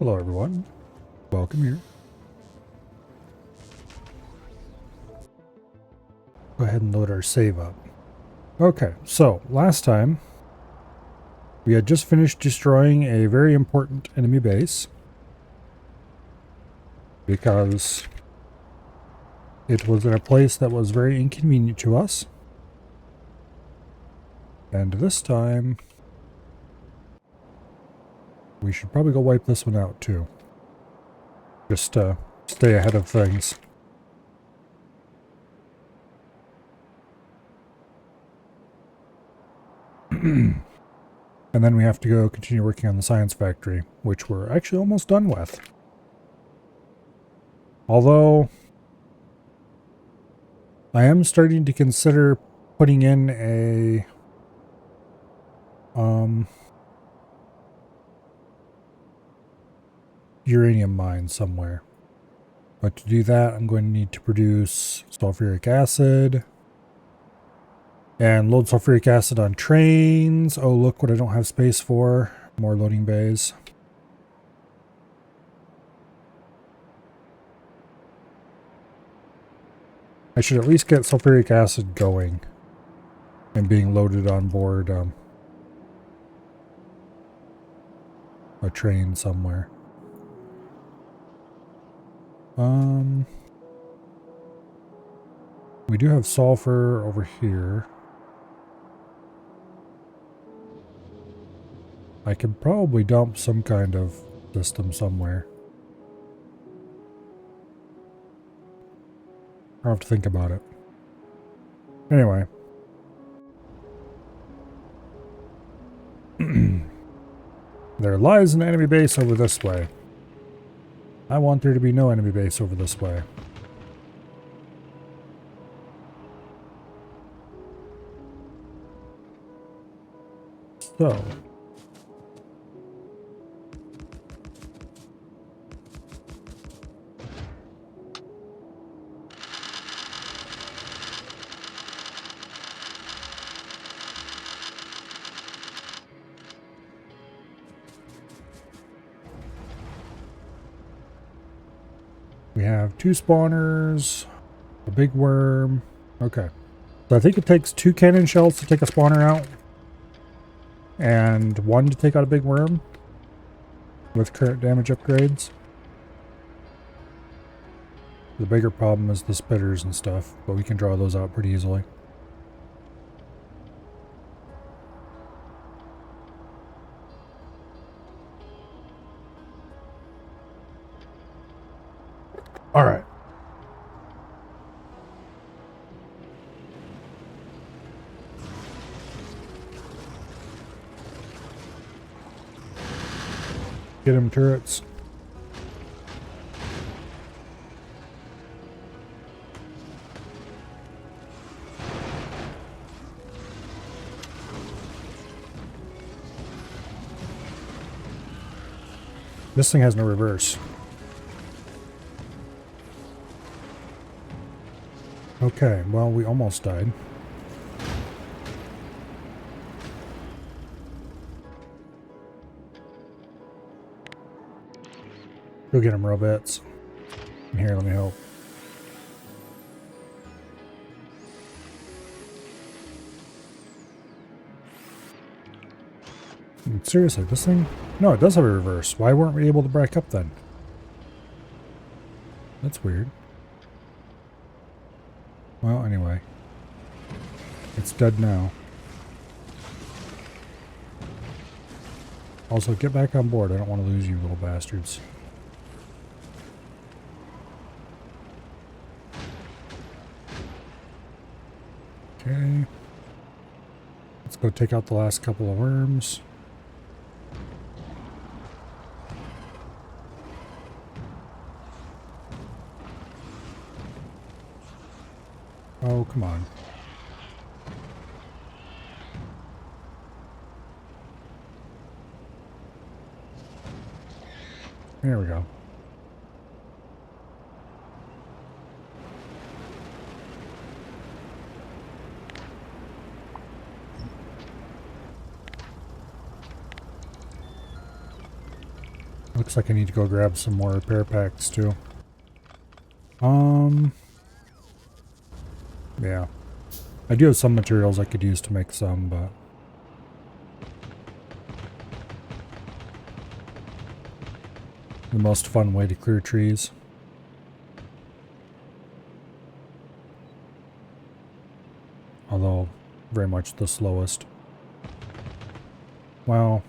Hello everyone, welcome here. Go ahead and load our save up. Okay, so last time we had just finished destroying a very important enemy base because it was in a place that was very inconvenient to us. And this time we should probably go wipe this one out too. Just to stay ahead of things. And then we have to go continue working on the science factory, which we're actually almost done with. Although I am starting to consider putting in a uranium mine somewhere. But to do that, I'm going to need to produce sulfuric acid and load sulfuric acid on trains. Oh, look what I don't have space for. More loading bays. I should at least get sulfuric acid going and being loaded on board a train somewhere. We do have sulfur over here. I could probably dump some kind of system somewhere. I'll have to think about it. Anyway. There lies an enemy base over this way. I want there to be no enemy base over this way. So. We have 2 spawners, a big worm. Okay. So I think it takes 2 cannon shells to take a spawner out. And 1 to take out a big worm. With current damage upgrades. The bigger problem is the spitters and stuff. But we can draw those out pretty easily. All right. Get him, turrets. This thing has no reverse. Okay, well, we almost died. Go get him, robots. Here, let me help. Seriously, this thing? No, it does have a reverse. Why weren't we able to back up then? That's weird. Well, anyway. It's dead now. Also, get back on board. I don't want to lose you little bastards. Okay. Let's go take out the last couple of worms. Oh, come on. There we go. looks like I need to go grab some more repair packs too. Yeah. I do have some materials I could use to make some, but... the most fun way to clear trees. Although, very much the slowest. Well,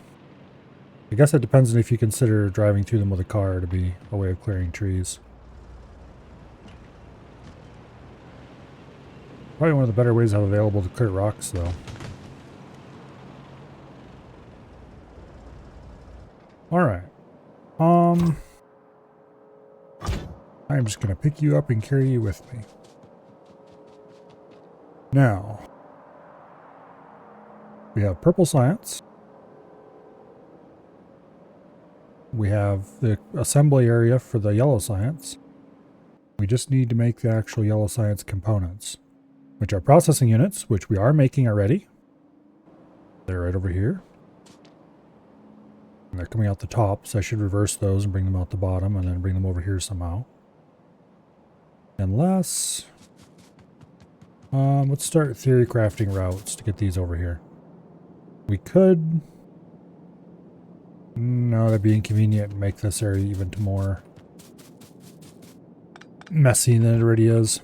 I guess it depends on if you consider driving through them with a car to be a way of clearing trees. Probably one of the better ways I have available to clear rocks, though. Alright. I'm just going to pick you up and carry you with me. Now, we have purple science. We have the assembly area for the yellow science. We just need to make the actual yellow science components, which are processing units, which we are making already. They're right over here. And they're coming out the top, so I should reverse those and bring them out the bottom and then bring them over here somehow. Unless... let's start theory crafting routes to get these over here. We could... no, that'd be inconvenient and make this area even more messy than it already is.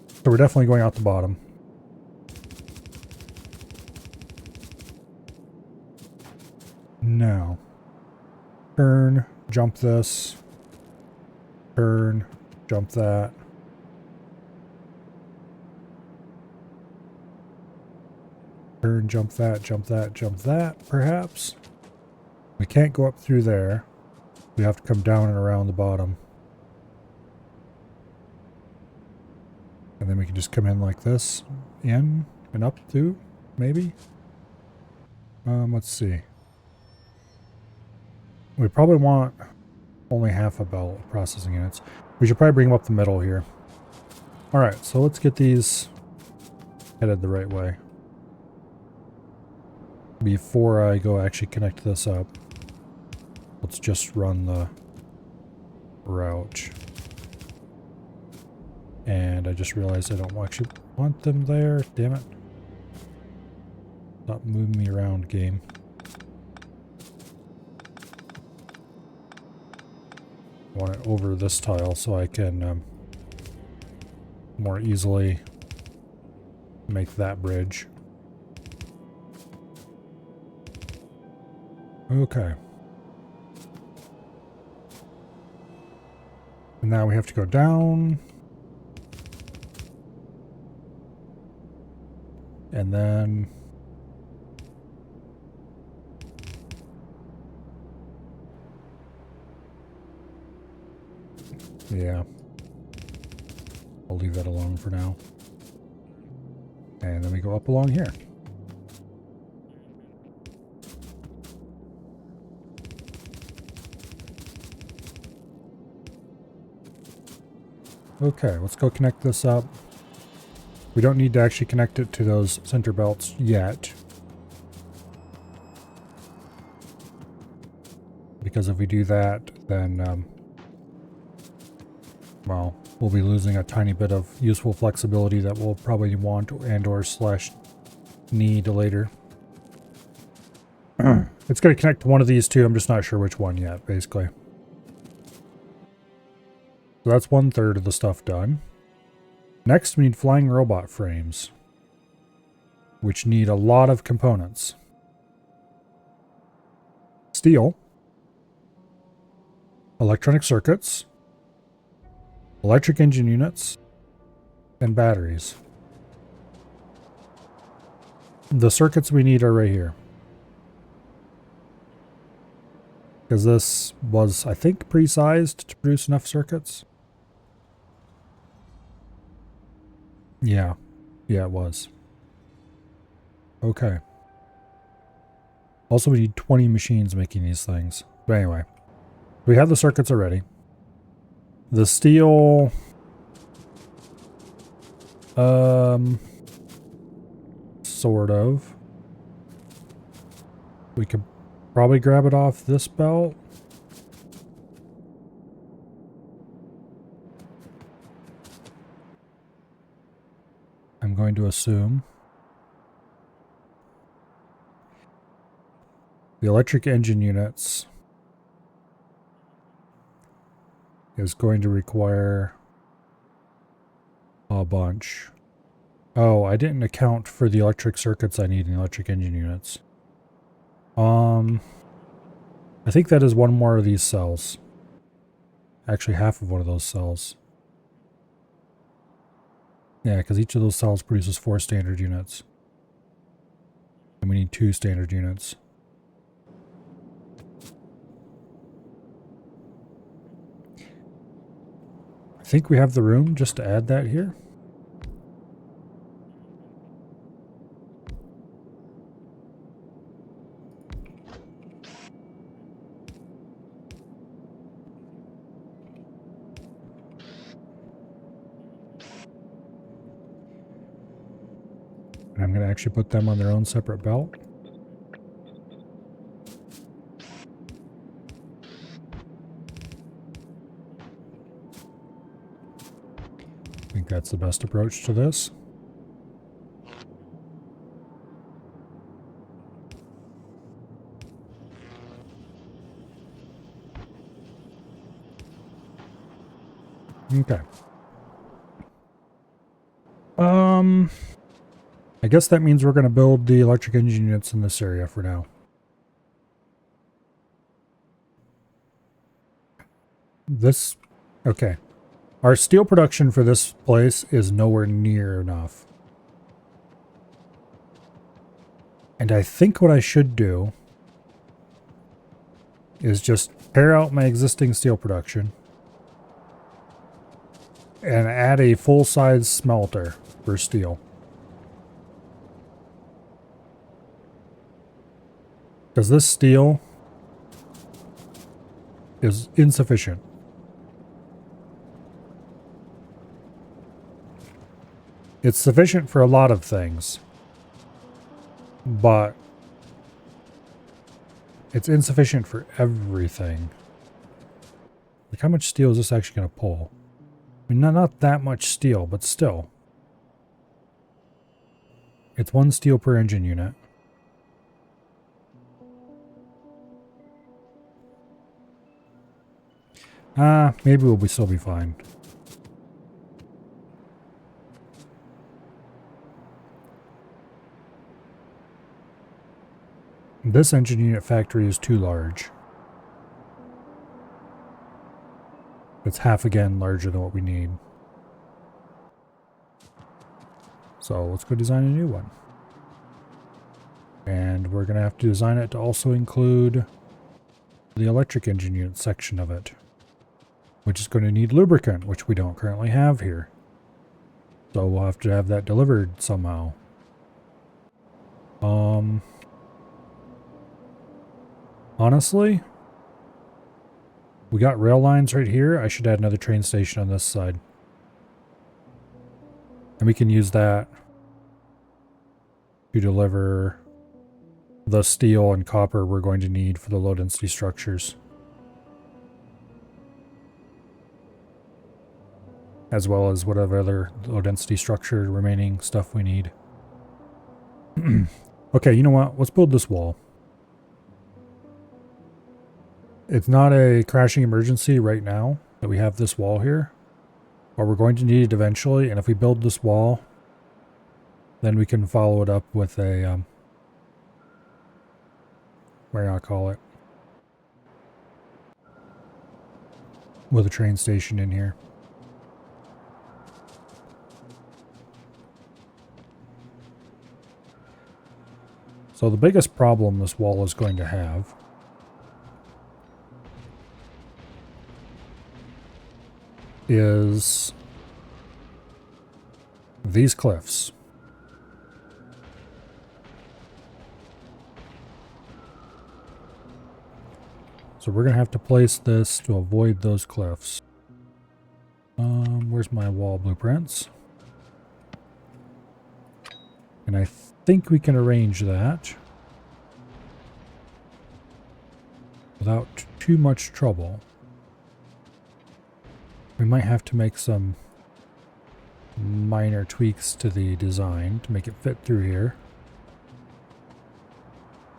So we're definitely going out the bottom. Now, turn, jump this, turn, jump that. Turn, jump that, jump that, jump that, perhaps. We can't go up through there. We have to come down and around the bottom. And then we can just come in like this, in and up too, maybe. Let's see. We probably want only half a belt of processing units. We should probably bring them up the middle here. Alright, so let's get these headed the right way. Before I go actually connect this up, let's just run the route. And I just realized I don't actually want them there. Damn it. Stop moving me around, game. I want it over this tile so I can more easily make that bridge. Okay. And now we have to go down. And then... yeah. I'll leave that alone for now. And then we go up along here. Okay, let's go connect this up. We don't need to actually connect it to those center belts yet. Because if we do that, then, well, we'll be losing a tiny bit of useful flexibility that we'll probably want and or slash need later. It's going to connect to one of these two. I'm just not sure which one yet, basically. So that's 1/3 of the stuff done. Next, we need flying robot frames, which need a lot of components. Steel, electronic circuits, electric engine units, and batteries. The circuits we need are right here. Because this was, I think, pre-sized to produce enough circuits. Yeah. Yeah, it was. Okay. Also, we need 20 machines making these things. But anyway, we have the circuits already. The steel... sort of. We could Probably grab it off this belt. I'm going to assume. The electric engine units is going to require a bunch. Oh, I didn't account for the electric circuits I need in the electric engine units. I think that is one more of these cells. Actually, half of one of those cells. Yeah, because each of those cells produces 4 standard units. And we need 2 standard units. I think we have the room just to add that here. And I'm going to actually put them on their own separate belt. I think that's the best approach to this. Okay. I guess that means we're going to build the electric engine units in this area for now. Okay. Our steel production for this place is nowhere near enough. And I think what I should do is just pare out my existing steel production and add a full-size smelter for steel. Because this steel is insufficient. It's sufficient for a lot of things, but it's insufficient for everything. Like, how much steel is this actually going to pull? I mean, not that much steel, but still. It's 1 steel per engine unit. Maybe we'll still be fine. This engine unit factory is too large. It's half again larger than what we need. So let's go design a new one. And we're going to have to design it to also include the electric engine unit section of it, which is going to need lubricant, which we don't currently have here. So we'll have to have that delivered somehow. Honestly, we got rail lines right here. I should add another train station on this side. And we can use that to deliver the steel and copper we're going to need for the low density structures. As well as whatever other low density structure remaining stuff we need. Okay, you know what? Let's build this wall. It's not a crashing emergency right now that we have this wall here, but we're going to need it eventually, and if we build this wall, then we can follow it up with a, what do I call it? With a train station in here. So the biggest problem this wall is going to have is these cliffs. So we're going to have to place this to avoid those cliffs. Where's my wall blueprints? And I think we can arrange that. without too much trouble. We might have to make some minor tweaks to the design to make it fit through here.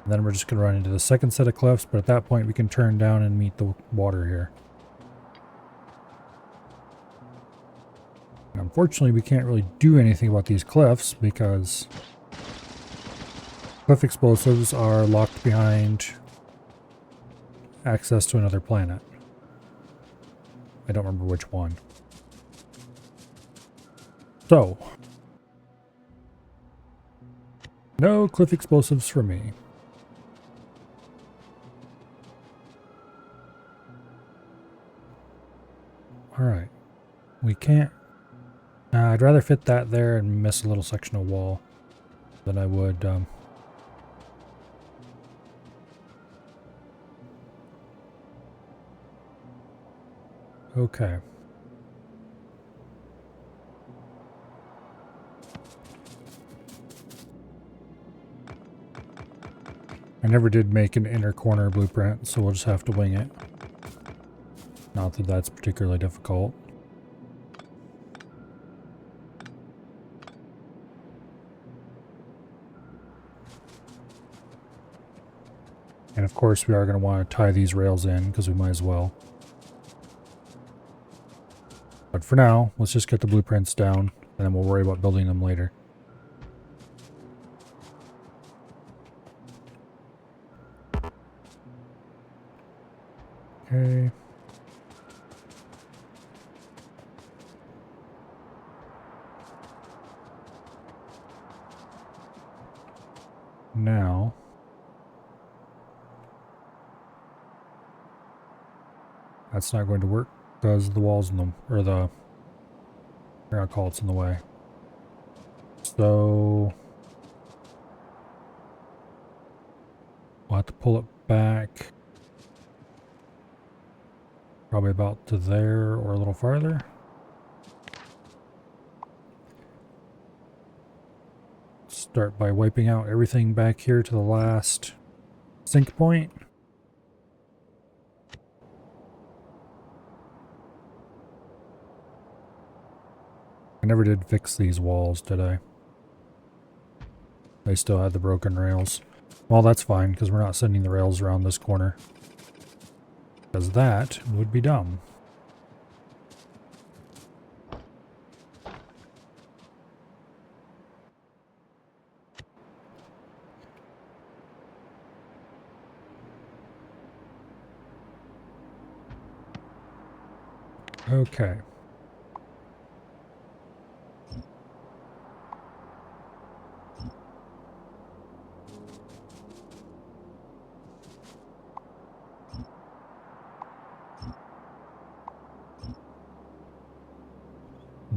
And then we're just going to run into the second set of cliffs, but at that point we can turn down and meet the water here. And unfortunately, we can't really do anything about these cliffs because cliff explosives are locked behind access to another planet. I don't remember which one. So, no cliff explosives for me. Alright. We can't... I'd rather fit that there and miss a little section of wall than I would... Okay. I never did make an inner corner blueprint, so we'll just have to wing it. Not that that's particularly difficult. And of course we are going to want to tie these rails in because we might as well. But for now, let's just get the blueprints down and then we'll worry about building them later. Okay. Now, that's not going to work because the walls in them, or the, here I'll call it's in the way. So, we'll have to pull it back probably about to there or a little farther. Start by wiping out everything back here to the last sink point. I never did fix these walls, did I? They still had the broken rails. Well, that's fine, because we're not sending the rails around this corner. Because that would be dumb. Okay.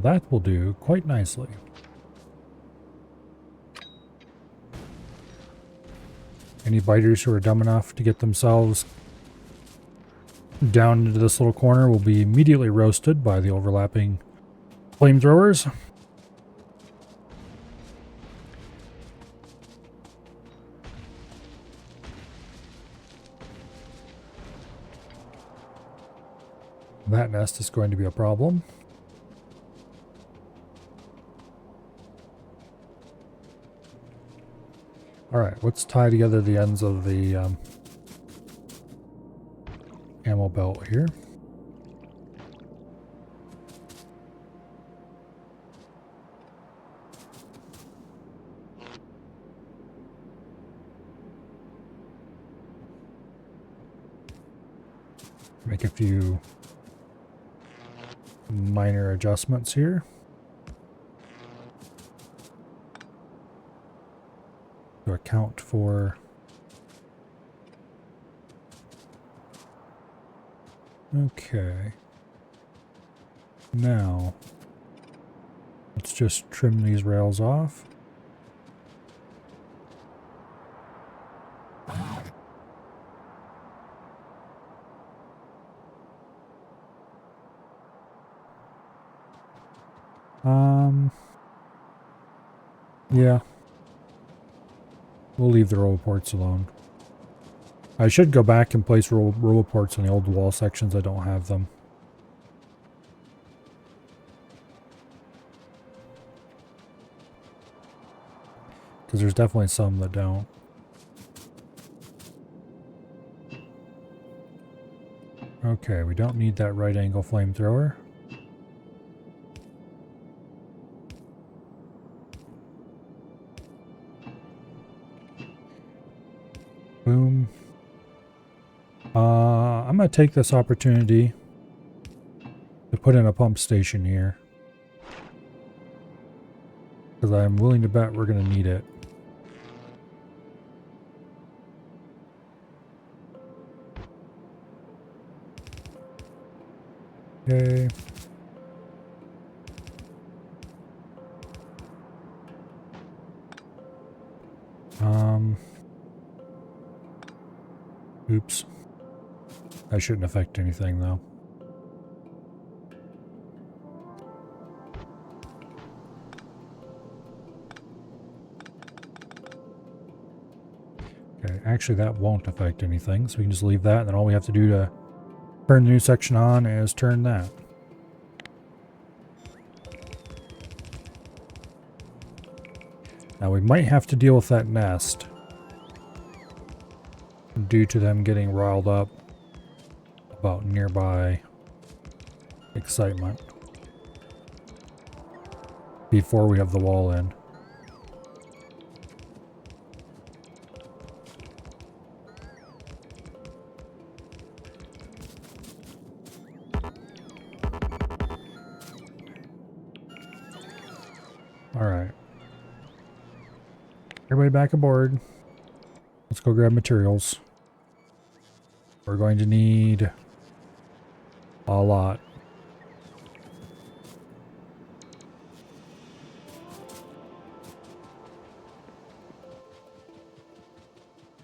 That will do quite nicely. Any biters who are dumb enough to get themselves down into this little corner will be immediately roasted by the overlapping flamethrowers. That nest is going to be a problem. Alright, let's tie together the ends of the ammo belt here. Make a few minor adjustments here. To account for okay. Now let's just trim these rails off. Yeah. We'll leave the roll ports alone. I should go back and place roboports on the old wall sections. I don't have them. Because there's definitely some that don't. Okay, we don't need that right angle flamethrower. Boom. I'm going to take this opportunity to put in a pump station here. Because I'm willing to bet we're going to need it. Okay. Oops. That shouldn't affect anything though. Okay, actually that won't affect anything, so we can just leave that, and then all we have to do to turn the new section on is turn that. Now we might have to deal with that nest due to them getting riled up about nearby excitement before we have the wall in. Alright. Everybody back aboard. Let's go grab materials. We're going to need a lot.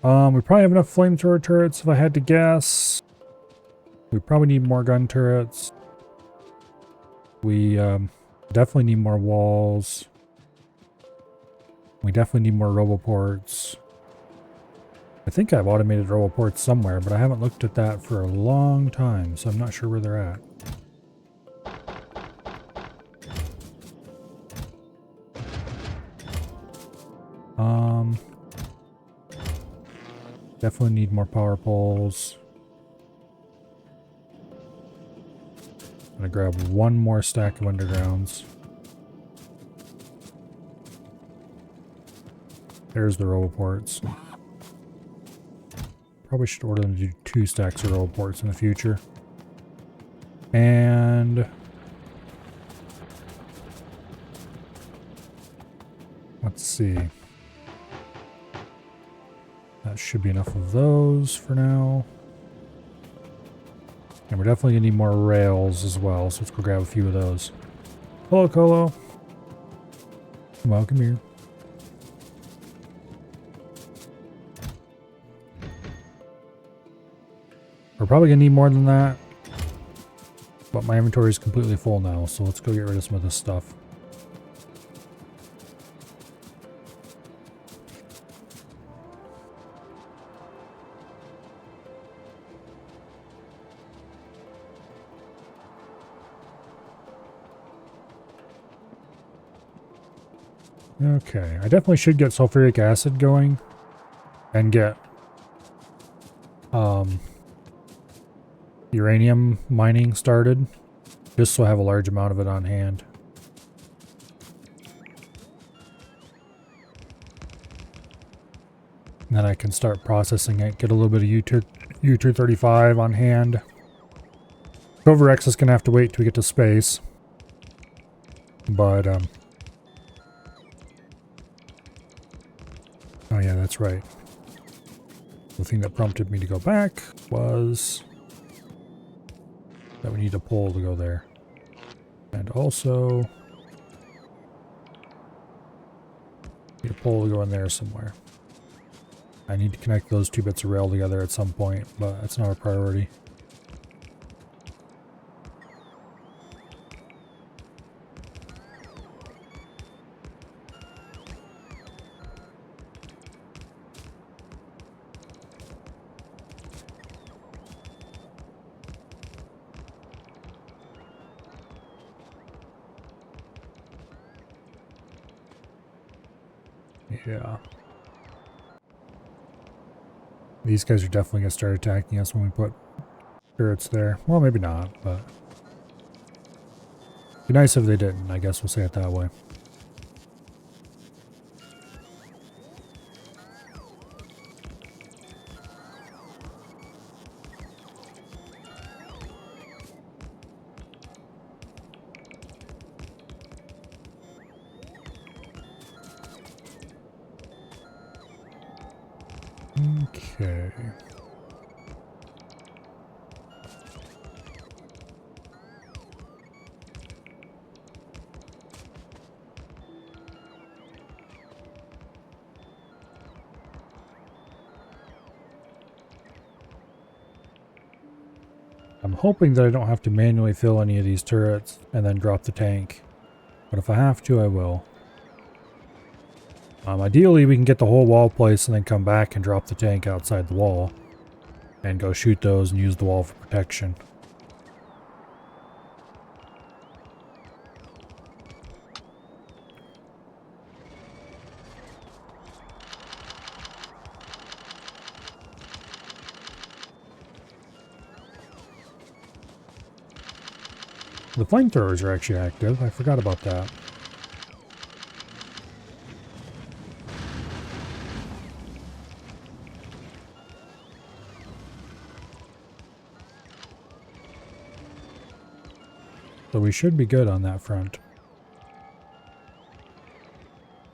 We probably have enough flamethrower turrets if I had to guess. We probably need more gun turrets. We definitely need more walls. We definitely need more roboports. I think I've automated roboports somewhere, but I haven't looked at that for a long time, so I'm not sure where they're at. Definitely need more power poles. I'm gonna grab one more stack of undergrounds. There's the roboports. Probably should order them to do 2 stacks of roboports in the future. And let's see. That should be enough of those for now. And we're definitely gonna need more rails as well, so let's go grab a few of those. Hello, Colo. Welcome here. We're probably gonna need more than that, but my inventory is completely full now, so let's go get rid of some of this stuff. Okay, I definitely should get sulfuric acid going and get uranium mining started, just so I have a large amount of it on hand. And then I can start processing it, get a little bit of U-235 on hand. Covert X is going to have to wait till we get to space. But, oh yeah, that's right. The thing that prompted me to go back was that we need a pole to go there. And also need a pole to go in there somewhere. I need to connect those 2 bits of rail together at some point, but that's not a priority. Yeah. These guys are definitely going to start attacking us when we put turrets there. Well, maybe not, but... It'd be nice if they didn't, I guess we'll say it that way. Okay. I'm hoping that I don't have to manually fill any of these turrets and then drop the tank. But if I have to, I will. Ideally, we can get the whole wall placed and then come back and drop the tank outside the wall. And go shoot those and use the wall for protection. The flamethrowers are actually active. I forgot about that. So we should be good on that front.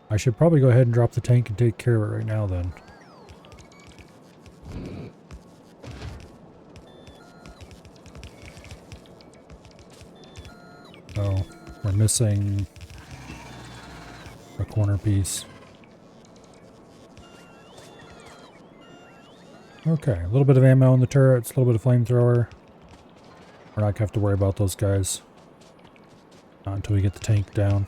I should probably go ahead and drop the tank and take care of it right now then. Oh, we're missing a corner piece. Okay, a little bit of ammo in the turrets, a little bit of flamethrower. We're not going to have to worry about those guys. Not until we get the tank down.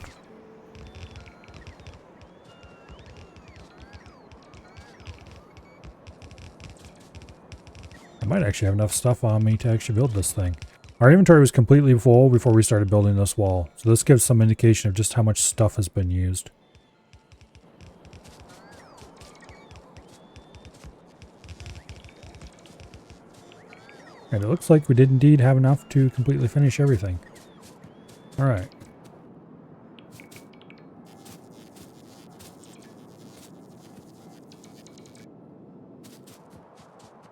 I might actually have enough stuff on me to actually build this thing. Our inventory was completely full before we started building this wall, so this gives some indication of just how much stuff has been used. And it looks like we did indeed have enough to completely finish everything. Alright.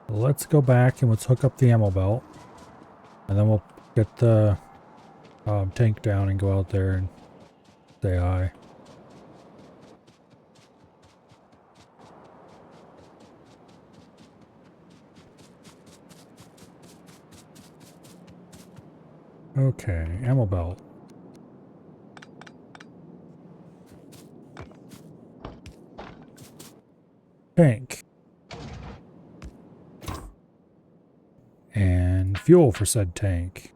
Let's go back and let's hook up the ammo belt. And then we'll get the tank down and go out there and say hi. Okay, ammo belt. Tank. And fuel for said tank.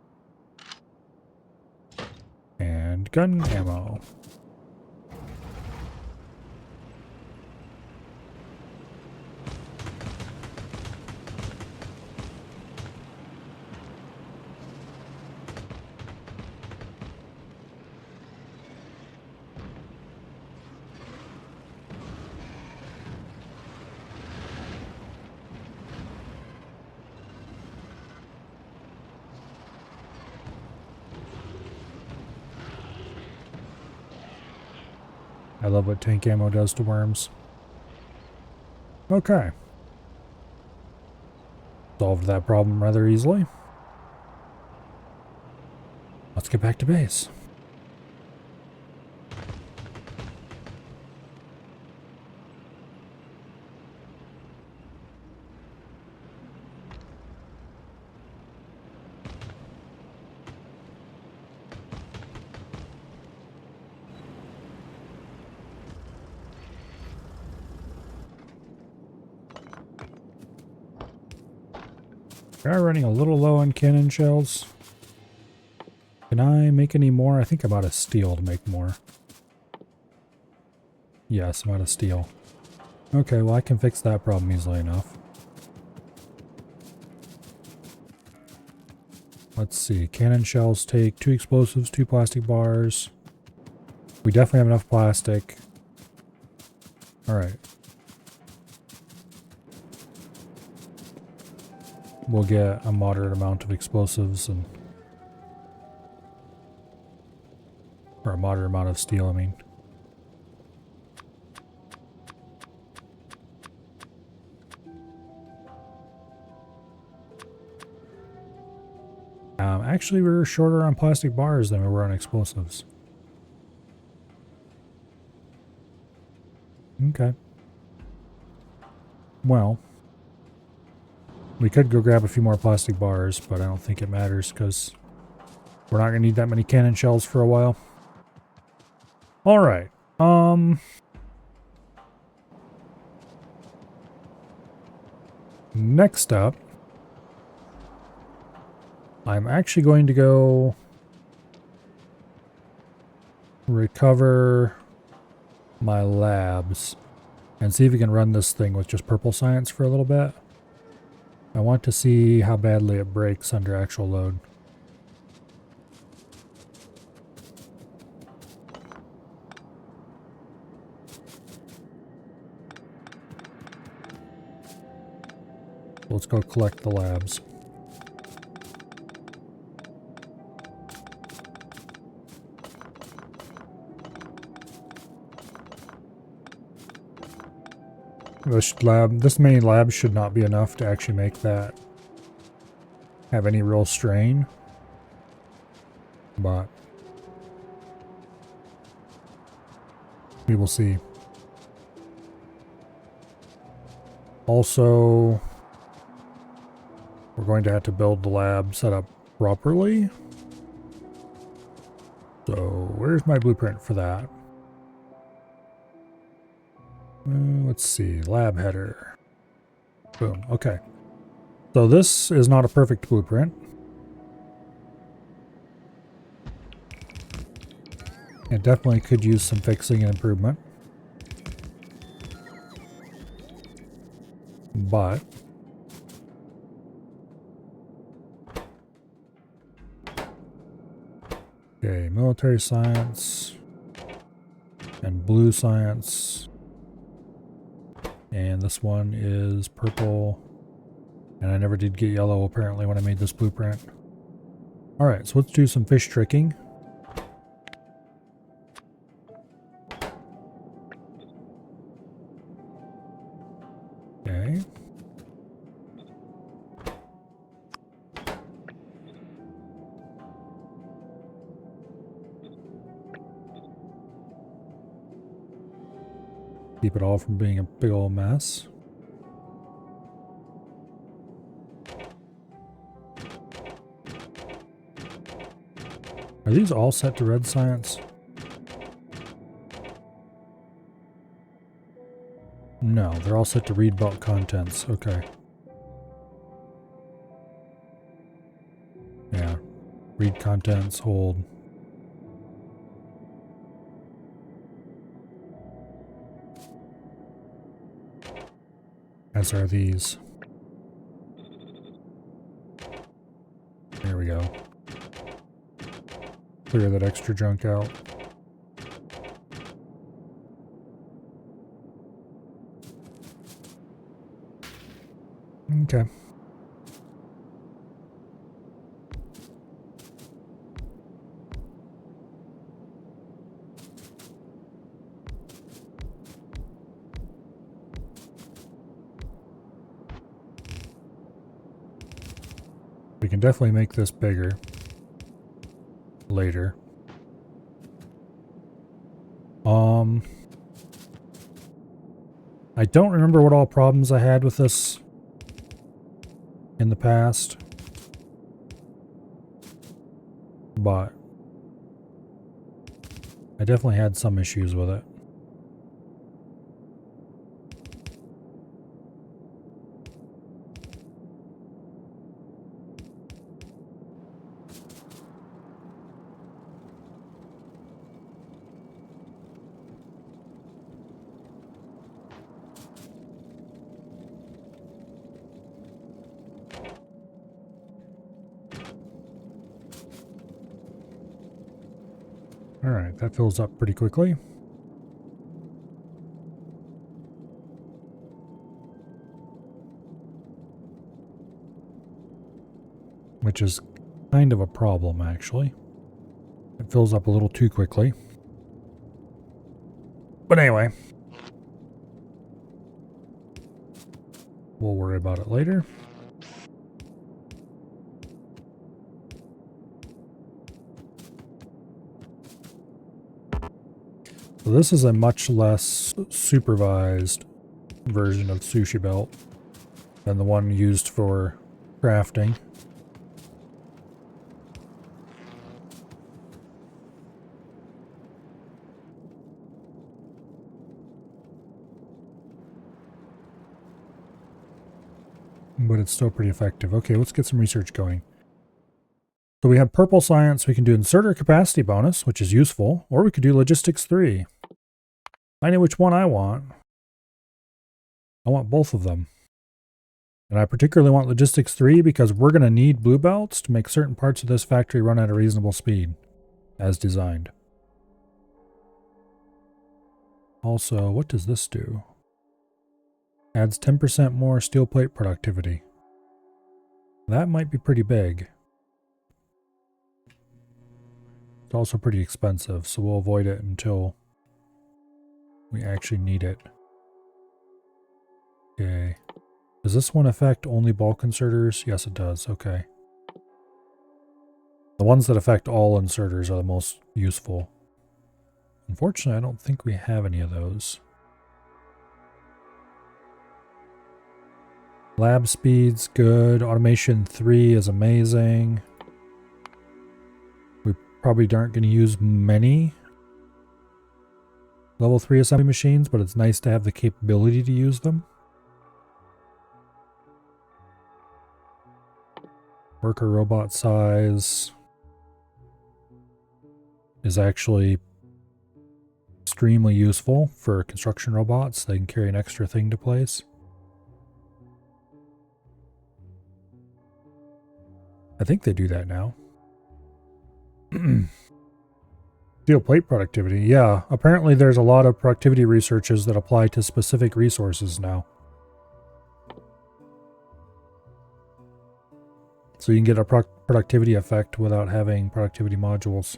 And gun ammo. I love what tank ammo does to worms. Okay. Solved that problem rather easily. Let's get back to base. We are running a little low on cannon shells. Can I make any more? I think I'm out of steel to make more. Yes, I'm out of steel. Okay, well I can fix that problem easily enough. Let's see, cannon shells take 2 explosives, 2 plastic bars. We definitely have enough plastic. All right. We'll get a moderate amount of explosives and... or a moderate amount of steel, I mean. Actually, we were shorter on plastic bars than we were on explosives. Okay. Well, we could go grab a few more plastic bars, but I don't think it matters because we're not going to need that many cannon shells for a while. All right. Next up, I'm actually going to go recover my labs and see if we can run this thing with just purple science for a little bit. I want to see how badly it breaks under actual load. Let's go collect the labs. This many labs should not be enough to actually make that have any real strain, but we will see. Also, we're going to have to build the lab set up properly. So where's my blueprint for that? Let's see, lab header. Boom, okay. So this is not a perfect blueprint. It definitely could use some fixing and improvement. But okay, military science and blue science. And this one is purple. And I never did get yellow apparently when I made this blueprint. Alright, so let's do some fish tricking. Okay. Keep it all from being a big old mess. Are these all set to red science? No, they're all set to read bulk contents. Okay. Yeah. Read contents, hold. As are these. There we go. Clear that extra junk out. Okay. We can definitely make this bigger later. I don't remember what all problems I had with this in the past, but I definitely had some issues with it. Alright, that fills up pretty quickly. which is kind of a problem, actually. It fills up a little too quickly. But anyway, we'll worry about it later. So this is a much less supervised version of Sushi Belt than the one used for crafting. But it's still pretty effective. Okay, let's get some research going. So we have purple science. We can do inserter capacity bonus, which is useful, or we could do logistics 3. I know which one I want. I want both of them. And I particularly want logistics 3 because we're going to need blue belts to make certain parts of this factory run at a reasonable speed, as designed. Also, what does this do? Adds 10% more steel plate productivity. That might be pretty big. It's also pretty expensive, so we'll avoid it until we actually need it. Okay. Does this one affect only bulk inserters? Yes, it does. Okay. The ones that affect all inserters are the most useful. Unfortunately, I don't think we have any of those. Lab speed's good. Automation 3 is amazing. We probably aren't going to use many level 3 assembly machines, but it's nice to have the capability to use them. Worker robot size is actually extremely useful for construction robots. They can carry an extra thing to place. I think they do that now. Steel plate productivity. Yeah, apparently there's a lot of productivity researches that apply to specific resources now. So you can get a productivity effect without having productivity modules.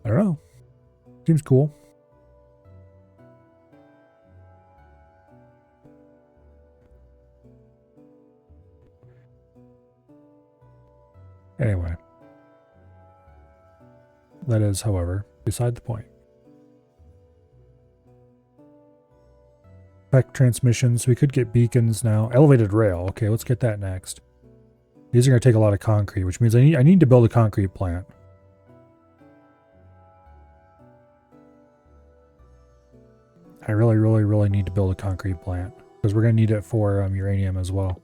I don't know. Seems cool. Anyway. That is, however, beside the point. Effect transmissions. We could get beacons now. Elevated rail. Okay, let's get that next. These are going to take a lot of concrete, which means I need to build a concrete plant. I really need to build a concrete plant because we're going to need it for uranium as well.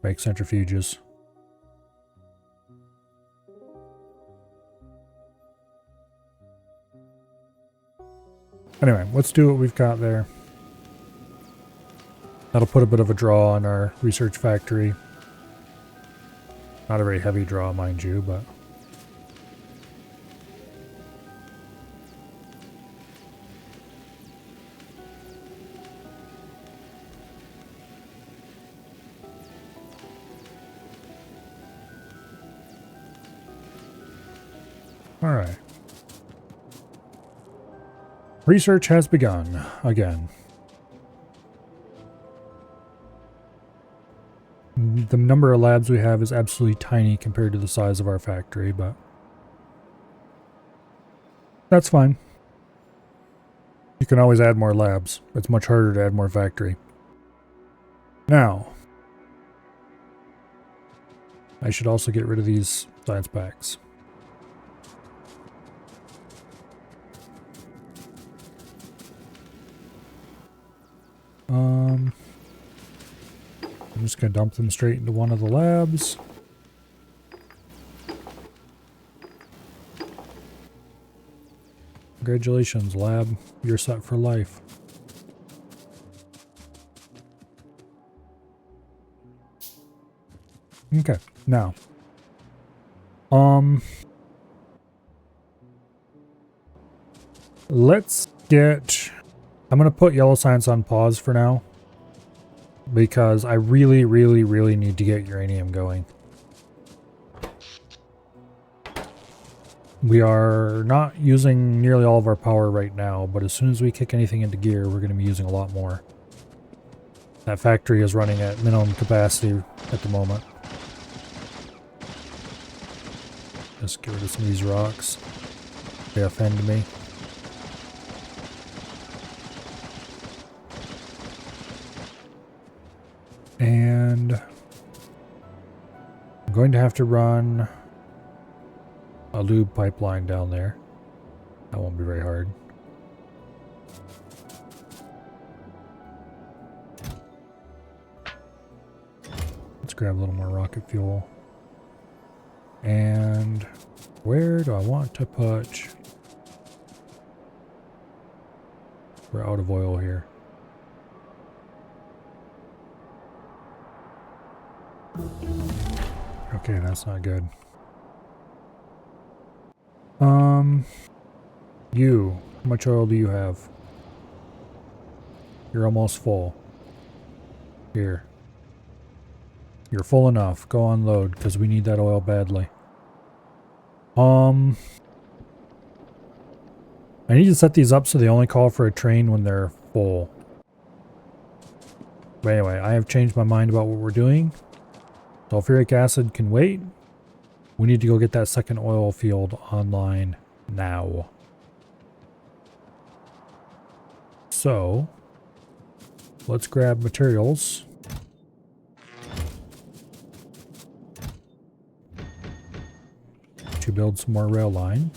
Make centrifuges. Anyway, let's do what we've got there. That'll put a bit of a draw on our research factory. Not a very heavy draw, mind you, but... Alright. Research has begun, again. The number of labs we have is absolutely tiny compared to the size of our factory, but that's fine. You can always add more labs. It's much harder to add more factory. Now, I should also get rid of these science packs. I'm just going to dump them straight into one of the labs. Congratulations, lab. You're set for life. Okay, now. Let's get... I'm going to put yellow science on pause for now. because I really, really, really need to get uranium going. We are not using nearly all of our power right now, but as soon as we kick anything into gear, we're going to be using a lot more. That factory is running at minimum capacity at the moment. Just get rid of some of these rocks. They offend me. And I'm going to have to run a lube pipeline down there. That won't be very hard. Let's grab a little more rocket fuel. And where do I want to put... We're out of oil here. Okay, that's not good. You. How much oil do you have? You're almost full. Here. You're full enough. Go unload, because we need that oil badly. I need to set these up so they only call for a train when they're full. But anyway, I have changed my mind about what we're doing. Sulfuric acid can wait. We need to go get that second oil field online now. So, let's grab materials. To build some more rail line.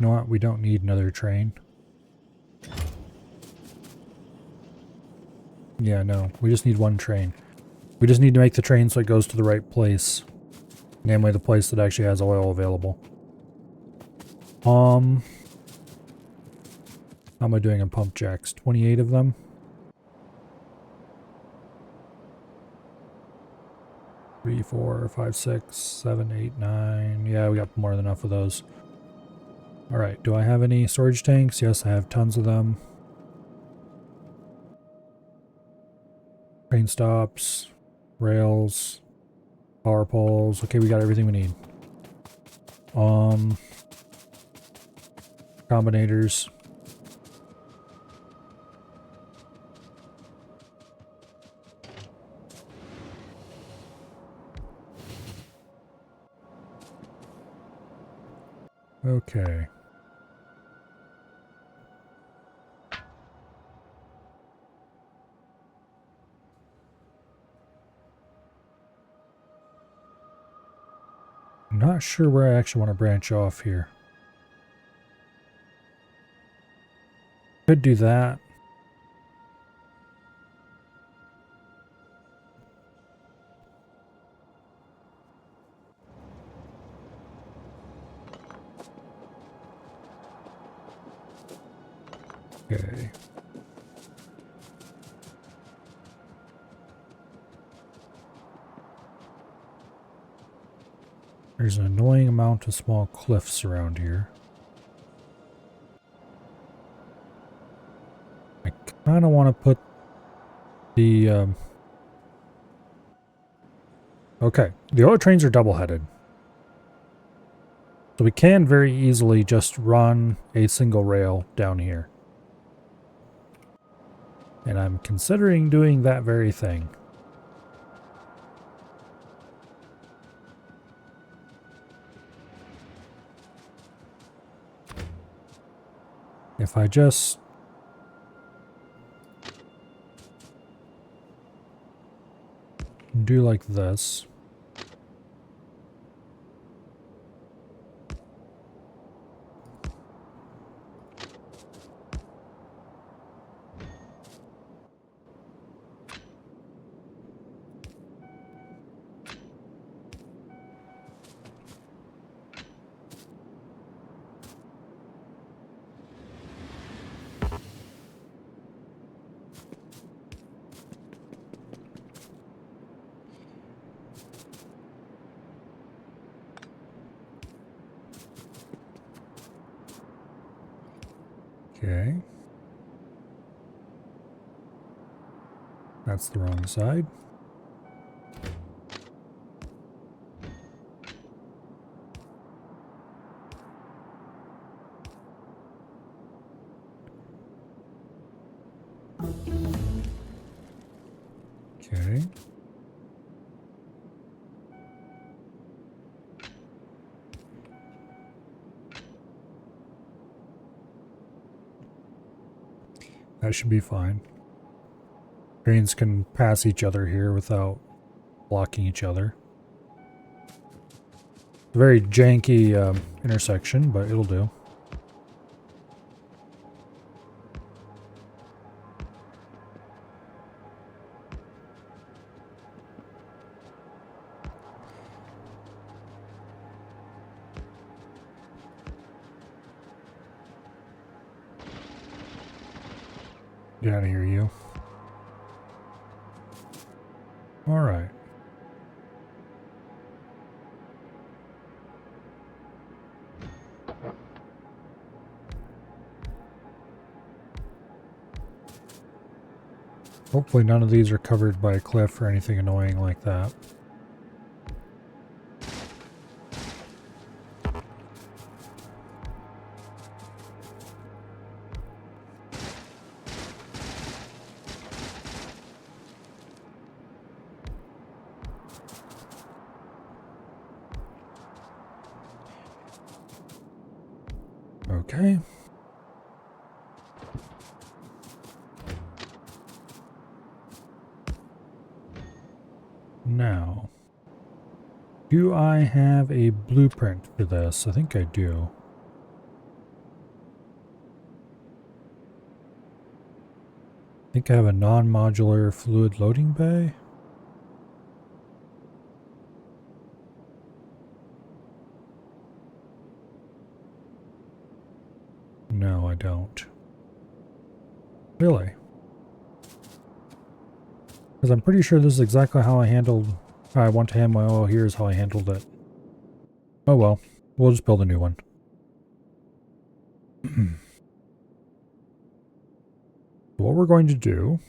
You know what? We don't need another train. Yeah, no. We just need one train. We just need to make the train so it goes to the right place. Namely, the place that actually has oil available. How am I doing on pump jacks? 28 of them? Three, 4, 5, 6, 7, 8, 9. Yeah, we got more than enough of those. Alright, do I have any storage tanks? Yes, I have tons of them. Train stops, rails, power poles. Okay, we got everything we need. Combinators. Okay. I'm not sure where I actually want to branch off here. Could do that. Okay. There's an annoying amount of small cliffs around here. I kind of want to put the... Okay, the oil trains are double-headed. So we can very easily just run a single rail down here. And I'm considering doing that very thing. If I just... do like this. Okay. That's the wrong side. Okay. That should be fine. Trains can pass each other here without blocking each other. It's a very janky intersection, but it'll do. Get out of here, you. All right. Hopefully none of these are covered by a cliff or anything annoying like that. Okay. Now, do I have a blueprint for this? I think I do. I think I have a non-modular fluid loading bay. No, I don't. Really? Because I'm pretty sure this is exactly how I want to handle my oil here is how I handled it. Oh well, we'll just build a new one. What we're going to do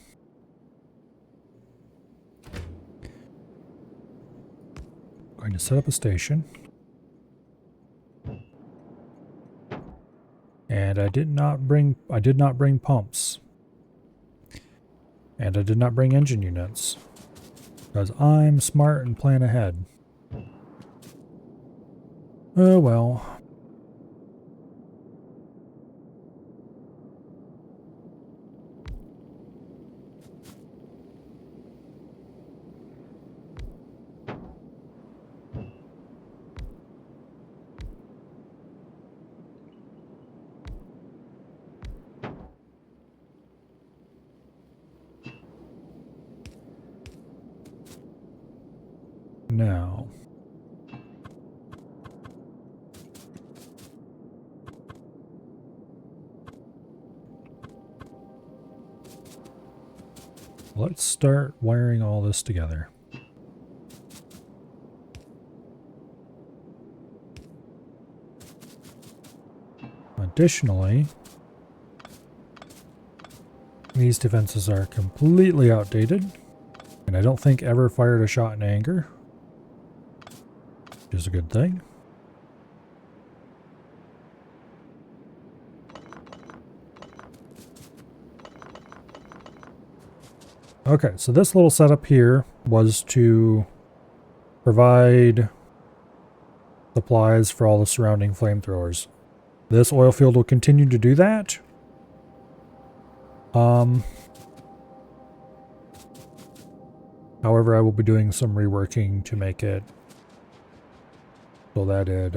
going to set up a station. And I did not bring pumps. And I did not bring engine units. Because I'm smart and plan ahead. Oh well. Now, let's start wiring all this together. Additionally, these defenses are completely outdated, and I don't think ever fired a shot in anger, which is a good thing. Okay, so this little setup here was to provide supplies for all the surrounding flamethrowers. This oil field will continue to do that. However, I will be doing some reworking to make it so that it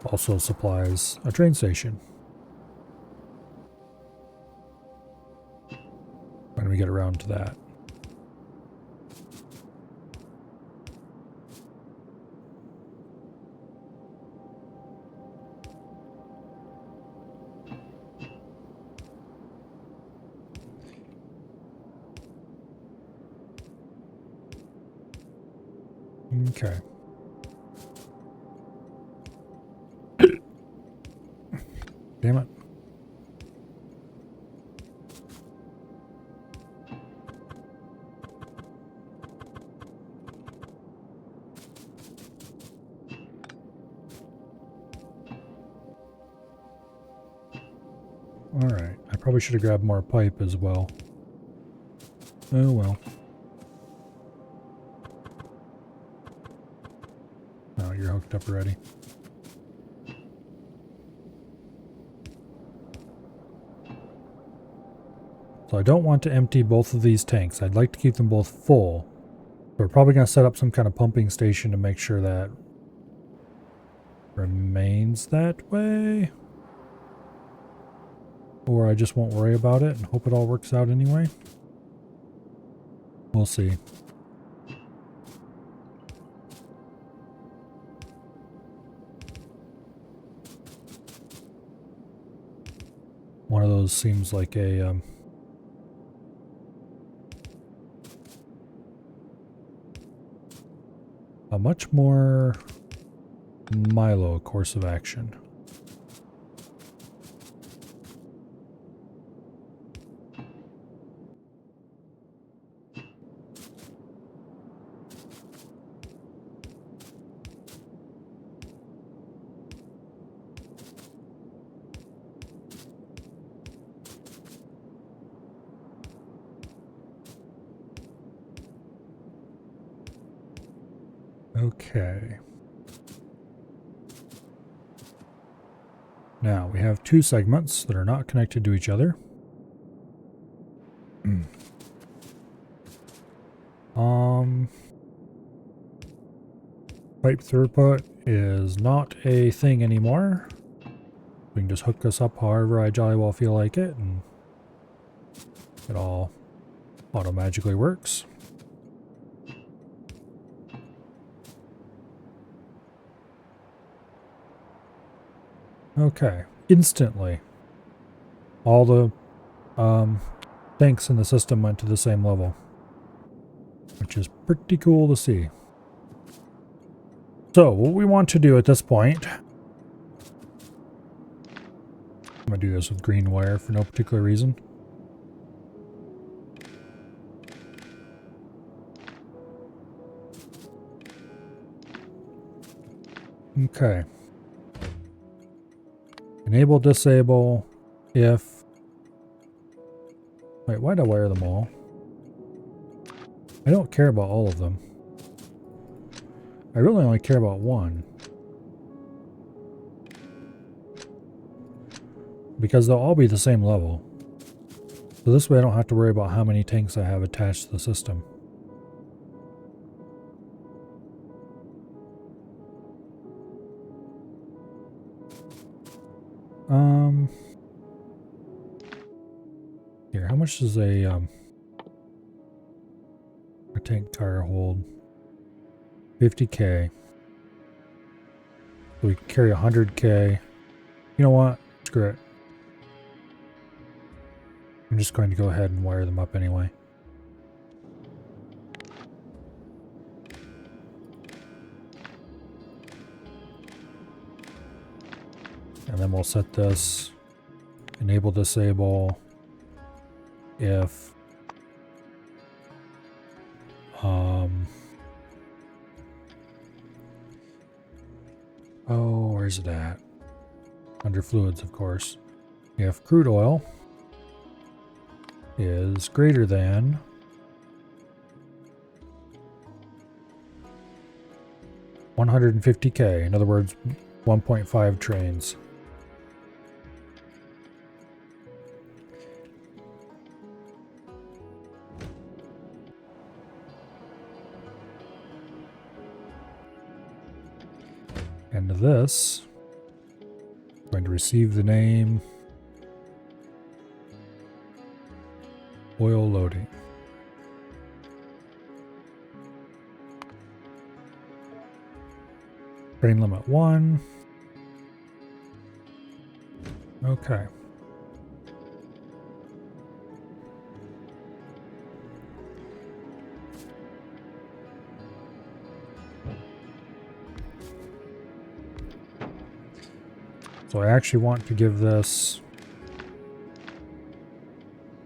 also supplies a train station when we get around to that. Okay. Damn it. Alright, I probably should have grabbed more pipe as well. Oh well. Oh, you're hooked up already. So I don't want to empty both of these tanks. I'd like to keep them both full. We're probably going to set up some kind of pumping station to make sure that remains that way. Or I just won't worry about it and hope it all works out anyway. We'll see. One of those seems like a much more Milo course of action. Okay. Now we have two segments that are not connected to each other. Pipe throughput is not a thing anymore. We can just hook this up however I jolly well feel like it, and it all auto-magically works. Okay, instantly all the tanks in the system went to the same level, which is pretty cool to see. So what we want to do at this point, I'm going to do this with green wire for no particular reason. Okay. Enable, disable, if... Wait, why'd I wire them all? I don't care about all of them. I really only care about one. Because they'll all be the same level. So this way I don't have to worry about how many tanks I have attached to the system. Here, how much does a tank tire hold? 50k. So we can carry 100k. You know what? Screw it. I'm just going to go ahead and wire them up anyway. And then we'll set this enable, disable if oh, where's it at? Under fluids, of course. If crude oil is greater than 150k, in other words, 1.5 trains. And this, I'm going to receive the name oil loading. Train limit 1. Okay. So I actually want to give this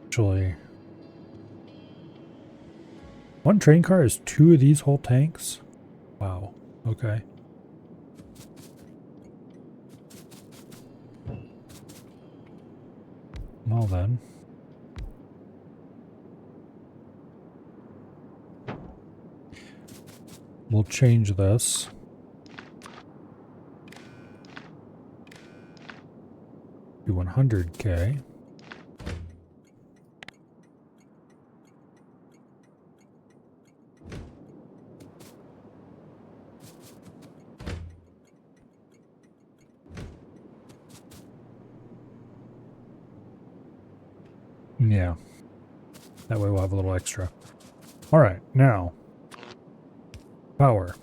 actually one train car is 2 of these whole tanks. Wow. Okay. Well then. We'll change this. To 100K. Yeah. That way we'll have a little extra. Alright, now. Power.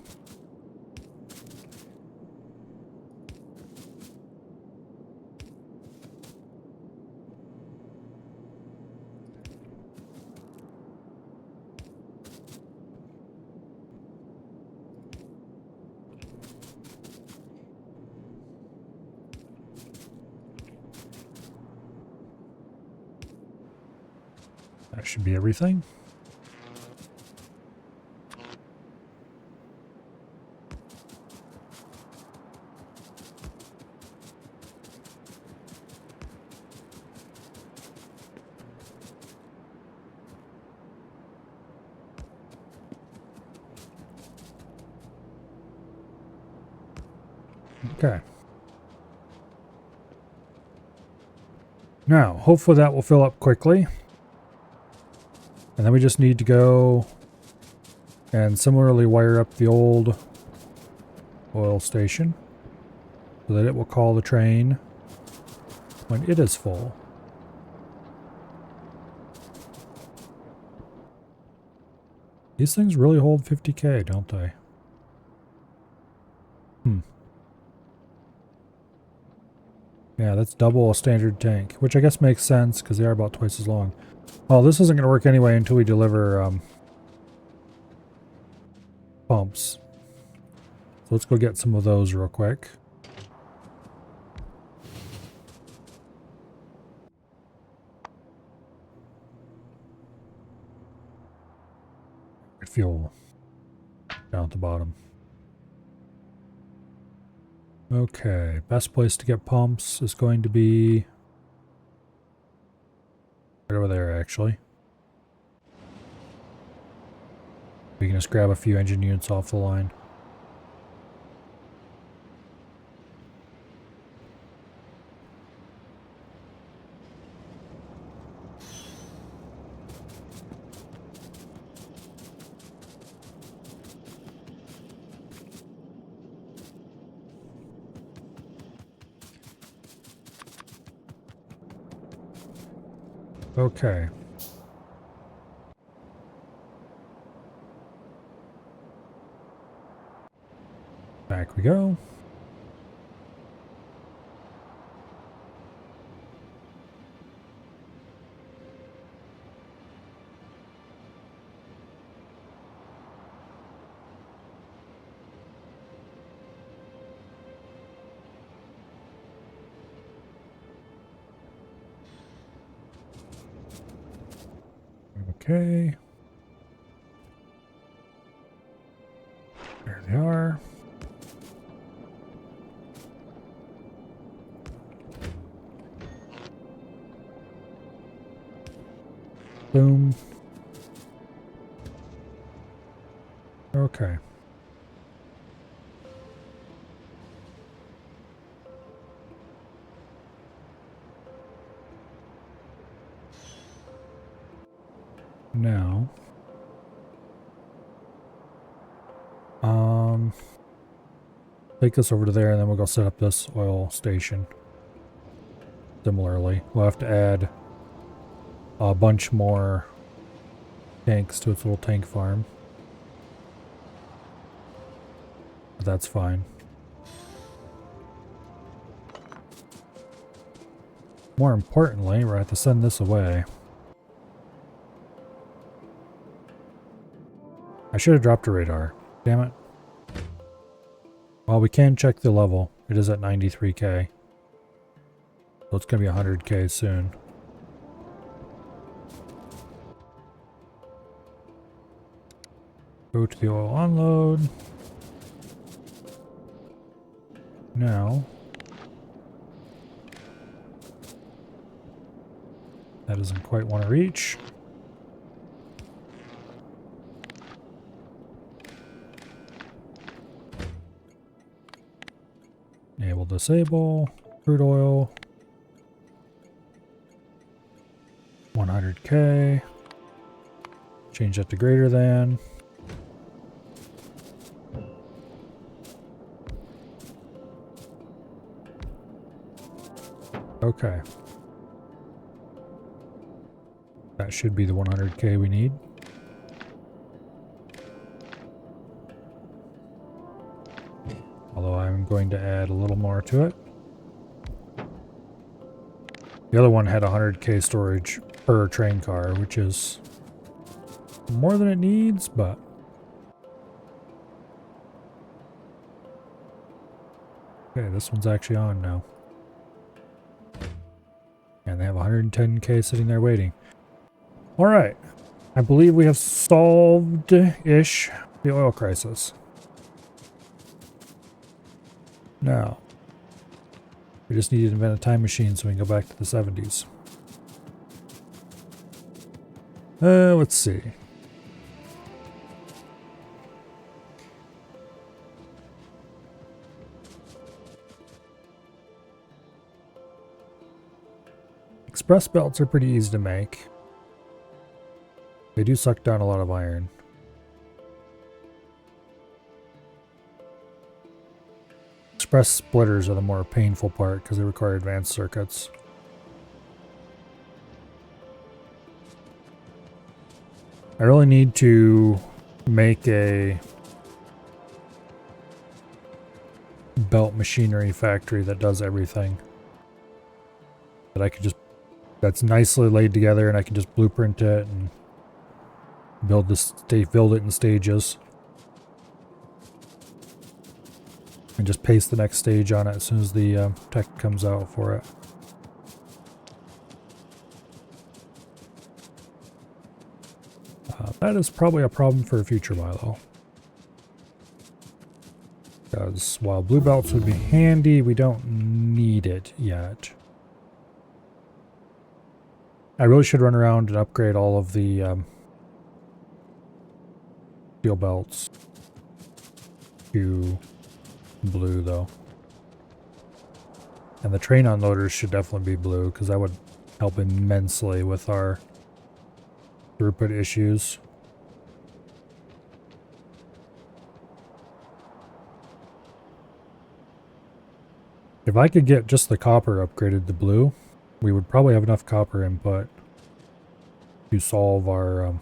That should be everything. Okay. Now, hopefully that will fill up quickly. And then we just need to go and similarly wire up the old oil station so that it will call the train when it is full. These things really hold 50K, don't they? Yeah, that's double a standard tank, which I guess makes sense because they are about twice as long. Well, this isn't going to work anyway until we deliver pumps. So let's go get some of those real quick. Fuel down at the bottom. Okay, best place to get pumps is going to be right over there, actually. We can just grab a few engine units off the line. Okay. Back we go. Okay. There they are. Boom. Okay. Now, take this over to there and then we'll go set up this oil station. Similarly, we'll have to add a bunch more tanks to its little tank farm. But that's fine. More importantly, we're going to have to send this away. I should have dropped a radar. Damn it. Well, we can check the level. It is at 93K. So it's going to be 100K soon. Go to the oil unload. Now, That doesn't quite want to reach. Enable disable. Crude oil. 100K. Change that to greater than. Okay. That should be the 100K we need. Although I'm going to add a little more to it. The other one had 100K storage per train car, which is more than it needs, but... Okay, this one's actually on now. And they have 110K sitting there waiting. Alright. I believe we have solved-ish the oil crisis. Now, we just need to invent a time machine so we can go back to the 70s. Let's see. Express belts are pretty easy to make. They do suck down a lot of iron. Express splitters are the more painful part because they require advanced circuits. I really need to make a belt machinery factory that does everything. That I could just, that's nicely laid together and I can just blueprint it and build it in stages. And just paste the next stage on it as soon as the tech comes out for it. That is probably a problem for a future buy though. Because while blue belts would be handy, we don't need it yet. I really should run around and upgrade all of the steel belts to blue though. And the train unloaders should definitely be blue because that would help immensely with our throughput issues. If I could get just the copper upgraded to blue, we would probably have enough copper input to solve our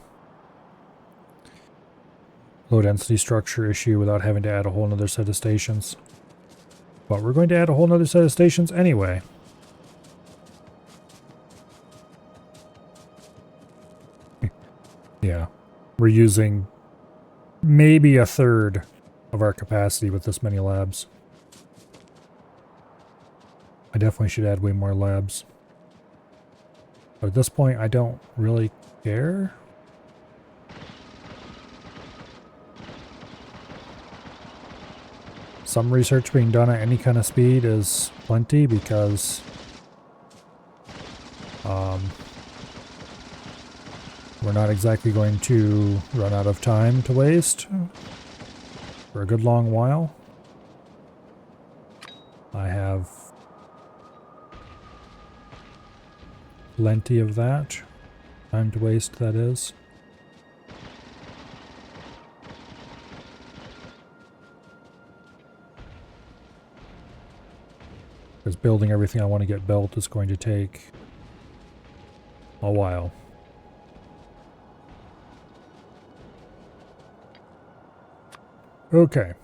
low density structure issue without having to add a whole nother set of stations. But we're going to add a whole nother set of stations anyway. Yeah, we're using maybe a third of our capacity with this many labs. I definitely should add way more labs. But at this point, I don't really care. Some research being done at any kind of speed is plenty because we're not exactly going to run out of time to waste for a good long while. I have plenty of that. Time to waste, that is. Because building everything I want to get built is going to take a while. Okay.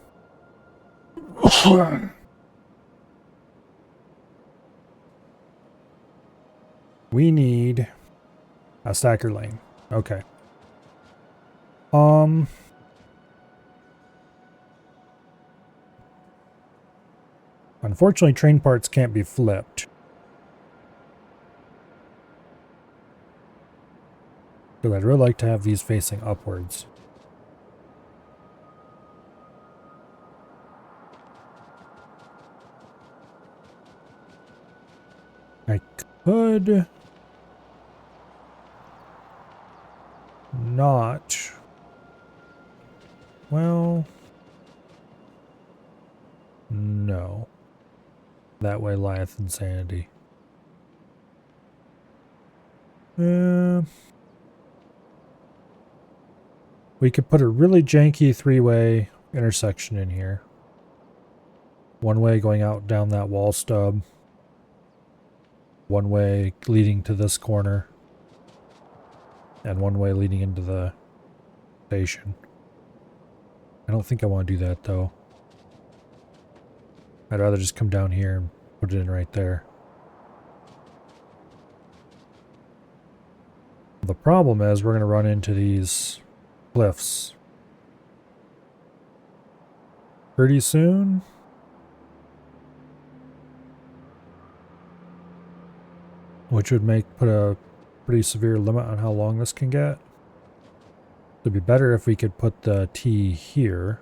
We need a stacker lane. Okay. Unfortunately, train parts can't be flipped. Because I'd really like to have these facing upwards. I could not... Well... No. That way lieth insanity. We could put a really janky three-way intersection in here. One way going out down that wall stub. One way leading to this corner. And one way leading into the station. I don't think I want to do that though. I'd rather just come down here and put it in right there. The problem is we're going to run into these cliffs pretty soon. Which would put a pretty severe limit on how long this can get. It'd be better if we could put the T here.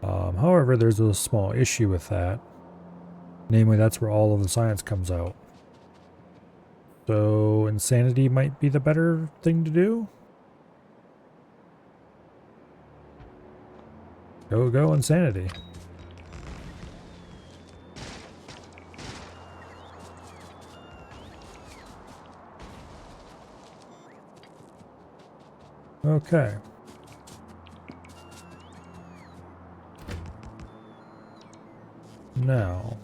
However, there's a small issue with that. Namely, that's where all of the science comes out. So, insanity might be the better thing to do. Go, insanity. Okay. Now,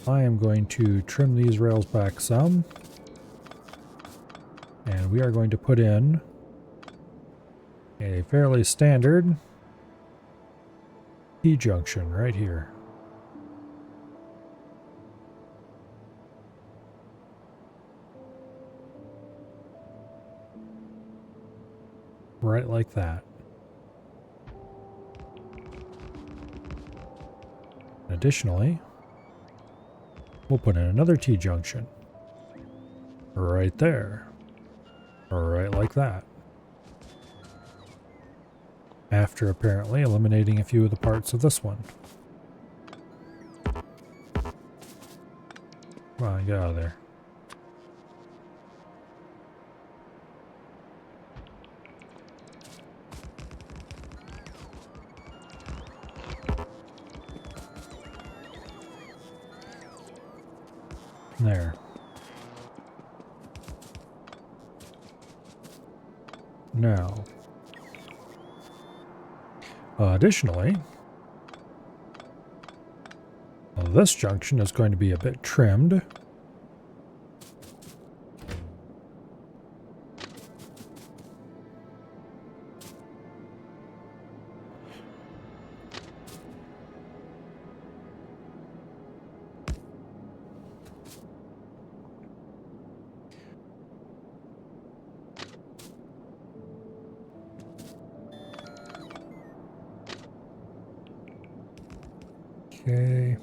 I am going to trim these rails back some. And we are going to put in a fairly standard T-junction right here. Right like that. Additionally, we'll put in another T-junction. Right there. Right like that. After apparently eliminating a few of the parts of this one. Come on, get out of there. There. Now, additionally, this junction is going to be a bit trimmed. Okay.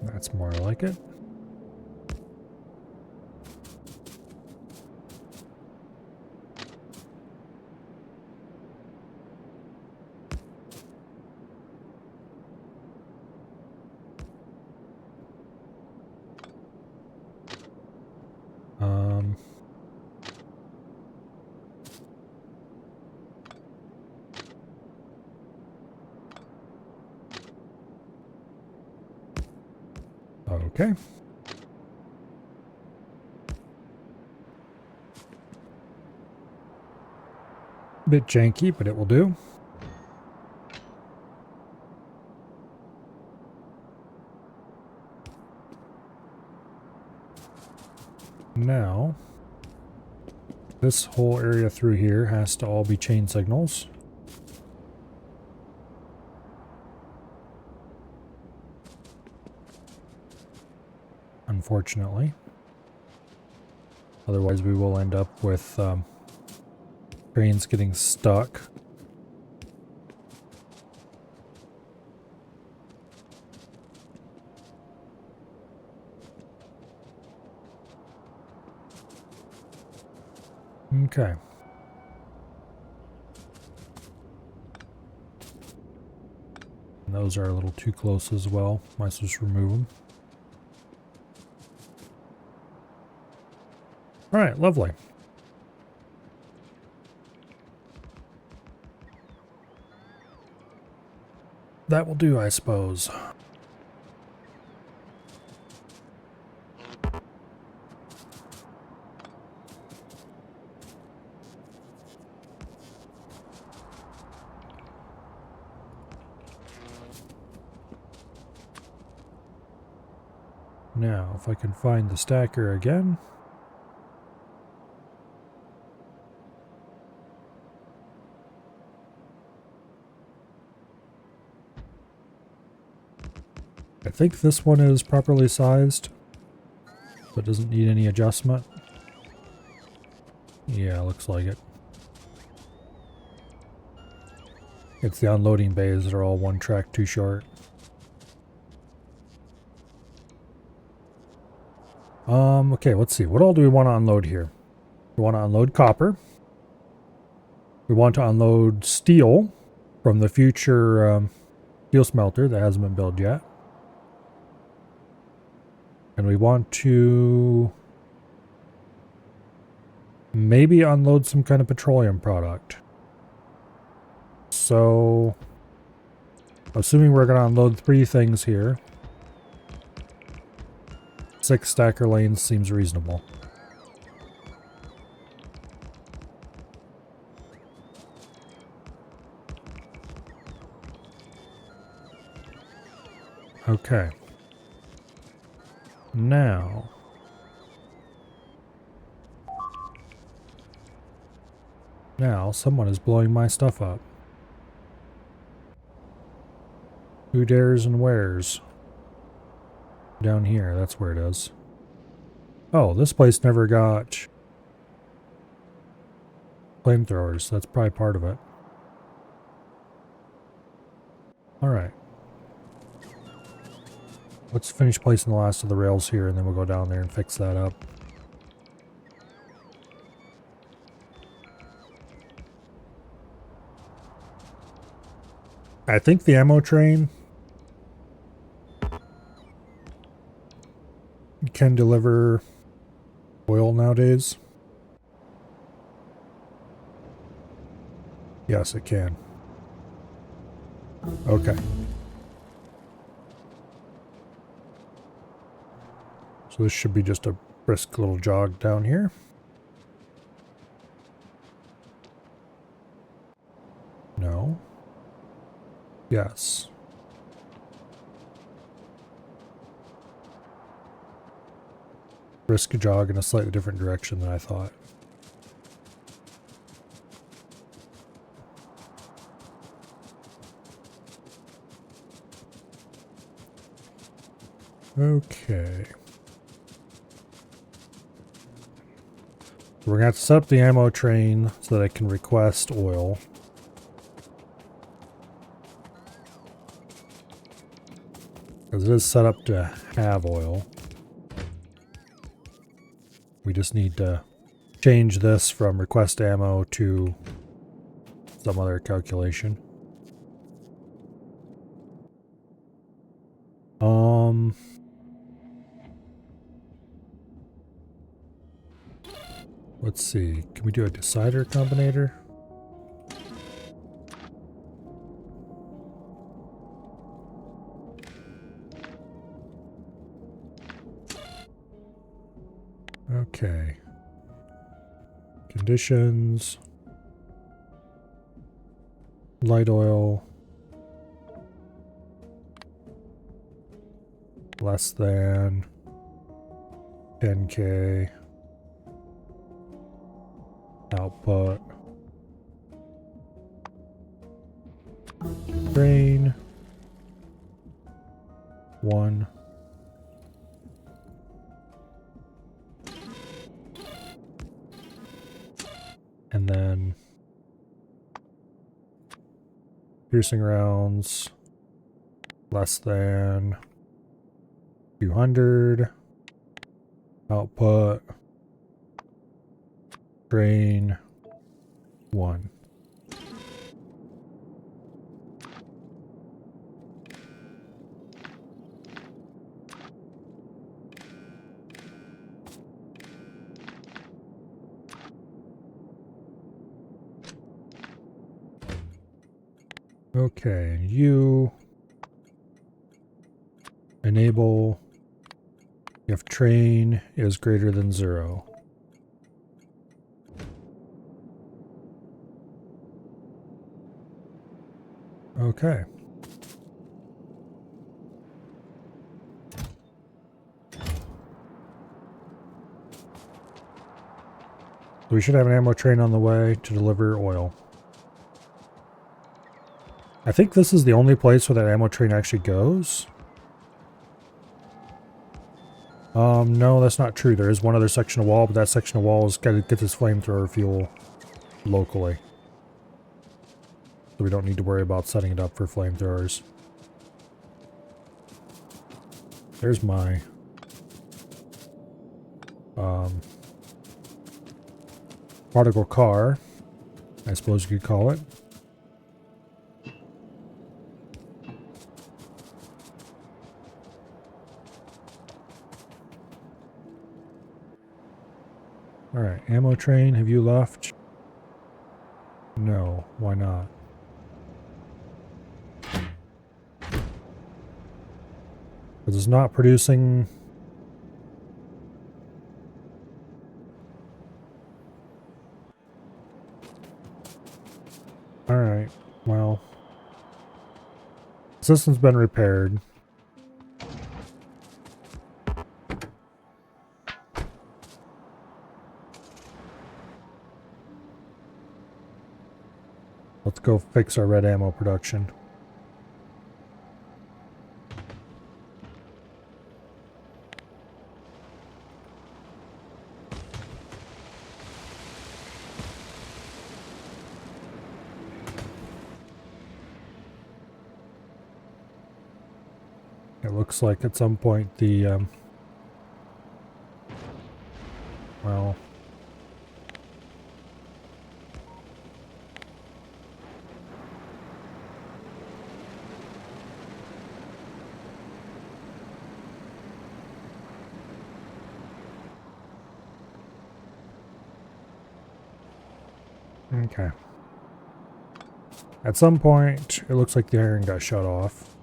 That's more like it. Okay. Bit janky, but it will do. Now, this whole area through here has to all be chain signals. Unfortunately. Otherwise we will end up with trains getting stuck. Okay. And those are a little too close as well. Might as well just remove them. Alright, lovely. That will do, I suppose. Now, if I can find the stacker again. I think this one is properly sized, but doesn't need any adjustment. Yeah, looks like it. It's the unloading bays that are all one track too short. Okay, let's see. What all do we want to unload here? We want to unload copper. We want to unload steel from the future steel smelter that hasn't been built yet. And we want to maybe unload some kind of petroleum product. So, assuming we're going to unload 3 things here, 6 stacker lanes seems reasonable. Okay. Now, someone is blowing my stuff up. Who dares and wheres? Down here, that's where it is. Oh, this place never got flamethrowers. That's probably part of it. Alright. Let's finish placing the last of the rails here, and then we'll go down there and fix that up. I think the ammo train can deliver oil nowadays. Yes, it can. Okay. So this should be just a brisk little jog down here. No. Yes. Brisk jog in a slightly different direction than I thought. Okay. We're going to have to set up the ammo train so that I can request oil. Because it is set up to have oil. We just need to change this from request ammo to some other calculation. Let's see. Can we do a decider combinator? Okay. Conditions. Light oil. Less than 10K. Output. Drain. 1. And then piercing rounds less than 200. Output. Drain 1. Okay, you enable if train is greater than 0. Okay. So we should have an ammo train on the way to deliver oil. I think this is the only place where that ammo train actually goes. No, that's not true. There is one other section of wall, but that section of wall is got to get this flamethrower fuel locally. So we don't need to worry about setting it up for flamethrowers. There's my prodigal car, I suppose you could call it. Alright, ammo train, have you left? No, why not? Because it's not producing... Alright, well... The system's been repaired. Let's go fix our red ammo production. It looks like at some point the, well... Okay. At some point, it looks like the iron got shut off.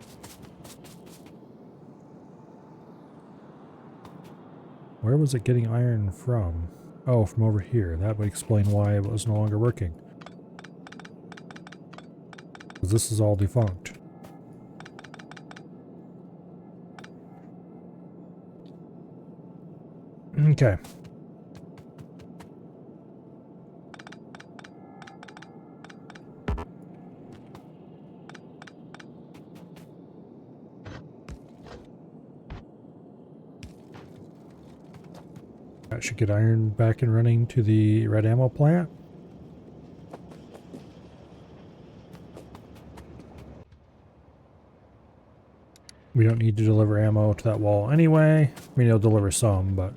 Where was it getting iron from? Oh, from over here. That would explain why it was no longer working. Because this is all defunct. Okay. That should get iron back and running to the red ammo plant. We don't need to deliver ammo to that wall anyway. I mean, it'll deliver some, but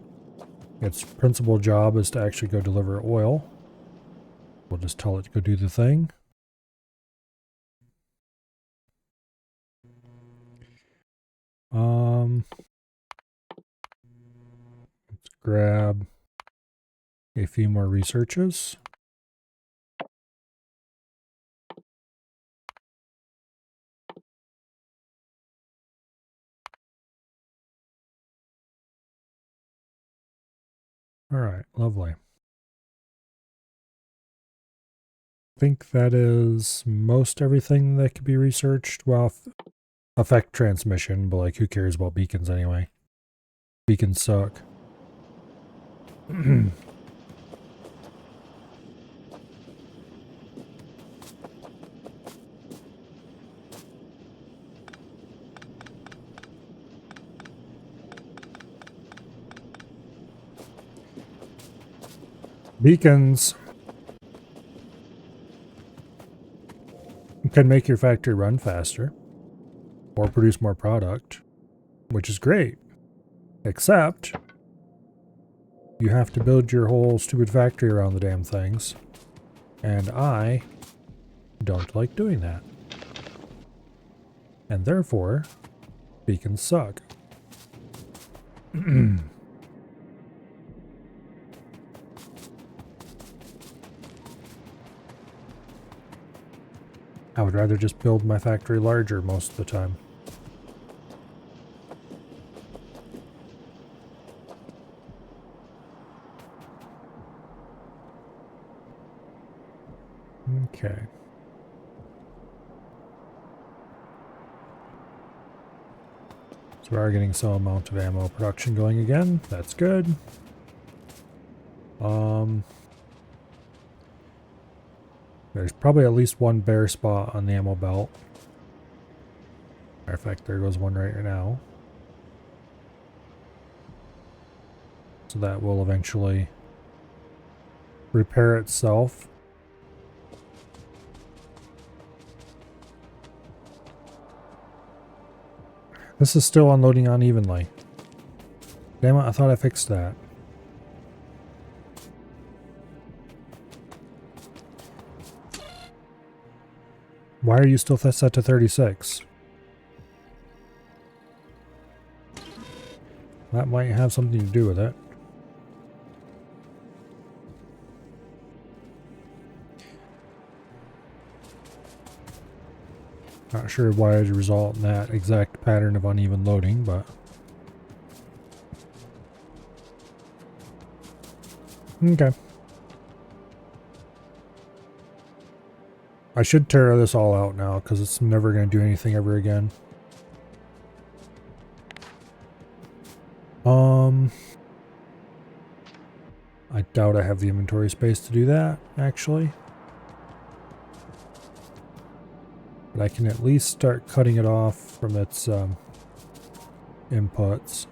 its principal job is to actually go deliver oil. We'll just tell it to go do the thing. Let's grab a few more researches. All right, lovely. I think that is most everything that could be researched. Well, affect transmission, but like who cares about beacons anyway? Beacons suck. Beacons can make your factory run faster or produce more product, which is great. Except you have to build your whole stupid factory around the damn things. And I don't like doing that. And therefore, beacons suck. I would rather just build my factory larger most of the time. Okay. So we are getting some amount of ammo production going again. That's good. There's probably at least one bare spot on the ammo belt. Matter of fact, there goes one right now. So that will eventually repair itself. This is still unloading unevenly. Damn it, I thought I fixed that. Why are you still set to 36? That might have something to do with it. Not sure why it would result in that exact pattern of uneven loading, but... Okay. I should tear this all out now, because it's never going to do anything ever again. I doubt I have the inventory space to do that, actually. But I can at least start cutting it off from its inputs.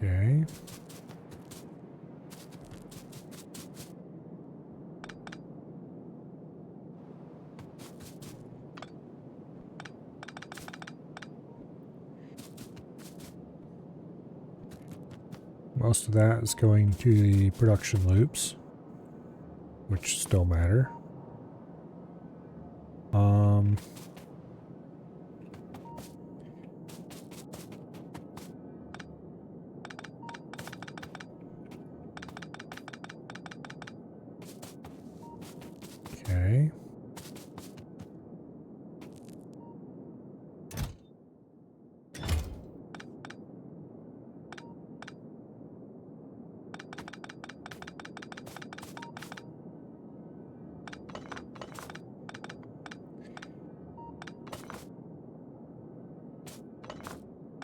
Okay. Most of that is going to the production loops, which still matter. Okay.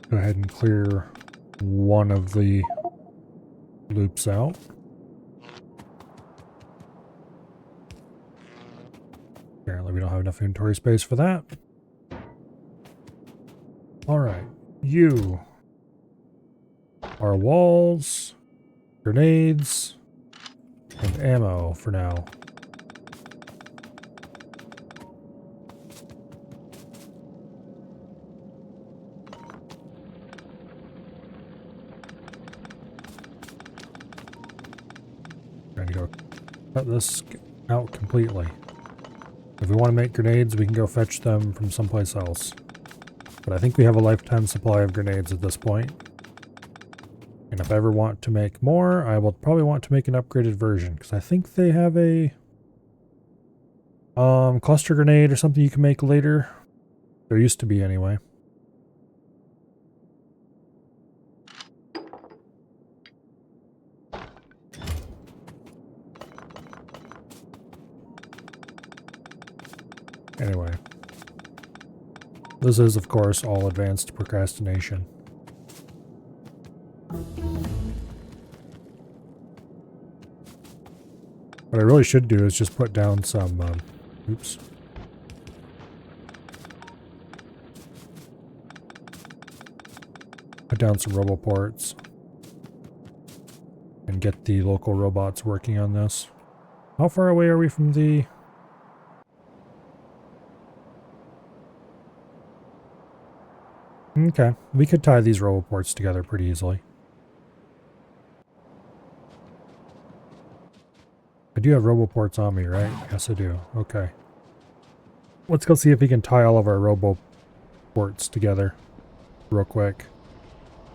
Go ahead and clear one of the loops out. Apparently we don't have enough inventory space for that. Alright, you are walls, grenades, and ammo for now. Trying to go cut this out completely. If we want to make grenades, we can go fetch them from someplace else. But I think we have a lifetime supply of grenades at this point. And if I ever want to make more, I will probably want to make an upgraded version, because I think they have a cluster grenade or something you can make later. There used to be anyway. Anyway. This is, of course, all advanced procrastination. What I really should do is just put down some, oops. Put down some roboports. And get the local robots working on this. How far away are we from the... Okay, we could tie these roboports together pretty easily. I do have roboports on me, right? Yes, I do. Okay. let's go see if we can tie all of our robo ports together real quick.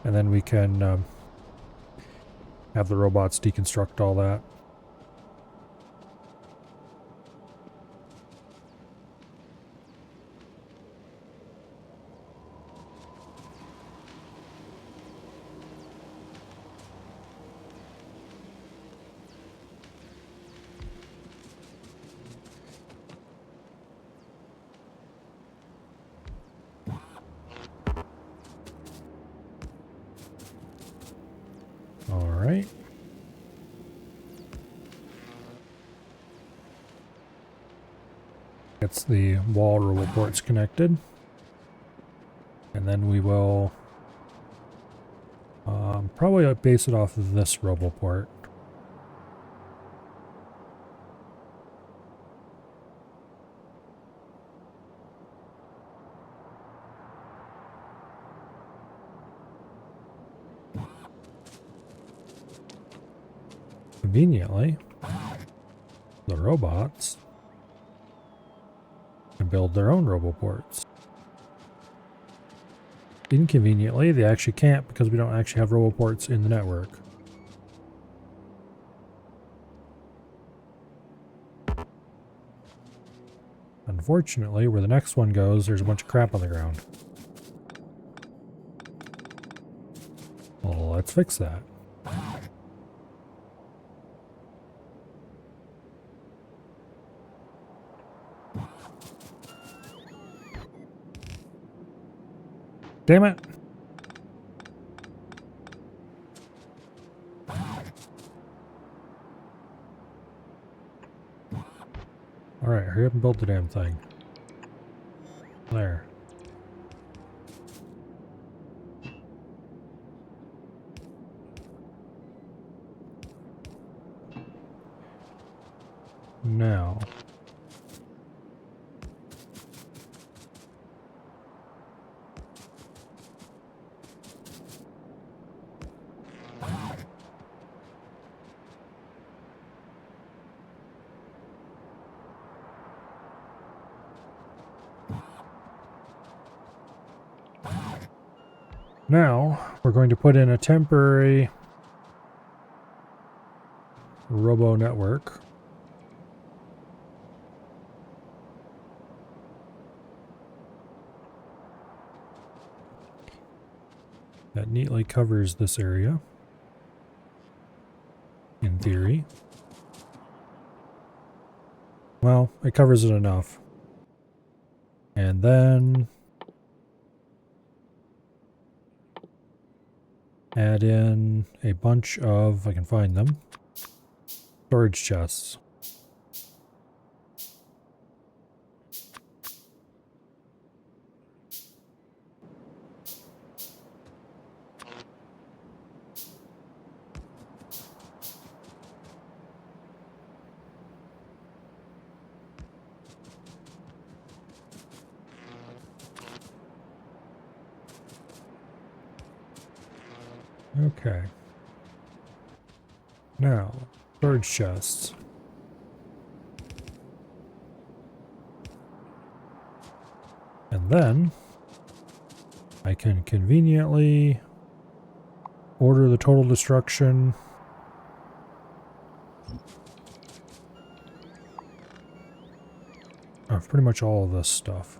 And then we can have the robots deconstruct all that. All right. Gets the wall robo ports connected. And then we will probably base it off of this robo port. Conveniently, the robots can build their own roboports. Inconveniently, they actually can't because we don't actually have roboports in the network. Unfortunately, where the next one goes, there's a bunch of crap on the ground. Well, let's fix that. Damn it! Alright, hurry up and build the damn thing. There. Now. Now, we're going to put in a temporary robo network. That neatly covers this area. In theory. Well, it covers it enough. And then add in a bunch of, if I can find them, storage chests. Okay. Now, storage chests. And then I can conveniently order the total destruction of pretty much all of this stuff.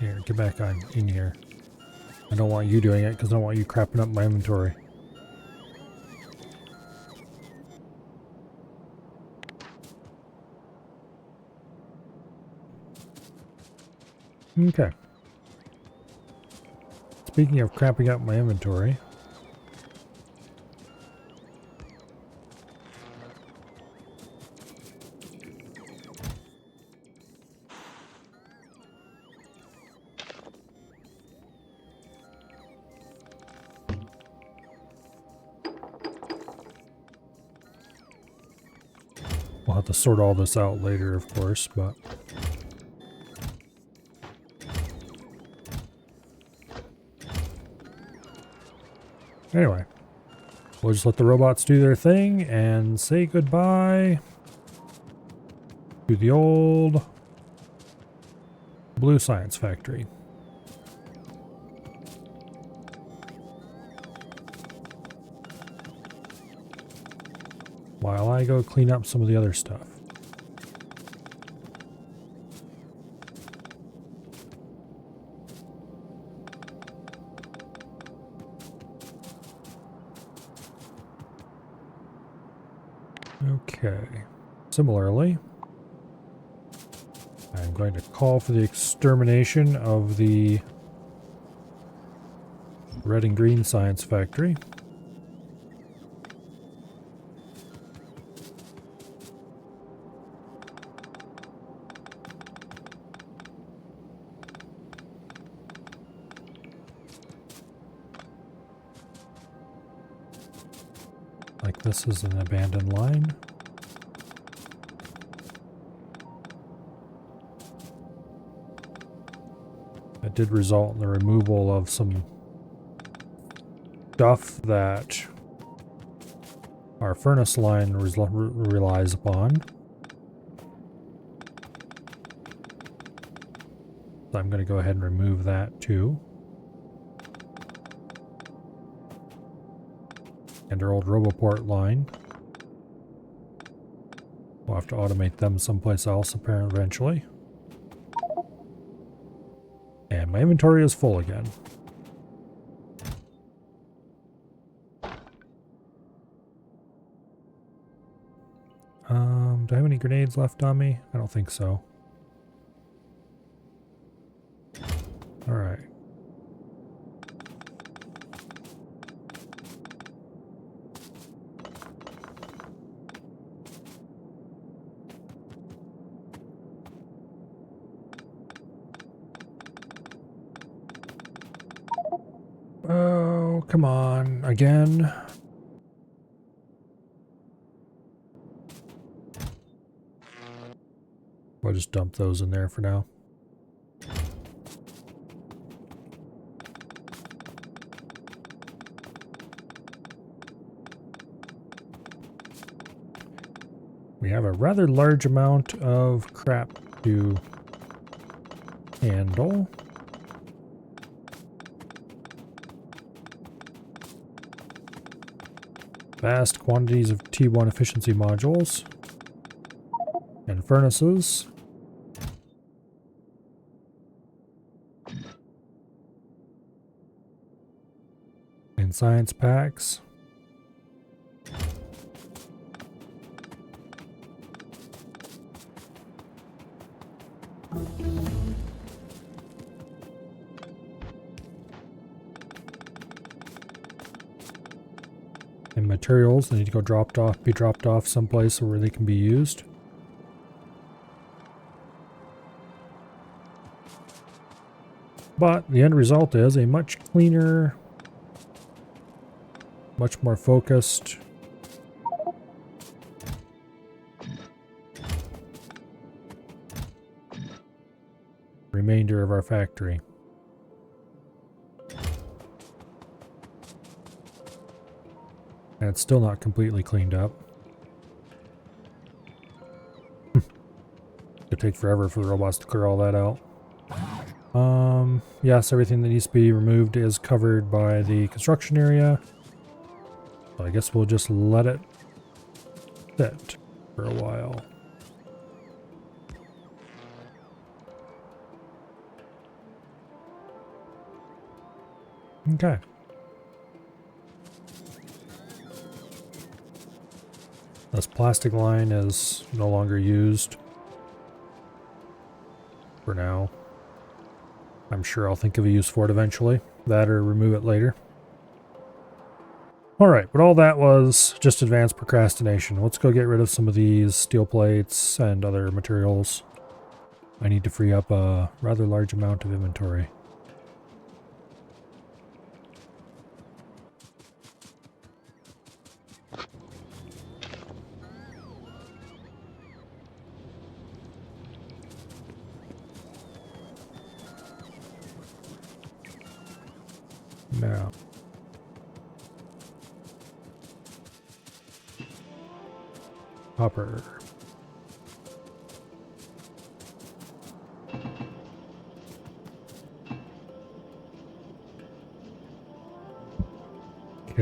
Here, get back on in here. I don't want you doing it because I don't want you crapping up my inventory. Okay. Speaking of crapping up my inventory. We'll have to sort all this out later, of course, but... Anyway, we'll just let the robots do their thing and say goodbye to the old blue science factory. While I go clean up some of the other stuff. Okay. Similarly, I'm going to call for the extermination of the red and green science factory. Like this is an abandoned line. It did result in the removal of some stuff that our furnace line relies upon. So I'm going to go ahead and remove that too. And our old Roboport line. We'll have to automate them someplace else apparently eventually. And my inventory is full again. Do I have any grenades left on me? I don't think so. Alright. Oh, come on. Again. I'll just dump those in there for now. We have a rather large amount of crap to handle. Vast quantities of T1 efficiency modules and furnaces. And science packs. And materials, they need to go be dropped off someplace where they can be used. But the end result is a much cleaner, much more focused remainder of our factory. And it's still not completely cleaned up. It'll take forever for the robots to clear all that out. Yes, everything that needs to be removed is covered by the construction area. So I guess we'll just let it sit for a while. Okay. This plastic line is no longer used for now. I'm sure I'll think of a use for it eventually. That or remove it later. Alright, but all that was just advanced procrastination. Let's go get rid of some of these steel plates and other materials. I need to free up a rather large amount of inventory. Now, copper.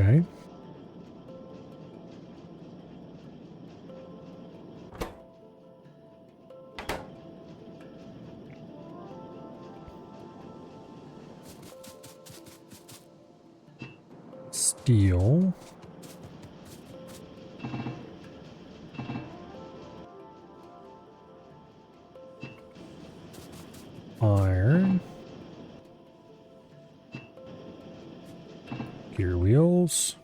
Okay. Steel. Iron. Gear wheels.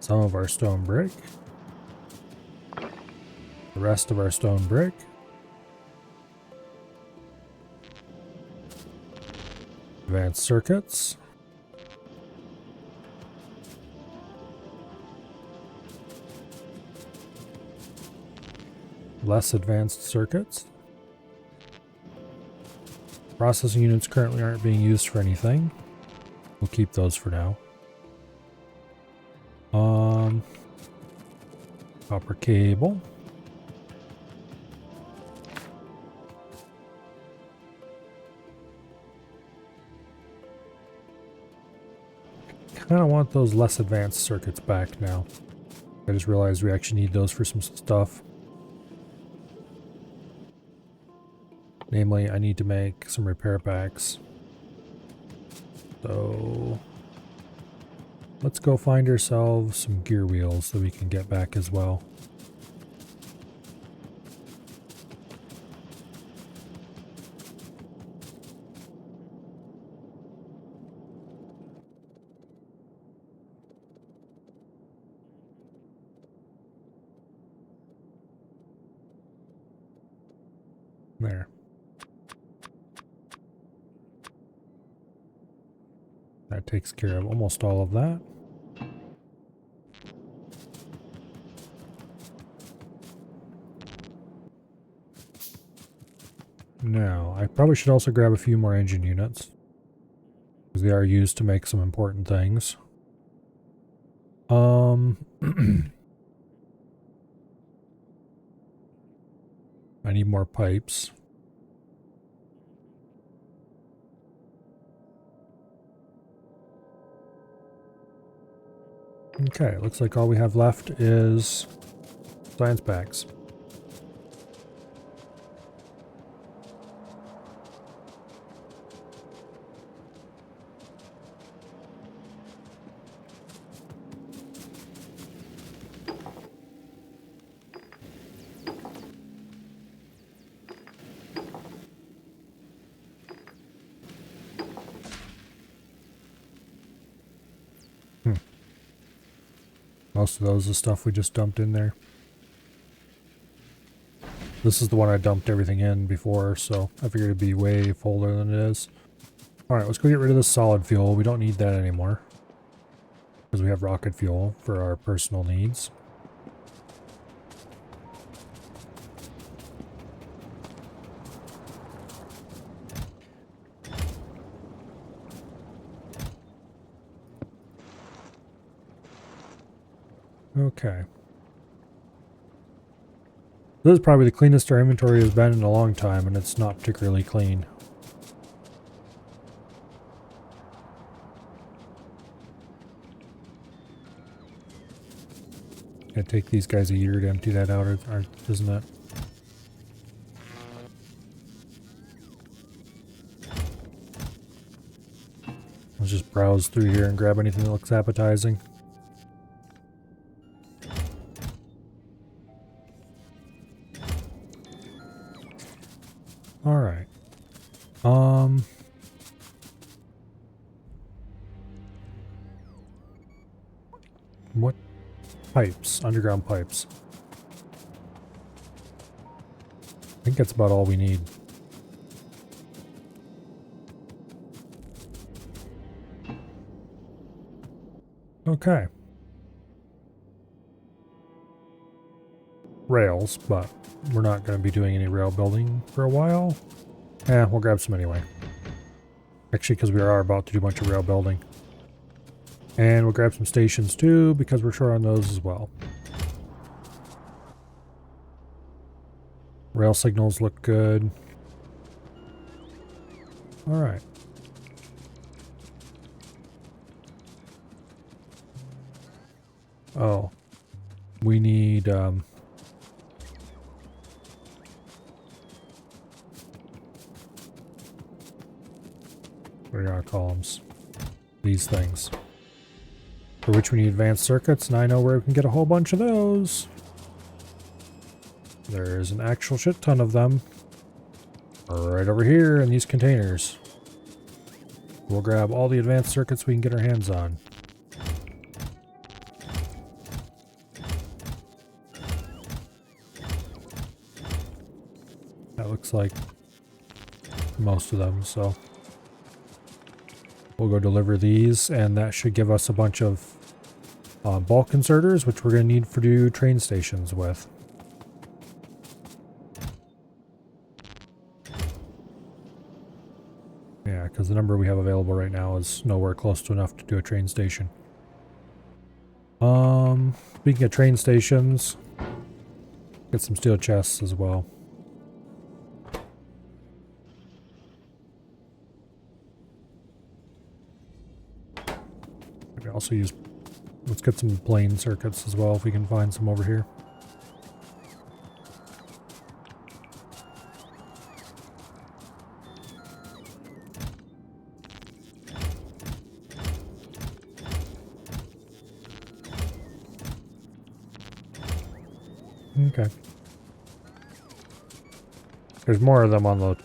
Some of our stone brick. The rest of our stone brick. Advanced circuits. Less advanced circuits. Processing units currently aren't being used for anything. We'll keep those for now. Copper cable. Kind of want those less advanced circuits back now. I just realized we actually need those for some stuff. Namely, I need to make some repair packs. So let's go find ourselves some gear wheels that we can get back as well. There. That takes care of almost all of that. Now, I probably should also grab a few more engine units, because they are used to make some important things. I need more pipes. Okay, looks like all we have left is science packs. Most of those is stuff we just dumped in there. This is the one I dumped everything in before, so I figured it'd be way fuller than it is. Alright, let's go get rid of this solid fuel. We don't need that anymore, because we have rocket fuel for our personal needs. Okay. This is probably the cleanest our inventory has been in a long time, and it's not particularly clean. It'd take these guys a year to empty that out, isn't it? Let's just browse through here and grab anything that looks appetizing. Alright. What pipes? Underground pipes. I think that's about all we need. Okay. Rails, but we're not going to be doing any rail building for a while. We'll grab some anyway. Actually, because we are about to do a bunch of rail building. And we'll grab some stations too, because we're short on those as well. Rail signals look good. All right. Oh, we need what are our columns? These things. For which we need advanced circuits, and I know where we can get a whole bunch of those. There's an actual shit ton of them. Right over here in these containers. We'll grab all the advanced circuits we can get our hands on. That looks like most of them, so we'll go deliver these, and that should give us a bunch of bulk inserters, which we're going to need for do train stations with. Yeah, because the number we have available right now is nowhere close to enough to do a train station. Speaking of train stations, get some steel chests as well. Maybe also use, let's get some plane circuits as well if we can find some over here. Okay. There's more of them on the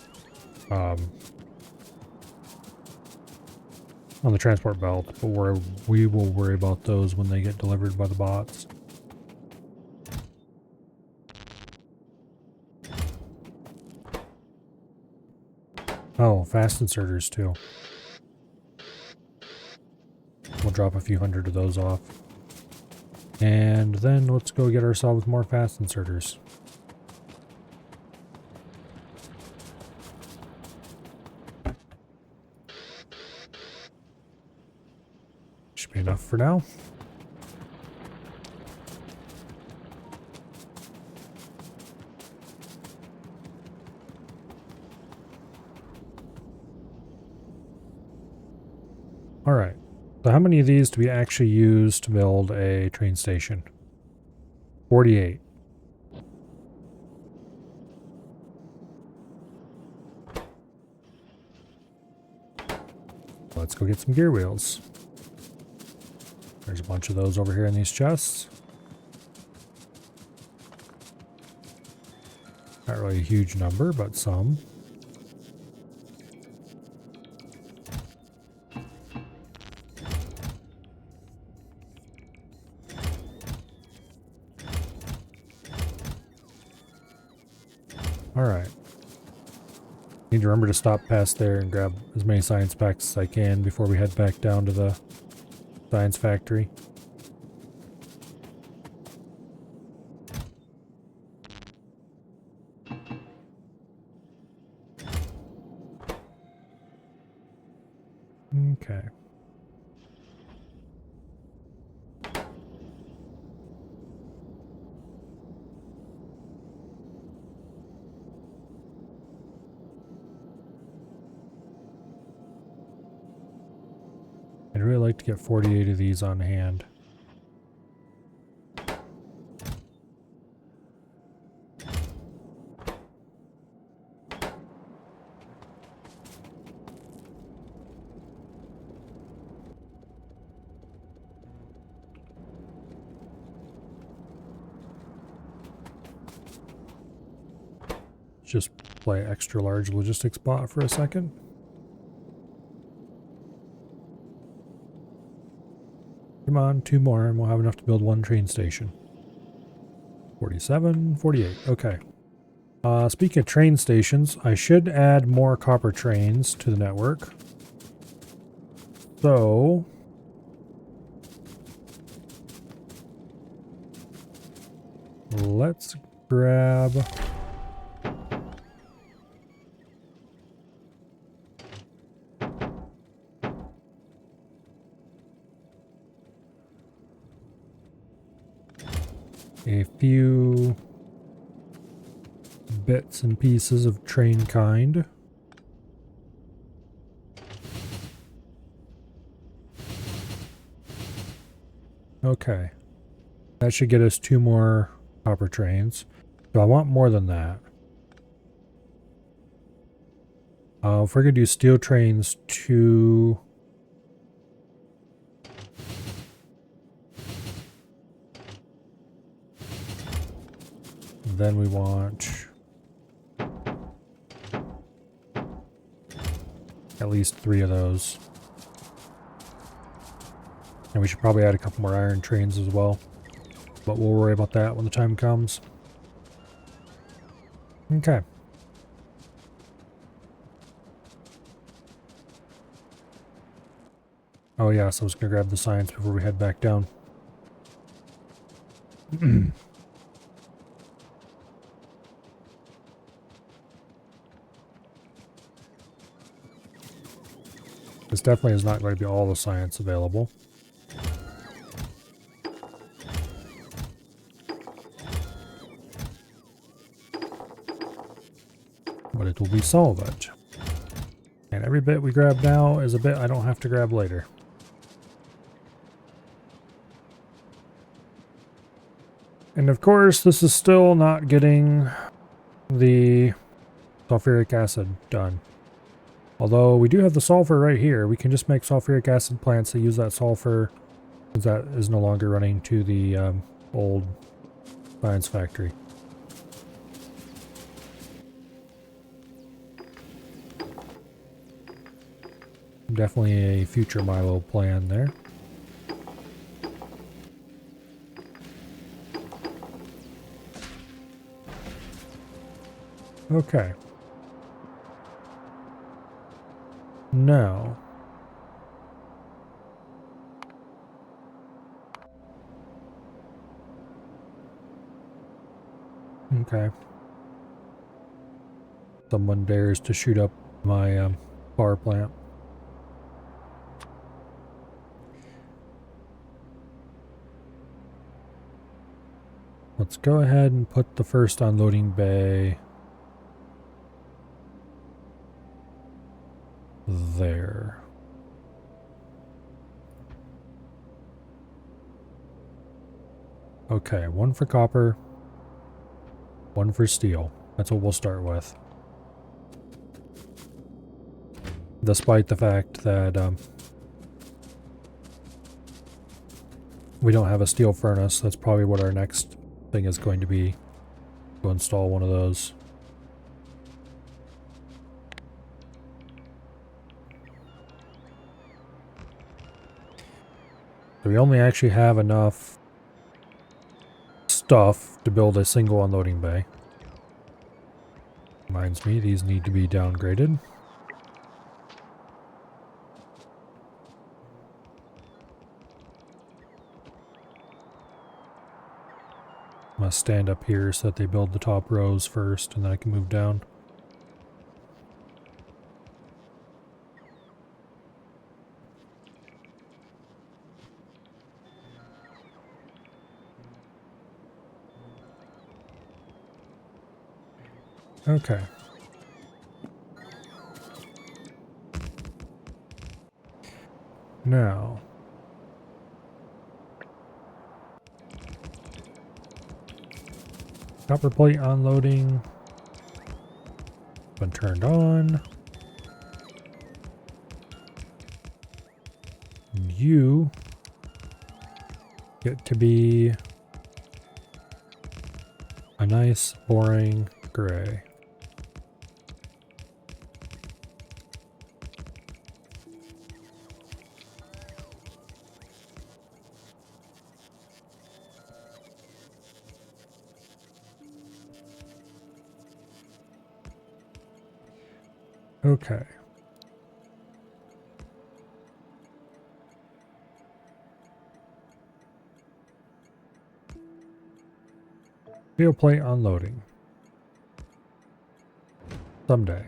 transport belt, but we will worry about those when they get delivered by the bots. Oh, fast inserters too. We'll drop a few hundred of those off. And then let's go get ourselves more fast inserters. Should be enough for now. All right. So how many of these do we actually use to build a train station? 48. Let's go get some gear wheels. There's a bunch of those over here in these chests. Not really a huge number, but some. Alright. Need to remember to stop past there and grab as many science packs as I can before we head back down to the science factory. Okay. I'd really like to get 48 of these on hand. Just play extra large logistics bot for a second. Come on, 2 more and we'll have enough to build 1 train station. 47, 48, okay. Speaking of train stations, I should add more copper trains to the network. So, let's grab a few bits and pieces of train kind. Okay. That should get us 2 more copper trains. Do I want more than that? If we're going to do steel trains, 2... Then we want at least 3 of those. And we should probably add a couple more iron trains as well. But we'll worry about that when the time comes. Okay. Oh yeah, so I was going to grab the science before we head back down. This definitely is not going to be all the science available. But it will be some of it. And every bit we grab now is a bit I don't have to grab later. And of course, this is still not getting the sulfuric acid done. Although we do have the sulfur right here, we can just make sulfuric acid plants that use that sulfur, since that is no longer running to the old science factory. Definitely a future Milo plan there. Okay. Now. Okay. Someone dares to shoot up my power plant. Let's go ahead and put the first unloading bay there. Okay, 1 for copper, 1 for steel. That's what we'll start with. Despite the fact that we don't have a steel furnace, that's probably what our next thing is going to be. Go install one of those. So we only actually have enough stuff to build a single unloading bay. Reminds me, these need to be downgraded. I'm going to stand up here so that they build the top rows first, and then I can move down. Okay. Now. Copper plate unloading. Been turned on. And you get to be a nice, boring gray. Okay. Steel plate unloading. Someday.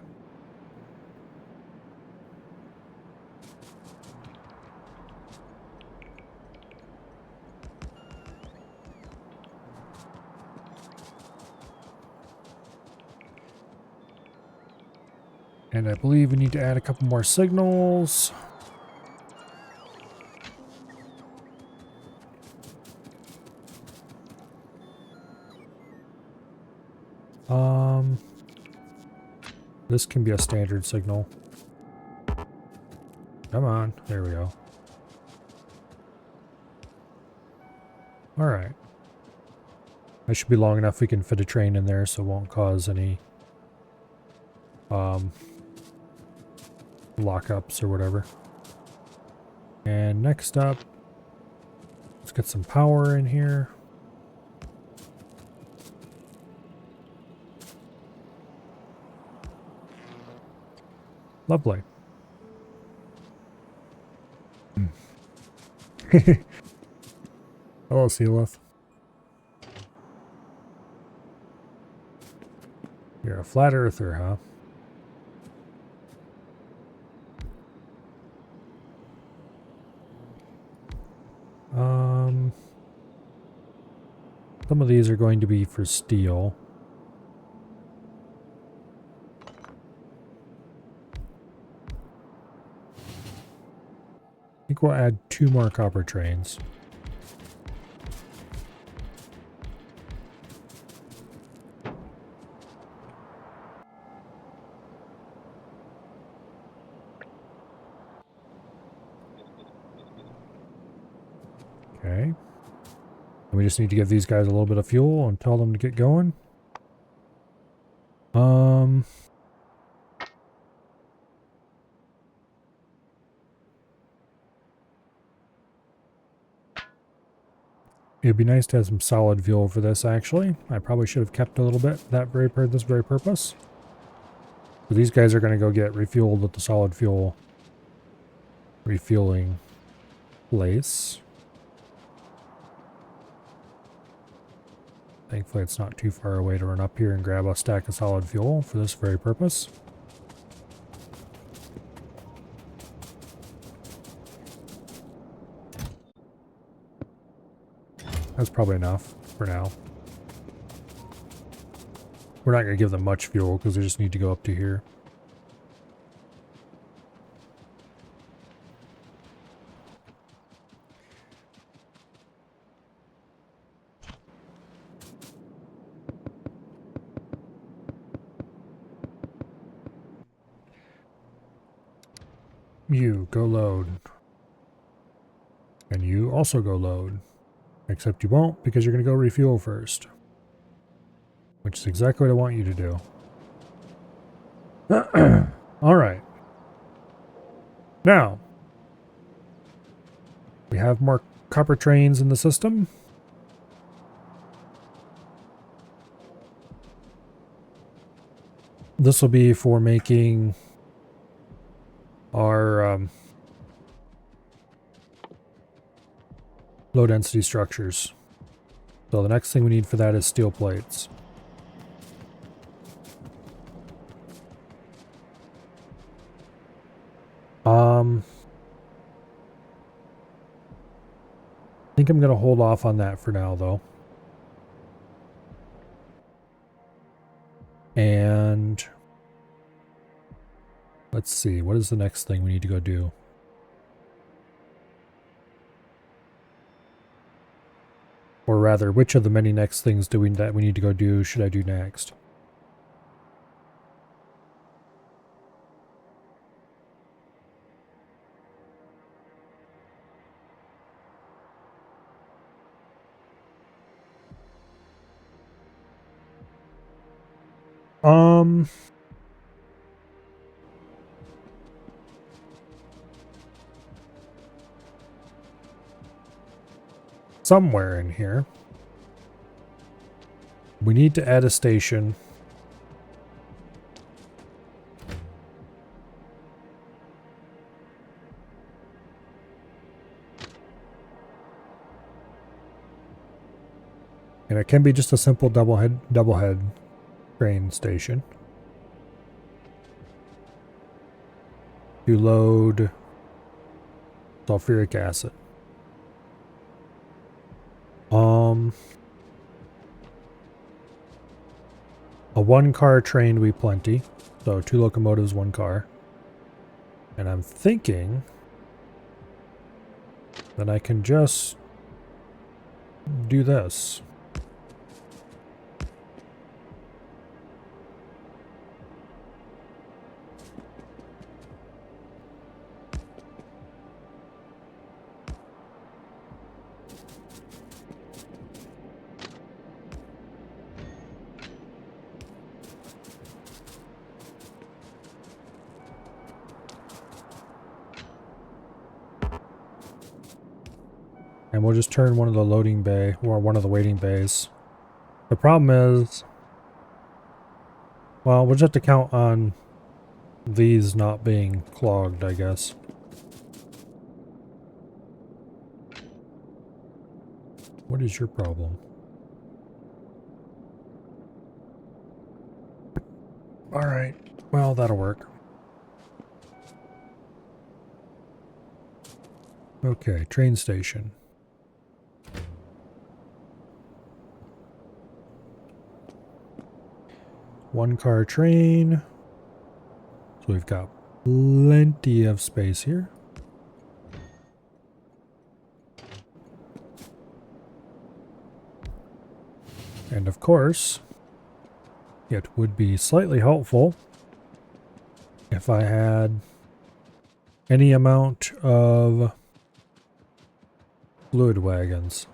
And I believe we need to add a couple more signals. This can be a standard signal. Come on, there we go. All right. That should be long enough we can fit a train in there so it won't cause any lockups or whatever. And next up, let's get some power in here. Lovely. Hello, Sealith. You're a flat earther, huh? Some of these are going to be for steel. I think we'll add 2 more copper trains. Okay. And we just need to give these guys a little bit of fuel and tell them to get going. It'd be nice to have some solid fuel for this, actually. I probably should have kept a little bit this very purpose. So these guys are going to go get refueled with the solid fuel refueling place. Thankfully, it's not too far away to run up here and grab a stack of solid fuel for this very purpose. That's probably enough for now. We're not going to give them much fuel because they just need to go up to here. You go load. And you also go load. Except you won't because you're going to go refuel first. Which is exactly what I want you to do. Alright. Now, we have more copper trains in the system. This will be for making our low density structures. So the next thing we need for that is steel plates. I think I'm going to hold off on that for now, though. And let's see, what is the next thing we need to go do? Or rather, which of the many next things that we need to go do should I do next? Somewhere in here, we need to add a station. And it can be just a simple double head train station. To load sulfuric acid. A 1-car train would be plenty. So 2 locomotives, 1 car. And I'm thinking that I can just do this. And we'll just turn one of the loading bay, or one of the waiting bays. The problem is, well, we'll just have to count on these not being clogged, I guess. What is your problem? Alright, well, that'll work. Okay, train station. One car train. So we've got plenty of space here. And of course, it would be slightly helpful if I had any amount of fluid wagons.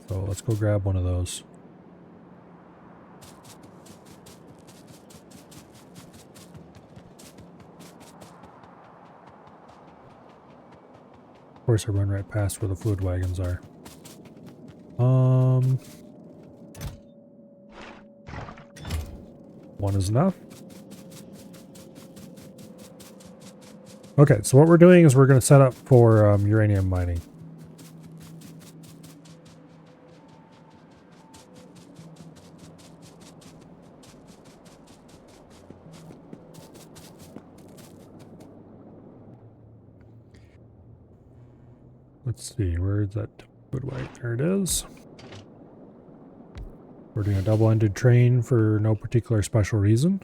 So let's go grab one of those. Of course, I run right past where the fluid wagons are. One is enough. Okay, so what we're doing is we're going to set up for uranium mining. Let's see, where is that fluid wagon? There it is. We're doing a double-ended train for no particular special reason.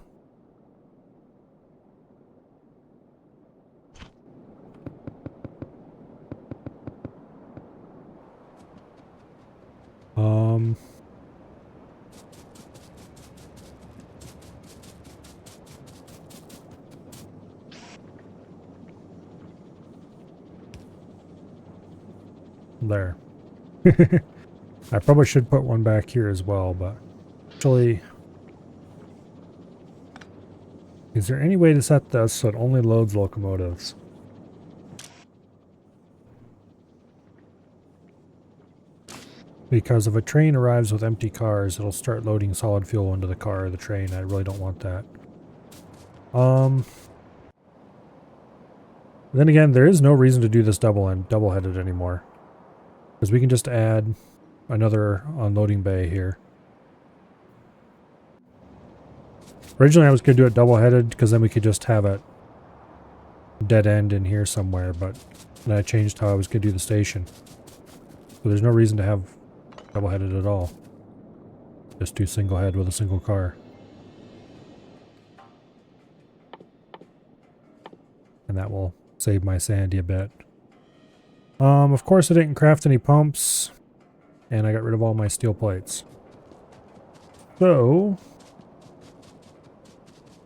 There. I probably should put one back here as well, but actually, is there any way to set this so it only loads locomotives? Because if a train arrives with empty cars, it'll start loading solid fuel into the car or the train. I really don't want that. Then again, there is no reason to do this double-headed anymore. Because we can just add another unloading bay here. Originally I was going to do it double-headed because then we could just have it dead end in here somewhere, but then I changed how I was going to do the station. So there's no reason to have double-headed at all. Just do single head with a single car. And that will save my sanity a bit. Of course I didn't craft any pumps, and I got rid of all my steel plates. So,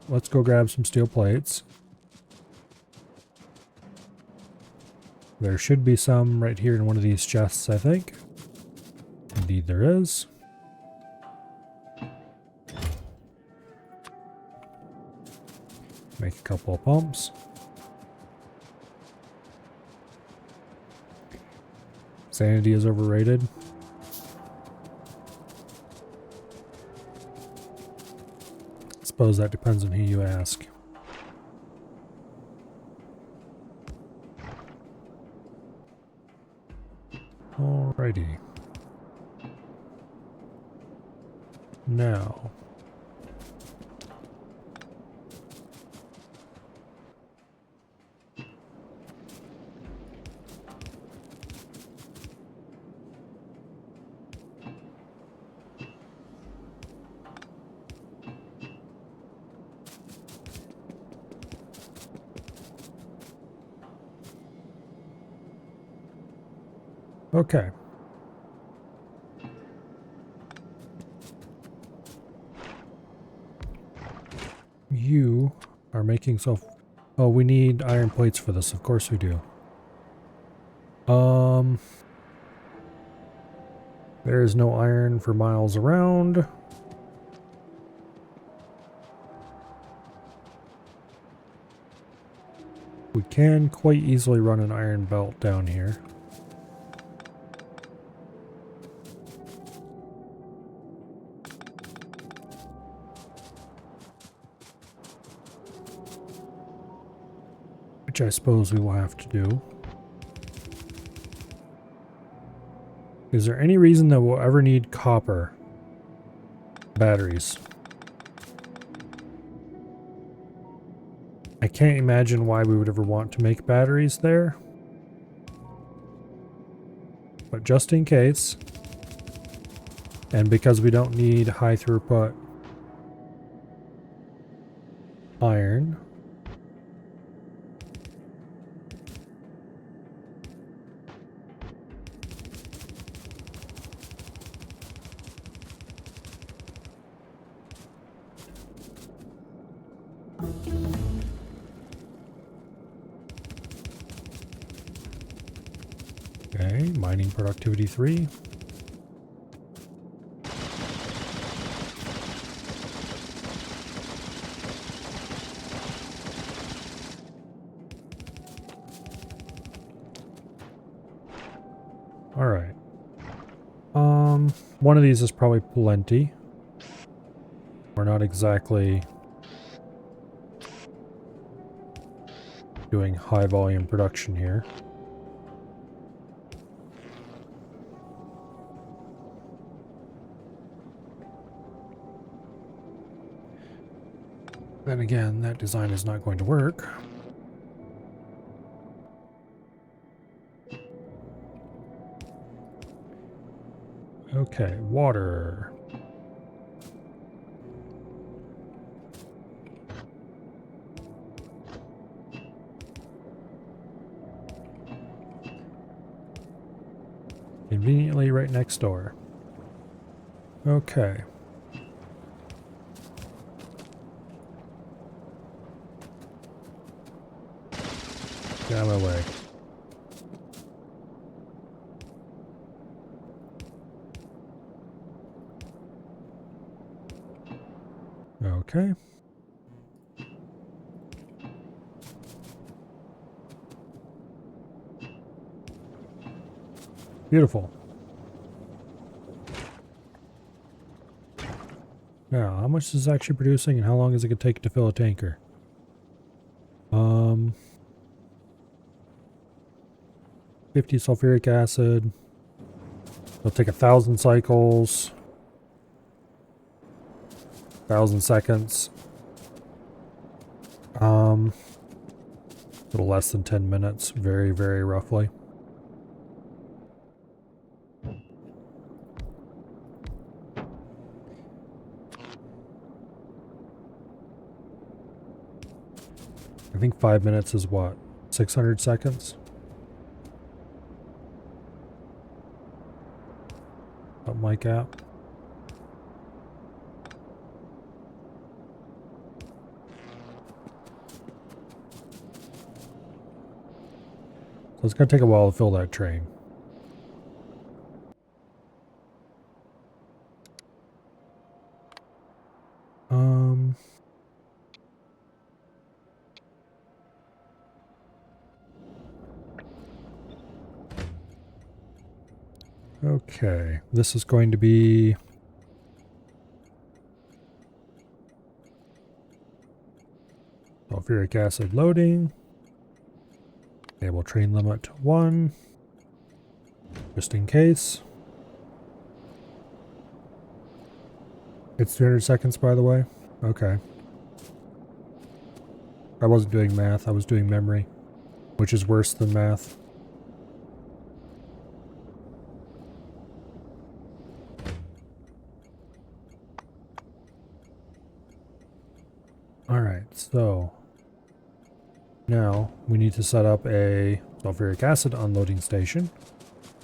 let's go grab some steel plates. There should be some right here in one of these chests, I think. Indeed there is. Make a couple of pumps. Sanity is overrated. I suppose that depends on who you ask. Alrighty. Now. Okay. You are making Oh, we need iron plates for this. Of course we do. There is no iron for miles around. We can quite easily run an iron belt down here. Which I suppose we will have to do. Is there any reason that we'll ever need copper batteries? I can't imagine why we would ever want to make batteries there. But just in case, and because we don't need high throughput iron, okay, mining productivity 3. All right. One of these is probably plenty. We're not exactly doing high volume production here. Then again, that design is not going to work. Okay, water. Conveniently right next door. Okay. Get out of my way. Okay. Beautiful. Now, how much is this actually producing and how long is it going to take to fill a tanker? 50 sulfuric acid. It'll take 1,000 cycles. 1,000 seconds. A little less than 10 minutes, very, very roughly. I think 5 minutes is what? 600 seconds? Something like that. So it's going to take a while to fill that train. Okay, this is going to be sulfuric acid loading. Enable train limit 1, just in case. It's 200 seconds, by the way. Okay. I wasn't doing math, I was doing memory, which is worse than math. Alright, so now we need to set up a sulfuric acid unloading station.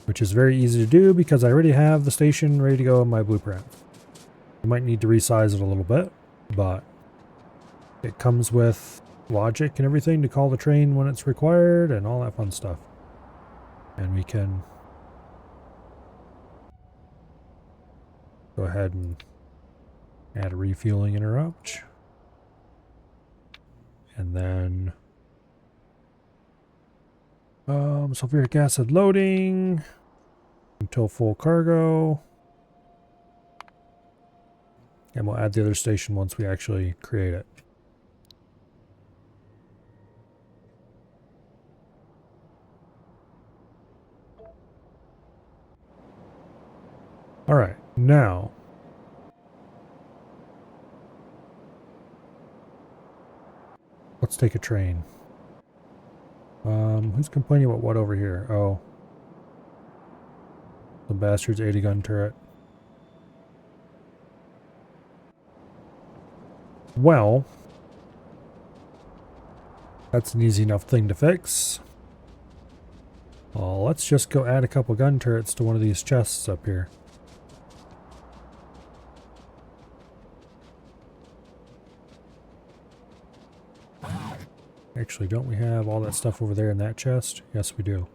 which is very easy to do because I already have the station ready to go in my blueprint. I might need to resize it a little bit, but it comes with logic and everything to call the train when it's required and all that fun stuff. And we can go ahead and add a refueling interrupt. And then sulfuric acid loading until full cargo. And we'll add the other station once we actually create it. All right, now let's take a train. Who's complaining about what over here? Oh, the bastard's 80 gun turret. Well, that's an easy enough thing to fix. Well, let's just go add a couple gun turrets to one of these chests up here. Actually, don't we have all that stuff over there in that chest? Yes, we do.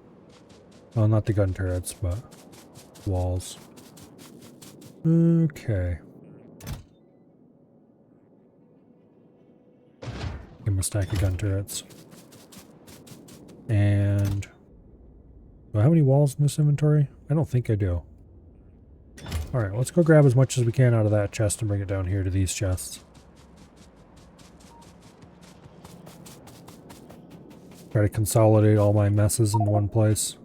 Well, not the gun turrets, but walls. Okay. Give him a stack of gun turrets. And do I have any walls in this inventory? I don't think I do. Alright, let's go grab as much as we can out of that chest and bring it down here to these chests. Try to consolidate all my messes in one place.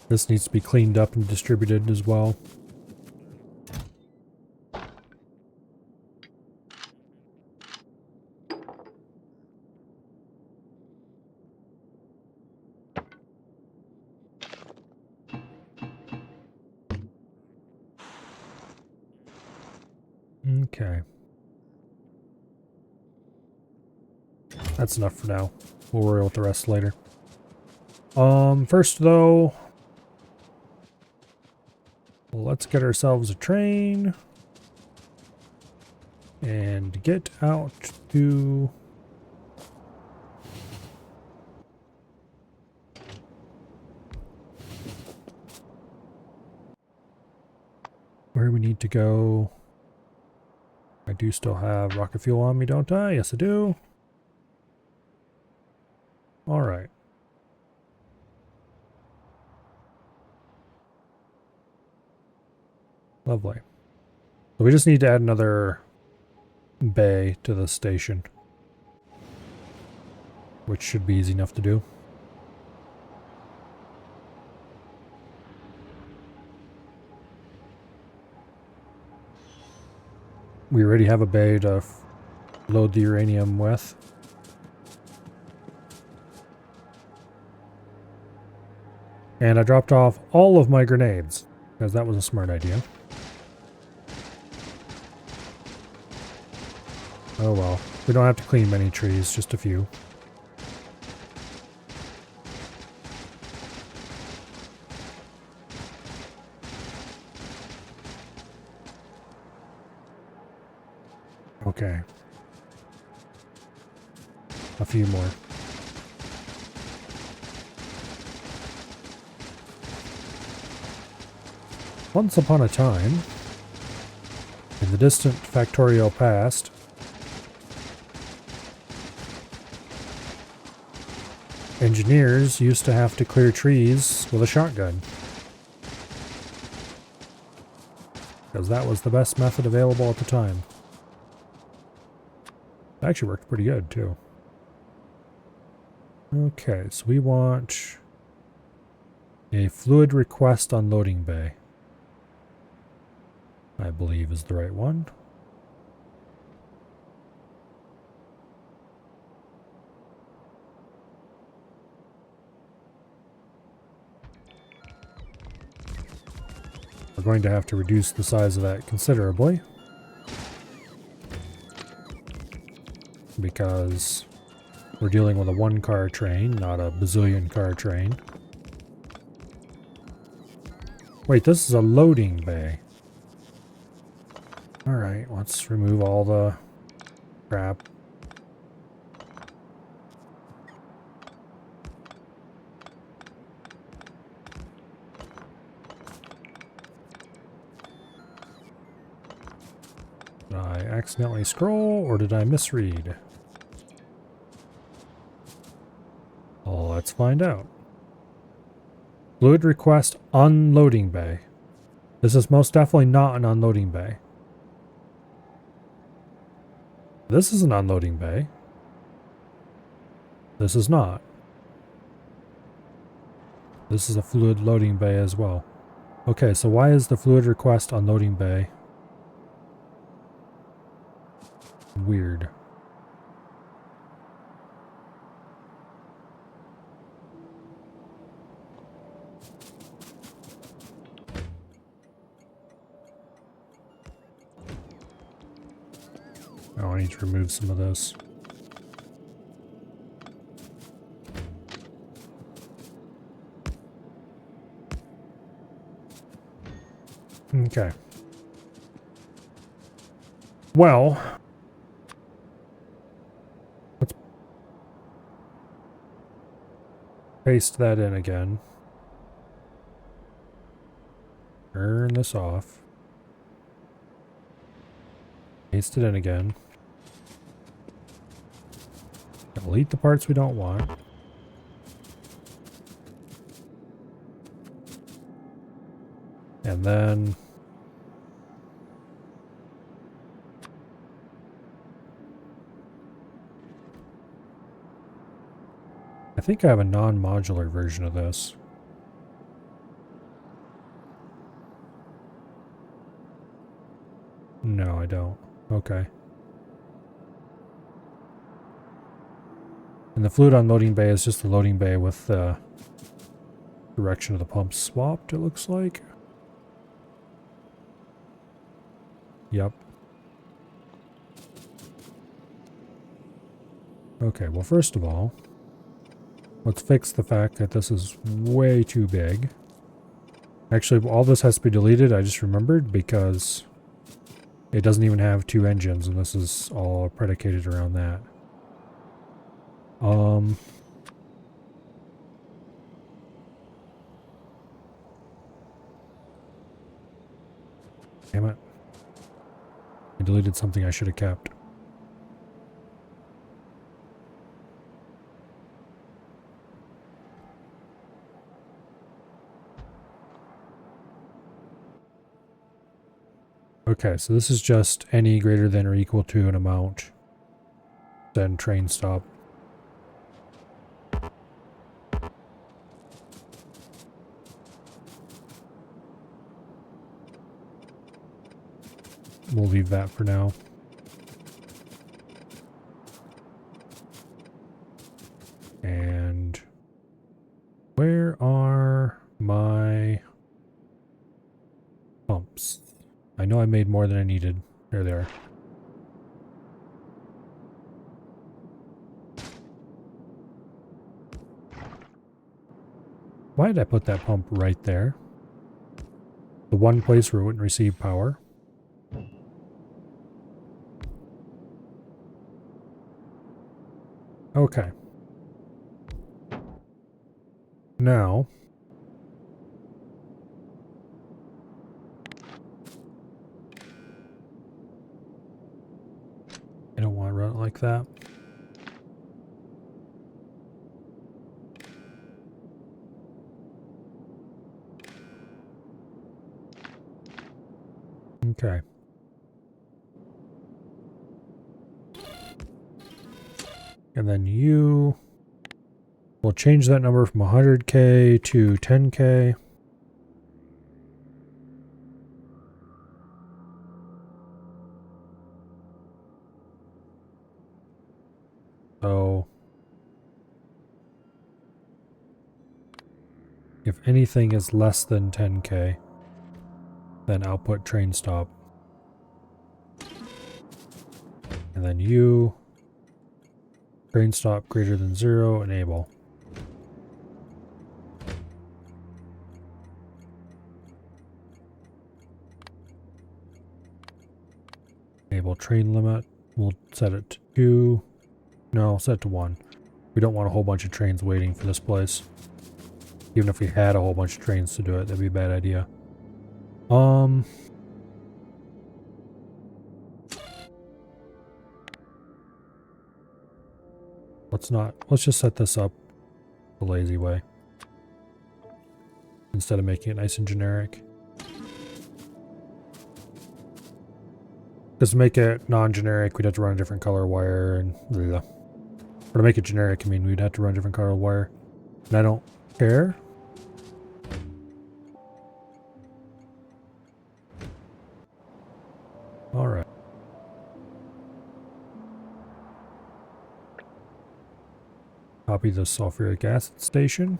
This needs to be cleaned up and distributed as well. Okay. That's enough for now. We'll worry about the rest later. First though, let's get ourselves a train and get out to where we need to go. I do still have rocket fuel on me, don't I? Yes, I do. All right. Lovely. So we just need to add another bay to the station, which should be easy enough to do. We already have a bay to load the uranium with. And I dropped off all of my grenades, because that was a smart idea. Oh well, we don't have to clean many trees, just a few. Okay. A few more. Once upon a time, in the distant Factorio past, engineers used to have to clear trees with a shotgun, because that was the best method available at the time. It actually worked pretty good, too. Okay, so we want a fluid request unloading bay. I believe is the right one. We're going to have to reduce the size of that considerably, because We're dealing with a one-car train, not a bazillion-car train. Wait, this is a loading bay. Alright, let's remove all the crap. Did I accidentally scroll, or did I misread? Oh, let's find out. Fluid request unloading bay. This is most definitely not an unloading bay. This is an unloading bay. This is not. This is a fluid loading bay as well. Okay, so why is the fluid request unloading bay weird? Oh, I need to remove some of this. Okay. Well, let's paste that in again. Turn this off. Paste it in again. Delete the parts we don't want. And then I think I have a non-modular version of this. No, I don't. Okay. And the fluid unloading bay is just the loading bay with the direction of the pump swapped, it looks like. Yep. Okay, well, first of all, let's fix the fact that this is way too big. Actually, all this has to be deleted, I just remembered, because it doesn't even have two engines, and this is all predicated around that. Damn it. I deleted something I should have kept. Okay, so this is just any greater than or equal to an amount, then train stop. We'll leave that for now. And where are my pumps? I know I made more than I needed. There they are. Why did I put that pump right there? The one place where it wouldn't receive power. Okay. Now, I don't want to run it like that. Okay. And then you will change that number from 100K to 10K. So if anything is less than 10K, then output train stop. And then you Train stop greater than 0, enable. Enable train limit. We'll set it to 2. No, set it to 1. We don't want a whole bunch of trains waiting for this place. Even if we had a whole bunch of trains to do it, that'd be a bad idea. Let's just set this up the lazy way. Instead of making it nice and generic. Because to make it non-generic, we'd have to run a different color wire and blah. Or to make it generic, I mean, we'd have to run a different color wire. And I don't care. Alright. Copy the sulfuric acid station.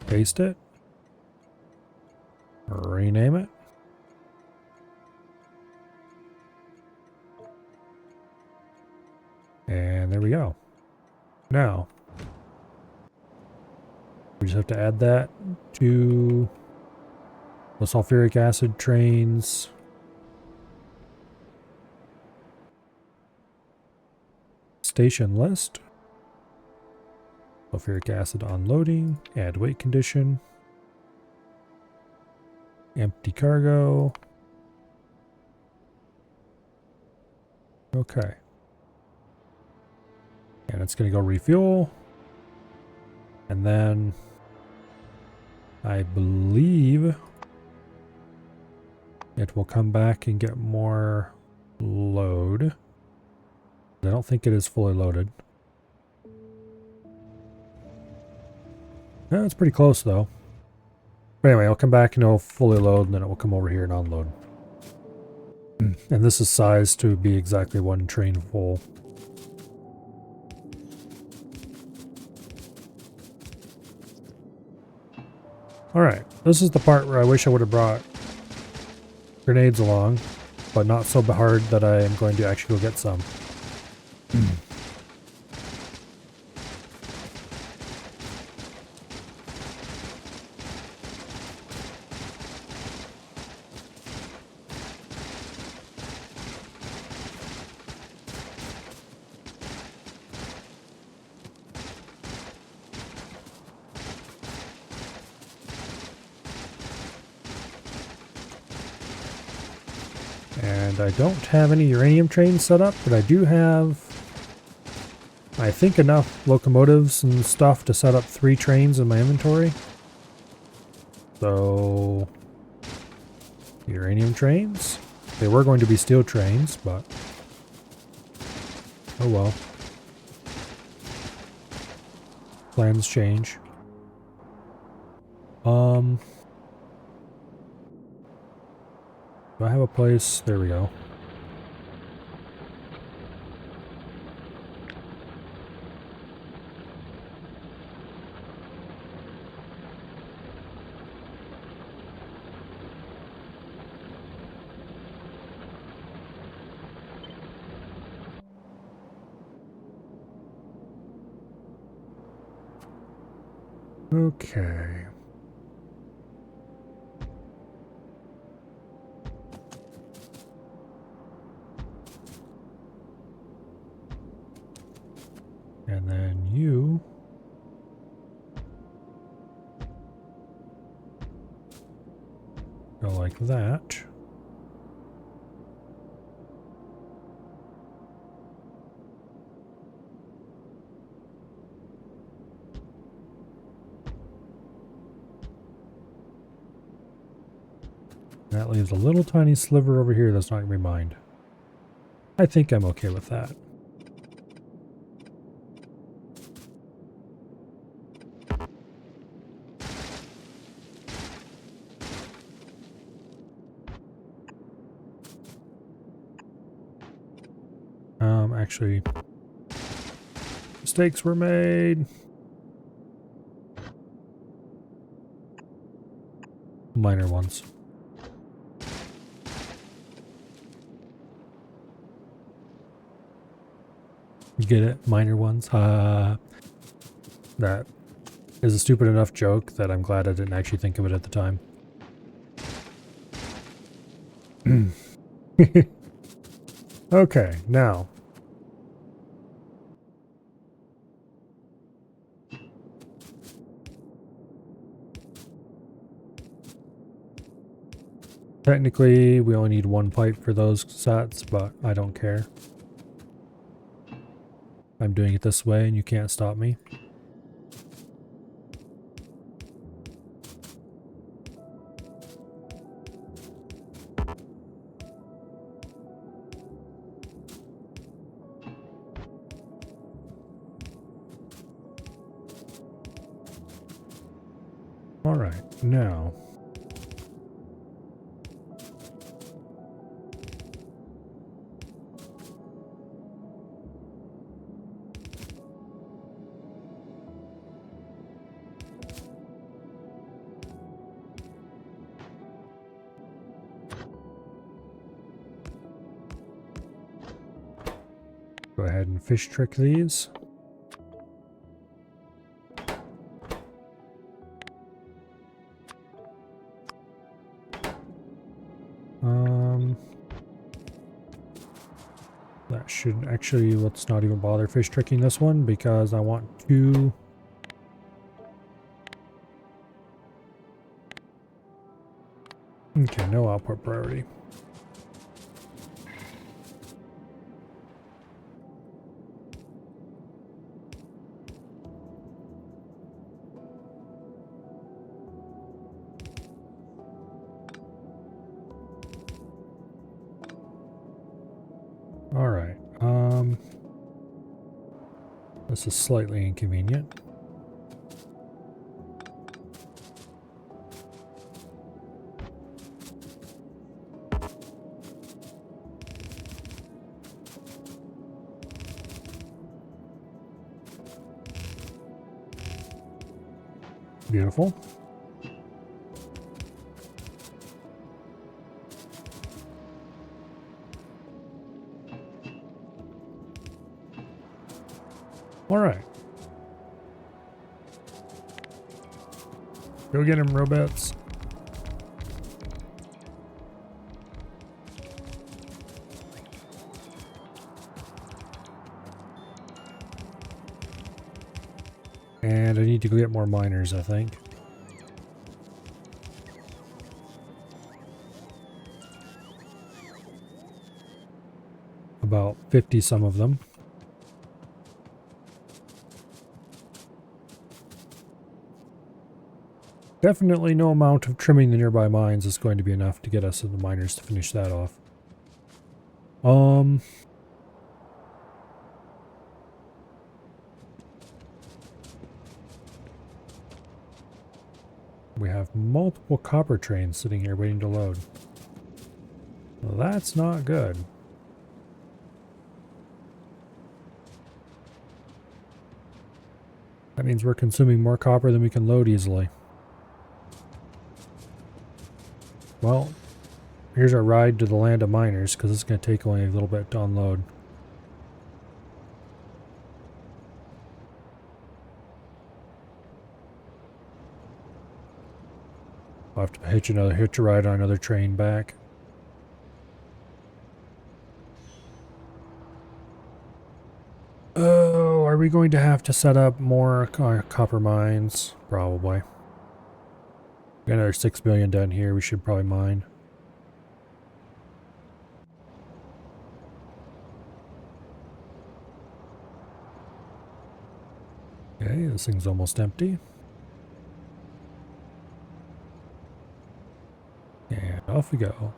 Paste it. Rename it. And there we go. Now, we just have to add that to the sulfuric acid trains. Station list. Sulfuric acid unloading. Add weight condition. Empty cargo. Okay. And it's going to go refuel. And then I believe it will come back and get more load. I don't think it is fully loaded. No, it's pretty close though. But anyway, I'll come back and it'll fully load, and then it will come over here and unload. And this is sized to be exactly 1 train full. Alright, this is the part where I wish I would have brought grenades along, but not so hard that I am going to actually go get some. And I don't have any uranium trains set up, but I do have, I think, enough locomotives and stuff to set up 3 trains in my inventory. So, uranium trains. They were going to be steel trains, but oh well. Plans change. Do I have a place? There we go. Okay. And then you go like that. That leaves a little tiny sliver over here that's not going to be mined. I think I'm okay with that. Actually, mistakes were made. Minor ones. You get it? Minor ones? That is a stupid enough joke that I'm glad I didn't actually think of it at the time. Okay, now. Technically, we only need one pipe for those sets, but I don't care. I'm doing it this way and you can't stop me. All right, now. Go ahead and fish trick these. That should actually, let's not even bother fish tricking this one because I want to. Okay, no output priority. All right. This is slightly inconvenient. Beautiful. All right. Go get him, robots. And I need to go get more miners, I think. About 50 some of them. Definitely no amount of trimming the nearby mines is going to be enough to get us the miners to finish that off. We have multiple copper trains sitting here waiting to load. Well, that's not good. That means we're consuming more copper than we can load easily. Well, here's our ride to the land of miners, because it's going to take only a little bit to unload. I'll have to hitch a ride on another train back. Oh, are we going to have to set up more copper mines? Probably. We got another 6 billion done here. We should probably mine. Okay, this thing's almost empty. And off we go.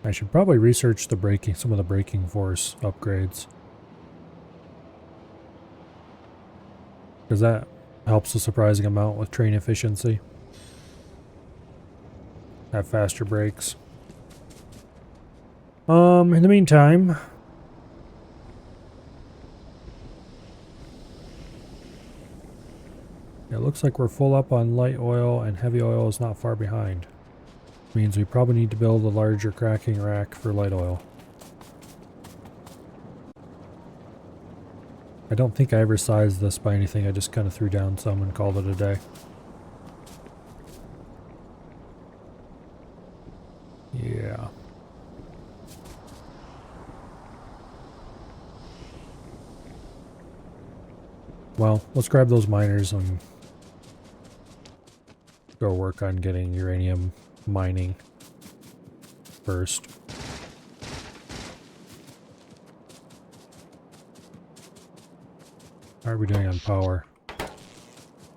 I should probably research the some of the braking force upgrades. Because that helps a surprising amount with train efficiency. Have faster brakes. In the meantime, it looks like we're full up on light oil and heavy oil is not far behind. Means we probably need to build a larger cracking rack for light oil. I don't think I ever sized this by anything. I just kind of threw down some and called it a day. Yeah. Well, let's grab those miners and go work on getting uranium mining first. How are we doing on power?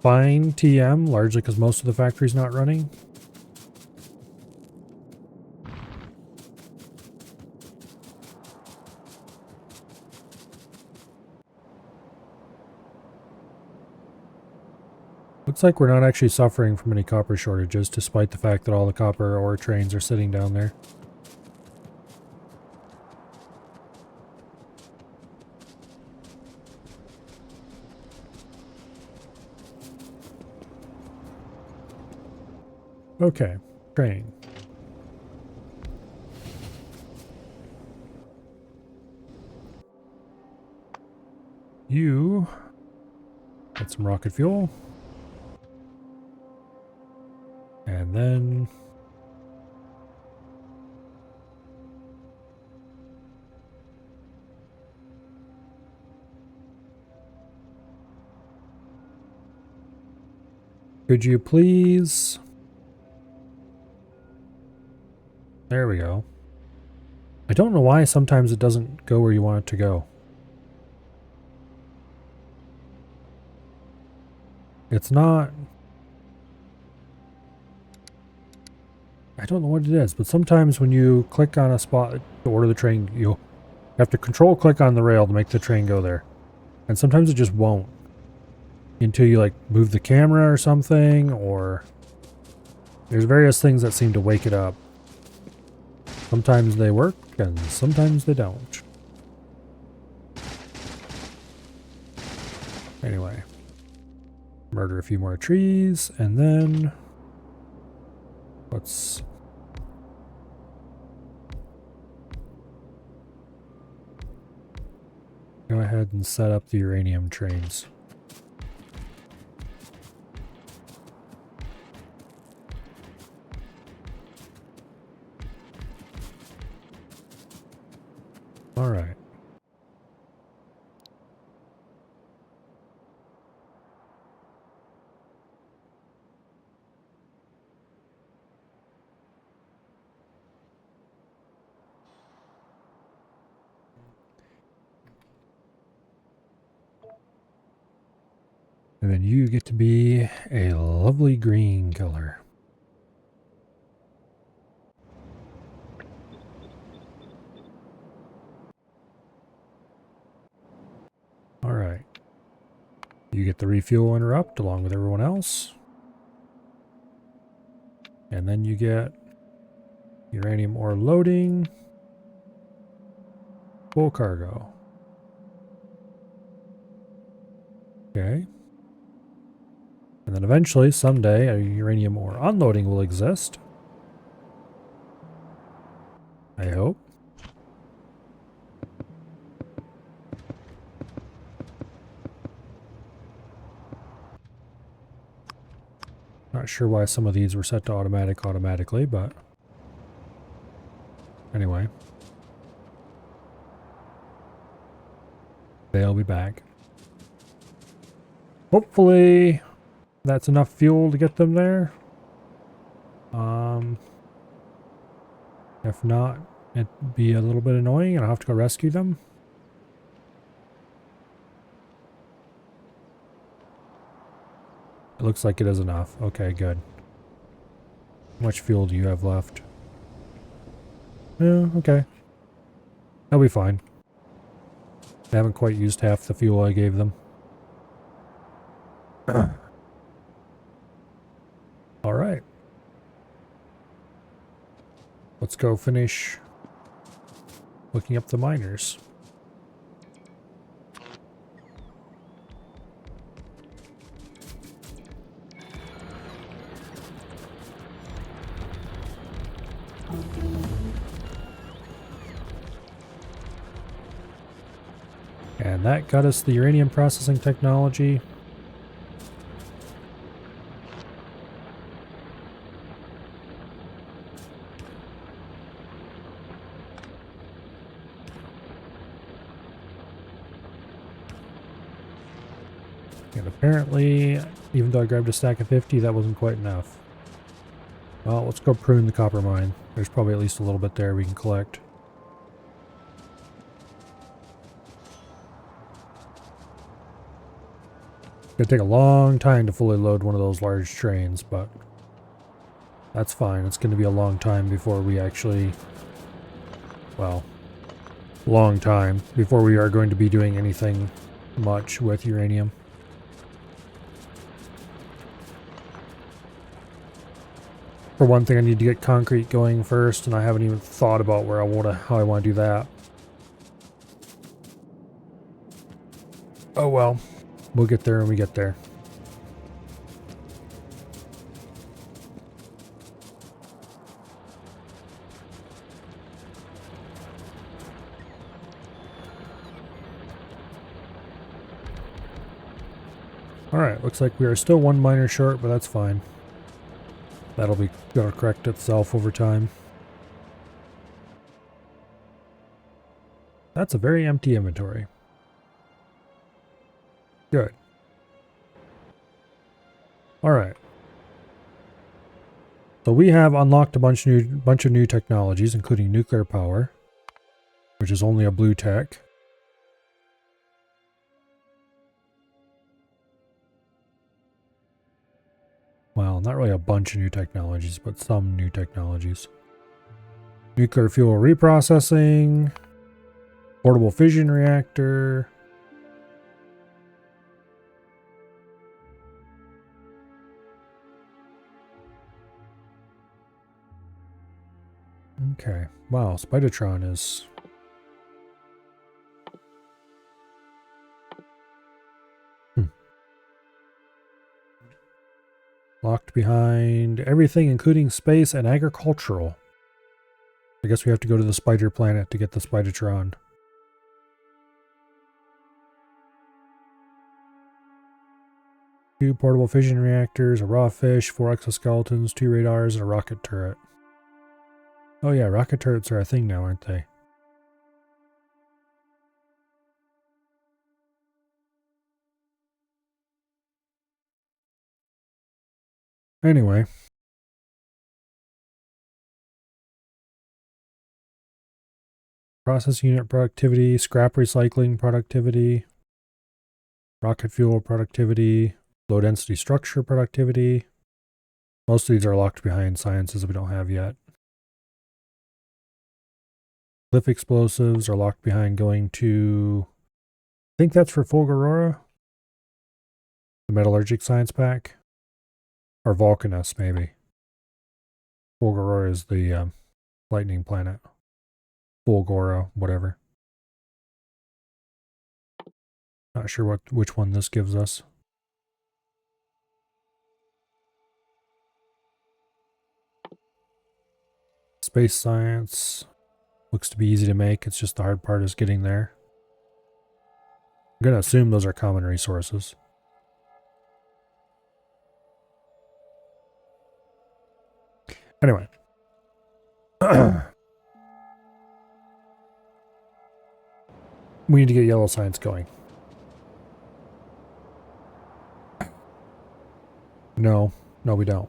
Fine TM, largely because most of the factory's not running. Looks like we're not actually suffering from any copper shortages, despite the fact that all the copper ore trains are sitting down there. Okay, train. You get some rocket fuel. And then could you please? There we go. I don't know why sometimes it doesn't go where you want it to go. It's not... I don't know what it is, but sometimes when you click on a spot to order the train, you have to control click on the rail to make the train go there. And sometimes it just won't. Until you like move the camera or something, or... There's various things that seem to wake it up. Sometimes they work, and sometimes they don't. Anyway. Murder a few more trees, and then... Let's... go ahead and set up the uranium trains. All right. And then you get to be a lovely green color. All right. You get the refuel interrupt along with everyone else. And then you get uranium ore loading. Full cargo. Okay. And then eventually, someday, a uranium ore unloading will exist. I hope. Not sure why some of these were set to automatically, but anyway. They'll be back. Hopefully that's enough fuel to get them there. If not, it'd be a little bit annoying and I'll have to go rescue them. It looks like it is enough. Okay, good. How much fuel do you have left? Yeah, okay. That'll be fine. I haven't quite used half the fuel I gave them. All right. Let's go finish looking up the miners. And that got us the uranium processing technology. And apparently, even though I grabbed a stack of 50, that wasn't quite enough. Well, let's go prune the copper mine. There's probably at least a little bit there we can collect. It's gonna take a long time to fully load one of those large trains, but that's fine. It's going to be a long time before we actually, well, long time before we are going to be doing anything much with uranium. For one thing, I need to get concrete going first, and I haven't even thought about how I want to do that. Oh well, we'll get there when we get there. Alright, looks like we are still one miner short, but that's fine. That'll correct itself over time. That's a very empty inventory. Good. Alright. So we have unlocked a bunch of new technologies, including nuclear power, which is only a blue tech. Well, not really a bunch of new technologies, but some new technologies. Nuclear fuel reprocessing, portable fission reactor. Okay, wow, Spidertron is... Locked behind everything, including space and agricultural. I guess we have to go to the spider planet to get the Spidertron. Two portable fission reactors, a raw fish, 4 exoskeletons, 2 radars, and a rocket turret. Oh yeah, rocket turrets are a thing now, aren't they? Anyway. Process unit productivity, scrap recycling productivity, rocket fuel productivity, low density structure productivity. Most of these are locked behind sciences we don't have yet. Cliff explosives are locked behind going to... I think that's for Fulgurora? The metallurgic science pack? Or Vulcanus, maybe. Fulgurora is the lightning planet. Fulgora, whatever. Not sure which one this gives us. Space science looks to be easy to make. It's just the hard part is getting there. I'm going to assume those are common resources. Anyway. We need to get yellow science going. No, we don't.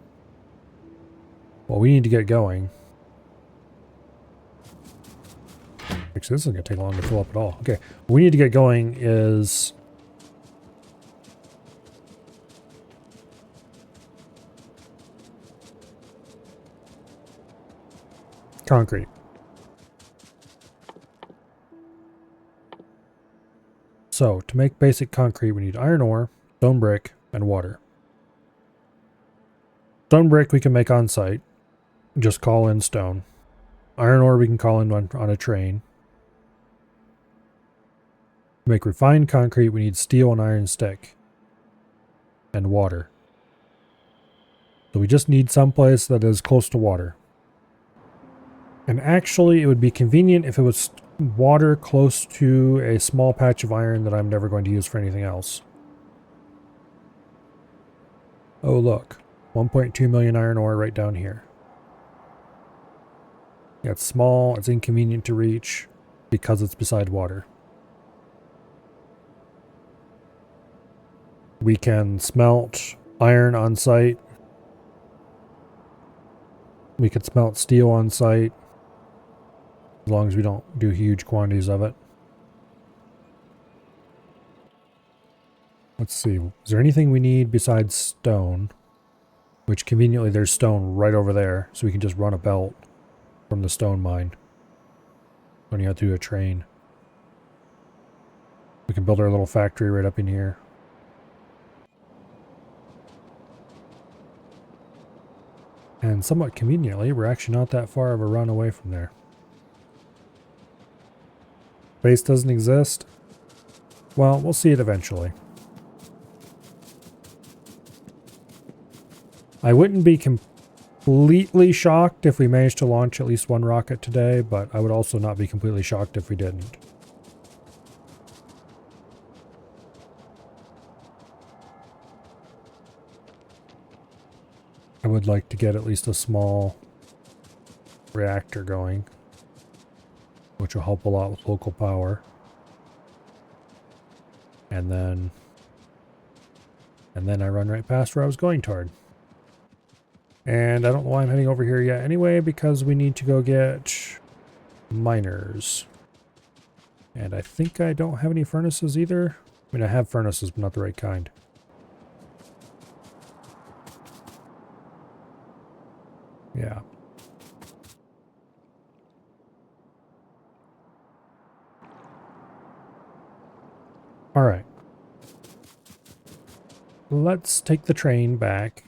Well, we need to get going. Actually, this isn't going to take long to fill up at all. Okay, what we need to get going is... concrete. So, to make basic concrete, we need iron ore, stone brick, and water. Stone brick we can make on site. Just call in stone. Iron ore we can call in on a train. To make refined concrete, we need steel and iron stick. And water. So we just need someplace that is close to water. And actually, it would be convenient if it was water close to a small patch of iron that I'm never going to use for anything else. Oh, look. 1.2 million iron ore right down here. Yeah, it's small, it's inconvenient to reach because it's beside water. We can smelt iron on site. We could smelt steel on site, as long as we don't do huge quantities of it. Let's see, is there anything we need besides stone? Which conveniently there's stone right over there, so we can just run a belt from the stone mine. Don't have to do a train. We can build our little factory right up in here. And somewhat conveniently, we're actually not that far of a run away from there. Base doesn't exist? Well, we'll see it eventually. I wouldn't be completely shocked if we managed to launch at least one rocket today, but I would also not be completely shocked if we didn't. I would like to get at least a small reactor going, which will help a lot with local power. And then I run right past where I was going toward. And I don't know why I'm heading over here yet anyway, because we need to go get miners. And I think I don't have any furnaces either. I mean, I have furnaces, but not the right kind. Yeah. All right. Let's take the train back.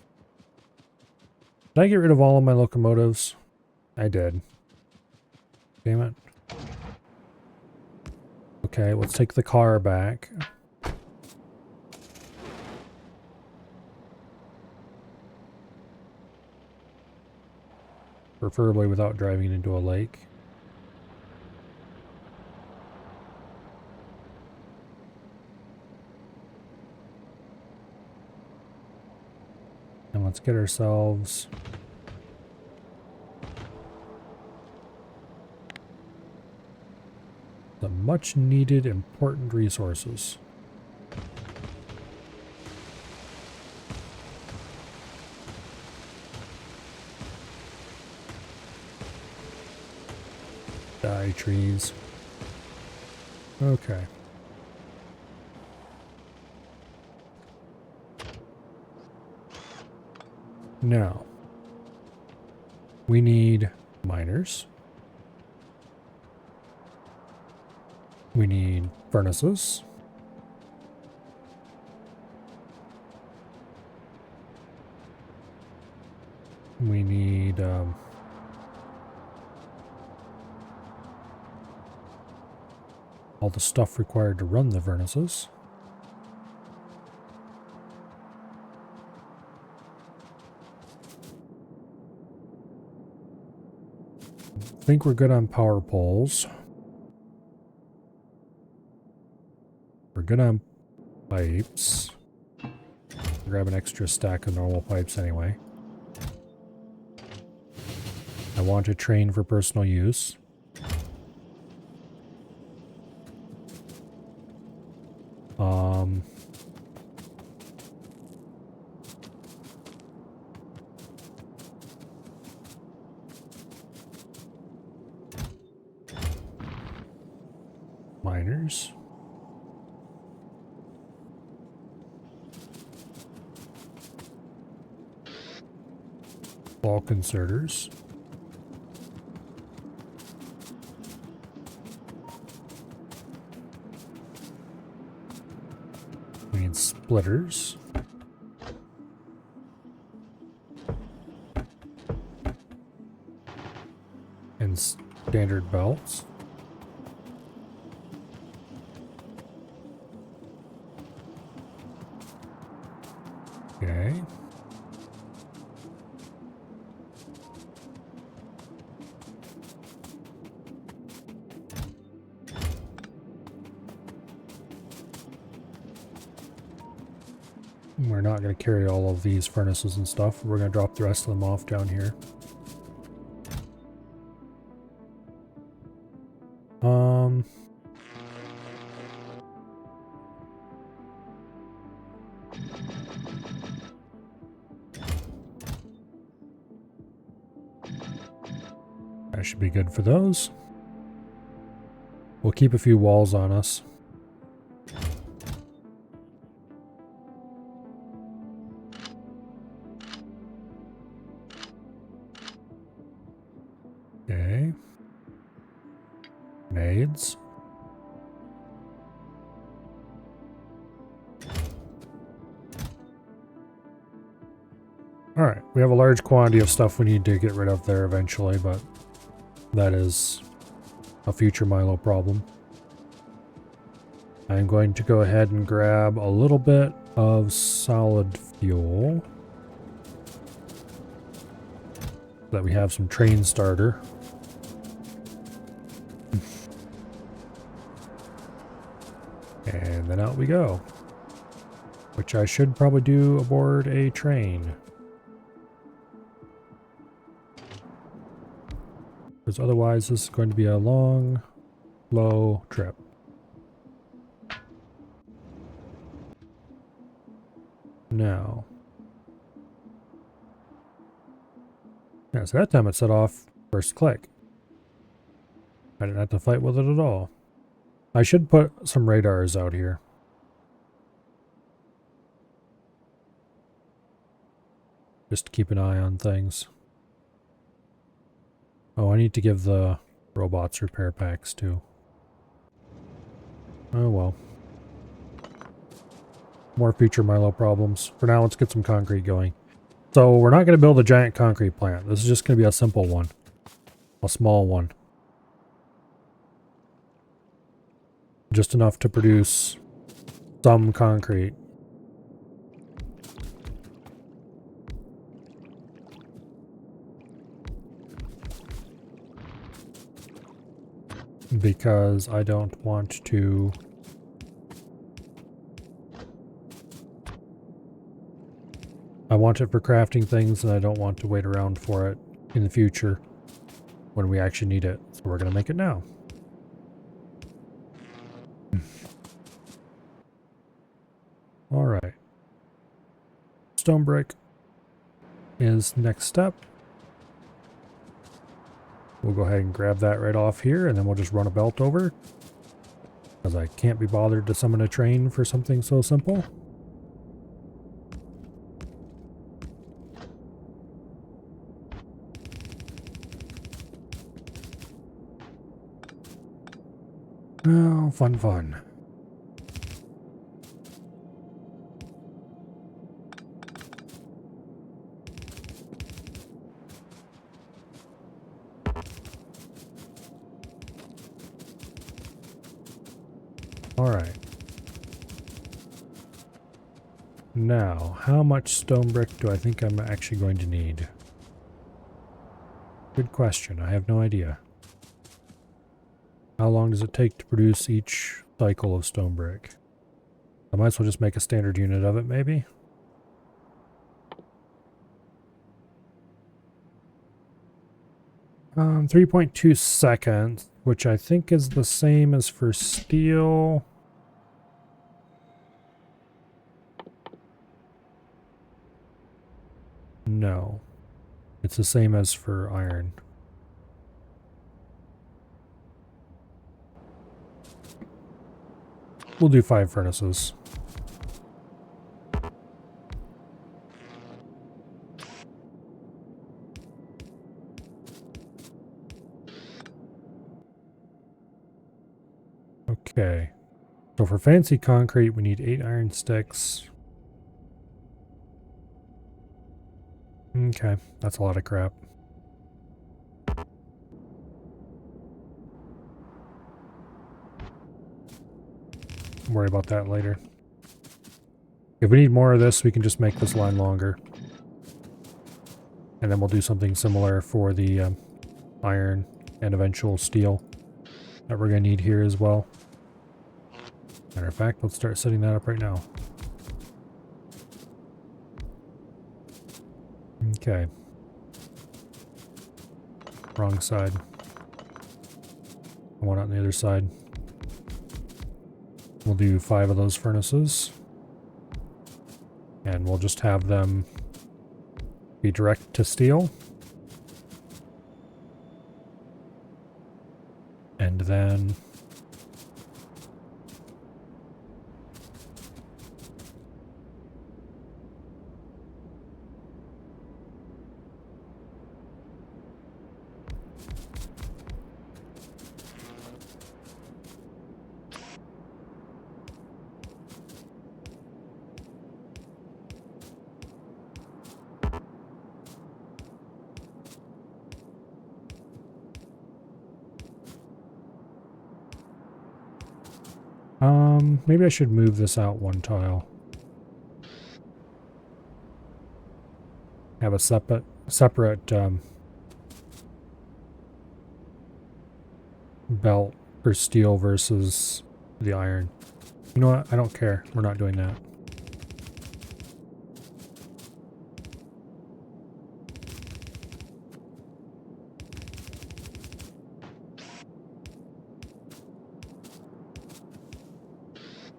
Did I get rid of all of my locomotives? I did. Damn it. Okay, let's take the car back. Preferably without driving into a lake. And let's get ourselves the much needed important resources. Die, trees. Okay. Now, we need miners. We need furnaces. We need all the stuff required to run the furnaces. I think we're good on power poles. We're good on pipes. Grab an extra stack of normal pipes anyway. I want a train for personal use. Miners. Bulk inserters. We need splitters. And standard belts. Okay. We're not going to carry all of these furnaces and stuff. We're going to drop the rest of them off down here. That should be good for those. We'll keep a few walls on us. Okay. Grenades. Alright, we have a large quantity of stuff we need to get rid of there eventually, but that is a future Milo problem. I'm going to go ahead and grab a little bit of solid fuel so that we have some train starter. And then out we go. Which I should probably do aboard a train. Because otherwise this is going to be a long, slow trip. Now. Yeah, so that time it set off first click. I didn't have to fight with it at all. I should put some radars out here. Just to keep an eye on things. Oh, I need to give the robots repair packs too. Oh well. More future Milo problems. For now, let's get some concrete going. So we're not going to build a giant concrete plant. This is just going to be a simple one. A small one. Just enough to produce some concrete. Because I don't want to I want it for crafting things and I don't want to wait around for it in the future when we actually need it. So we're going to make it now. All right. Stone brick is next step. We'll go ahead and grab that right off here and then we'll just run a belt over. Because I can't be bothered to summon a train for something so simple. Oh, fun, fun. All right. Now, how much stone brick do I think I'm actually going to need? Good question. I have no idea. How long does it take to produce each cycle of stone brick? I might as well just make a standard unit of it, maybe? Um, 3.2 seconds, which I think is the same as for steel. No. It's the same as for iron. We'll do 5 furnaces. Okay. So for fancy concrete, we need 8 iron sticks. Okay, that's a lot of crap. Worry about that later. If we need more of this, we can just make this line longer. And then we'll do something similar for the iron and eventual steel that we're going to need here as well. Matter of fact, let's start setting that up right now. Okay. Wrong side. One on the other side. We'll do 5 of those furnaces. And we'll just have them be direct to steel. And then maybe I should move this out 1 tile. Have a separate belt for steel versus the iron. You know what? I don't care. We're not doing that.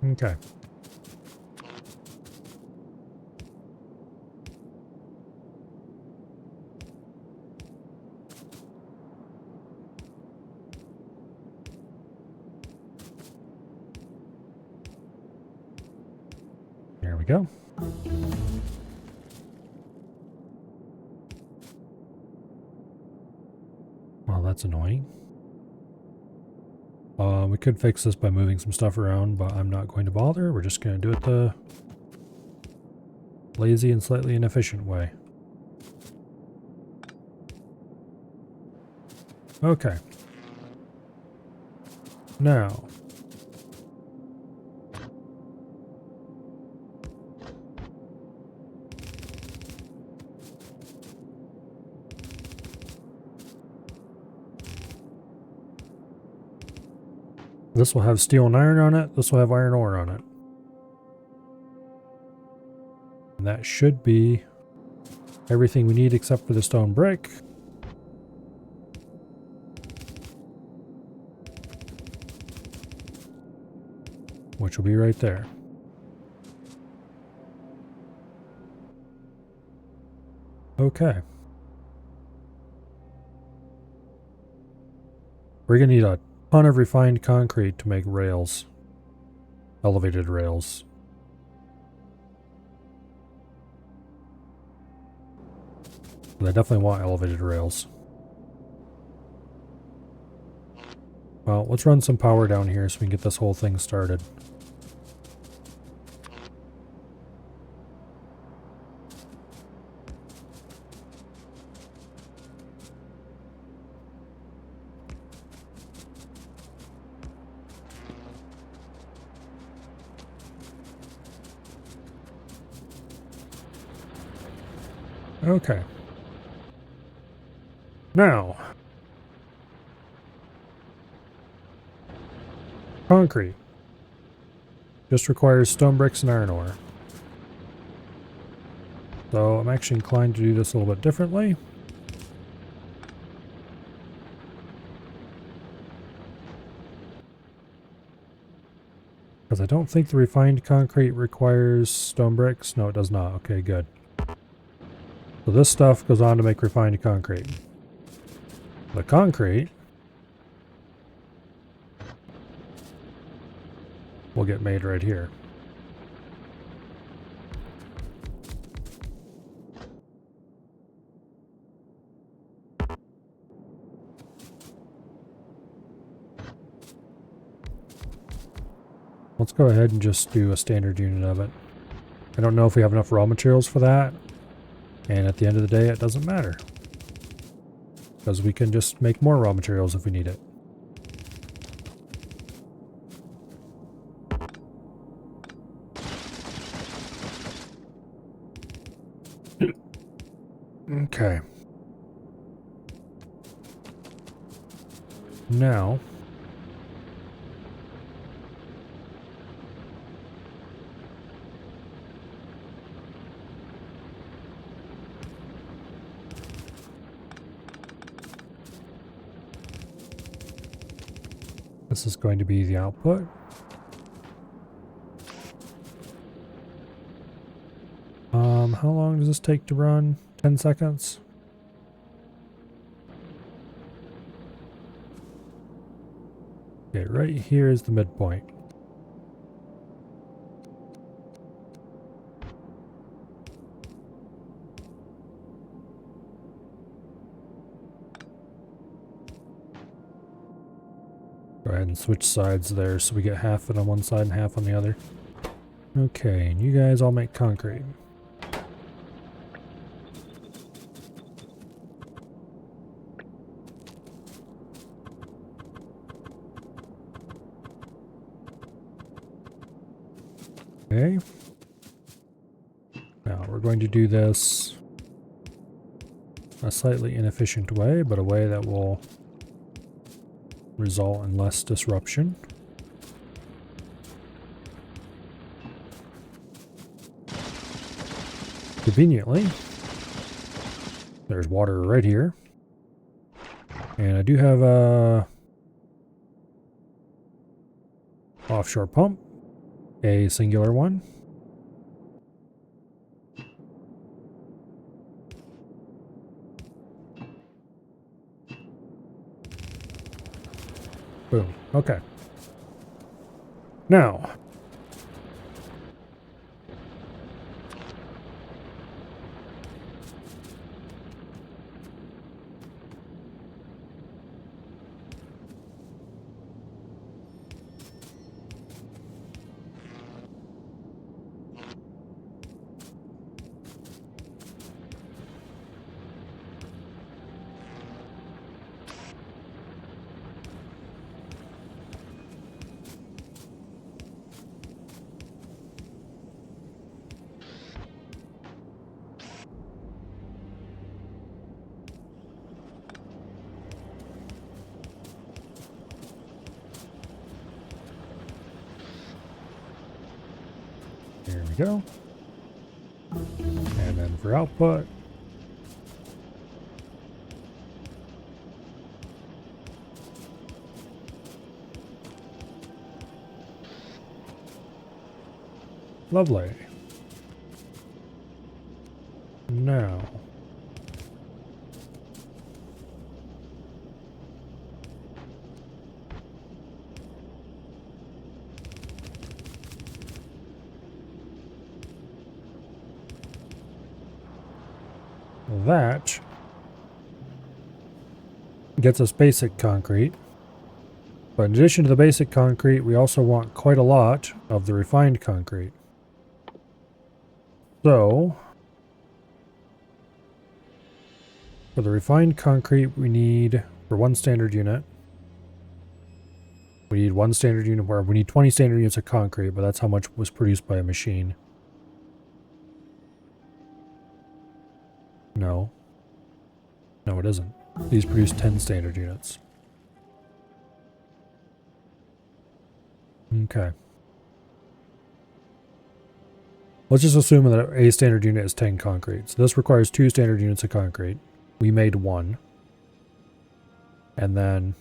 Okay. There we go. Well, that's annoying. We could fix this by moving some stuff around, but I'm not going to bother. We're just going to do it the lazy and slightly inefficient way. Okay. Now. This will have steel and iron on it. This will have iron ore on it. And that should be everything we need except for the stone brick. Which will be right there. Okay. We're going to need a ton of refined concrete to make rails. Elevated rails. But I definitely want elevated rails. Well, let's run some power down here so we can get this whole thing started. Okay. Now, concrete just requires stone bricks and iron ore. So I'm actually inclined to do this a little bit differently. Because I don't think the refined concrete requires stone bricks. No, it does not. Okay, good. So this stuff goes on to make refined concrete. The concrete will get made right here. Let's go ahead and just do a standard unit of it. I don't know if we have enough raw materials for that. And at the end of the day, it doesn't matter. Because we can just make more raw materials if we need it. Okay. Now, This is going to be the output. How long does this take to run? 10 seconds? Okay, right here is the midpoint. Go ahead and switch sides there so we get half it on one side and half on the other. Okay, and you guys all make concrete. Okay. Now we're going to do this a slightly inefficient way, but a way that will result in less disruption. Conveniently, there's water right here. And I do have a offshore pump, a singular one. Boom. Okay. Now, here we go. And then for output, lovely. Now, that gets us basic concrete. But in addition to the basic concrete, we also want quite a lot of the refined concrete. So, for the refined concrete, we need, for one standard unit, we need one standard unit, where we need 20 standard units of concrete, but that's how much was produced by a machine. No. No, it isn't. These produce 10 standard units. Okay. Let's just assume that a standard unit is 10 concrete. So this requires 2 standard units of concrete. We made 1. And then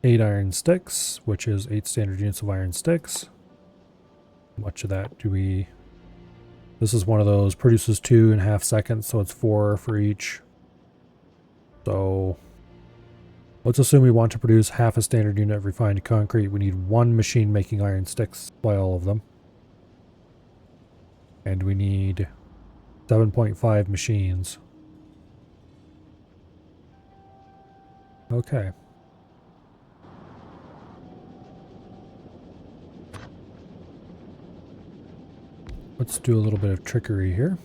8 iron sticks, which is 8 standard units of iron sticks. How much of that do we... This is one of those, produces 2.5 seconds, so it's 4 for each. So let's assume we want to produce half a standard unit of refined concrete. We need 1 machine making iron sticks to supply all of them. And we need 7.5 machines. Okay. Let's do a little bit of trickery here.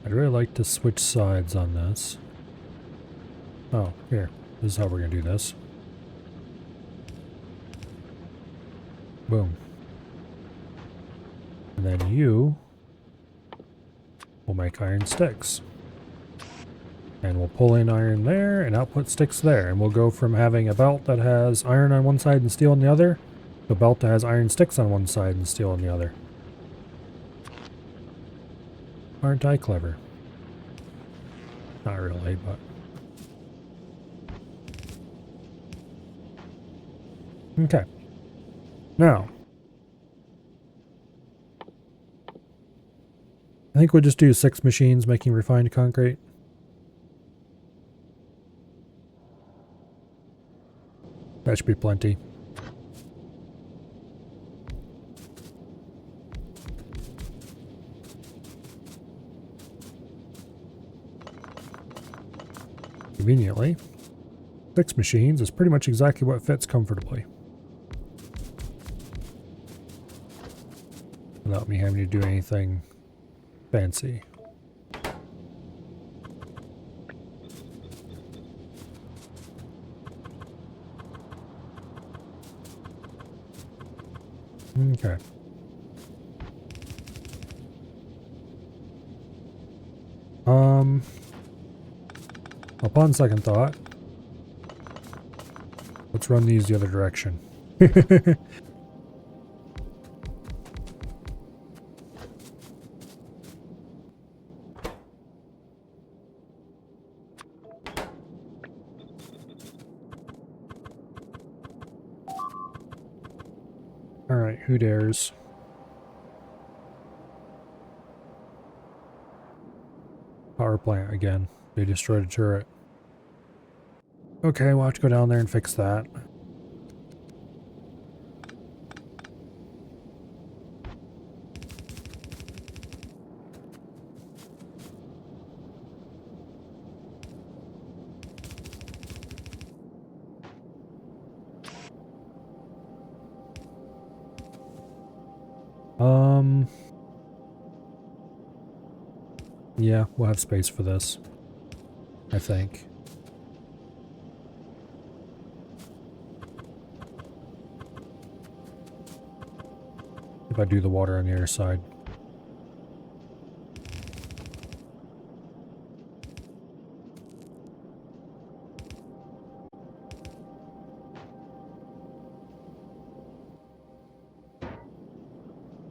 I'd really like to switch sides on this. Oh, here. This is how we're going to do this. Boom. And then you will make iron sticks. And we'll pull in iron there and output sticks there. And we'll go from having a belt that has iron on one side and steel on the other to a belt that has iron sticks on one side and steel on the other. Aren't I clever? Not really, but... Okay. Now, I think we'll just do 6 machines making refined concrete. That should be plenty. Conveniently, 6 machines is pretty much exactly what fits comfortably. Without me having to do anything fancy. Okay. Upon second thought, let's run these the other direction. Alright, who dares? Power plant again. They destroyed a turret. Okay, we'll have to go down there and fix that. Yeah, we'll have space for this, I think. If I do the water on the other side.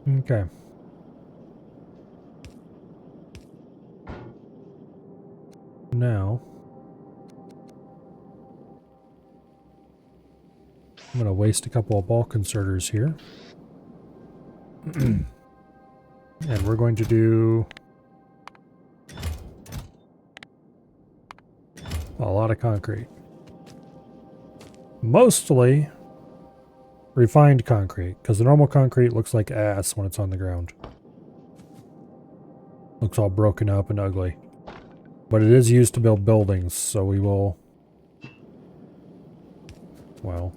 Okay. Now, I'm going to waste a couple of bulk inserters here. And we're going to do a lot of concrete. Mostly refined concrete, because the normal concrete looks like ass when it's on the ground. Looks all broken up and ugly. But it is used to build buildings, so we will, well,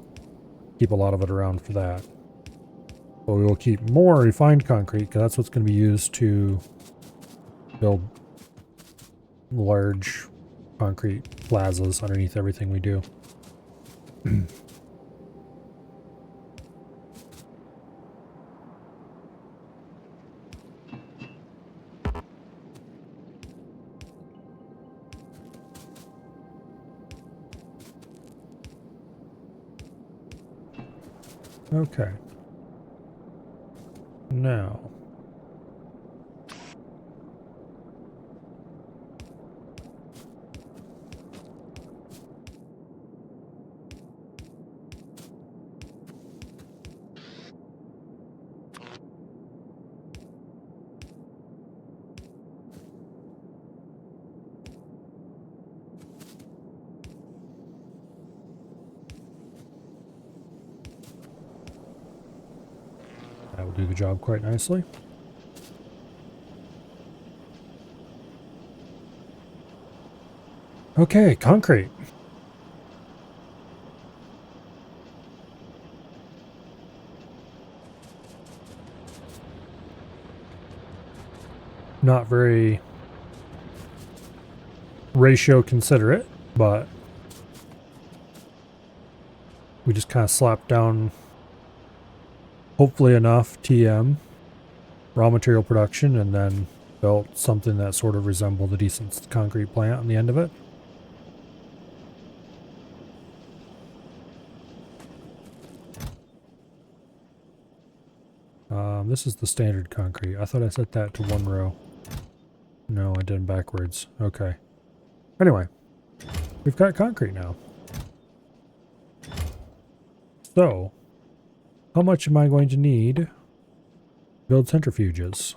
keep a lot of it around for that. But we will keep more refined concrete, because that's what's going to be used to build large concrete plazas underneath everything we do. Okay. Now. That will do the job quite nicely. Okay, concrete. Not very ratio considerate, but we just kind of slapped down hopefully enough TM raw material production and then built something that sort of resembled a decent concrete plant on the end of it. This is the standard concrete. I thought I set that to 1 row. No, I did them backwards. Okay. Anyway, we've got concrete now. So, how much am I going to need to build centrifuges?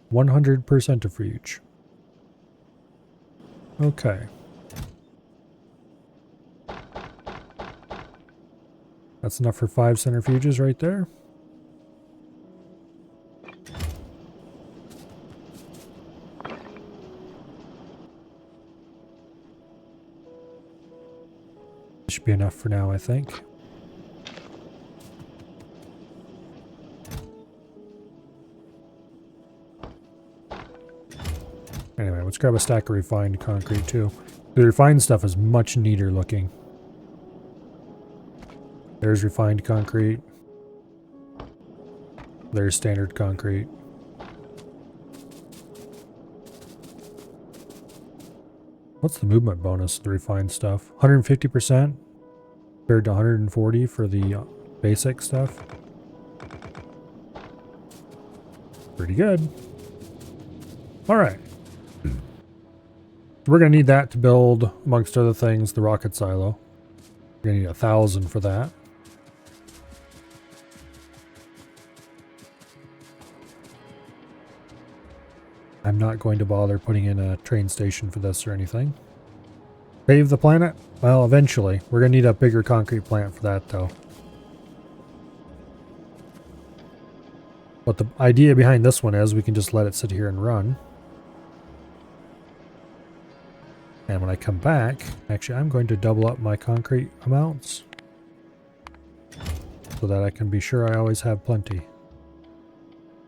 100 per centrifuge. Okay. That's enough for 5 centrifuges right there. Should be enough for now, I think. Anyway, let's grab a stack of refined concrete too. The refined stuff is much neater looking. There's refined concrete. There's standard concrete. What's the movement bonus of the refined stuff? 150% compared to 140 for the basic stuff. Pretty good. Alright. We're going to need that to build, amongst other things, the rocket silo. We're going to need 1,000 for that. I'm not going to bother putting in a train station for this or anything. Save the planet? Well, eventually. We're going to need a bigger concrete plant for that, though. But the idea behind this one is we can just let it sit here and run. And when I come back, actually I'm going to double up my concrete amounts so that I can be sure I always have plenty.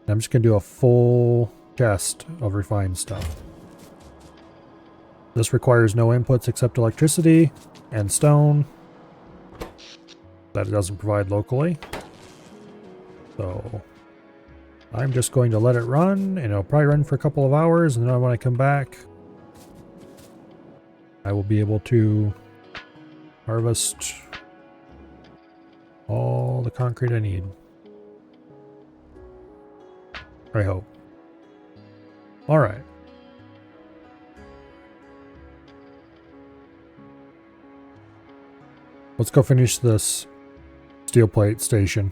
I'm just going to do a full chest of refined stuff. This requires no inputs except electricity and stone that it doesn't provide locally. So I'm just going to let it run, and it'll probably run for a couple of hours, and then when I come back, I will be able to harvest all the concrete I need. I hope. Alright. Let's go finish this steel plate station.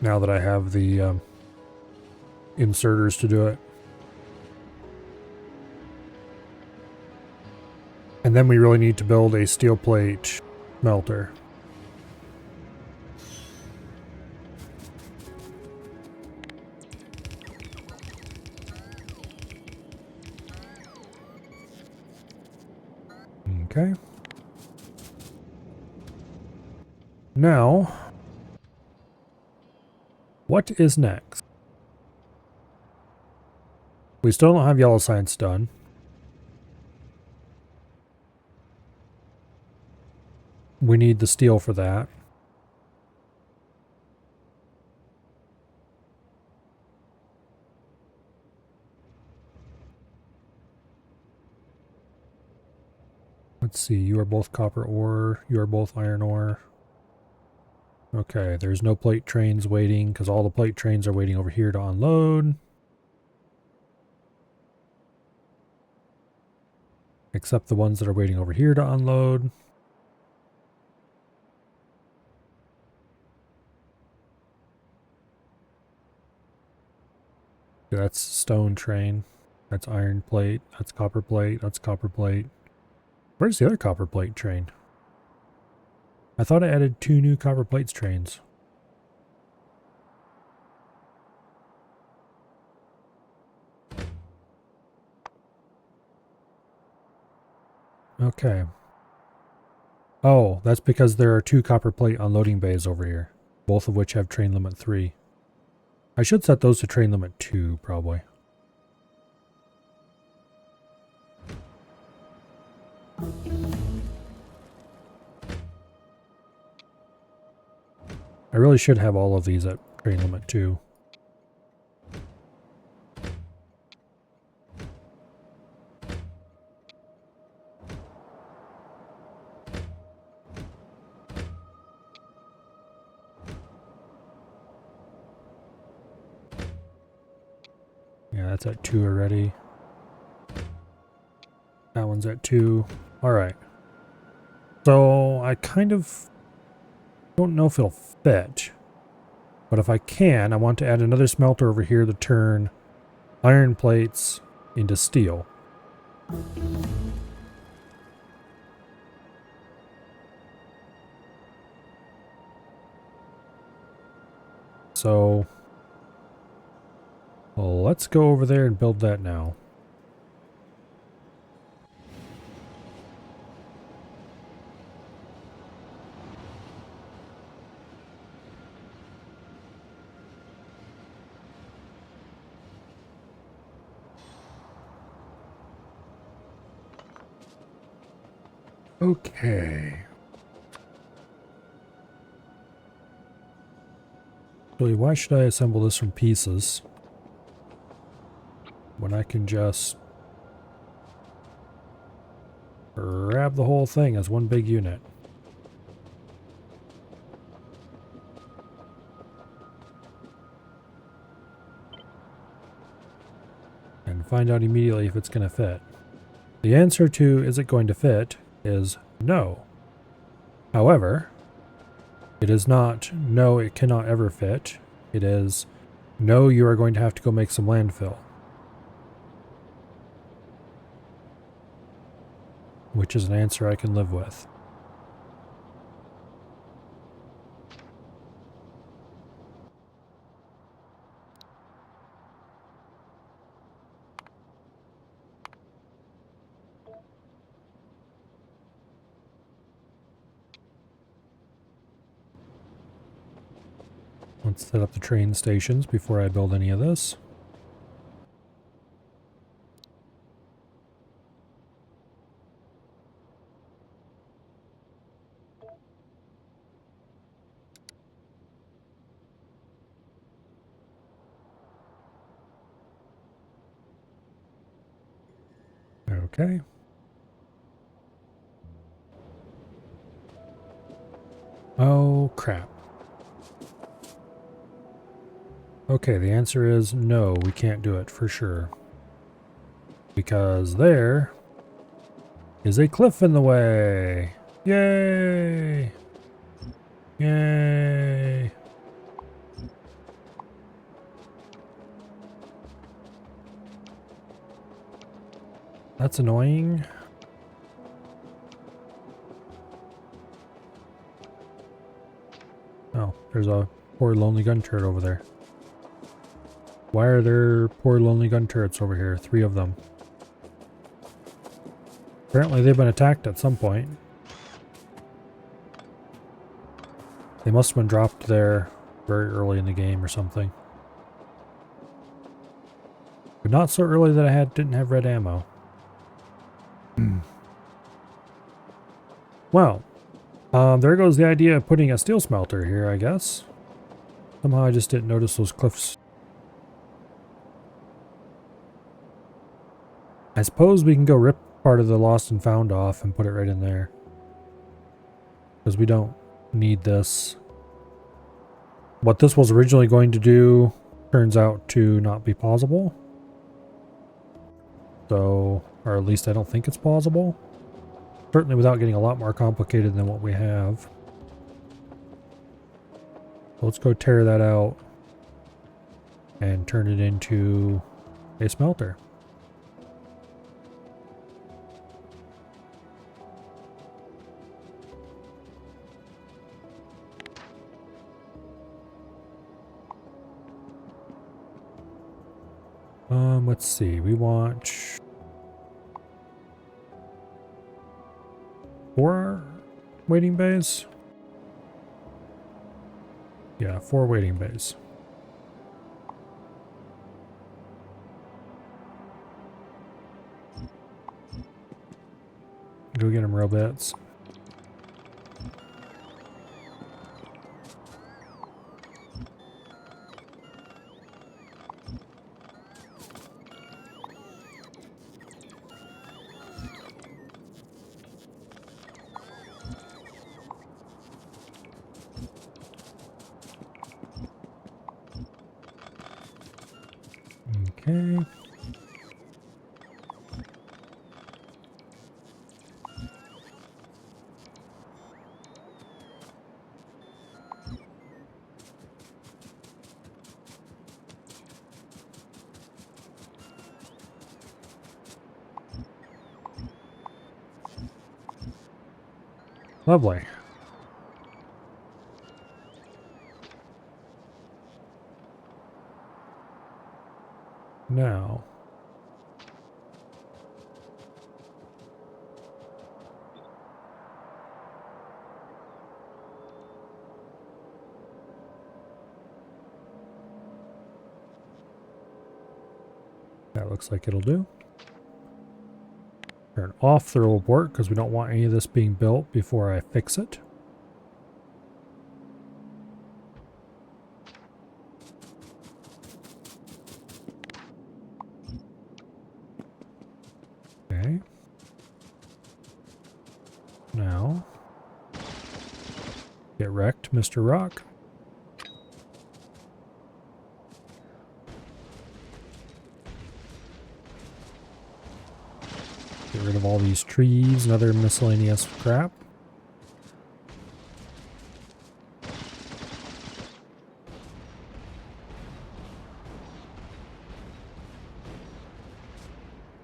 Now that I have the inserters to do it. And then we really need to build a steel plate smelter. Okay. Now, what is next? We still don't have yellow science done. We need the steel for that. Let's see, you are both copper ore, you are both iron ore. Okay, there's no plate trains waiting because all the plate trains are waiting over here to unload. Except the ones that are waiting over here to unload. That's stone train. That's iron plate. That's copper plate. That's copper plate. Where's the other copper plate train? I thought I added 2 new copper plates trains. Okay. Oh, that's because there are 2 copper plate unloading bays over here, both of which have train limit 3. I should set those to train limit 2, probably. I really should have all of these at train limit 2. Yeah, that's at 2 already. That one's at 2. Alright. So I kind of don't know if it'll fit. But if I can, I want to add another smelter over here to turn iron plates into steel. So let's go over there and build that now. Okay. Really, why should I assemble this from pieces when I can just grab the whole thing as one big unit? And find out immediately if it's going to fit. The answer to is it going to fit is no. However, it is not no, it cannot ever fit. It is no, you are going to have to go make some landfill. Which is an answer I can live with. Let's set up the train stations before I build any of this. Okay. Oh, crap. Okay, the answer is no, we can't do it for sure. Because there is a cliff in the way. Yay! Yay! That's annoying. Oh, there's a poor lonely gun turret over there. Why are there poor lonely gun turrets over here? 3 of them. Apparently they've been attacked at some point. They must have been dropped there very early in the game or something. But not so early that I didn't have red ammo. Well, there goes the idea of putting a steel smelter here, I guess. Somehow I just didn't notice those cliffs. I suppose we can go rip part of the lost and found off and put it right in there. Because we don't need this. What this was originally going to do turns out to not be possible. So, or at least I don't think it's possible. Certainly without getting a lot more complicated than what we have. Let's go tear that out and turn it into a smelter. Let's see, we want 4 waiting bays? Yeah, 4 waiting bays. Go get them real bits. Okay. Lovely. Now. That looks like it'll do. Turn off the report because we don't want any of this being built before I fix it. Okay. Now, get wrecked, Mr. Rock. Get rid of all these trees and other miscellaneous crap.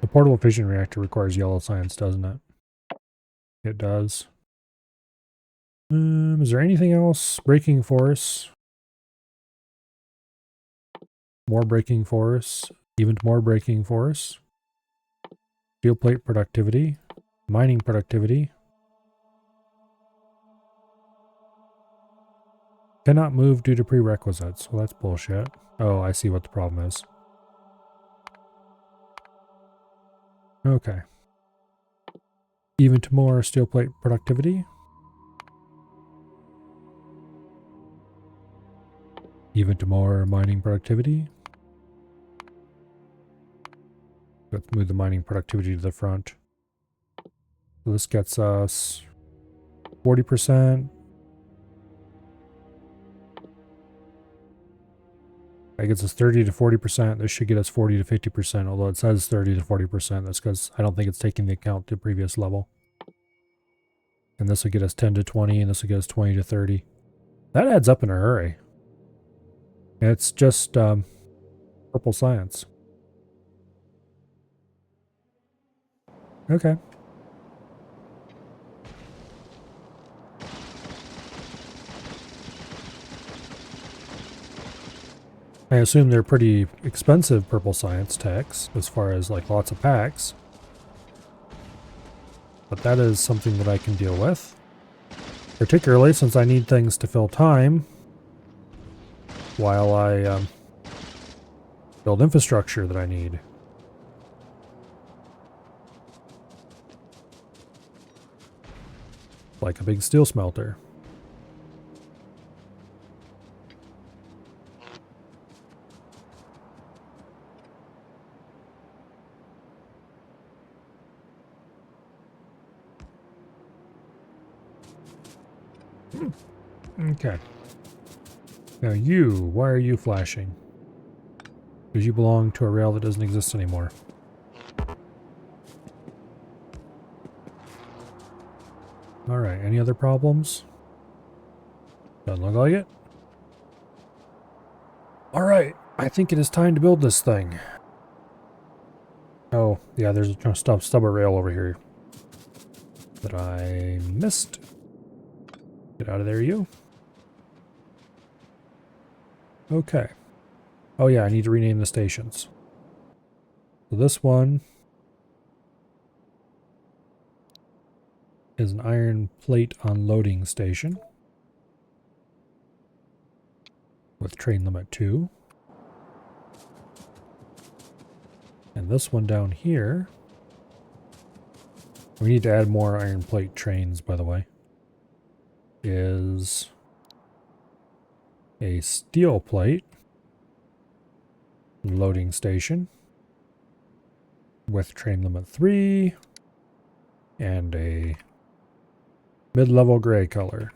The portable fission reactor requires yellow science, doesn't it? It does. Is there anything else? Braking force. More braking force. Even more braking force. Steel plate productivity. Mining productivity. Cannot move due to prerequisites. Well, that's bullshit. Oh, I see what the problem is. Okay. Even to more steel plate productivity. Even to more mining productivity. Let's move the mining productivity to the front. So this gets us 40%. That gets us 30 to 40%. This should get us 40 to 50%, although it says 30 to 40%. That's because I don't think it's taking into account the previous level. And this will get us 10 to 20, and this will get us 20 to 30. That adds up in a hurry. And it's just purple science. Okay. I assume they're pretty expensive purple science techs, as far as like lots of packs. But that is something that I can deal with. Particularly since I need things to fill time while I build infrastructure that I need. Like a big steel smelter. Okay. Now you, why are you flashing? Because you belong to a rail that doesn't exist anymore. Alright, any other problems? Doesn't look like it. Alright, I think it is time to build this thing. Oh, yeah, there's a stubber rail over here that I missed. Get out of there, you. Okay. Oh yeah, I need to rename the stations. So this one is an iron plate unloading station with train limit 2. And this one down here, we need to add more iron plate trains, by the way, is a steel plate loading station with train limit 3 and a mid-level gray color.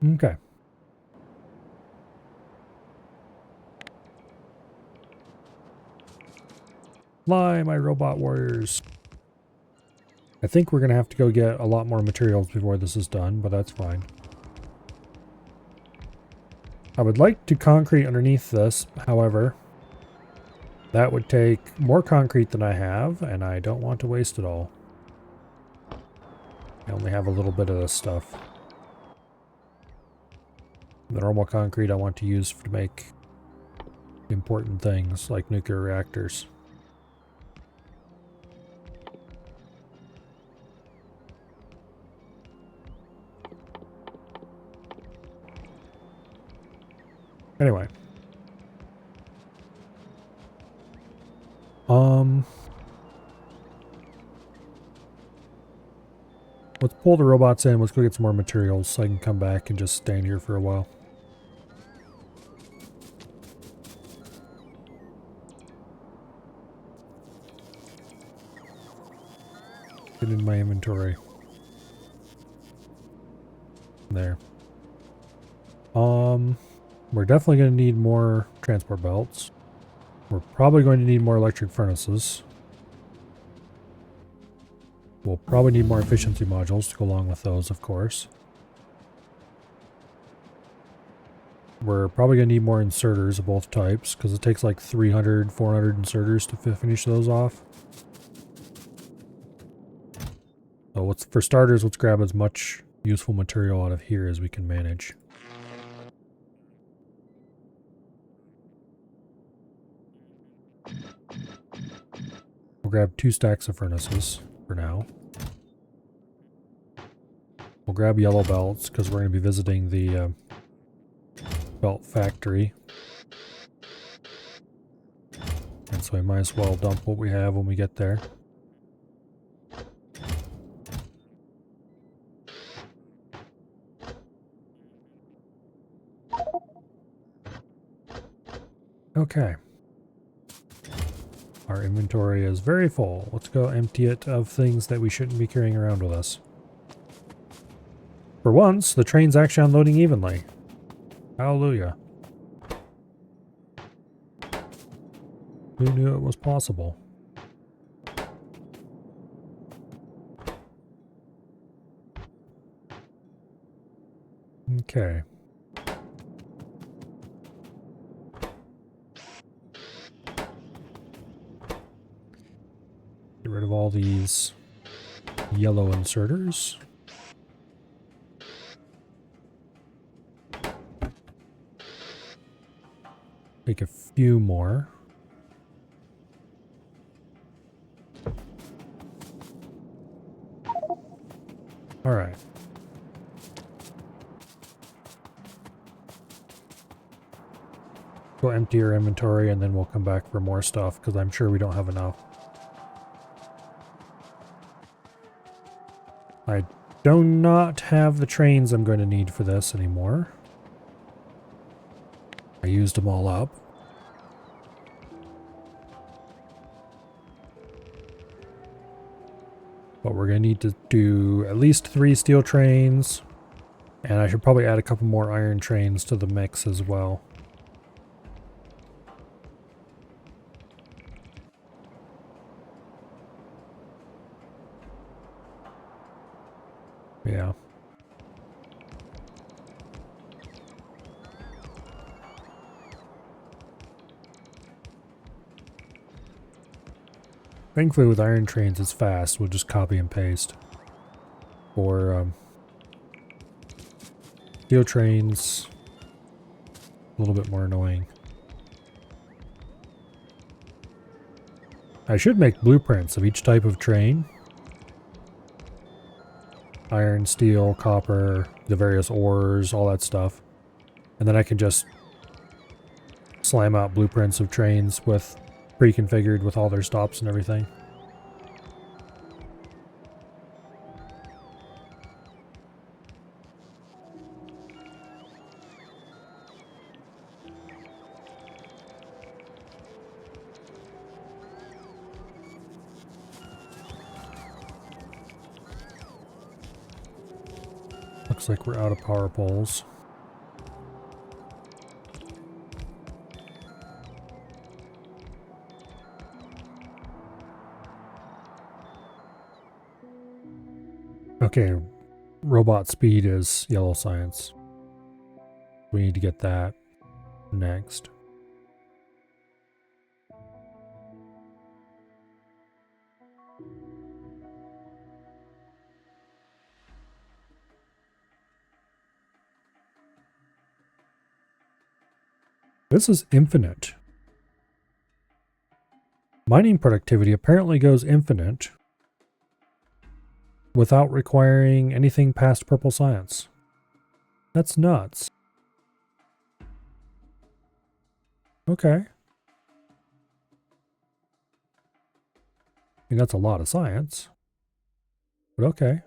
Okay. Fly, my robot warriors. I think we're going to have to go get a lot more materials before this is done, but that's fine. I would like to concrete underneath this, however, that would take more concrete than I have, and I don't want to waste it all. I only have a little bit of this stuff. The normal concrete I want to use to make important things like nuclear reactors. Anyway. Let's pull the robots in. Let's go get some more materials so I can come back and just stand here for a while. Get in my inventory. There. We're definitely going to need more transport belts. We're probably going to need more electric furnaces. We'll probably need more efficiency modules to go along with those, of course. We're probably going to need more inserters of both types, because it takes like 300, 400 inserters to finish those off. So for starters, let's grab as much useful material out of here as we can manage. We'll grab 2 stacks of furnaces for now. We'll grab yellow belts because we're going to be visiting the belt factory. And so we might as well dump what we have when we get there. Okay. Our inventory is very full. Let's go empty it of things that we shouldn't be carrying around with us. For once, the train's actually unloading evenly. Hallelujah. Who knew it was possible? Okay. Get rid of all these yellow inserters. Take a few more. All right. Go empty your inventory and then we'll come back for more stuff because I'm sure we don't have enough. I do not have the trains I'm going to need for this anymore. I used them all up. But we're going to need to do at least 3 steel trains. And I should probably add a couple more iron trains to the mix as well. Yeah. Thankfully with iron trains it's fast, we'll just copy and paste. For steel trains, a little bit more annoying. I should make blueprints of each type of train. Iron, steel, copper, the various ores, all that stuff. And then I can just slam out blueprints of trains with pre-configured with all their stops and everything. Looks like we're out of power poles. Okay, robot speed is yellow science. We need to get that next. This is infinite. Mining productivity apparently goes infinite without requiring anything past purple science. That's nuts. Okay. I mean, that's a lot of science. But okay.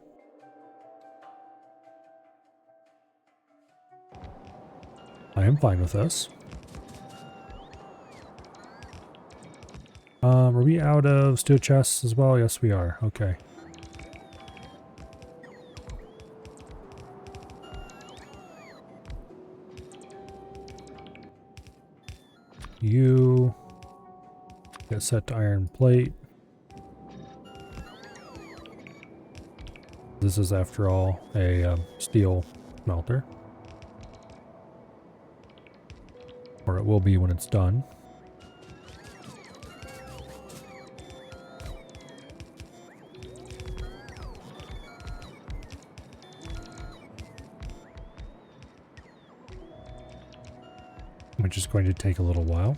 I am fine with this. Are we out of steel chests as well? Yes, we are. Okay. You get set to iron plate. This is, after all, a steel smelter. Or it will be when it's done. Which is going to take a little while.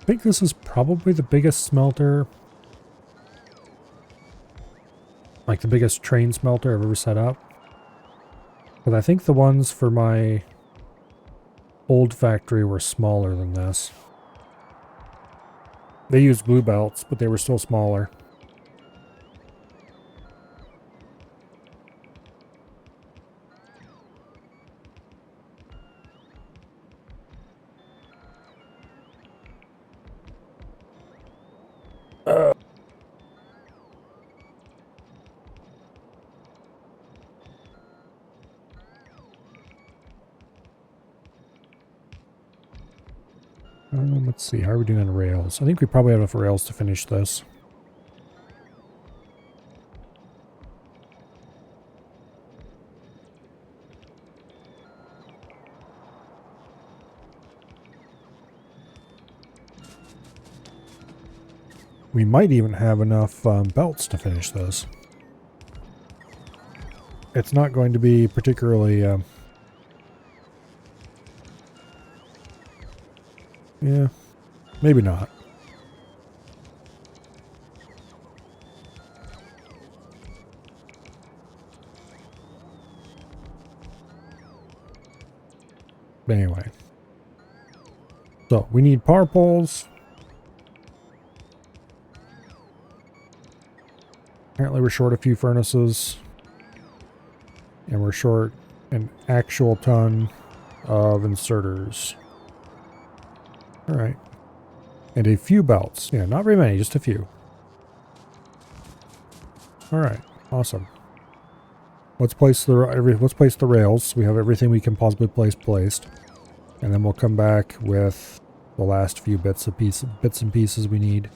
I think this is probably the biggest smelter, like the biggest train smelter I've ever set up. But I think the ones for my old factory were smaller than this. They used blue belts, but they were still smaller. Let's see, how are we doing on rails? I think we probably have enough rails to finish this. We might even have enough belts to finish this. It's not going to be particularly... yeah, maybe not. But anyway. So, we need power poles. Apparently we're short a few furnaces. And we're short an actual ton of inserters. Alright. And a few belts. Yeah, not very many, just a few. Alright, awesome. Let's place the rails. We have everything we can possibly place placed. And then we'll come back with the last few bits and pieces we need.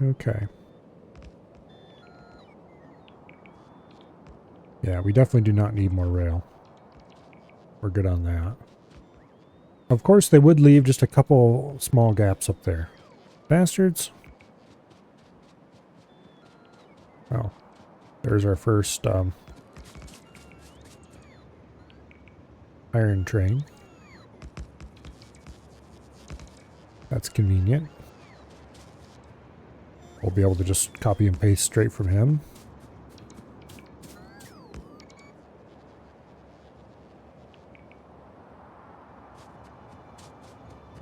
Okay. Yeah, we definitely do not need more rail. We're good on that. Of course, they would leave just a couple small gaps up there. Bastards. Oh. There's our first iron train. That's convenient. We'll be able to just copy and paste straight from him.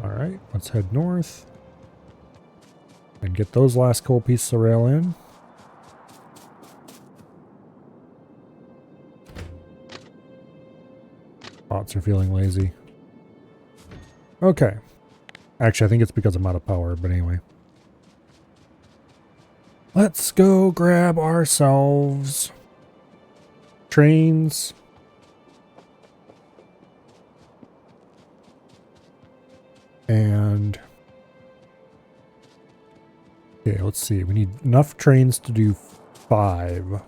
Alright, let's head north. And get those last couple pieces of rail in. Bots are feeling lazy. Okay. Actually, I think it's because I'm out of power, but anyway. Let's go grab ourselves trains. And okay, let's see. We need enough trains to do 5.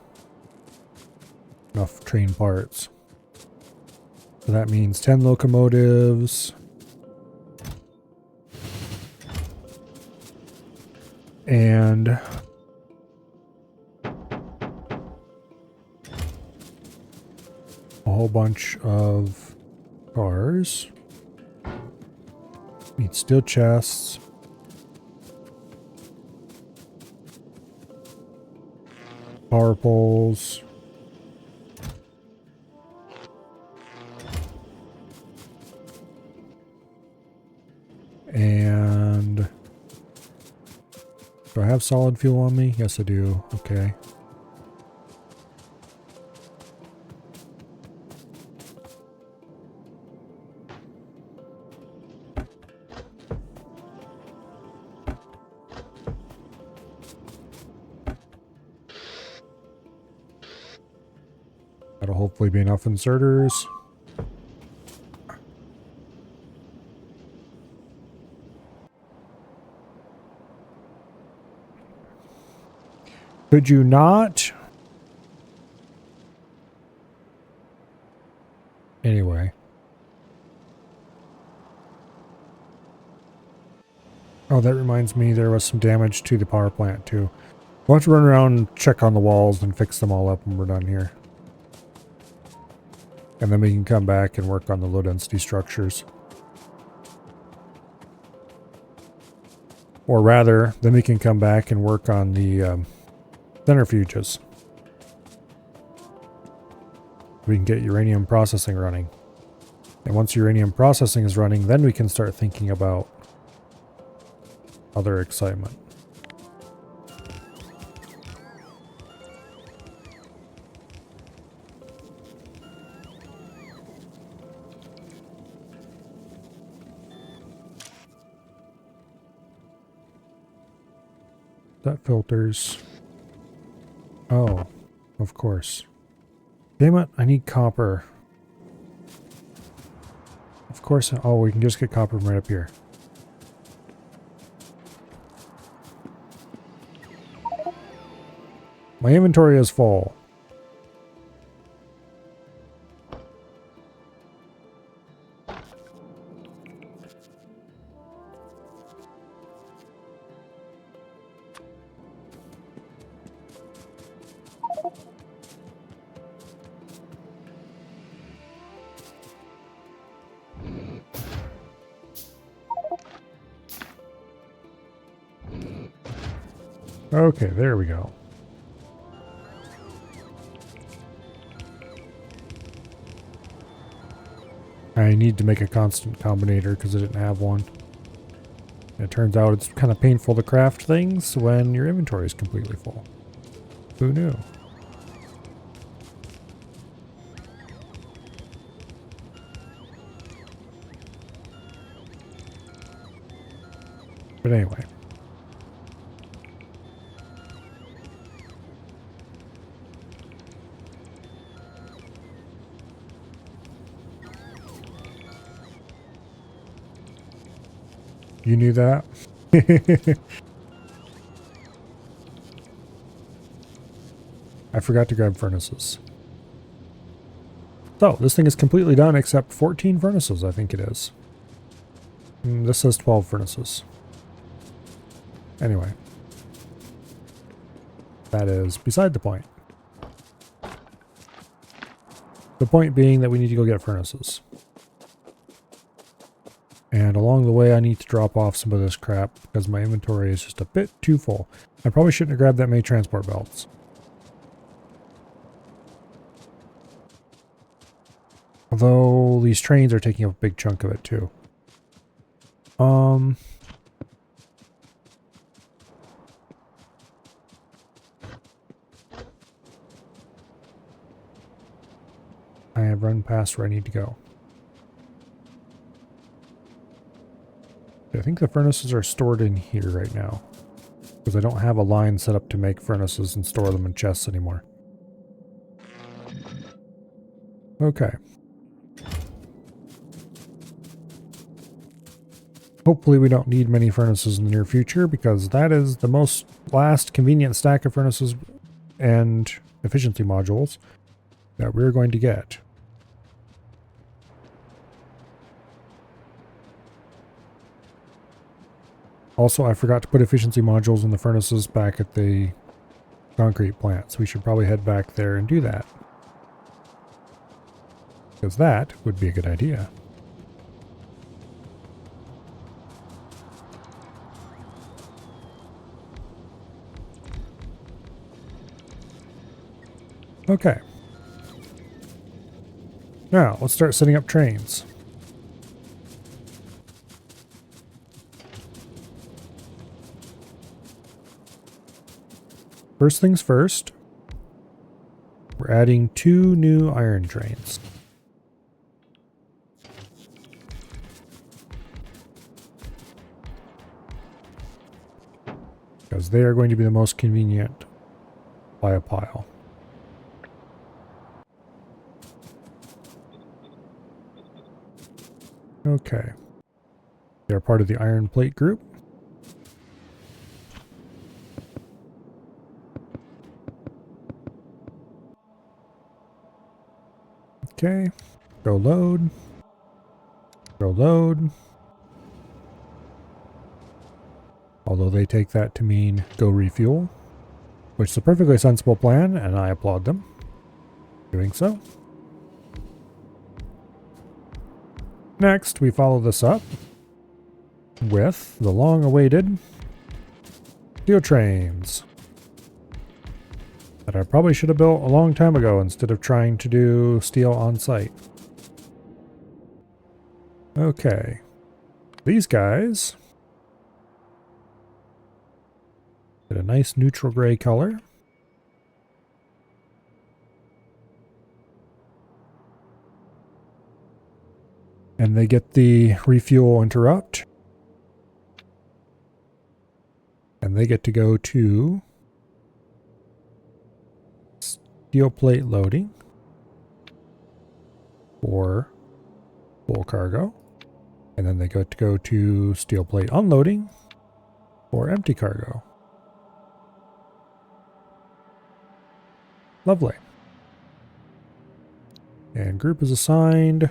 Enough train parts. So that means 10 locomotives. And a whole bunch of cars. Need steel chests. Power poles. And do I have solid fuel on me? Yes, I do. Okay. That'll hopefully be enough inserters. Could you not? Anyway. Oh, that reminds me there was some damage to the power plant too. We'll have to run around and check on the walls and fix them all up when we're done here. And then we can come back and work on the low density structures. Or rather, then we can come back and work on the centrifuges. We can get uranium processing running. And once uranium processing is running, then we can start thinking about other excitement. That filters. Oh, of course. Damn it, I need copper. Of course, oh, we can just get copper from right up here. My inventory is full. Okay, there we go. I need to make a constant combinator because I didn't have one. And it turns out it's kind of painful to craft things when your inventory is completely full. Who knew? But anyway. You knew that? I forgot to grab furnaces. So, this thing is completely done except 14 furnaces, I think it is. This says 12 furnaces. Anyway. That is beside the point. The point being that we need to go get furnaces. And along the way I need to drop off some of this crap because my inventory is just a bit too full. I probably shouldn't have grabbed that many transport belts. Although these trains are taking up a big chunk of it too. I have run past where I need to go. I think the furnaces are stored in here right now, because I don't have a line set up to make furnaces and store them in chests anymore. Okay. Hopefully we don't need many furnaces in the near future, because that is the most last convenient stack of furnaces and efficiency modules that we're going to get. Also, I forgot to put efficiency modules in the furnaces back at the concrete plant, so we should probably head back there and do that. Because that would be a good idea. Okay. Now, let's start setting up trains. First things first, we're adding 2 new iron trains. Because they are going to be the most convenient by a pile. Okay. They're part of the iron plate group. Okay. Go load. Go load. Although they take that to mean go refuel, which is a perfectly sensible plan, and I applaud them doing so. Next, we follow this up with the long-awaited steel trains that I probably should have built a long time ago instead of trying to do steel on site. Okay. These guys get a nice neutral gray color. And they get the refuel interrupt. And they get to go to steel plate loading for full cargo. And then they get to go to steel plate unloading for empty cargo. Lovely. And group is assigned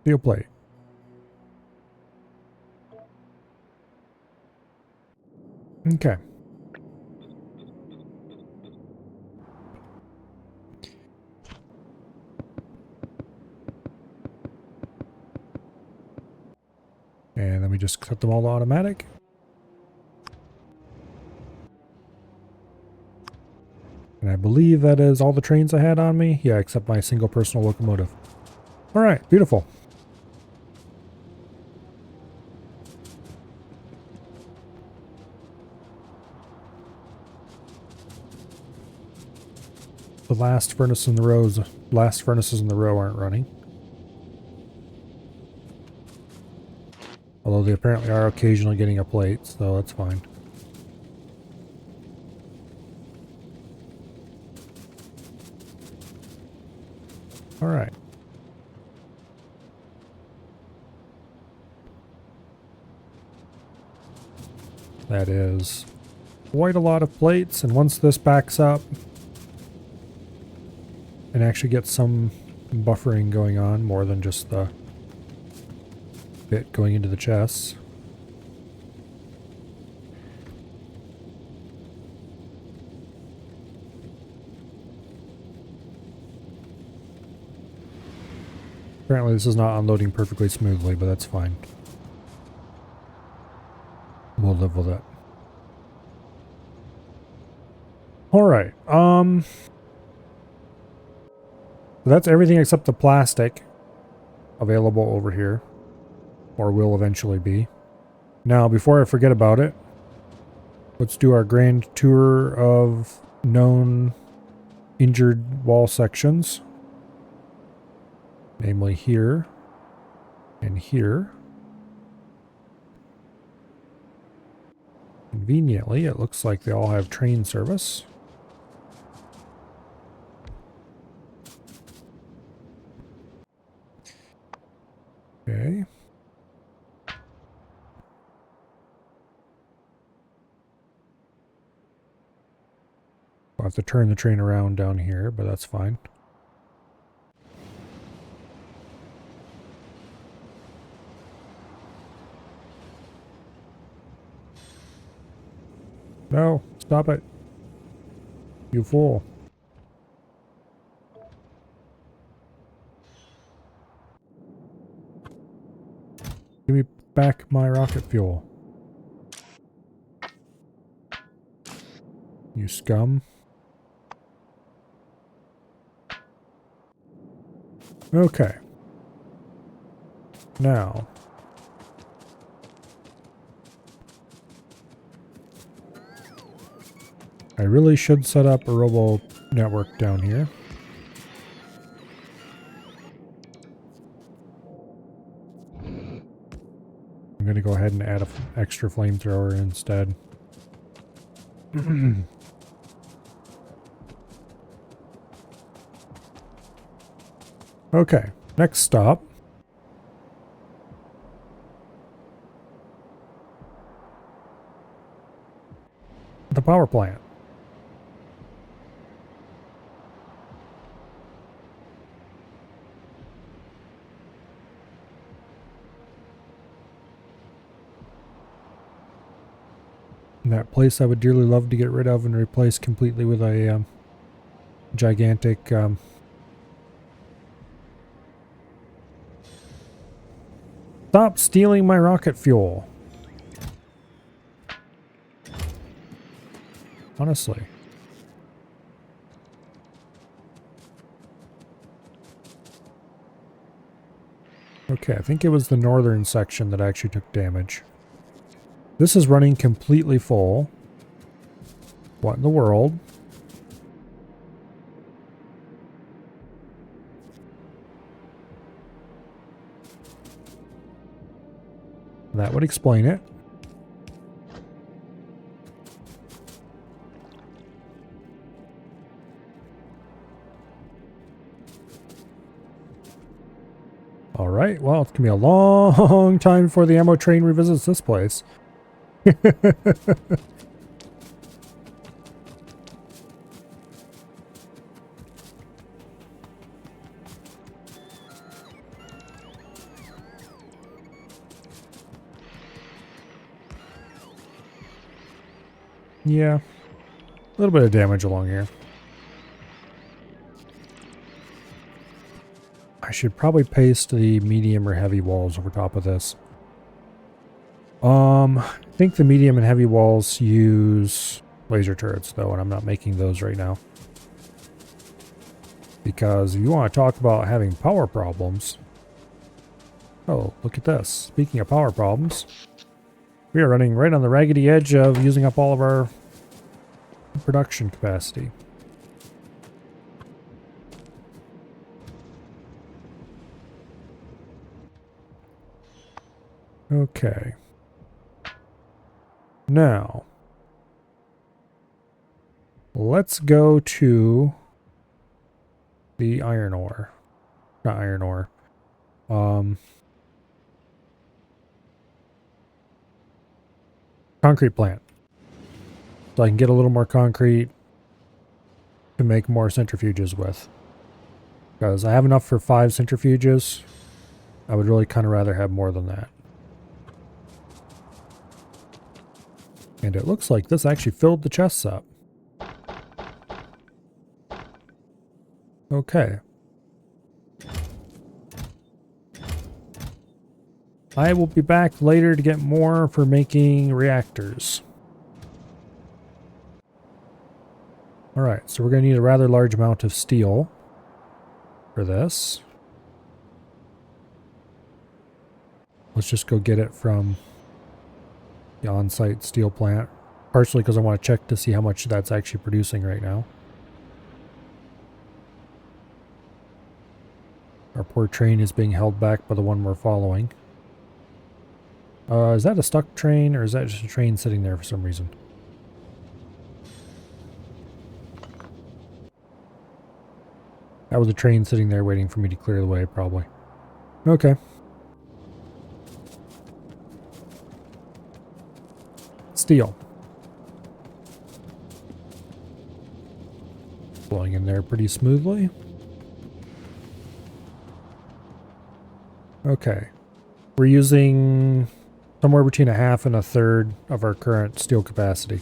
steel plate. Okay. And then we just set them all to automatic. And I believe that is all the trains I had on me. Yeah, except my single personal locomotive. All right, beautiful. The last furnaces in the row aren't running. Although they apparently are occasionally getting a plate, so that's fine. All right. That is quite a lot of plates, and once this backs up and actually gets some buffering going on, more than just the bit going into the chests. Apparently this is not unloading perfectly smoothly, but that's fine. We'll live with it. Alright, that's everything except the plastic available over here, or will eventually be. Now, before I forget about it, let's do our grand tour of known injured wall sections. namely here and here. Conveniently, it looks like they all have train service. Okay. I'll have to turn the train around down here, but that's fine. No, stop it. You fool. Give me back my rocket fuel. You scum. Okay. Now. I really should set up a robo network down here. I'm going to go ahead and add an extra flamethrower instead. Okay, next stop. The power plant. That place I would dearly love to get rid of and replace completely with a gigantic stop stealing my rocket fuel. Honestly. Okay, I think it was the northern section that actually took damage. This is running completely full. What in the world? That would explain it. Alright, well, it's going to be a long time before the ammo train revisits this place. Yeah, a little bit of damage along here. I should probably paste the medium or heavy walls over top of this. I think the medium and heavy walls use laser turrets though, and I'm not making those right now. Because if you want to talk about having power problems... Oh, look at this. Speaking of power problems, we are running right on the raggedy edge of using up all of our production capacity. Okay. Now, let's go to the iron ore. Not iron ore. Concrete plant. So I can get a little more concrete to make more centrifuges with. Because I have enough for 5 centrifuges. I would really kind of rather have more than that. And it looks like this actually filled the chests up. Okay. I will be back later to get more for making reactors. Alright, so we're going to need a rather large amount of steel for this. Let's just go get it from the on-site steel plant. Partially because I want to check to see how much that's actually producing right now. Our poor train is being held back by the one we're following. Is that a stuck train, or is that just a train sitting there for some reason? That was a train sitting there waiting for me to clear the way, probably. Okay. Steel. Flowing in there pretty smoothly. Okay. We're using somewhere between a half and a third of our current steel capacity.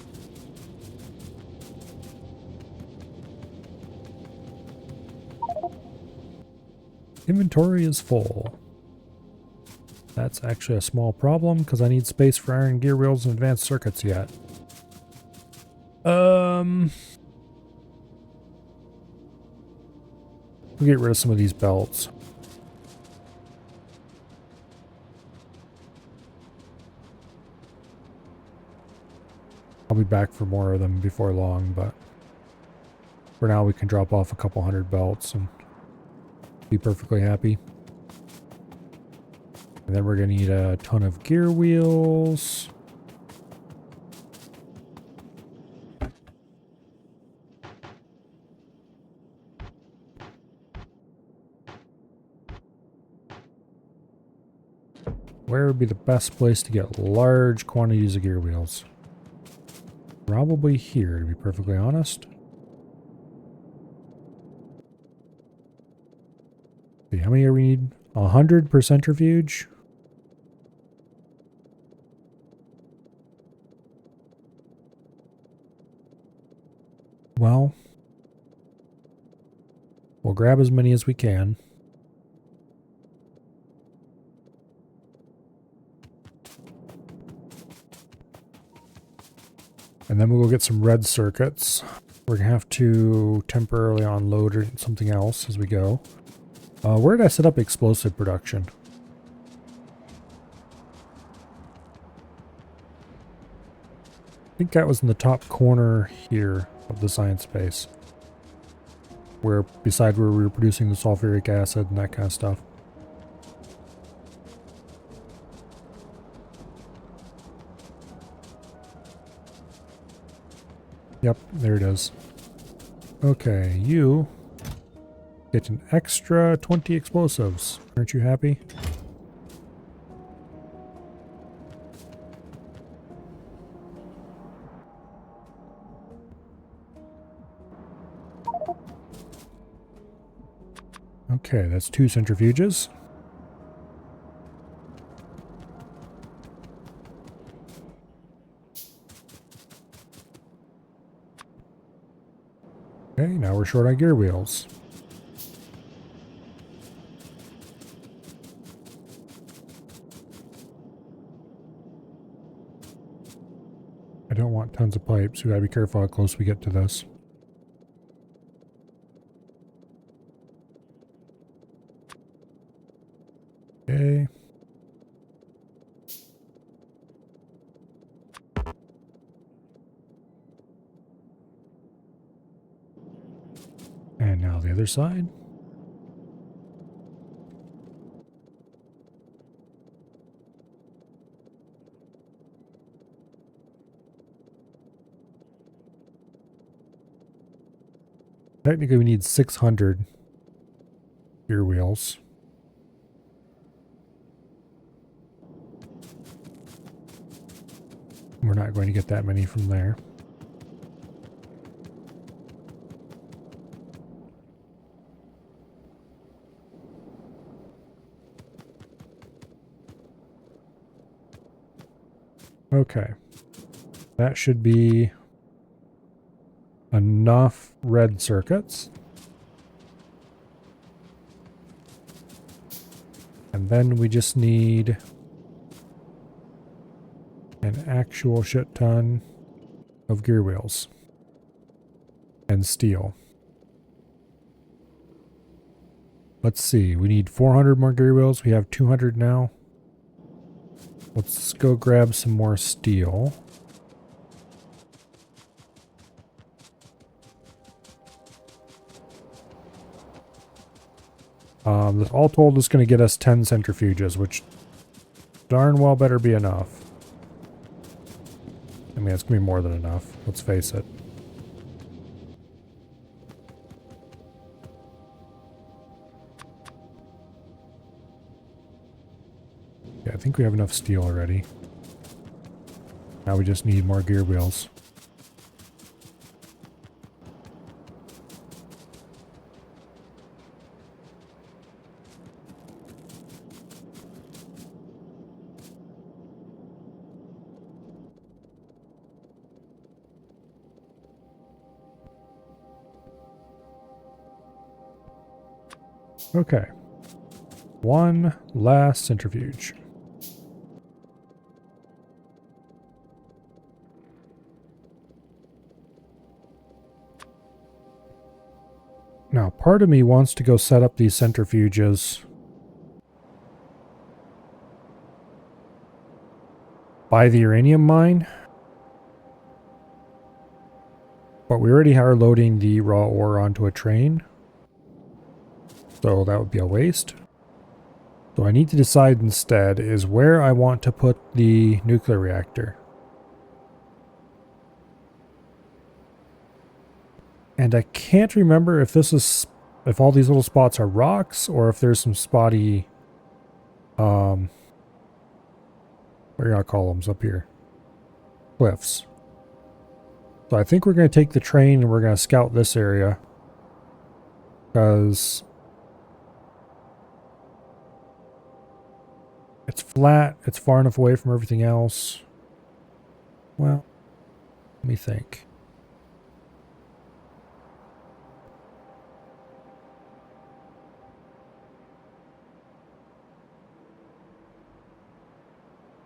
Inventory is full. That's actually a small problem because I need space for iron gear wheels and advanced circuits yet. We'll get rid of some of these belts. I'll be back for more of them before long, but for now we can drop off a couple hundred belts and be perfectly happy. And then we're going to need a ton of gear wheels. Where would be the best place to get large quantities of gear wheels? Probably here, to be perfectly honest. See, how many do we need? 100 per centrifuge? Well, we'll grab as many as we can. And then we'll go get some red circuits. We're going to have to temporarily unload or something else as we go. Where did I set up explosive production? I think that was in the top corner here of the science base. Where, beside where we were producing the sulfuric acid and that kind of stuff. Yep, there it is. Okay, you get an extra 20 explosives. Aren't you happy? Okay, that's 2 centrifuges. Okay, now we're short on gear wheels. I don't want tons of pipes. We gotta be careful how close we get to this. Okay. And now the other side. Technically we need 600 gear wheels. We're not going to get that many from there. Okay. That should be enough red circuits. And then we just need an actual shit ton of gear wheels and steel. Let's see, we need 400 more gear wheels. We have 200 now. Let's go grab some more steel. This all told is going to get us 10 centrifuges, which darn well better be enough. I mean, it's going to be more than enough, let's face it. Yeah, I think we have enough steel already. Now we just need more gear wheels. Okay. One last centrifuge. Now, part of me wants to go set up these centrifuges by the uranium mine. But we already are loading the raw ore onto a train. So that would be a waste. So I need to decide instead is where I want to put the nuclear reactor. And I can't remember if if all these little spots are rocks or if there's some spotty, what are you gonna call them up here? Cliffs. So I think we're going to take the train and we're going to scout this area. Because it's flat, it's far enough away from everything else. Well, let me think.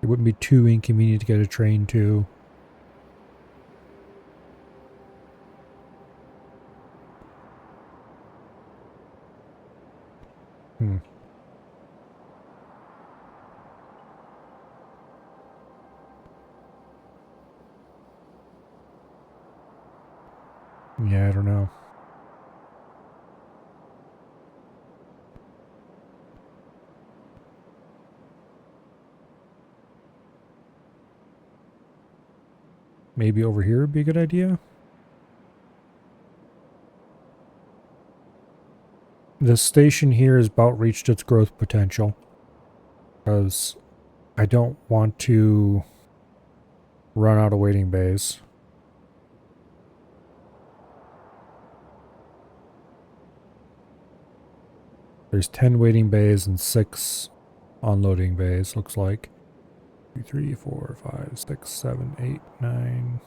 It wouldn't be too inconvenient to get a train to. Yeah, I don't know. Maybe over here would be a good idea. This station here has about reached its growth potential. Because I don't want to run out of waiting bays. There's 10 waiting bays and 6 unloading bays, looks like. 2, 3, 4, 5, 6, 7, 8, 9.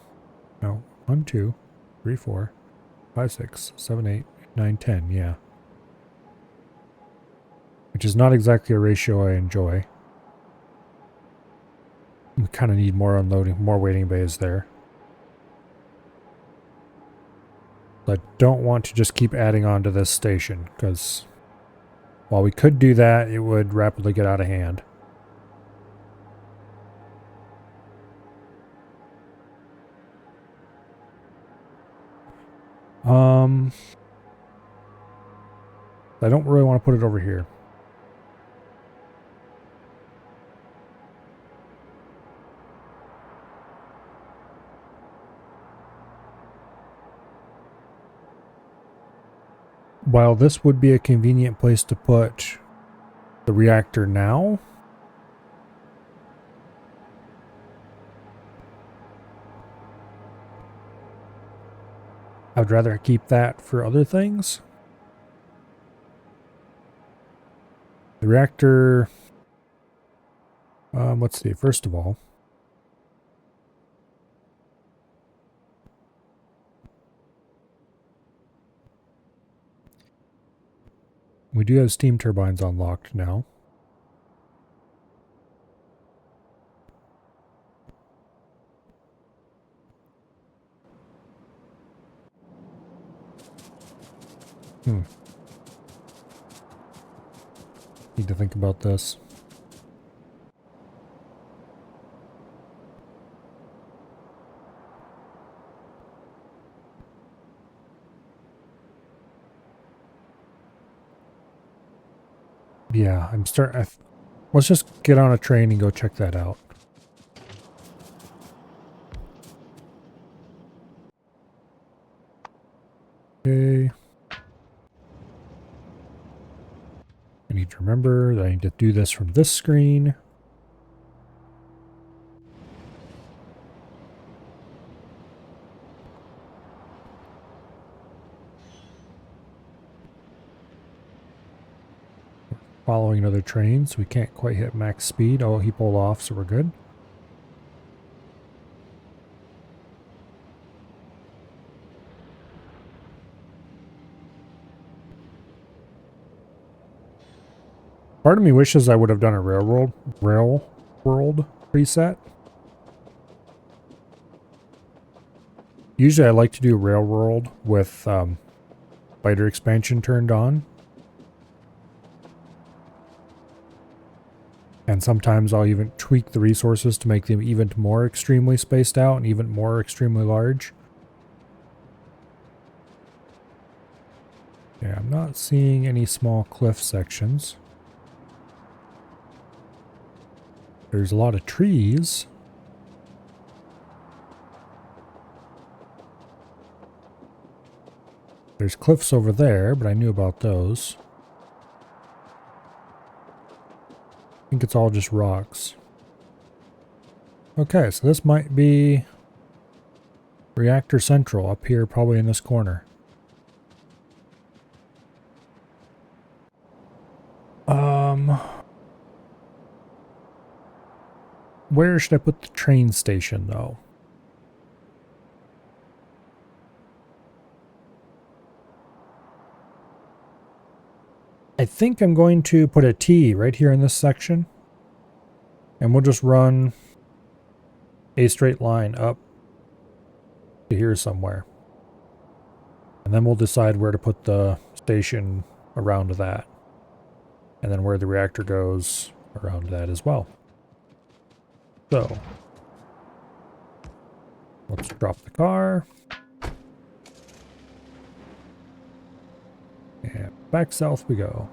No, 1, 2, 3, 4, 5, 6, 7, 8, 9, 10, yeah. Which is not exactly a ratio I enjoy. We kind of need more unloading, more waiting bays there. But don't want to just keep adding on to this station, because while we could do that, it would rapidly get out of hand. I don't really want to put it over here. While this would be a convenient place to put the reactor now, I would rather keep that for other things. The reactor, let's see, first of all, we do have steam turbines unlocked now. Need to think about this. Yeah, let's just get on a train and go check that out. Okay. I need to remember that I need to do this from this screen. Following another train, so we can't quite hit max speed. Oh, he pulled off, so we're good. Part of me wishes I would have done a rail world preset. Usually I like to do rail world with fighter expansion turned on. And sometimes I'll even tweak the resources to make them even more extremely spaced out and even more extremely large. Yeah, I'm not seeing any small cliff sections. There's a lot of trees. There's cliffs over there, but I knew about those. I think it's all just rocks. Okay, so this might be Reactor Central up here, probably in this corner. Where should I put the train station, though? I think I'm going to put a T right here in this section. And we'll just run a straight line up to here somewhere. And then we'll decide where to put the station around that. And then where the reactor goes around that as well. So, let's drop the car. And back south we go.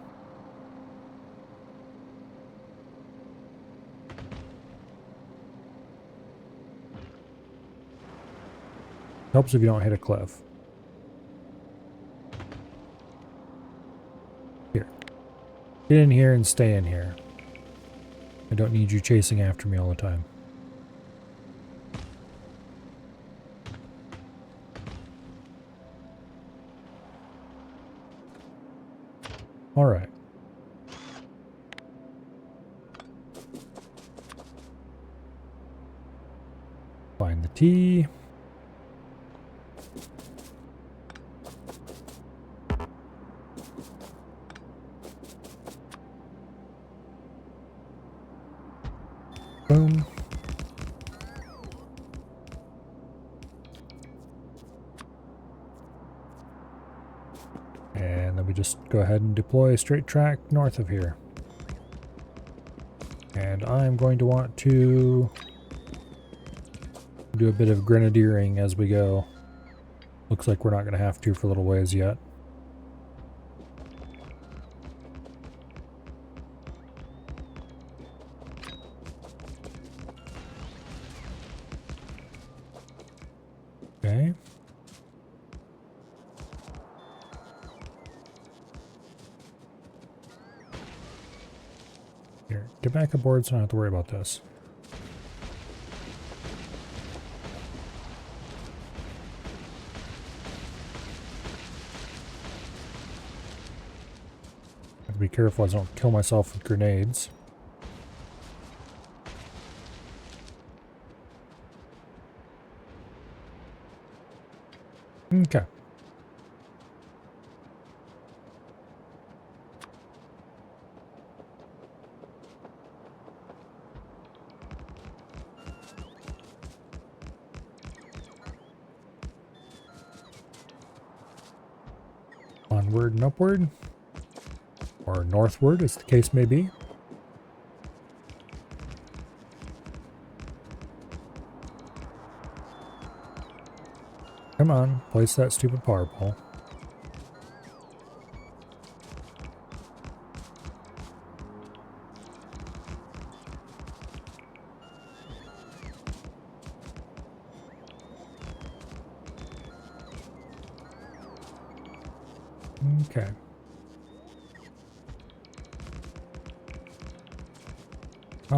Helps if you don't hit a cliff. Here. Get in here and stay in here. I don't need you chasing after me all the time. Alright. Find the T. Boom. And then we just go ahead and deploy a straight track north of here. And I'm going to want to do a bit of grenadiering as we go. Looks like we're not going to have to for a little ways yet. Okay. Here, get back aboard so I don't have to worry about this. I have to be careful I don't kill myself with grenades. Okay. Onward and upward. Or northward, as the case may be. Come on, place that stupid power pole. Okay. I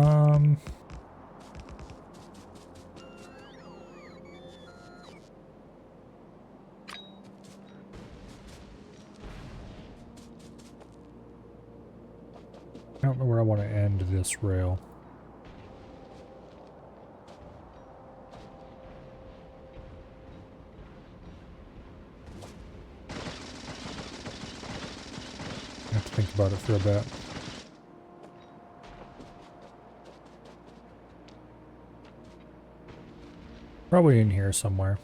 don't know where I want to end this rail. I have to think about it for a bit. Probably in here somewhere.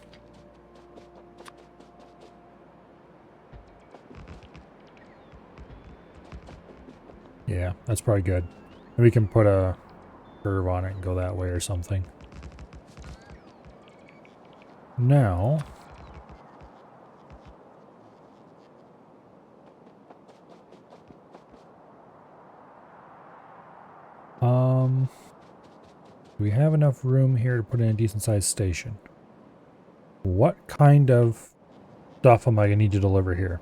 Yeah, that's probably good. And we can put a curve on it and go that way or something. Now, we have enough room here to put in a decent sized station. What kind of stuff am I going to need to deliver here?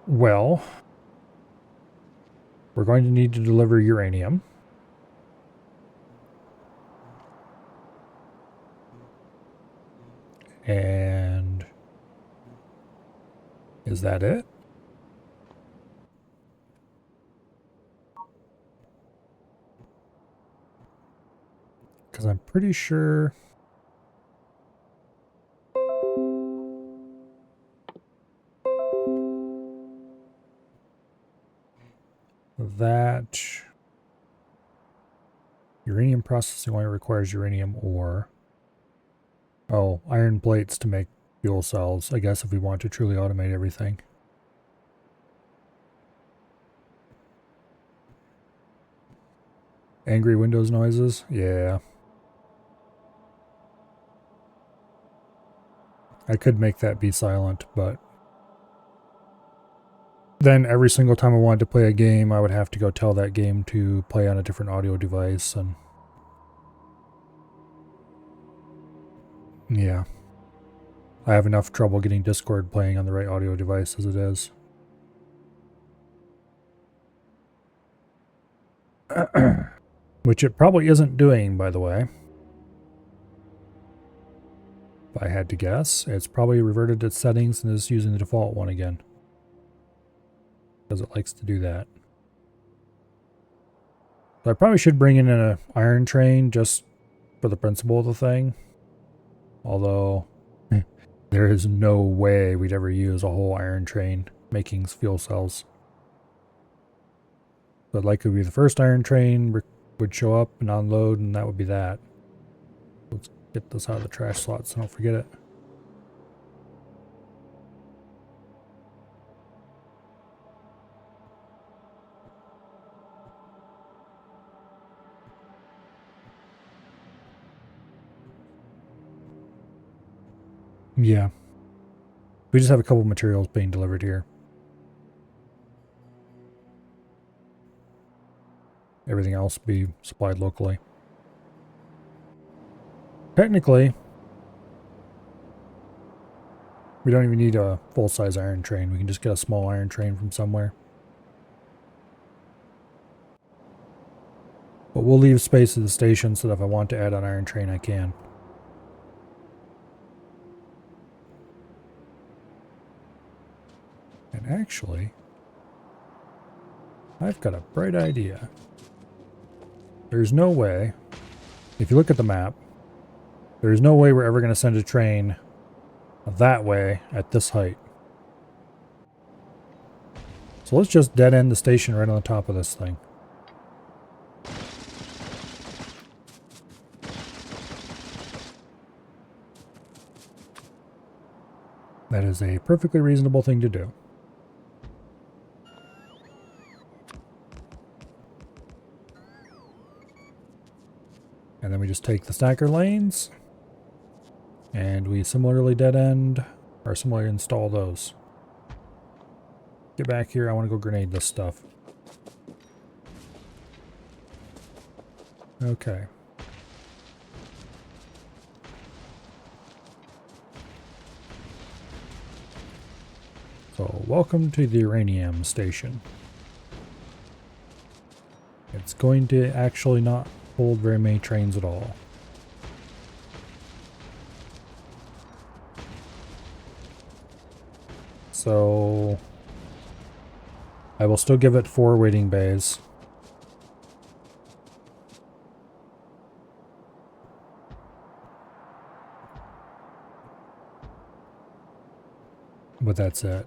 Well, we're going to need to deliver uranium. And is that it? Because I'm pretty sure that uranium processing only requires uranium ore. Oh, iron plates to make fuel cells, I guess, if we want to truly automate everything. Angry Windows noises? Yeah. I could make that be silent, but then every single time I wanted to play a game, I would have to go tell that game to play on a different audio device, and yeah. I have enough trouble getting Discord playing on the right audio device as it is. Which it probably isn't doing, by the way. If I had to guess, it's probably reverted its settings and is using the default one again. Because it likes to do that. So I probably should bring in an iron train just for the principle of the thing. Although, there is no way we'd ever use a whole iron train making fuel cells. But like it would be the first iron train would show up and unload, and that would be that. Let's get this out of the trash slot so don't forget it. Yeah. We just have a couple materials being delivered here. Everything else be supplied locally. Technically, we don't even need a full-size iron train. We can just get a small iron train from somewhere. But we'll leave space at the station so that if I want to add an iron train, I can. And actually, I've got a bright idea. There's no way, if you look at the map, there's no way we're ever going to send a train that way at this height. So let's just dead end the station right on the top of this thing. That is a perfectly reasonable thing to do. And then we just take the stacker lanes and we similarly dead end or similarly install those. Get back here, I want to go grenade this stuff. Okay. welcome to the uranium station. It's going to actually not hold very many trains at all. So I will still give it 4 waiting bays. But that's it.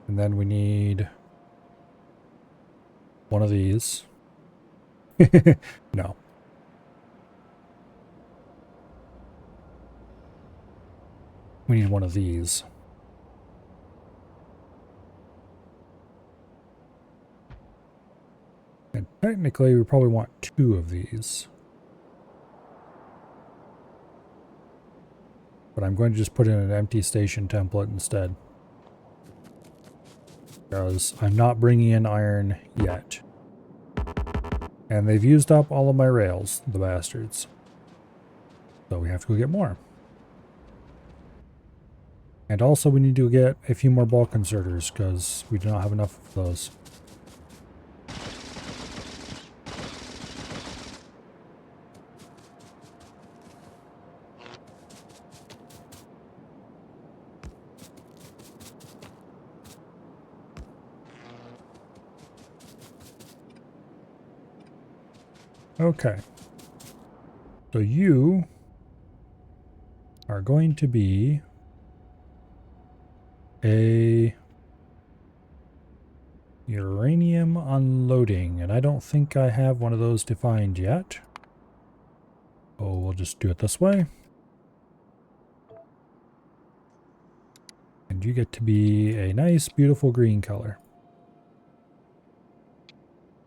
And then we need one of these. No. We need one of these. And technically we probably want 2 of these. But I'm going to just put in an empty station template instead. Because I'm not bringing in iron yet. And they've used up all of my rails, the bastards. So we have to go get more. And also we need to get a few more bulk inserters because we do not have enough of those. Okay. So you are going to be a uranium unloading, and I don't think I have one of those defined yet. Oh, we'll just do it this way. And you get to be a nice, beautiful green color.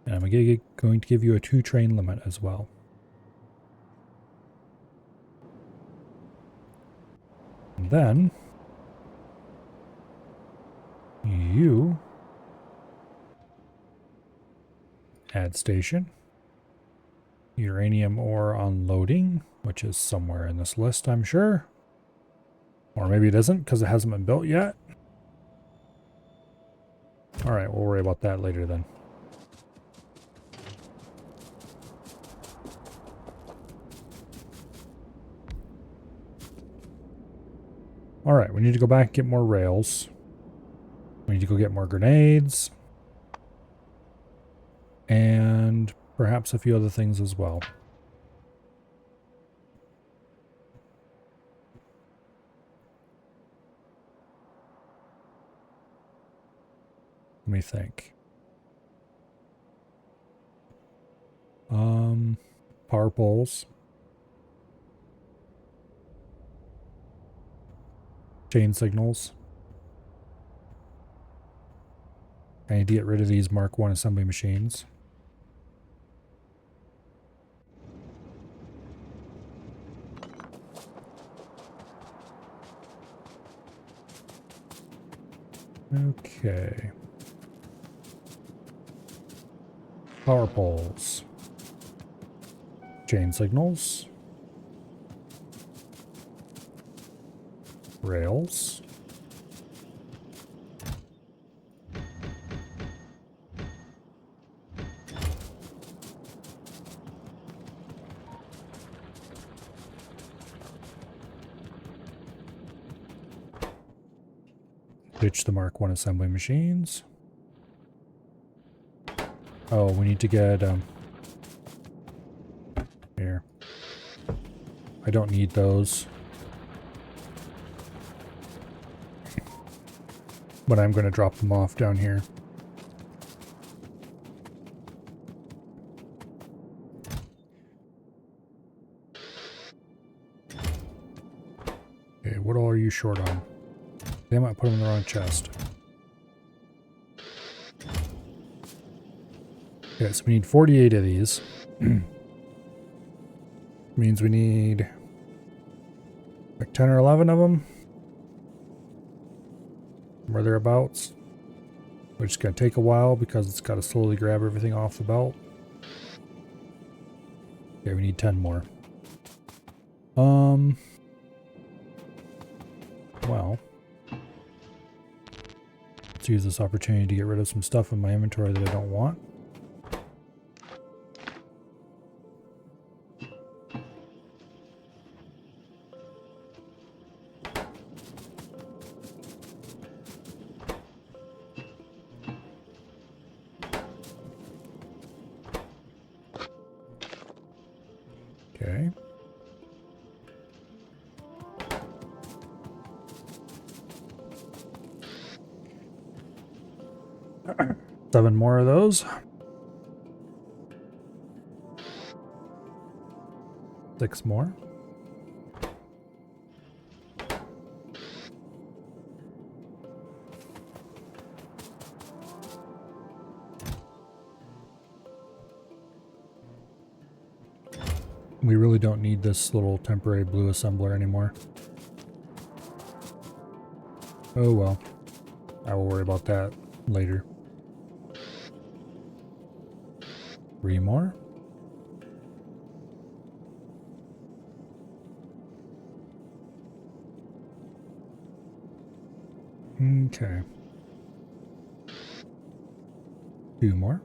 And I'm going to give you a 2 train limit as well. And then you add station, uranium ore unloading, which is somewhere in this list, I'm sure. Or maybe it isn't because it hasn't been built yet. Alright, we'll worry about that later then. Alright, we need to go back and get more rails. We need to go get more grenades. And perhaps a few other things as well. Let me think. Power poles. Chain signals. I need to get rid of these Mark 1 assembly machines. Okay. Power poles. Chain signals. Rails. Ditch the Mark 1 assembly machines. Oh, we need to get, here. I don't need those. But I'm going to drop them off down here. Okay, what all are you short on? They might put them in the wrong chest. Okay, so we need 48 of these. Means we need like 10 or 11 of them. Where thereabouts. Which is going to take a while because it's got to slowly grab everything off the belt. Okay, we need 10 more. Well. Let's use this opportunity to get rid of some stuff in my inventory that I don't want. Okay. Seven more of those. 6 more. We really don't need this little temporary blue assembler anymore. Oh well. I will worry about that later. 3 more. Okay. 2 more.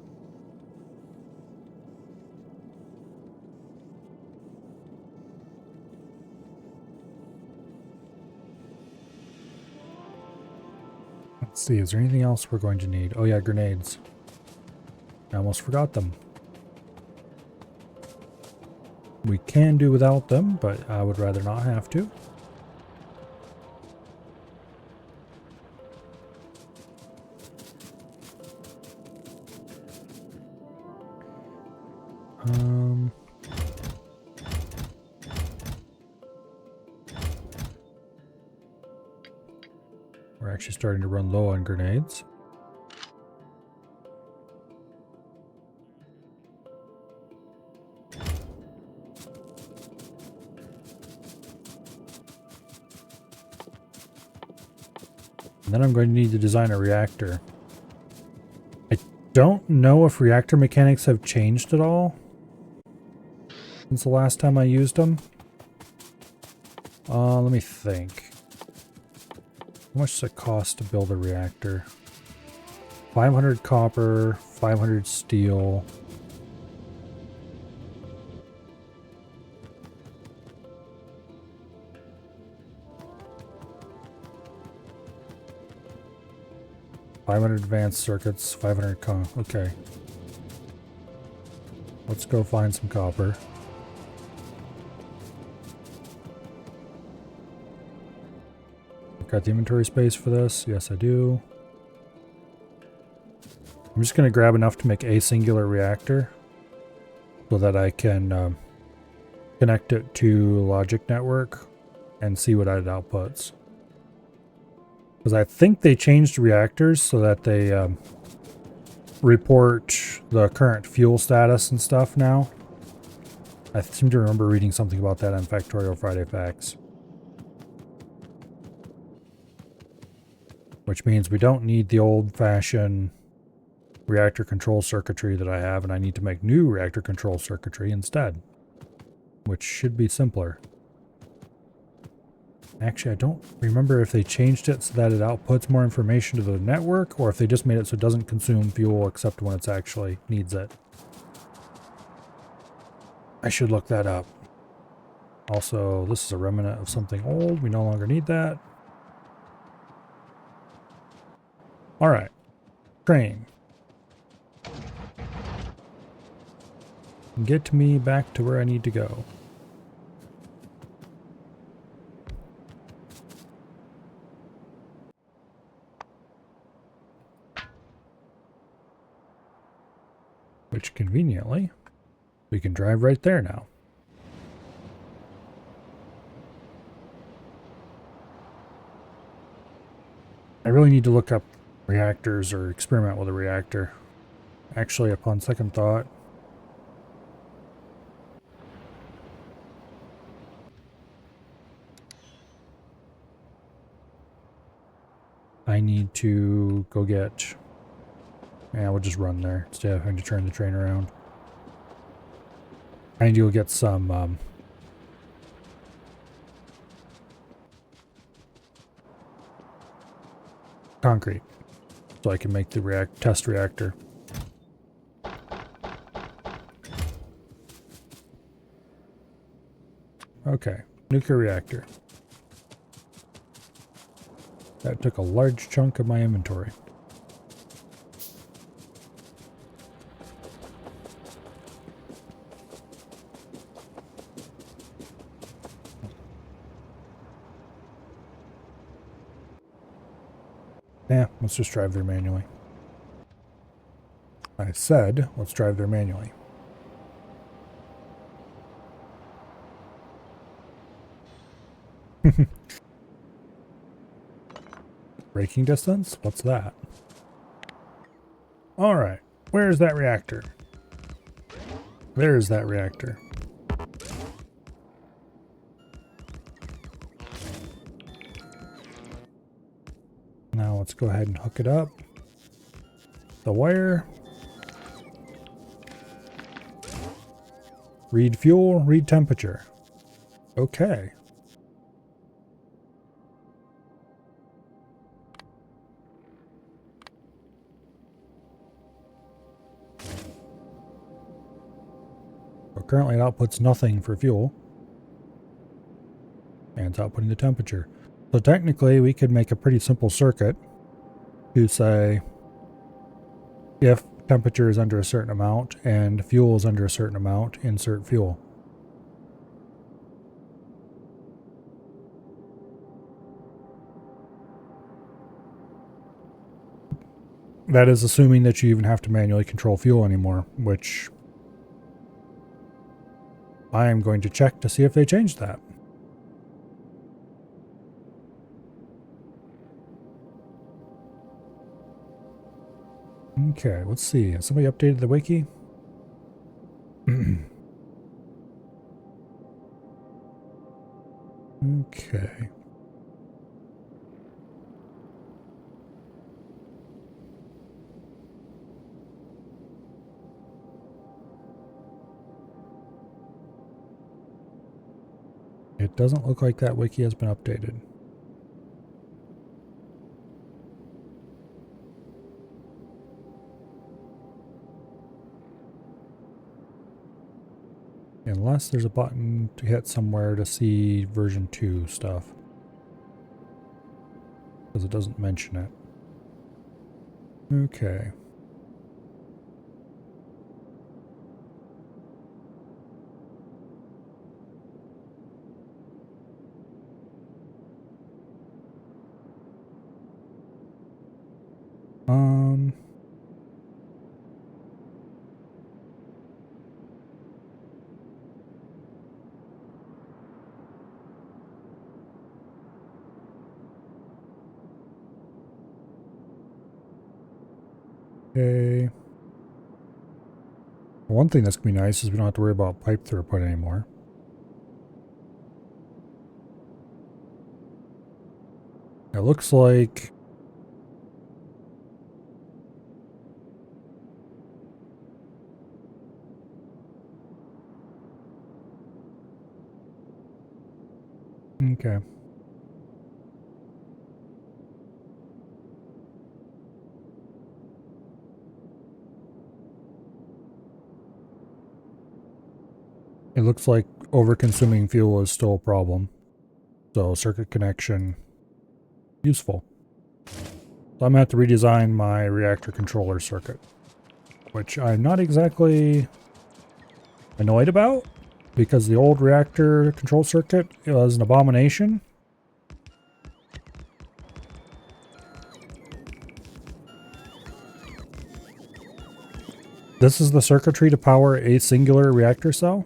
Let's see, is there anything else we're going to need? Oh yeah, grenades. I almost forgot them. We can do without them, but I would rather not have to. We're actually starting to run low on grenades. And then I'm going to need to design a reactor. I don't know if reactor mechanics have changed at all since the last time I used them. Let me think. How much does it cost to build a reactor? 500 copper, 500 steel. $500 advanced circuits, 500 okay. Let's go find some copper. Got the inventory space for this? Yes, I do. I'm just going to grab enough to make a singular reactor so that I can connect it to logic network and see what it outputs. Because I think they changed reactors so that they report the current fuel status and stuff now. I seem to remember reading something about that on Factorio Friday Facts. Which means we don't need the old-fashioned reactor control circuitry that I have, and I need to make new reactor control circuitry instead. Which should be simpler. Actually, I don't remember if they changed it so that it outputs more information to the network, or if they just made it so it doesn't consume fuel except when it actually needs it. I should look that up. Also, this is a remnant of something old. We no longer need that. Alright. Train. Get me back to where I need to go. Which conveniently, we can drive right there now. I really need to look up reactors or experiment with a reactor. Actually, upon second thought, I need to go get... Yeah, we'll just run there instead of having to turn the train around. I need to go get some concrete. so I can make the test reactor. Okay, nuclear reactor. That took a large chunk of my inventory. Yeah, let's just drive there manually. I said, let's drive there manually. Braking distance? What's that? Alright, where's that reactor? There's that reactor. Now let's go ahead and hook it up. The wire. Read fuel, read temperature. Okay. So currently it outputs nothing for fuel. And it's outputting the temperature. So technically we could make a pretty simple circuit to say if temperature is under a certain amount and fuel is under a certain amount, insert fuel. That is assuming that you even have to manually control fuel anymore, which I am going to check to see if they changed that. Okay, let's see. Has somebody updated the wiki? Okay. It doesn't look like that wiki has been updated. Unless there's a button to hit somewhere to see version 2 stuff. Because it doesn't mention it. Okay. Okay. One thing that's going to be nice is we don't have to worry about pipe throughput anymore. It looks like okay. It looks like over-consuming fuel is still a problem. So circuit connection, useful. So I'm going to have to redesign my reactor controller circuit, which I'm not exactly annoyed about, because the old reactor control circuit was an abomination. This is the circuitry to power a singular reactor cell.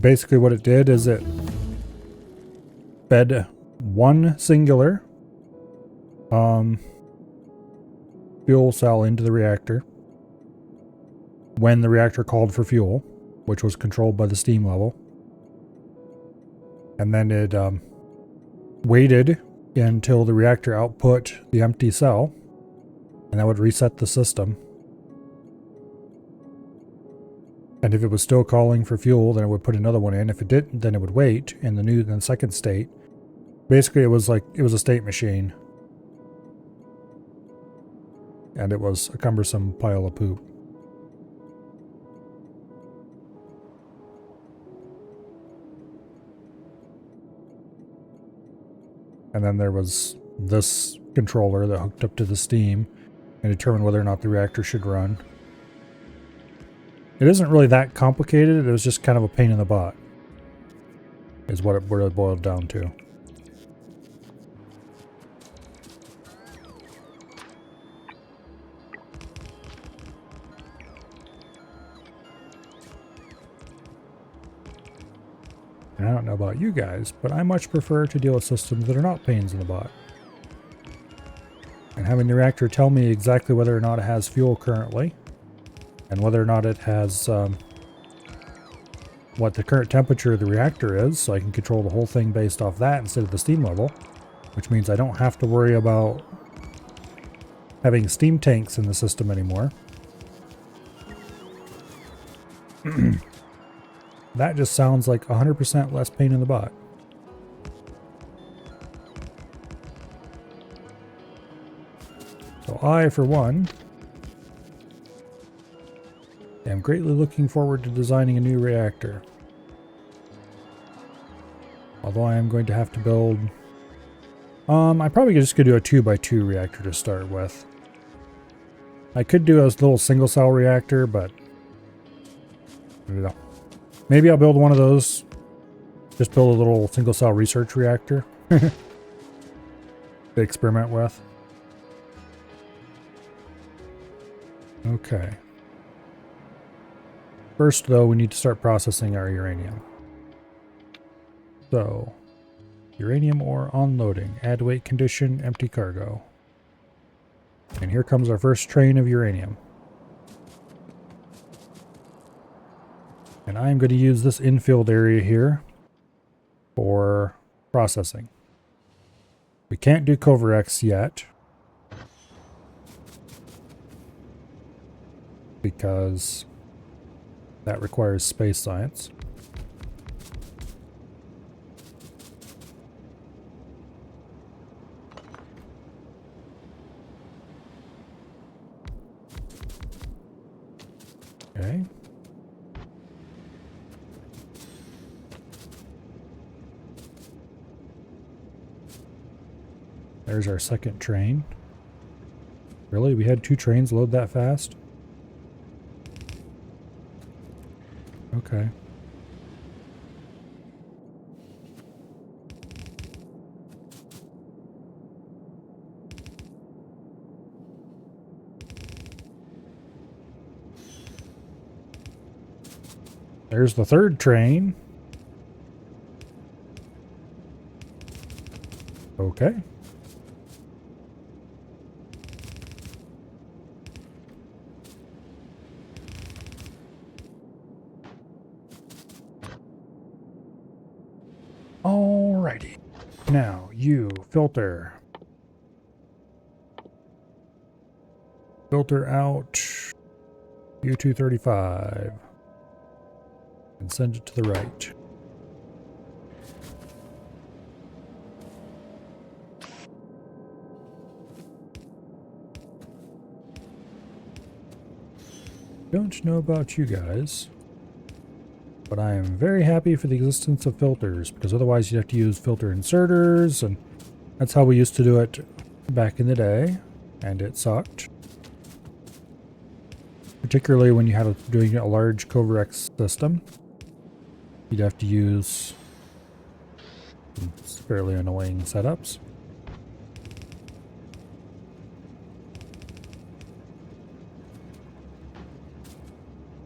Basically what it did is it fed one singular fuel cell into the reactor when the reactor called for fuel, which was controlled by the steam level. And then it waited until the reactor output the empty cell, and that would reset the system. And if it was still calling for fuel, then it would put another one in. If it didn't, then it would wait in the second state. Basically, it was a state machine. And it was a cumbersome pile of poop. And then there was this controller that hooked up to the steam and determined whether or not the reactor should run. It isn't really that complicated, it was just kind of a pain in the butt, is what it really boiled down to. And I don't know about you guys, but I much prefer to deal with systems that are not pains in the butt. And having the reactor tell me exactly whether or not it has fuel currently, and whether or not it has what the current temperature of the reactor is, so I can control the whole thing based off that instead of the steam level, which means I don't have to worry about having steam tanks in the system anymore. That just sounds like 100% less pain in the butt. So I, for one, am greatly looking forward to designing a new reactor. Although I am going to have to build... I probably just could do a 2x2 reactor to start with. I could do a little single cell reactor, but... I don't know. Maybe I'll build one of those. Just build a little single cell research reactor. To experiment with. Okay. First, though, we need to start processing our uranium. So, uranium ore unloading, add weight condition, empty cargo. And here comes our first train of uranium. And I'm going to use this infilled area here for processing. We can't do Covarex yet, because that requires space science. Okay. There's our second train. Really? We had 2 trains load that fast? Okay. There's the third train. Okay. Alrighty. Now, you filter. Filter out U-235. And send it to the right. Don't know about you guys, but I am very happy for the existence of filters, because otherwise you'd have to use filter inserters, and that's how we used to do it back in the day, and it sucked. Particularly when you had doing a large Covarex system. You'd have to use some fairly annoying setups.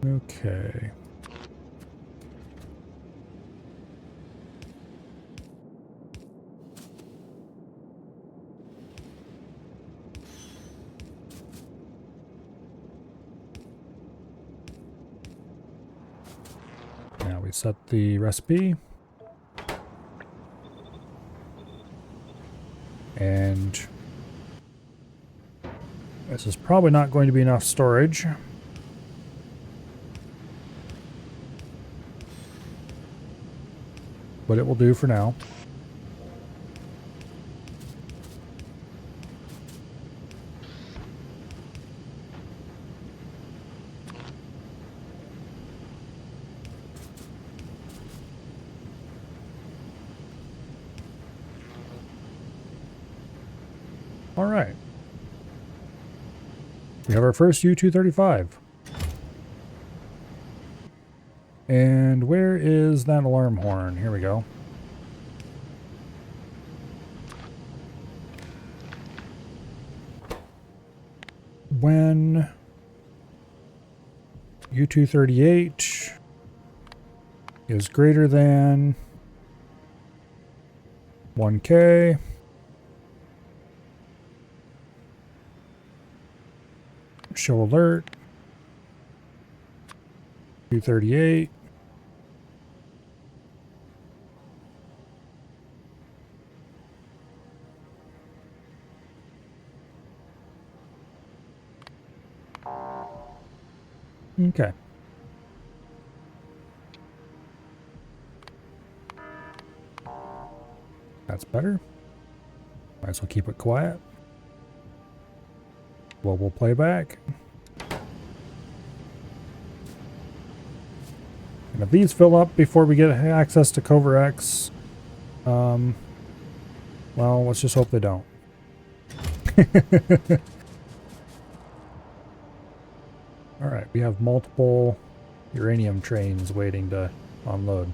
Okay. Now we set the recipe. And this is probably not going to be enough storage. But it will do for now. All right. We have our first U-235. And where is that alarm horn? Here we go. When U-238 is greater than 1K, show alert, 238. Okay. That's better. Might as well keep it quiet. Global playback. And if these fill up before we get access to Cover X, well, let's just hope they don't. Alright, we have multiple uranium trains waiting to unload.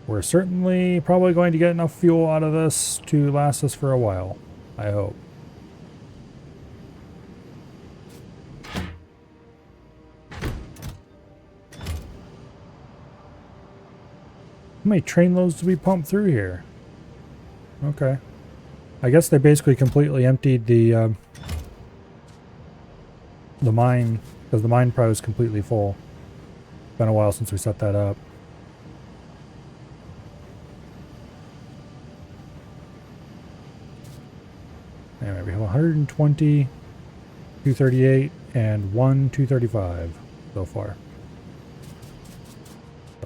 We're certainly probably going to get enough fuel out of this to last us for a while, I hope. How many train loads do we pump through here? Okay. I guess they basically completely emptied the mine, because the mine probably was completely full. Been a while since we set that up. Anyway, we have 120, 238, and 235 so far.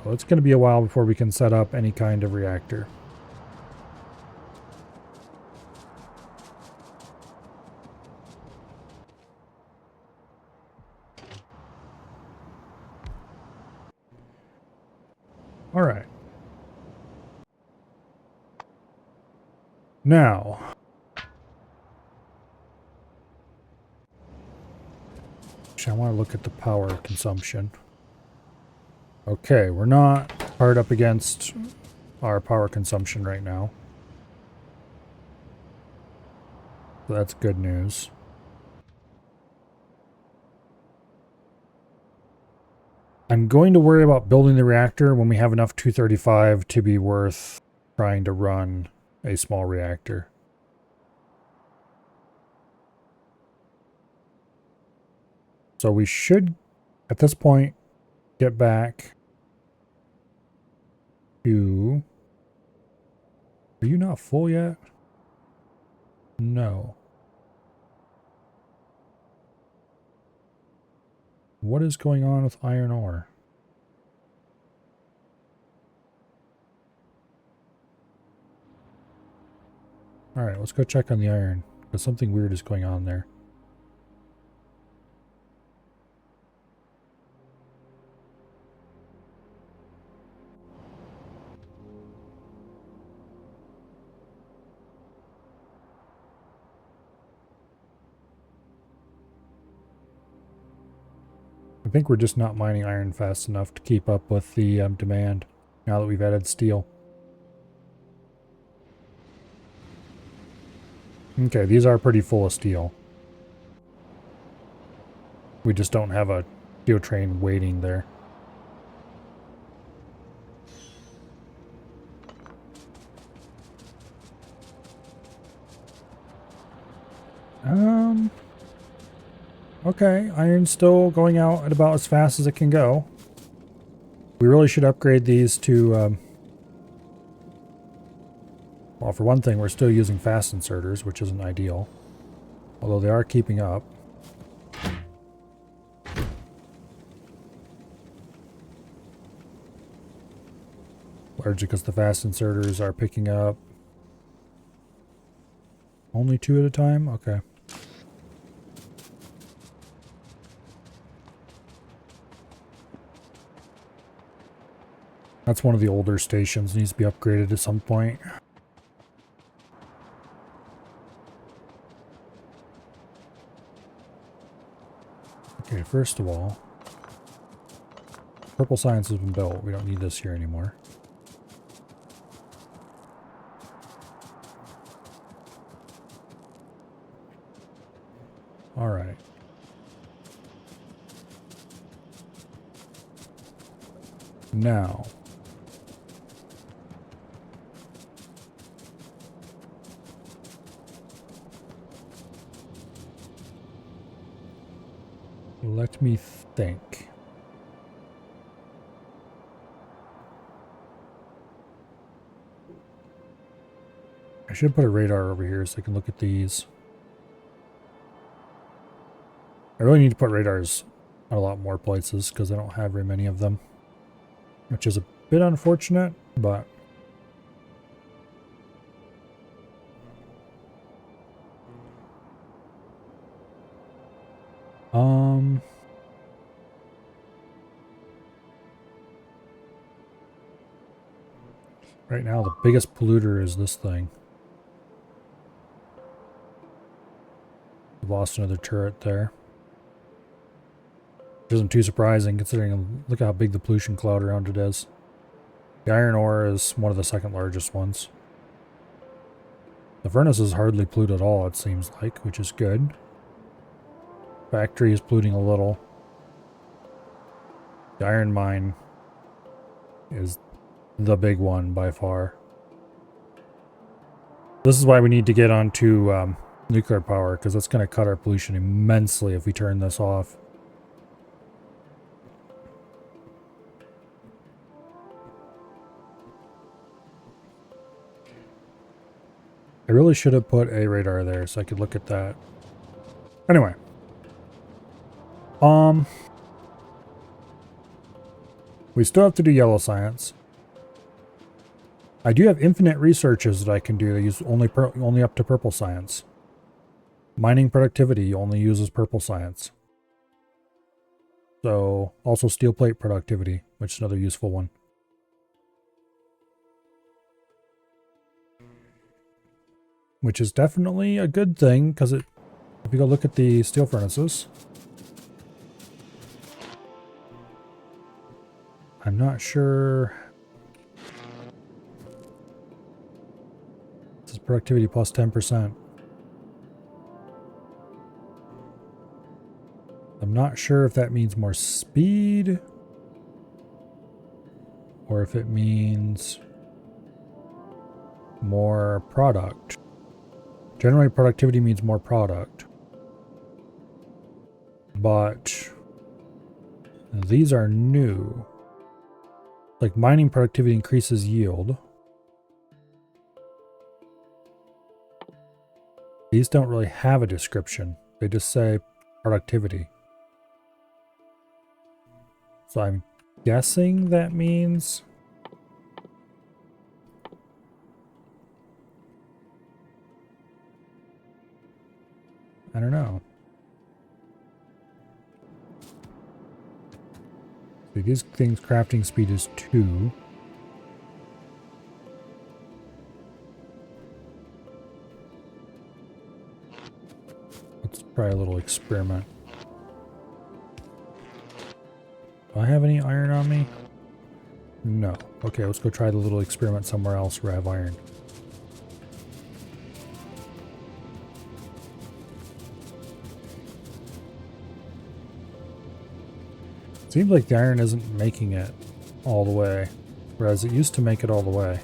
So it's going to be a while before we can set up any kind of reactor. All right. Now, I want to look at the power consumption. Okay, we're not hard up against our power consumption right now. So that's good news. I'm going to worry about building the reactor when we have enough 235 to be worth trying to run a small reactor. So we should, at this point, get back to... Are you not full yet? No. What is going on with iron ore? Alright, let's go check on the iron, because something weird is going on there. I think we're just not mining iron fast enough to keep up with the demand, now that we've added steel. Okay, these are pretty full of steel. We just don't have a steel train waiting there. Okay, iron's still going out at about as fast as it can go. We really should upgrade these to, well, for one thing, we're still using fast inserters, which isn't ideal. Although they are keeping up. Largely because the fast inserters are picking up only 2 at a time? Okay. That's one of the older stations, needs to be upgraded at some point. Okay, first of all, purple science has been built. We don't need this here anymore. All right. Now, let me think. I should put a radar over here so I can look at these. I really need to put radars on a lot more places because I don't have very many of them, which is a bit unfortunate, but right now the biggest polluter is this thing. We've lost another turret there. Which isn't too surprising considering look how big the pollution cloud around it is. The iron ore is one of the second largest ones. The furnace is hardly polluted at all, it seems like, which is good. Factory is polluting a little. The iron mine is the big one by far. This is why we need to get onto nuclear power, because that's going to cut our pollution immensely if we turn this off. I really should have put a radar there so I could look at that. Anyway. We still have to do yellow science. I do have infinite researches that I can do that use only up to purple science. Mining productivity only uses purple science. So, also steel plate productivity, which is another useful one. Which is definitely a good thing, because if you go look at the steel furnaces, I'm not sure. This is productivity plus 10%. I'm not sure if that means more speed or if it means more product. Generally, productivity means more product. But these are new. Like mining productivity increases yield. These don't really have a description. They just say productivity. So I'm guessing that means I don't know. See, these things crafting speed is 2. Let's try a little experiment. Do I have any iron on me? No. Okay, let's go try the little experiment somewhere else where I have iron. Seems like the iron isn't making it all the way, whereas it used to make it all the way.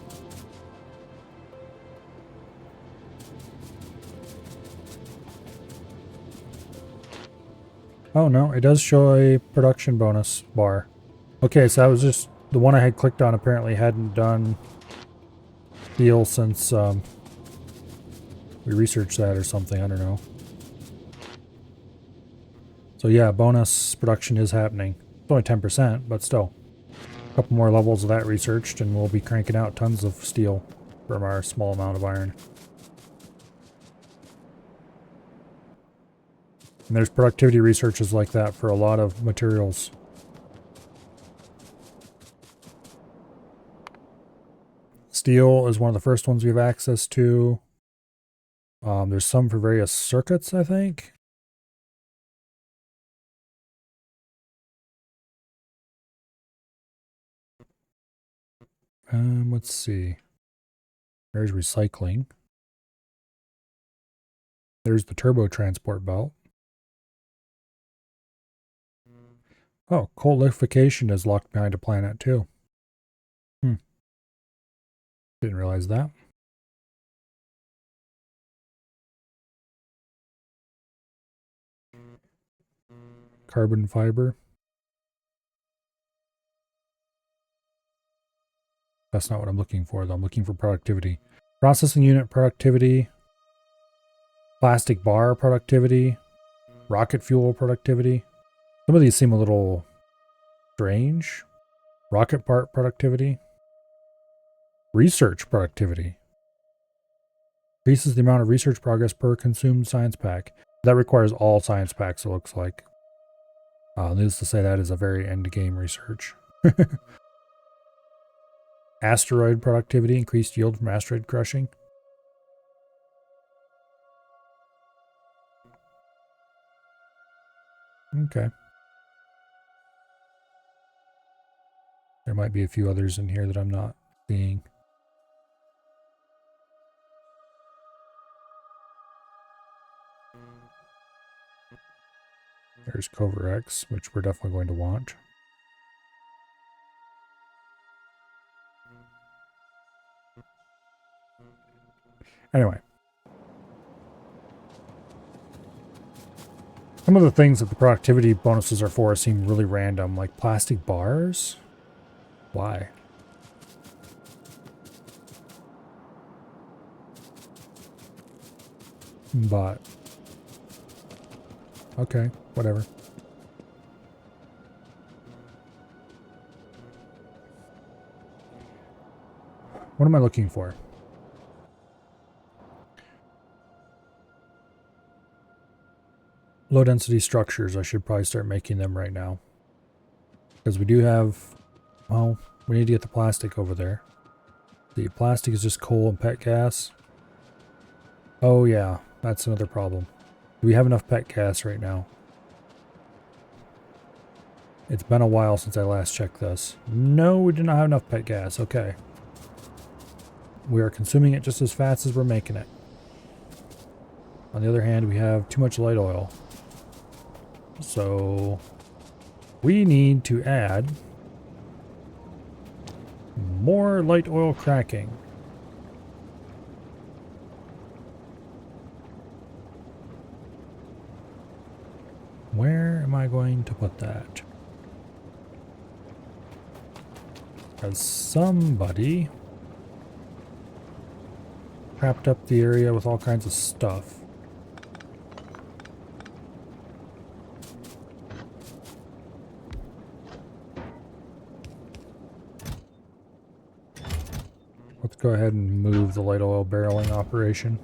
Oh no, it does show a production bonus bar. Okay, so that was just the one I had clicked on apparently hadn't done steel since we researched that or something, I don't know. So yeah, bonus production is happening. It's only 10%, but still. A couple more levels of that researched and we'll be cranking out tons of steel from our small amount of iron. And there's productivity researches like that for a lot of materials. Steel is one of the first ones we have access to. There's some for various circuits, I think. Let's see. There's recycling. There's the turbo transport belt. Oh, coal liquefaction is locked behind a planet too. Didn't realize that. Carbon fiber. That's not what I'm looking for, though. I'm looking for productivity. Processing unit productivity. Plastic bar productivity. Rocket fuel productivity. Some of these seem a little strange. Rocket part productivity. Research productivity. Increases the amount of research progress per consumed science pack. That requires all science packs, it looks like. Needless to say, that is a very end-game research. Asteroid productivity. Increased yield from asteroid crushing. Okay. There might be a few others in here that I'm not seeing. There's Cover X, which we're definitely going to want. Anyway. Some of the things that the productivity bonuses are for seem really random, like plastic bars. Why? But okay, whatever. What am I looking for? Low density structures. I should probably start making them right now. Because we do have, well, we need to get the plastic over there. The plastic is just coal and pet gas. Oh yeah, that's another problem. Do we have enough pet gas right now? It's been a while since I last checked this. No, we do not have enough pet gas. Okay. We are consuming it just as fast as we're making it. On the other hand, we have too much light oil. So we need to add more light oil cracking. Where am I going to put that? Because somebody wrapped up the area with all kinds of stuff. Let's go ahead and move the light oil barreling operation.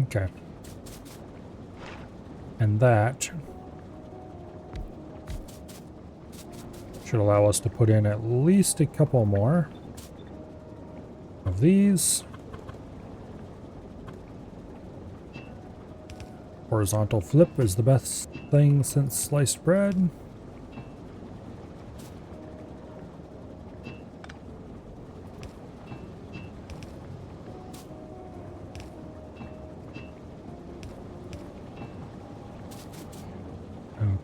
Okay. And that should allow us to put in at least a couple more of these. Horizontal flip is the best thing since sliced bread.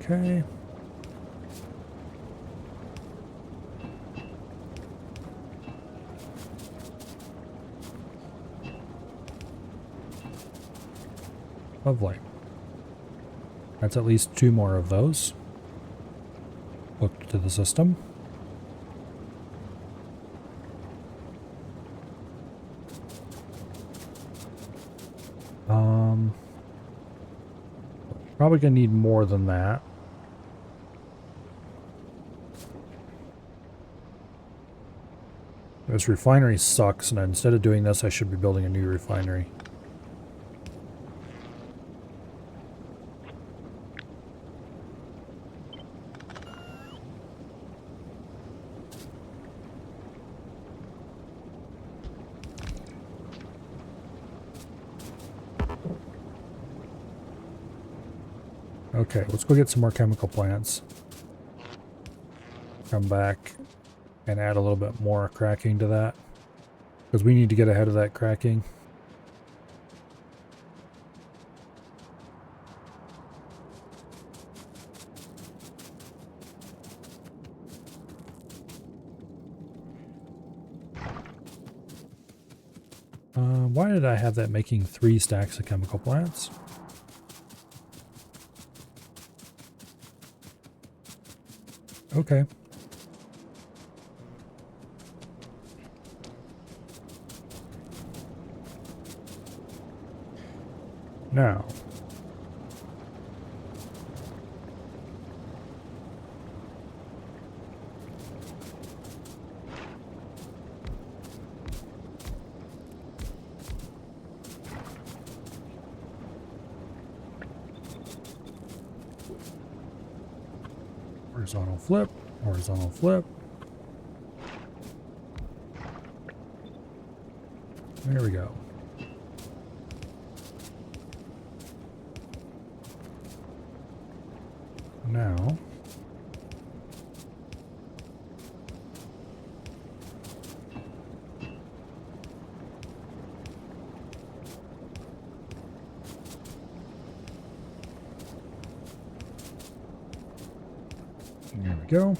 Okay. Lovely. That's at least 2 more of those. Hooked to the system. Probably gonna need more than that. This refinery sucks, and instead of doing this, I should be building a new refinery. Okay, let's go get some more chemical plants. Come back and add a little bit more cracking to that, because we need to get ahead of that cracking. Why did I have that making 3 stacks of chemical plants? Okay. Now, horizontal flip, horizontal flip. There we go. Now, there we go.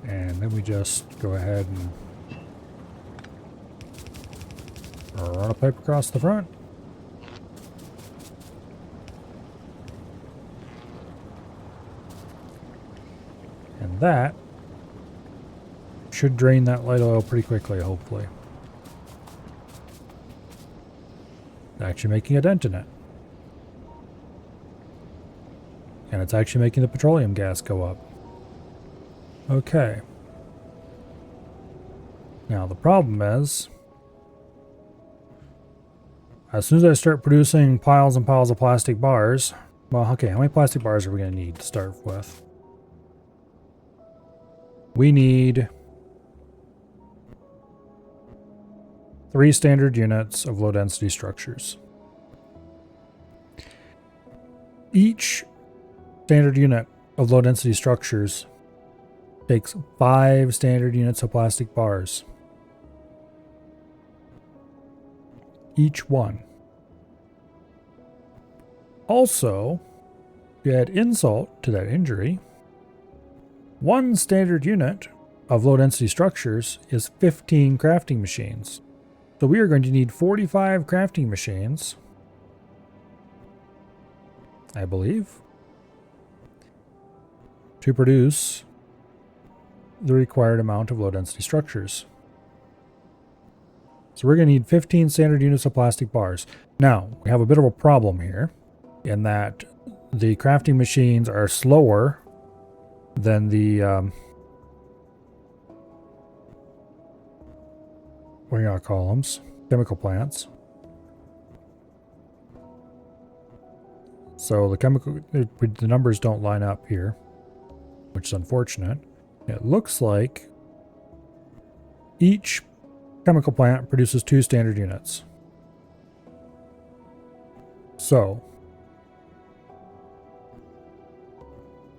And then we just go ahead and run a pipe across the front. And that should drain that light oil pretty quickly, hopefully. Actually making a dent in it. And it's actually making the petroleum gas go up. Okay. Now the problem is, as soon as I start producing piles and piles of plastic bars, well, okay, how many plastic bars are we going to need to start with? We need 3 standard units of low density structures. Each standard unit of low density structures takes 5 standard units of plastic bars. Each one. Also, to add insult to that injury, 1 standard unit of low density structures is 15 crafting machines. So we are going to need 45 crafting machines, I believe, to produce the required amount of low density structures. So we're going to need 15 standard units of plastic bars. Now, we have a bit of a problem here in that the crafting machines are slower than the what do you call them? Chemical plants. So the numbers don't line up here, which is unfortunate. It looks like each chemical plant produces 2 standard units. So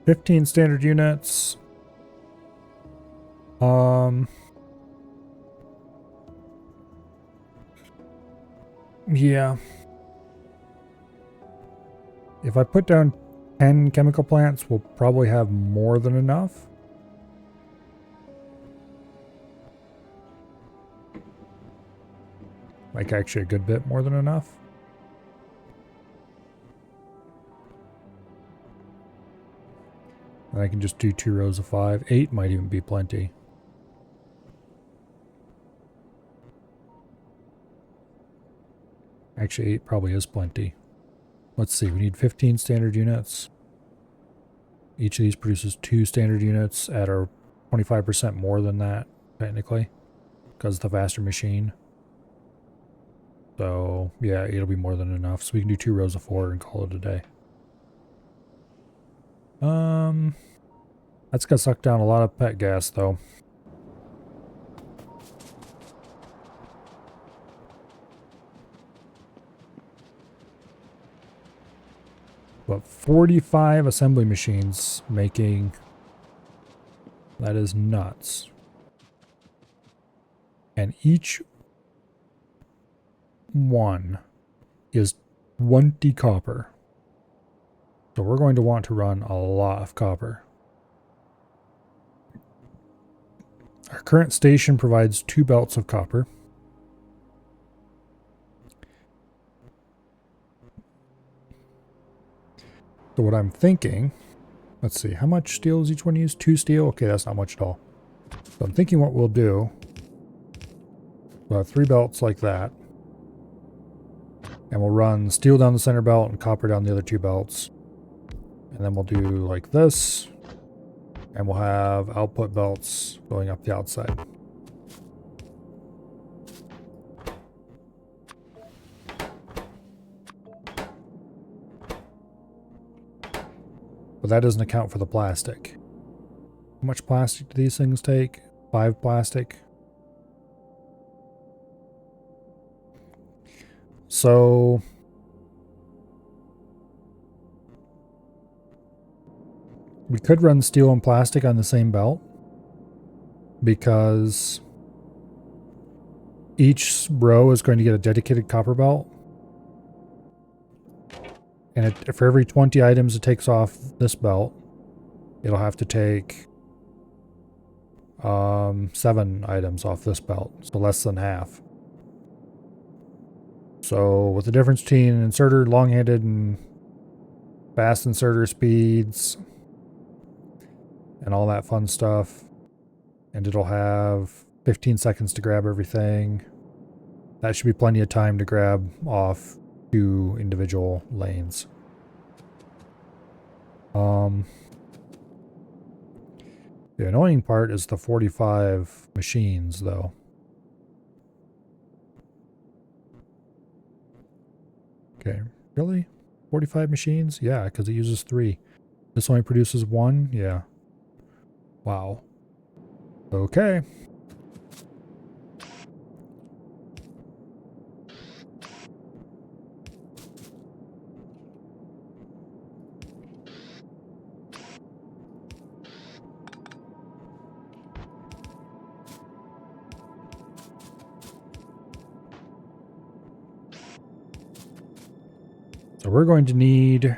15 standard units. Yeah. If I put down 10 chemical plants, we'll probably have more than enough. Like actually a good bit more than enough. And I can just do 2 rows of 5. 8 might even be plenty. Actually, 8 probably is plenty. Let's see, we need 15 standard units. Each of these produces 2 standard units at our 25% more than that, technically, because it's the faster machine. So, yeah, it'll be more than enough. So we can do 2 rows of 4 and call it a day. That's gonna suck down a lot of pet gas, though. But 45 assembly machines making... That is nuts. And each one is 20 copper. So we're going to want to run a lot of copper. Our current station provides 2 belts of copper. So what I'm thinking, let's see, how much steel does each one use? 2 steel? Okay, that's not much at all. So I'm thinking what we'll do, we'll have 3 belts like that. And we'll run steel down the center belt and copper down the other 2 belts. And then we'll do like this. And we'll have output belts going up the outside. But that doesn't account for the plastic. How much plastic do these things take? 5 plastic. So we could run steel and plastic on the same belt because each row is going to get a dedicated copper belt. And for every 20 items it takes off this belt, it'll have to take 7 items off this belt, so less than half. So with the difference between inserter long-handed and fast inserter speeds and all that fun stuff, and it'll have 15 seconds to grab everything. That should be plenty of time to grab off 2 individual lanes. The annoying part is the 45 machines, though. Okay, really? 45 machines? Yeah, because it uses 3. This only produces 1? Yeah. Wow. Okay. So we're going to need...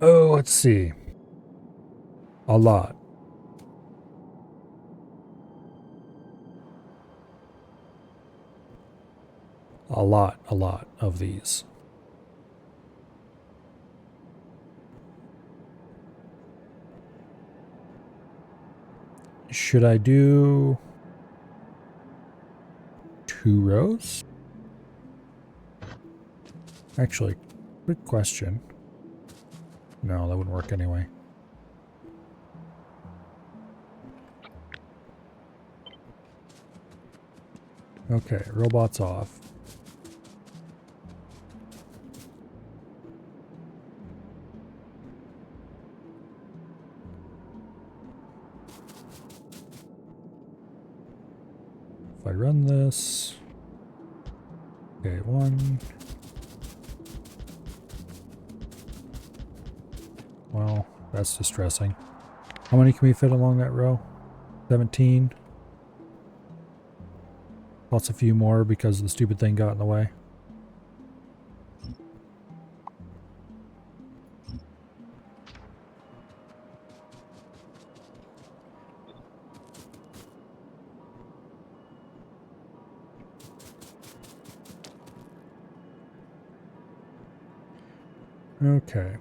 Oh, let's see. A lot. A lot of these. Should I do 2 rows? Actually, good question. No, that wouldn't work anyway. Okay, robots off. If I run this... Okay, 1... Well, that's distressing. How many can we fit along that row? 17. Plus a few more because the stupid thing got in the way. Okay.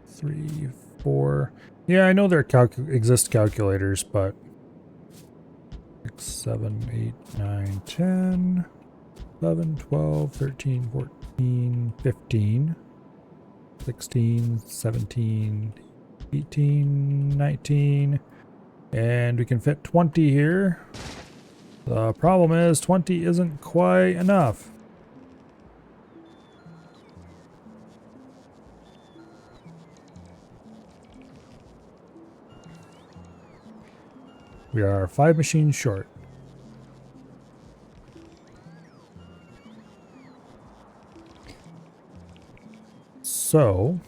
3, 4. Yeah, I know there exist calculators, but 6, 7, 8, 9, 10, 11, 12, 13, 14, 15, 16, 17, 18, 19, and we can fit 20 here. The problem is 20 isn't quite enough. We are 5 machines short. So,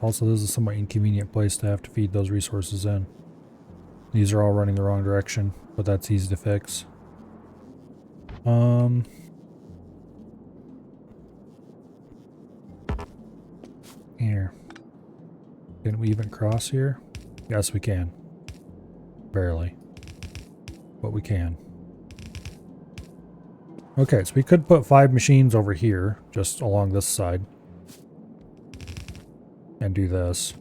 also this is a somewhat inconvenient place to have to feed those resources in. These are all running the wrong direction, but that's easy to fix. Here. Can we even cross here? Yes, we can. Barely. But we can. Okay, so we could put 5 machines over here, just along this side. And do this.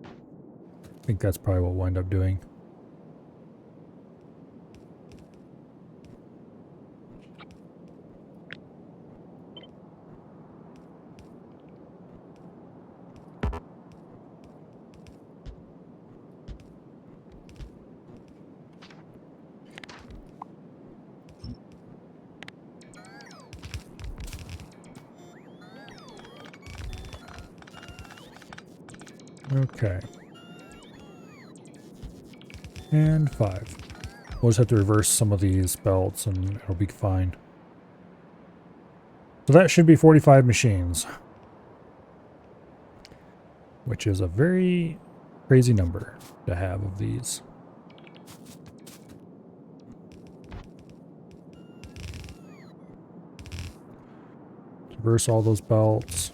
I think that's probably what we'll end up doing. Okay. And 5. We'll just have to reverse some of these belts and it'll be fine. So that should be 45 machines. Which is a very crazy number to have of these. Reverse all those belts.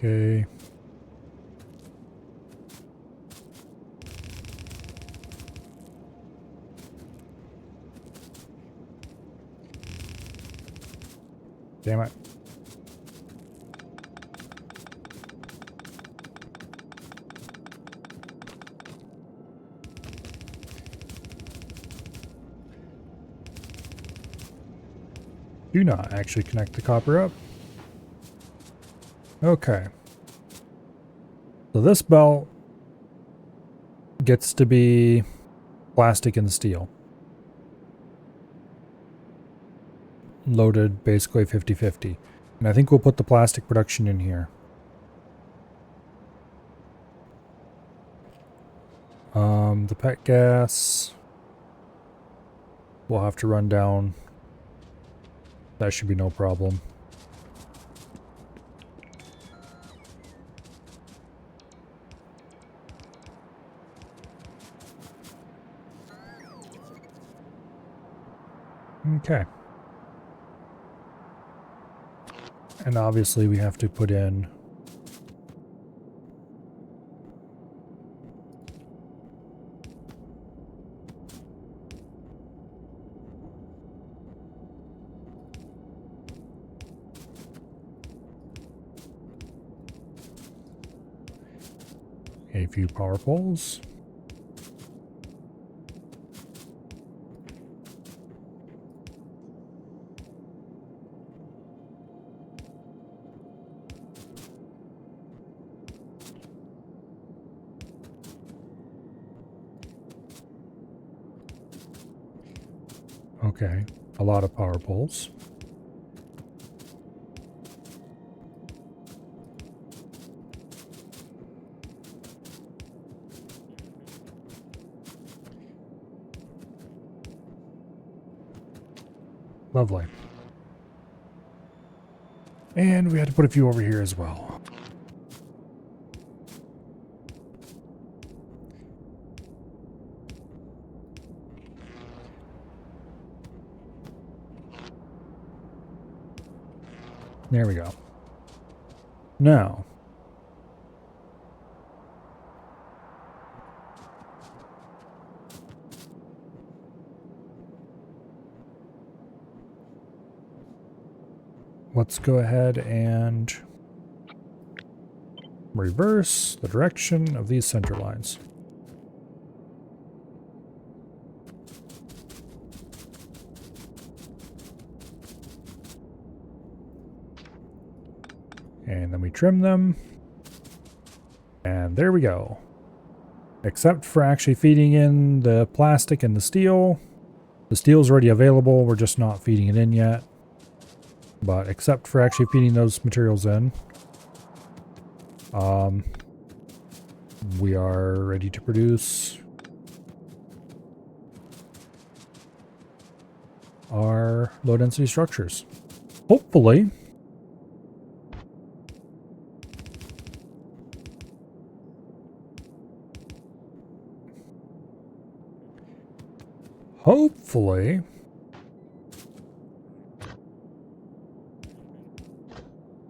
Okay. Damn it. Do not actually connect the copper up. Okay. So this belt gets to be plastic and steel. Loaded basically 50-50. And I think we'll put the plastic production in here. The pet gas we'll have to run down. That should be no problem. Okay. And obviously we have to put in a few power poles. Okay, a lot of power poles. Lovely. And we had to put a few over here as well. There we go. Now, let's go ahead and reverse the direction of these center lines. And then we trim them. And there we go. Except for actually feeding in the plastic and the steel. The steel's already available, we're just not feeding it in yet. But except for actually feeding those materials in, we are ready to produce our low density structures. Hopefully,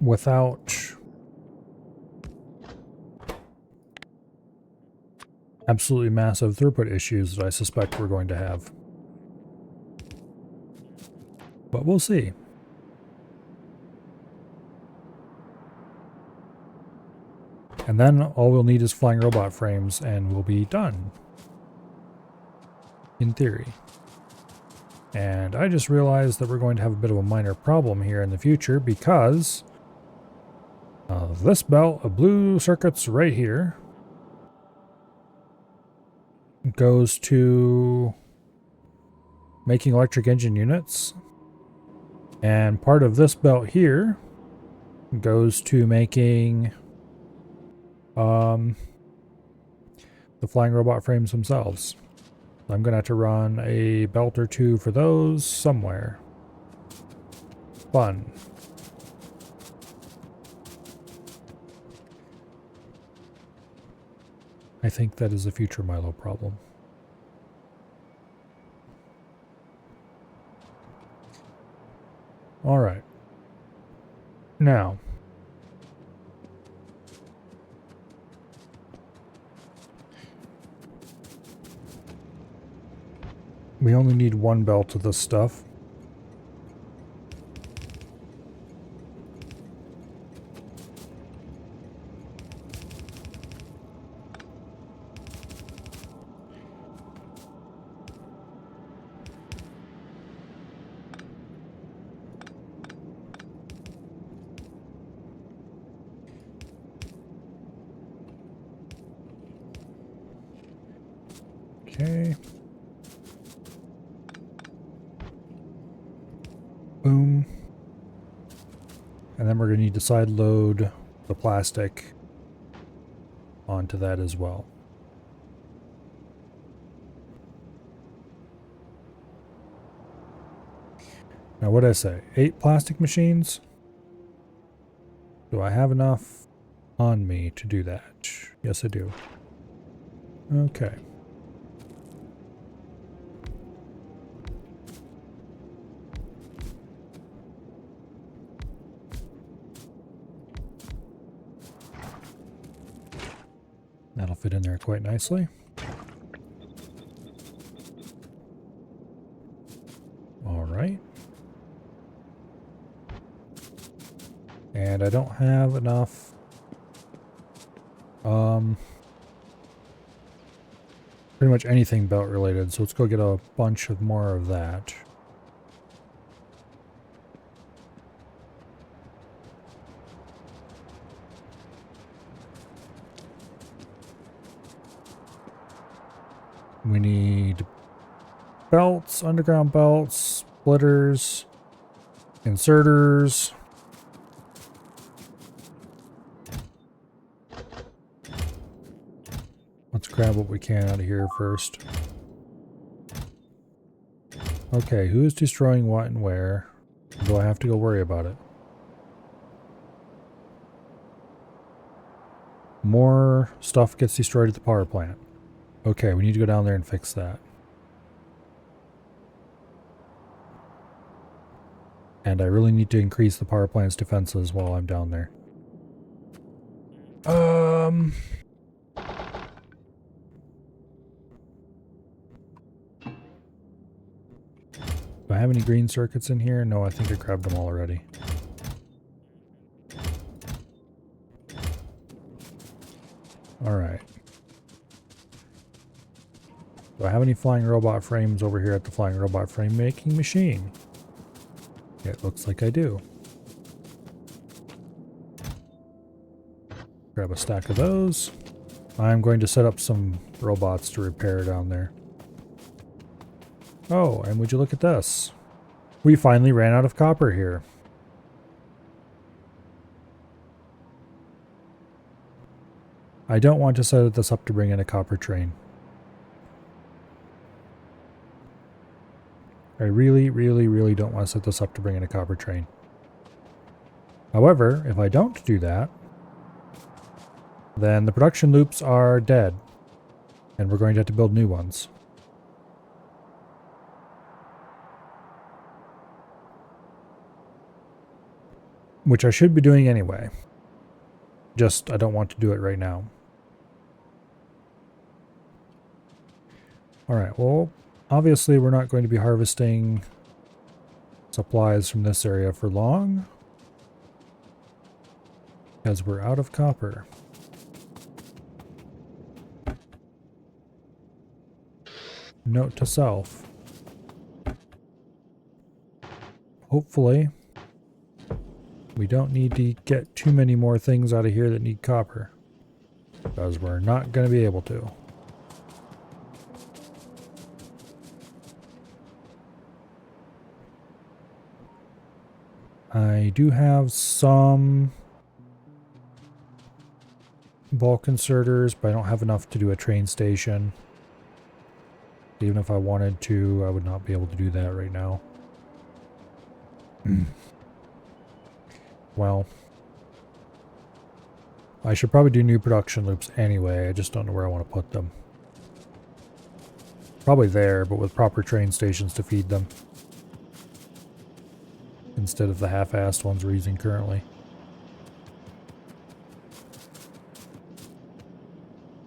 without absolutely massive throughput issues that I suspect we're going to have. But we'll see. And then all we'll need is flying robot frames and we'll be done. In theory. And I just realized that we're going to have a bit of a minor problem here in the future because this belt of blue circuits right here goes to making electric engine units. And part of this belt here goes to making the flying robot frames themselves. I'm going to have to run a belt or two for those somewhere. Fun. I think that is a future Milo problem. All right. Now, we only need one belt of this stuff. Okay. Boom. And then we're going to need to side load the plastic onto that as well. Now what did I say? 8 plastic machines? Do I have enough on me to do that? Yes, I do. Okay. That'll fit in there quite nicely. All right. And I don't have enough pretty much anything belt related, so let's go get a bunch of more of that. We need belts, underground belts, splitters, inserters. Let's grab what we can out of here first. Okay, who's destroying what and where? Do I have to go worry about it? More stuff gets destroyed at the power plant. Okay, we need to go down there and fix that. And I really need to increase the power plant's defenses while I'm down there. Do I have any green circuits in here? No, I think I grabbed them all already. Alright. Do I have any flying robot frames over here at the flying robot frame making machine? It looks like I do. Grab a stack of those. I'm going to set up some robots to repair down there. Oh, and would you look at this? We finally ran out of copper here. I don't want to set this up to bring in a copper train. I really, really, really don't want to set this up to bring in a copper train. However, if I don't do that, then the production loops are dead, and we're going to have to build new ones. Which I should be doing anyway. Just, I don't want to do it right now. Alright, well, obviously we're not going to be harvesting supplies from this area for long, because we're out of copper. Note to self. Hopefully, we don't need to get too many more things out of here that need copper, because we're not going to be able to. I do have some bulk inserters, but I don't have enough to do a train station. Even if I wanted to, I would not be able to do that right now. Well, I should probably do new production loops anyway. I just don't know where I want to put them. Probably there, but with proper train stations to feed them, instead of the half-assed ones we're using currently.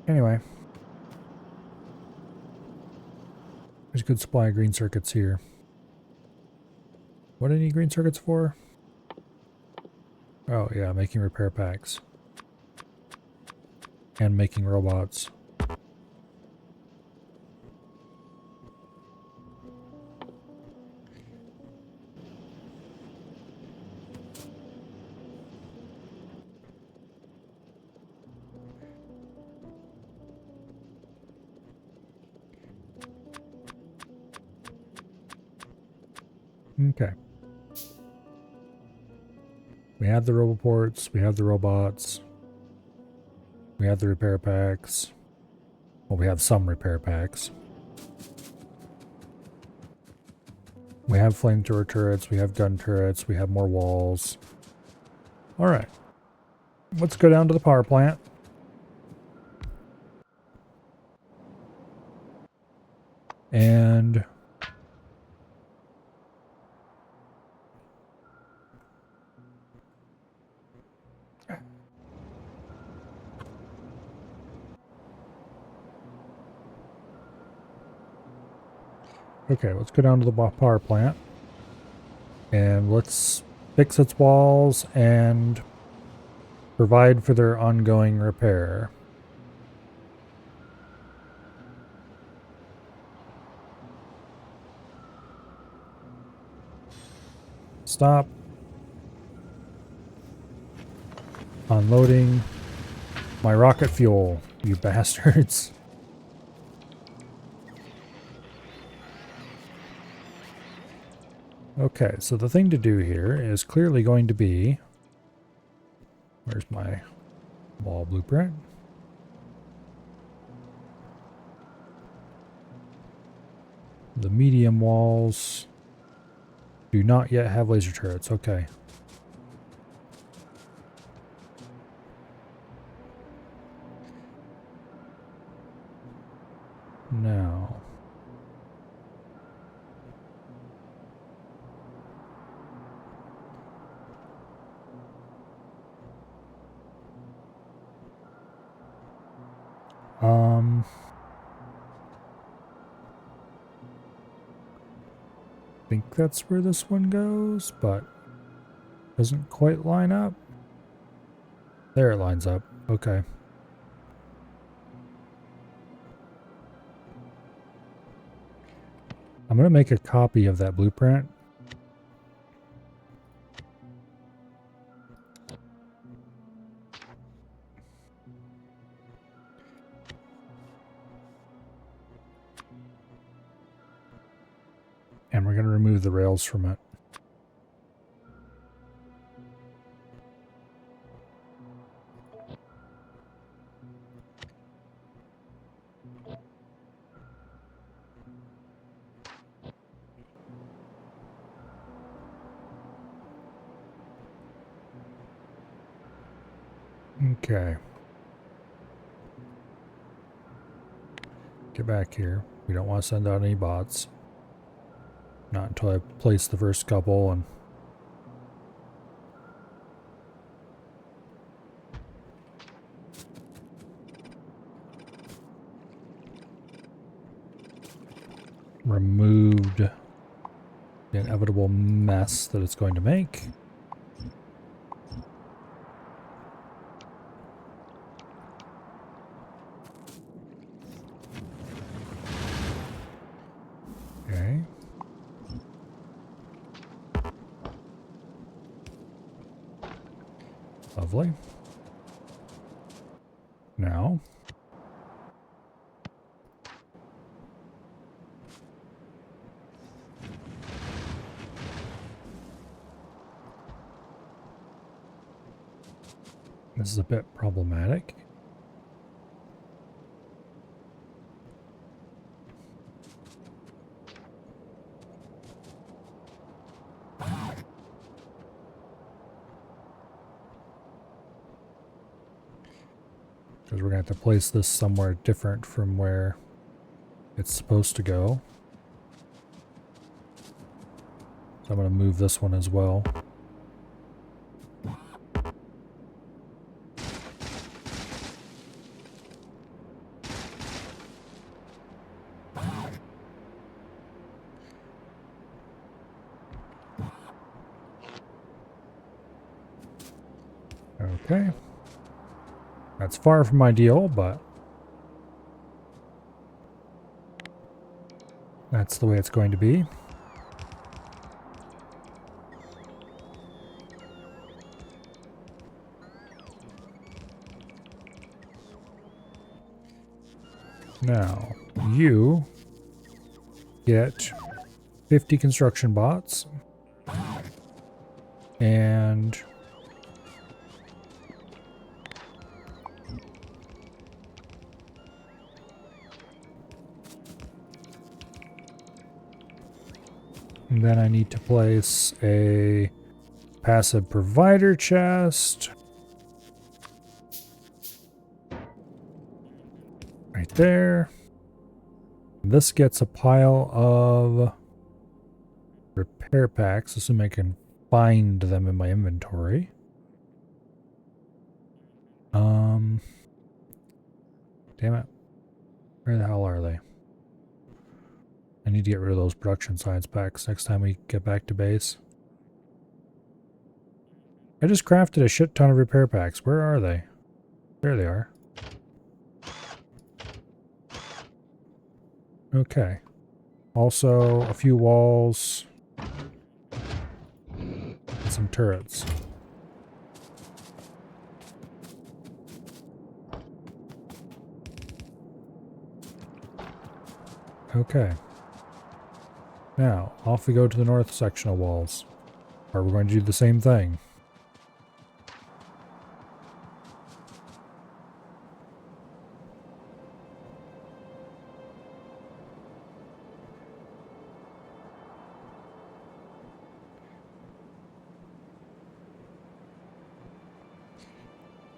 Anyway. There's a good supply of green circuits here. What do I need green circuits for? Oh yeah, making repair packs. And making robots. Okay. We have the roboports, we have the robots, we have the repair packs. Well, we have some repair packs. We have flamethrower turrets, we have gun turrets, we have more walls. Alright. Let's go down to the power plant. And okay, let's go down to the power plant. And let's fix its walls and provide for their ongoing repair. Stop. Unloading my rocket fuel, you bastards. Okay, so the thing to do here is clearly going to be... Where's my wall blueprint? The medium walls do not yet have laser turrets. Okay. Now... I think that's where this one goes, but doesn't quite line up. There it lines up. Okay. I'm going to make a copy of that blueprint. And we're going to remove the rails from it. Okay. Get back here. We don't want to send out any bots. Not until I place the first couple and removed the inevitable mess that it's going to make. Okay. Lovely. Now, this is a bit problematic. Because we're going to have to place this somewhere different from where it's supposed to go. So I'm going to move this one as well. Okay. That's far from ideal, but that's the way it's going to be. Now, you get 50 construction bots and then I need to place a passive provider chest right there. This gets a pile of repair packs, assuming I can find them in my inventory. Damn it. Where the hell are they? I need to get rid of those production science packs next time we get back to base. I just crafted a shit ton of repair packs. Where are they? There they are. Okay. Also, a few walls. And some turrets. Okay. Now, off we go to the north section of walls. Or we're going to do the same thing.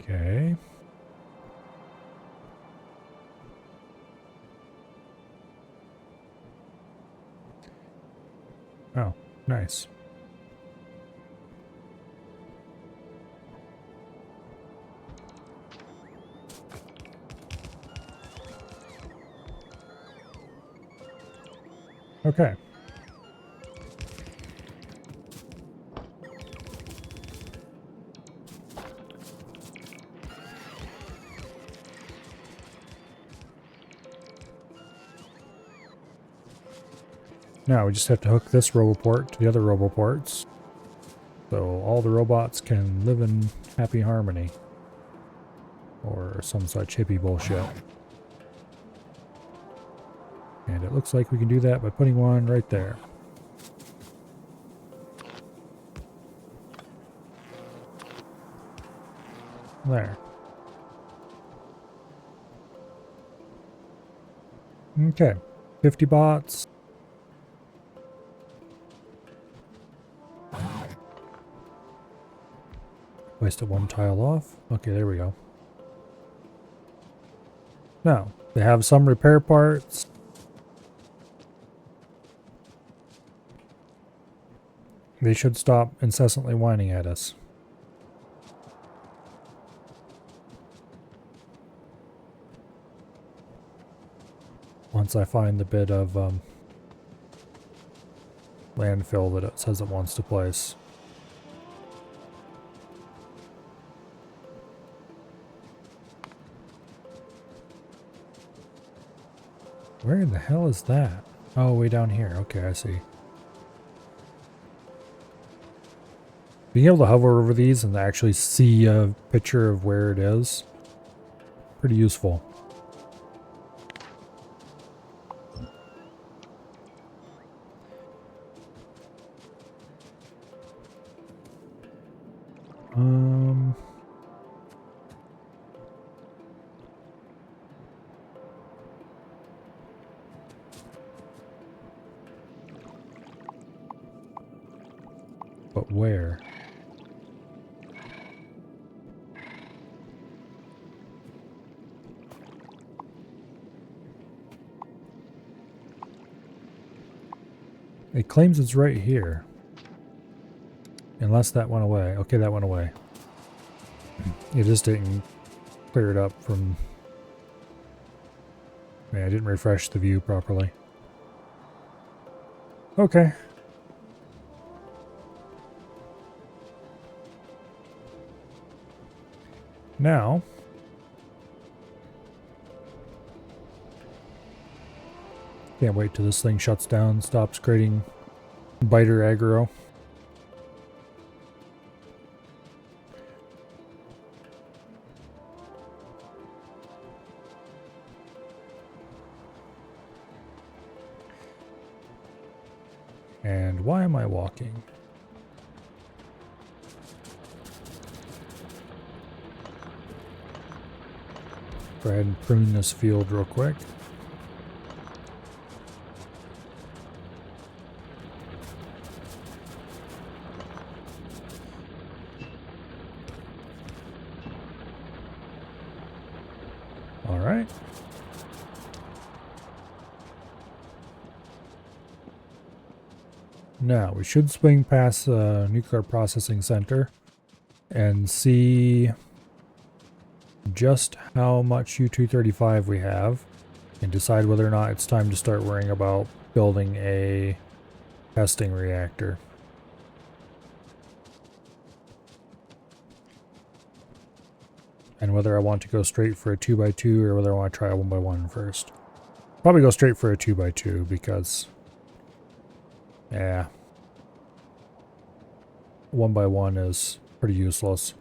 Okay. Oh, nice. Okay. Now we just have to hook this roboport to the other roboports, so all the robots can live in happy harmony. Or some such hippie bullshit. And it looks like we can do that by putting one right there. There. Okay. 50 bots. Wasted one tile off. Okay, there we go. Now, they have some repair parts. They should stop incessantly whining at us. Once I find the bit of landfill that it says it wants to place. Where the hell is that? Oh, way down here. Okay, I see. Being able to hover over these and actually see a picture of where it is, pretty useful. But where? It claims it's right here. Unless that went away. Okay, that went away. It just didn't clear it up from... Yeah, I didn't refresh the view properly. Okay. Now... Can't wait till this thing shuts down, stops creating biter aggro. And why am I walking? Go ahead and prune this field real quick. All right. Now, we should swing past the nuclear processing center and see just how much U-235 we have and decide whether or not it's time to start worrying about building a testing reactor. And whether I want to go straight for a 2x2 or whether I want to try a 1x1 first. Probably go straight for a 2x2 because... yeah. 1x1 is pretty useless.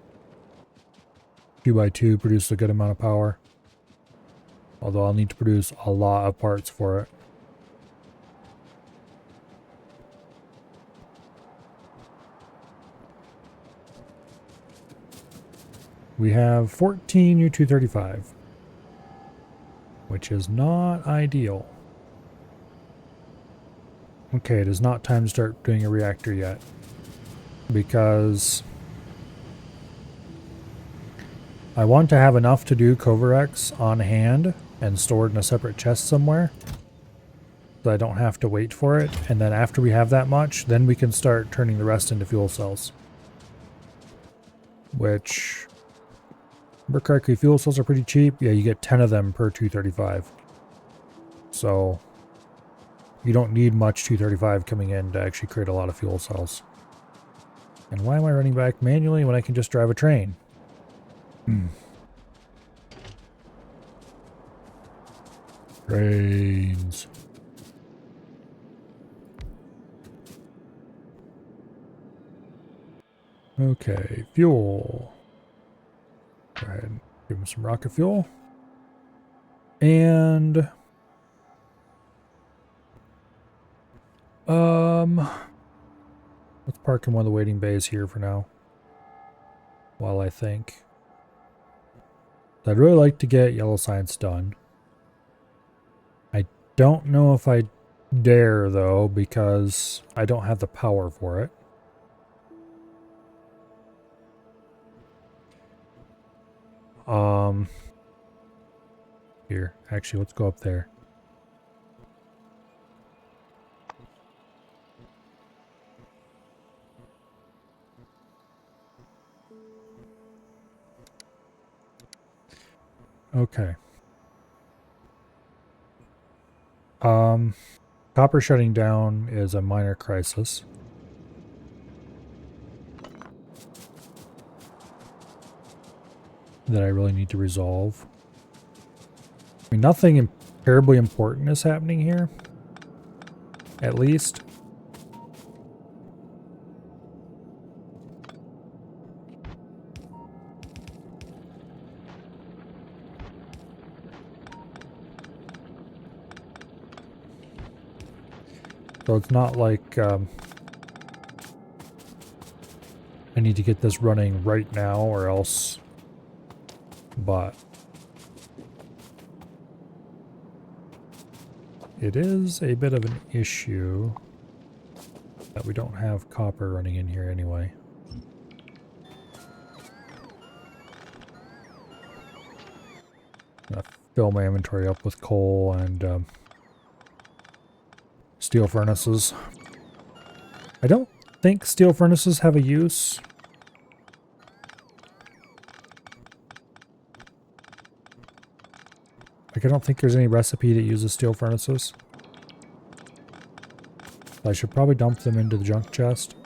2x2 produces a good amount of power. Although I'll need to produce a lot of parts for it. We have 14 U-235, which is not ideal. Okay, it is not time to start doing a reactor yet, because I want to have enough to do Covarex on hand and stored in a separate chest somewhere, so I don't have to wait for it, and then after we have that much, then we can start turning the rest into fuel cells. Which... remember correctly, fuel cells are pretty cheap. Yeah, you get 10 of them per 235. So, you don't need much 235 coming in to actually create a lot of fuel cells. And why am I running back manually when I can just drive a train? Trains. Okay, fuel. Go ahead and give him some rocket fuel. And... let's park in one of the waiting bays here for now. While I think. I'd really like to get yellow science done. I don't know if I dare, though, because I don't have the power for it. Here, actually, let's go up there. Okay. Copper shutting down is a minor crisis. That I really need to resolve. I mean, nothing terribly important is happening here. At least. So it's not like I need to get this running right now or else, but it is a bit of an issue that we don't have copper running in here anyway. I'm gonna fill my inventory up with coal and steel furnaces. I don't think steel furnaces have a use. Like, I don't think there's any recipe that uses steel furnaces. I should probably dump them into the junk chest.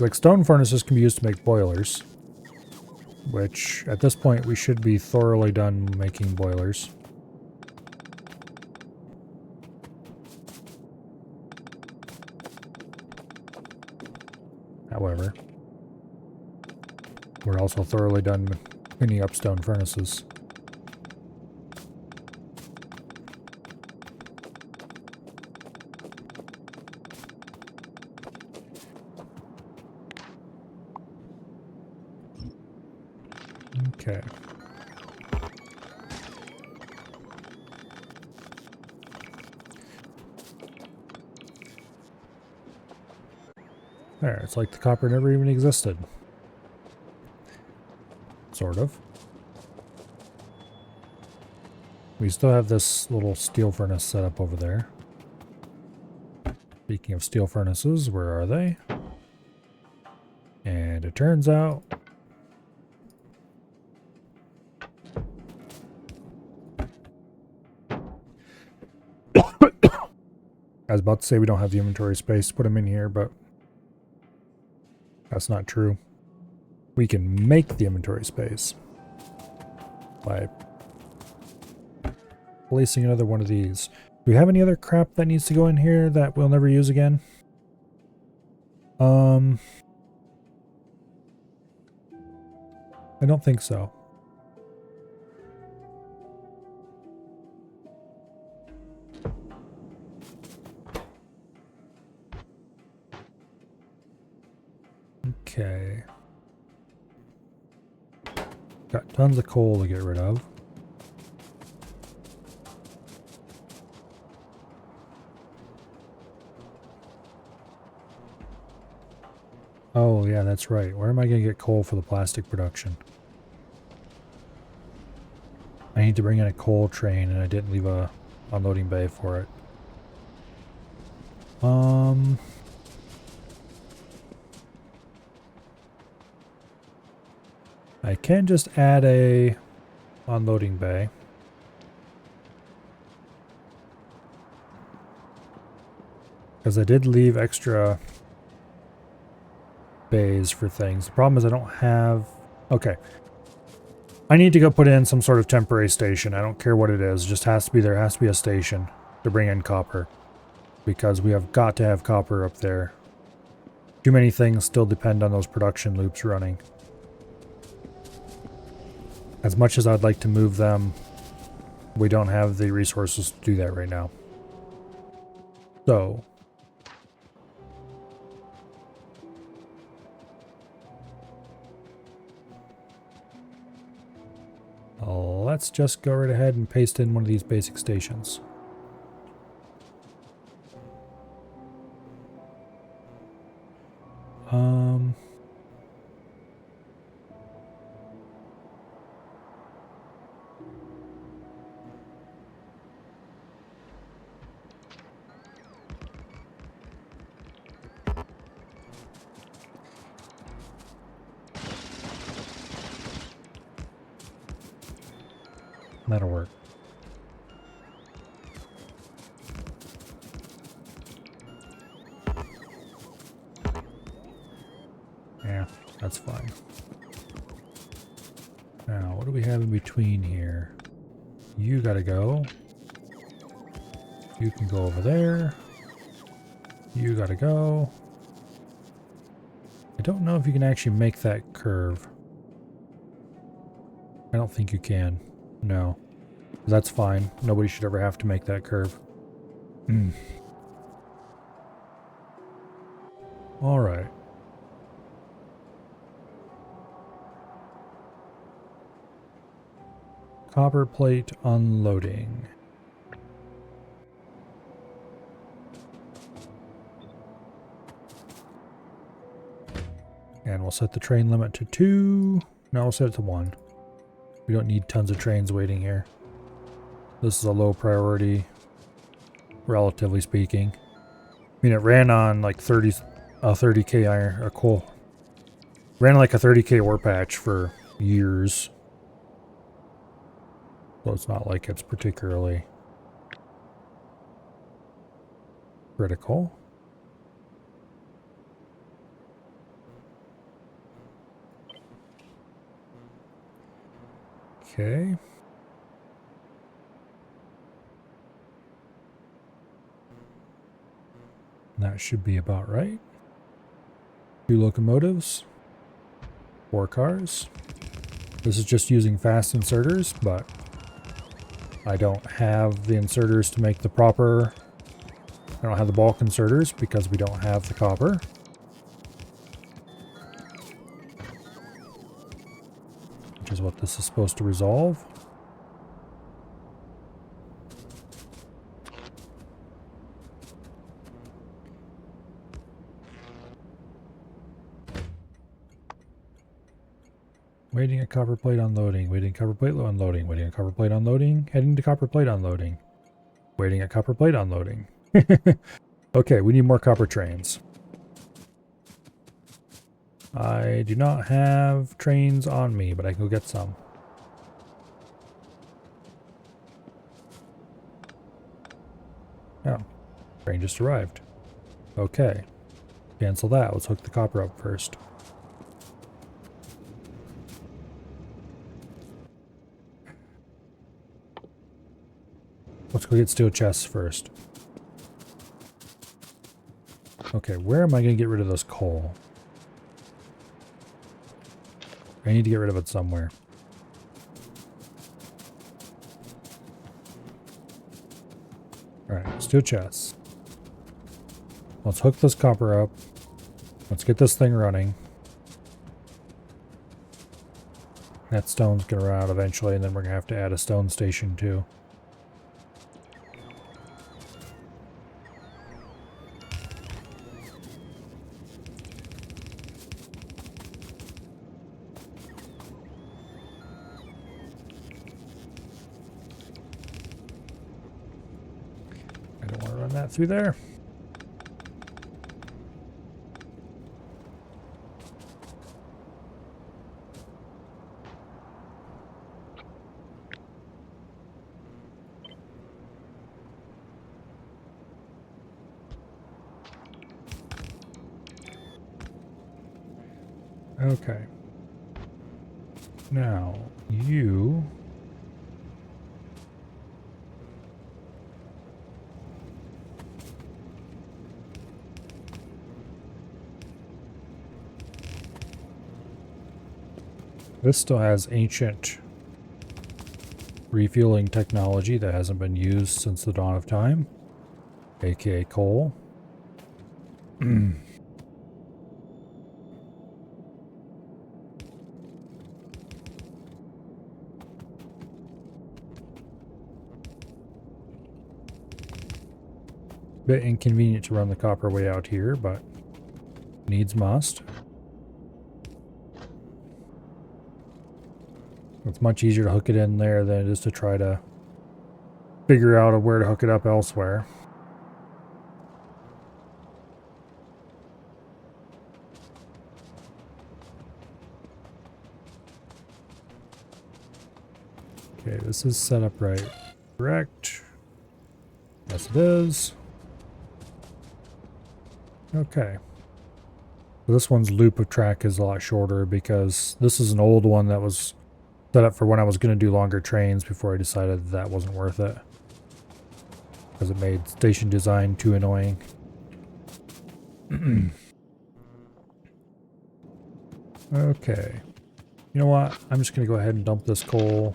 Like, stone furnaces can be used to make boilers. Which, at this point, we should be thoroughly done making boilers. However, we're also thoroughly done cleaning up stone furnaces. Okay. There, it's like the copper never even existed. Sort of. We still have this little steel furnace set up over there. Speaking of steel furnaces, where are they? And it turns out I was about to say we don't have the inventory space to put them in here, but that's not true. We can make the inventory space by placing another one of these. Do we have any other crap that needs to go in here that we'll never use again? I don't think so. Okay. Got tons of coal to get rid of. Oh, yeah, that's right. Where am I going to get coal for the plastic production? I need to bring in a coal train, and I didn't leave a unloading bay for it. I can just add a unloading bay. Because I did leave extra bays for things. The problem is I don't have... Okay. I need to go put in some sort of temporary station. I don't care what it is. It just has to be there. Has to be a station to bring in copper. Because we have got to have copper up there. Too many things still depend on those production loops running. As much as I'd like to move them, we don't have the resources to do that right now. So... let's just go right ahead and paste in one of these basic stations. That'll work. Yeah, that's fine. Now, what do we have in between here? You gotta go. You can go over there. You gotta go. I don't know if you can actually make that curve. I don't think you can. No. That's fine. Nobody should ever have to make that curve. Alright. Copper plate unloading. And we'll set the train limit to 2. No, we'll set it to 1. We don't need tons of trains waiting here. This is a low priority, relatively speaking. I mean, it ran on like 30k iron or coal. Ran like a 30k ore patch for years. So it's not like it's particularly critical. Okay. That should be about right. 2 locomotives. 4 cars. This is just using fast inserters, but I don't have the inserters to make the proper... I don't have the bulk inserters because we don't have the copper. Which is what this is supposed to resolve. Waiting at copper plate unloading, waiting copper plate unloading, waiting at copper plate unloading, heading to copper plate unloading, waiting at copper plate unloading. Okay, we need more copper trains. I do not have trains on me, but I can go get some. Oh, train just arrived. Okay, cancel that. Let's hook the copper up first. Let's go get steel chests first. Okay, where am I going to get rid of this coal? I need to get rid of it somewhere. Alright, steel chests. Let's hook this copper up. Let's get this thing running. That stone's going to run out eventually, and then we're going to have to add a stone station too. I don't want to run that through there. Okay. Now, you... This still has ancient refueling technology that hasn't been used since the dawn of time, aka coal. Bit inconvenient to run the copper way out here, but needs must. It's much easier to hook it in there than it is to try to figure out where to hook it up elsewhere. Okay, this is set up right. Correct. Yes, it is. Okay. So this one's loop of track is a lot shorter because this is an old one that was set up for when I was going to do longer trains before I decided that wasn't worth it. Because it made station design too annoying. Okay. You know what? I'm just going to go ahead and dump this coal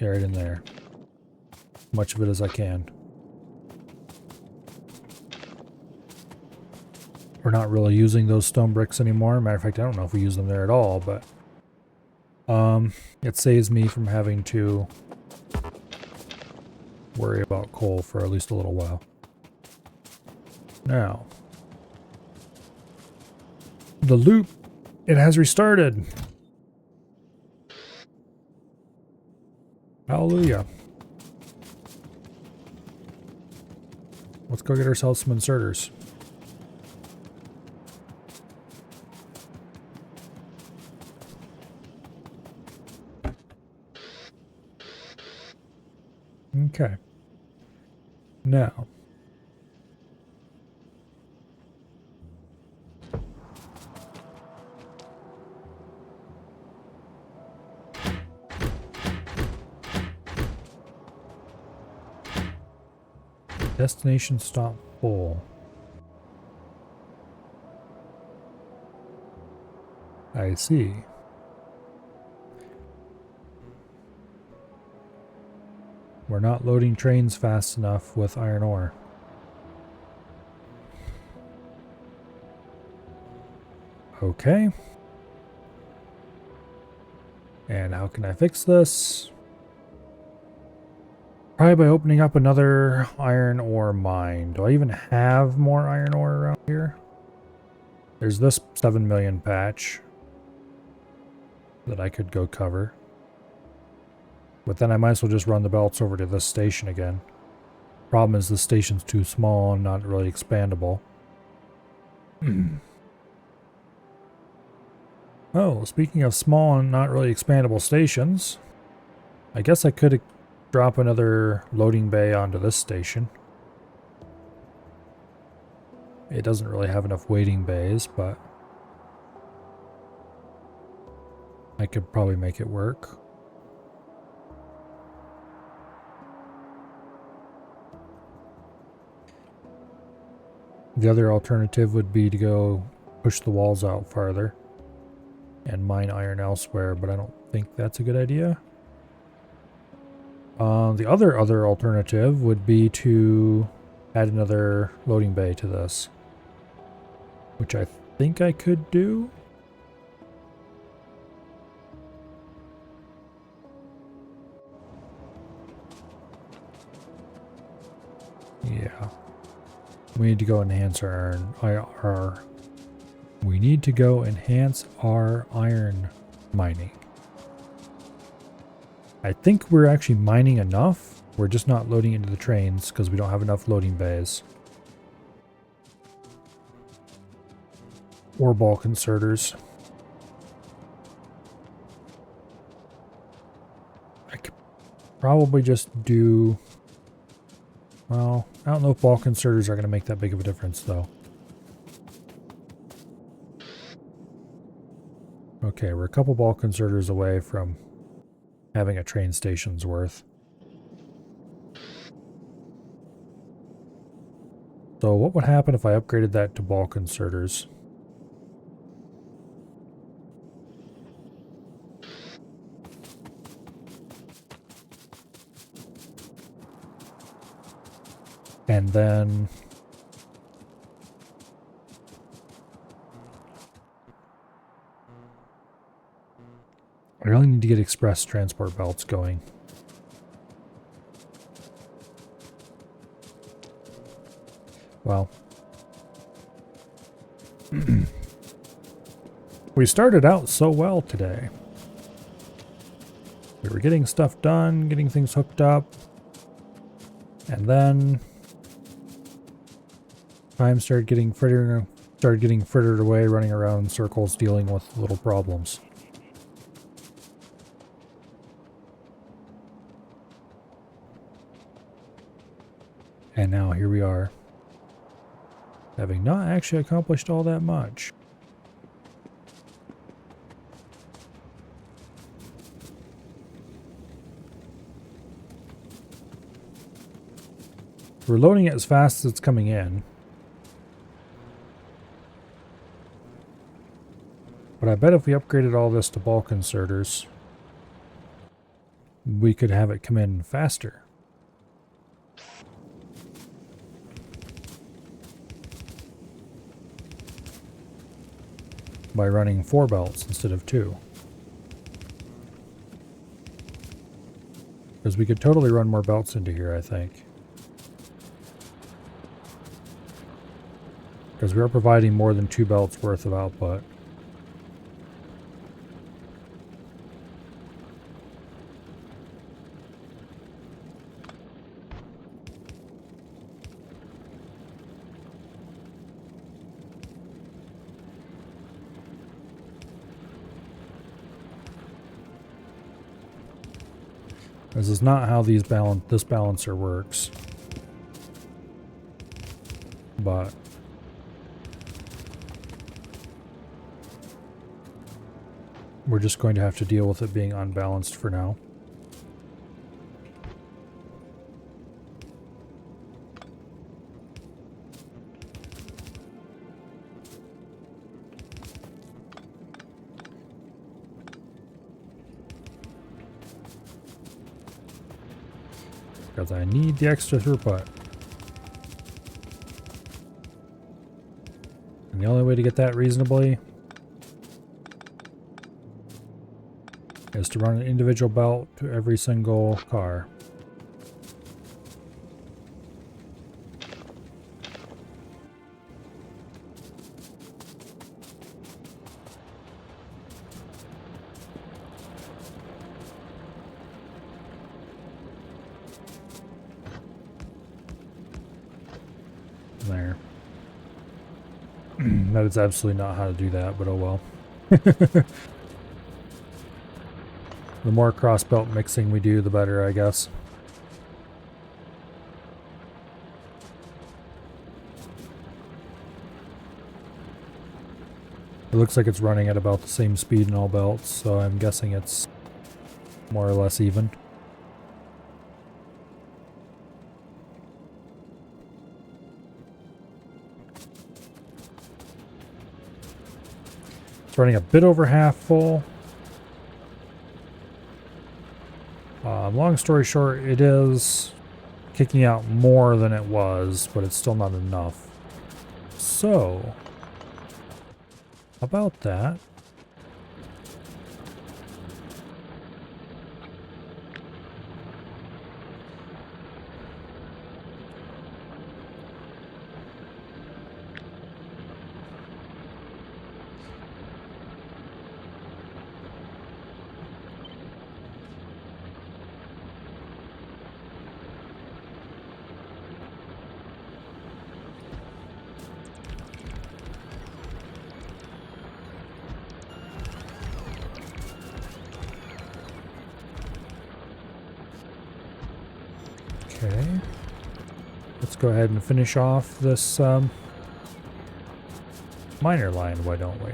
right in there. Much of it as I can. We're not really using those stone bricks anymore. Matter of fact, I don't know if we use them there at all, but it saves me from having to worry about coal for at least a little while. Now, the loop, it has restarted. Hallelujah. Let's go get ourselves some inserters. Okay. Now. Destination stop full. I see. We're not loading trains fast enough with iron ore. Okay. And how can I fix this? Probably by opening up another iron ore mine. Do I even have more iron ore around here? There's this 7 million patch that I could go cover. But then I might as well just run the belts over to this station again. Problem is the station's too small and not really expandable. Oh, speaking of small and not really expandable stations, I guess I could drop another loading bay onto this station. It doesn't really have enough waiting bays, but I could probably make it work. The other alternative would be to go push the walls out farther and mine iron elsewhere, but I don't think that's a good idea. The other alternative would be to add another loading bay to this, which I think I could do. Yeah. We need to go enhance our we need to go enhance our iron mining. I think we're actually mining enough. We're just not loading into the trains because we don't have enough loading bays. Or bulk inserters. I could probably just do... Well, I don't know if bulk inserters are going to make that big of a difference, though. Okay, we're a couple bulk inserters away from having a train station's worth. So what would happen if I upgraded that to bulk inserters? And then I really need to get express transport belts going. Well, we started out so well today. We were getting stuff done, getting things hooked up, and then time started getting frittered away, running around in circles, dealing with little problems. And now here we are, having not actually accomplished all that much. We're loading it as fast as it's coming in. But I bet if we upgraded all this to bulk inserters, we could have it come in faster. By running 4 belts instead of 2. Because we could totally run more belts into here, I think. Because we are providing more than 2 belts worth of output. This is not how this balancer works. But we're just going to have to deal with it being unbalanced for now. Because I need the extra throughput. And the only way to get that reasonably is to run an individual belt to every single car. There. That is absolutely not how to do that, but oh well. The more cross-belt mixing we do, the better, I guess. It looks like it's running at about the same speed in all belts, so I'm guessing it's more or less even. It's running a bit over half full. Long story short, it is kicking out more than it was, but it's still not enough. So, about that. Okay, let's go ahead and finish off this minor line, why don't we?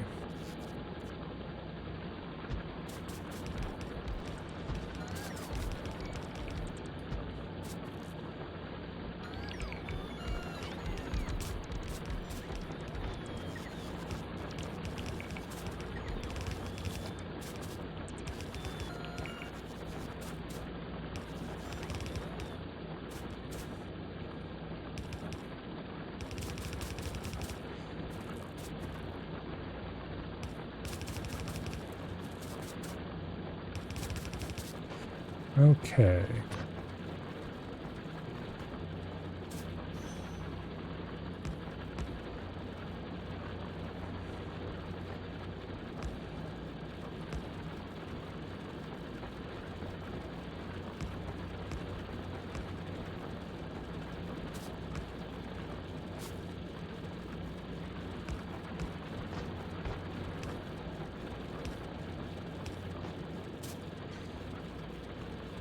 Okay.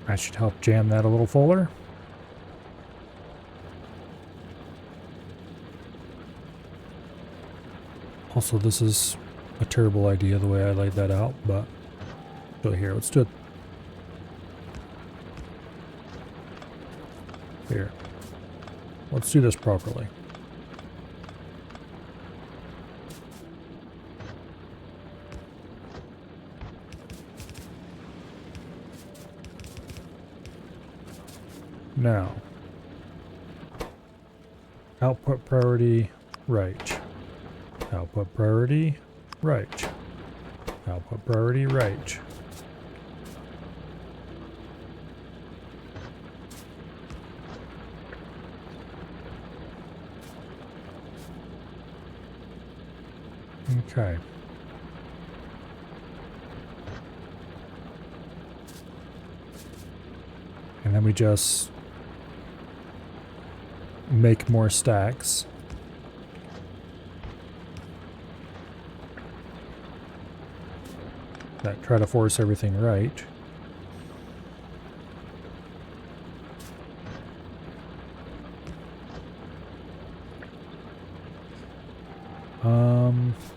That should help jam that a little fuller. Also, this is a terrible idea the way I laid that out, but go here. Let's do it. Here. Let's do this properly. Now, output priority, right. Output priority, right. Output priority, right. Okay. And then we just make more stacks. That try to force everything right.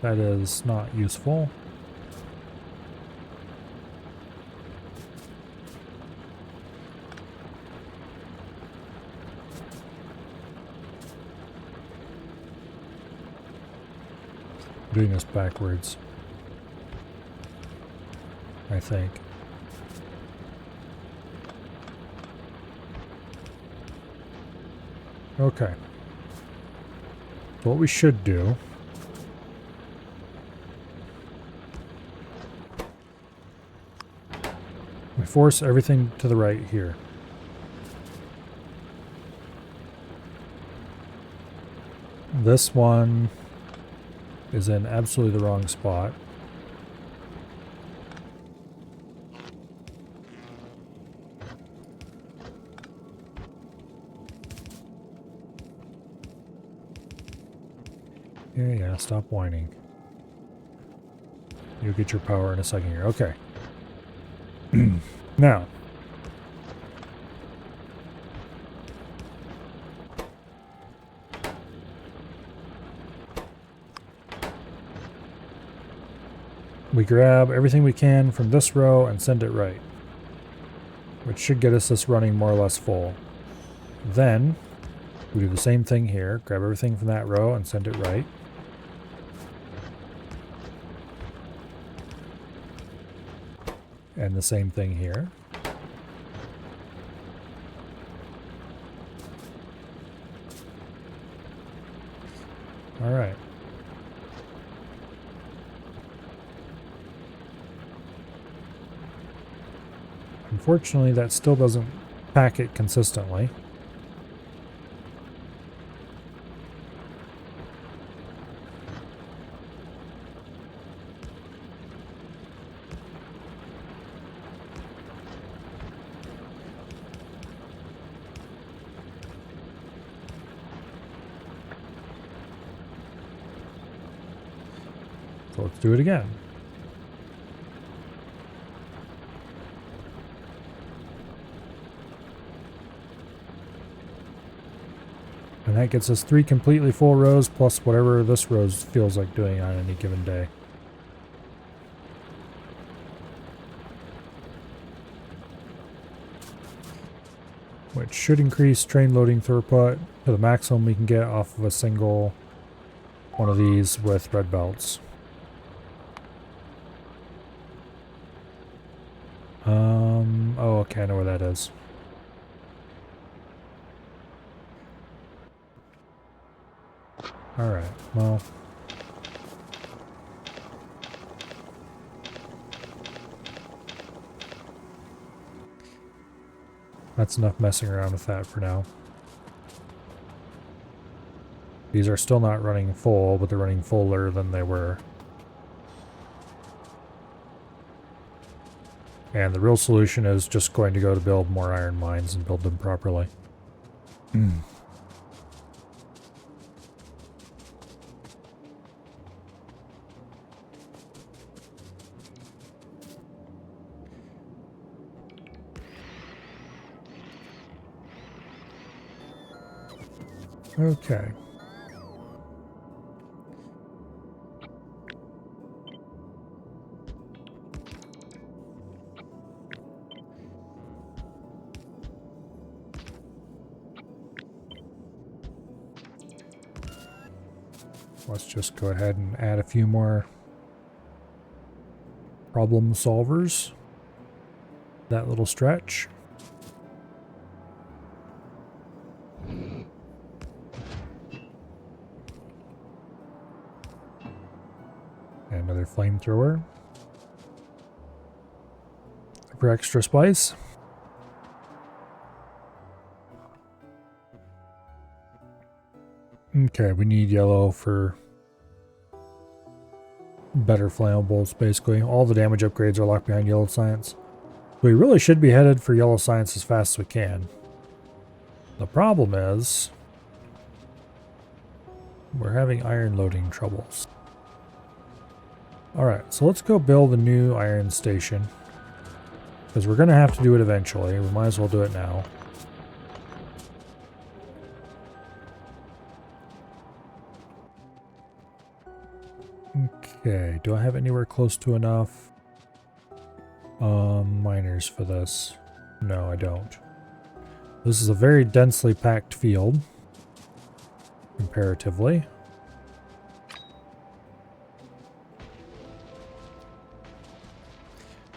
That is not useful. I'm doing this backwards, I think. Okay. So what we should do we force everything to the right here. This one is in absolutely the wrong spot. Yeah, stop whining. You'll get your power in a second here. Okay. Now, we grab everything we can from this row and send it right, which should get us this running more or less full. Then we do the same thing here, grab everything from that row and send it right. And the same thing here. All right. Unfortunately, that still doesn't pack it consistently. So let's do it again. And that gets us 3 completely full rows plus whatever this row feels like doing on any given day. Which should increase train loading throughput to the maximum we can get off of a single one of these with red belts. Oh, okay, I know where that is. Alright, well. That's enough messing around with that for now. These are still not running full, but they're running fuller than they were. And the real solution is just going to go to build more iron mines and build them properly. Okay. let's just go ahead and add a few more problem solvers. That little stretch. And another flamethrower for extra spice. Okay, we need yellow for better flammables, basically. All the damage upgrades are locked behind yellow science. We really should be headed for yellow science as fast as we can. The problem is we're having iron loading troubles. Alright, so let's go build a new iron station. Because we're going to have to do it eventually. We might as well do it now. Okay, do I have anywhere close to enough miners for this? No, I don't. This is a very densely packed field, comparatively.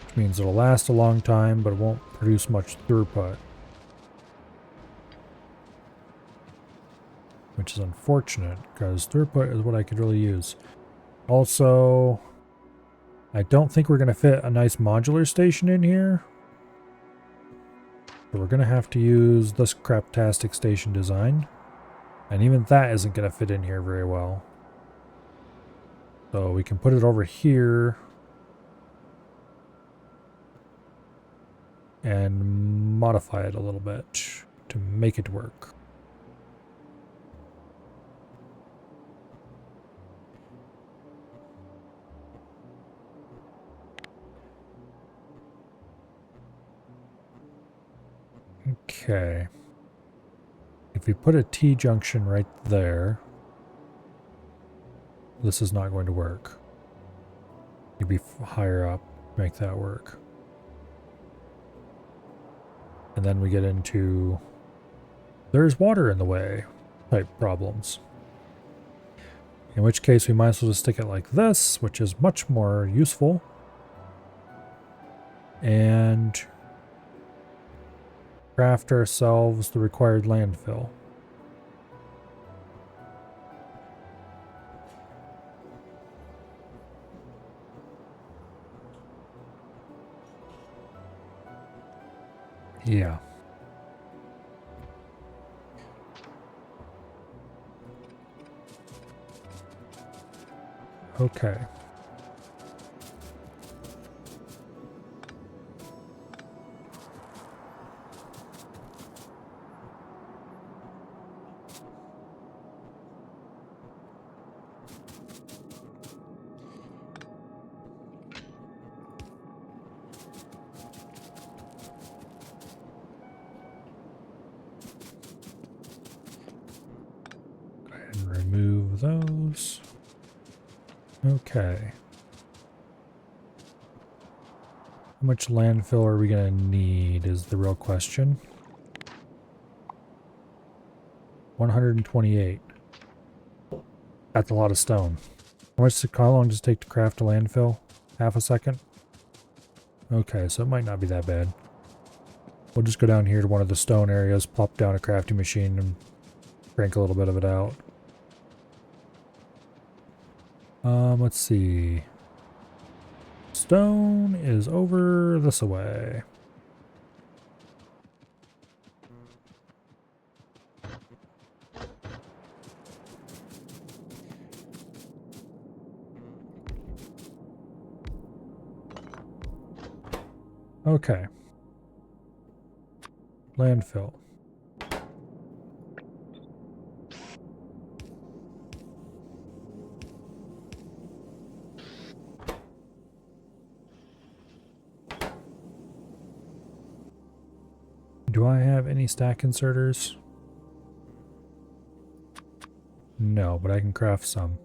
Which means it'll last a long time, but it won't produce much throughput. Which is unfortunate, because throughput is what I could really use. Also, I don't think we're going to fit a nice modular station in here. So we're going to have to use this craptastic station design. And even that isn't going to fit in here very well. So we can put it over here. And modify it a little bit to make it work. Okay. If we put a T-junction right there, this is not going to work. You'd be higher up to make that work. And then we get into there's water in the way type problems. In which case we might as well just stick it like this, which is much more useful. And craft ourselves the required landfill. Yeah. Okay. Go ahead and remove those. Okay. How much landfill are we going to need is the real question. 128. That's a lot of stone. How long does it take to craft a landfill? Half a second? Okay, so it might not be that bad. We'll just go down here to one of the stone areas, plop down a crafting machine, and crank a little bit of it out. Let's see. Stone is over this way. Okay. Landfill. Do I have any stack inserters? No, but I can craft some.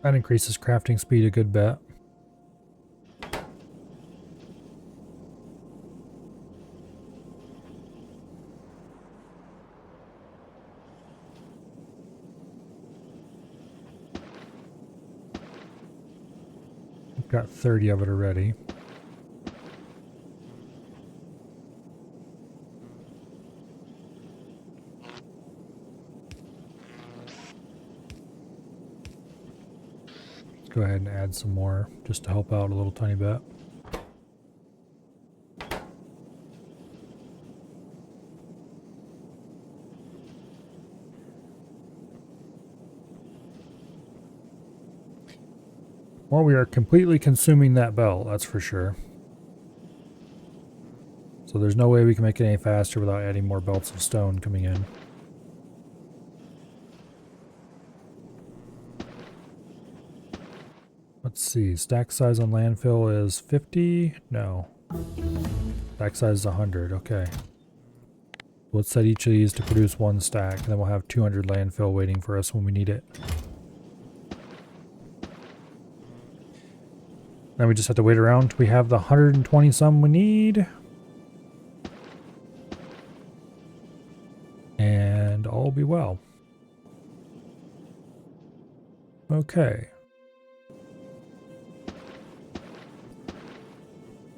That increases crafting speed a good bit. We've got 30 of it already. Let's go ahead and add some more just to help out a little tiny bit. Well, we are completely consuming that belt, that's for sure. So there's no way we can make it any faster without adding more belts of stone coming in. Let's see, stack size on landfill is 50? No. Stack size is 100, okay. Let's set each of these to produce one stack, and then we'll have 200 landfill waiting for us when we need it. Then we just have to wait around. We have the 120 some we need. And all will be well. Okay.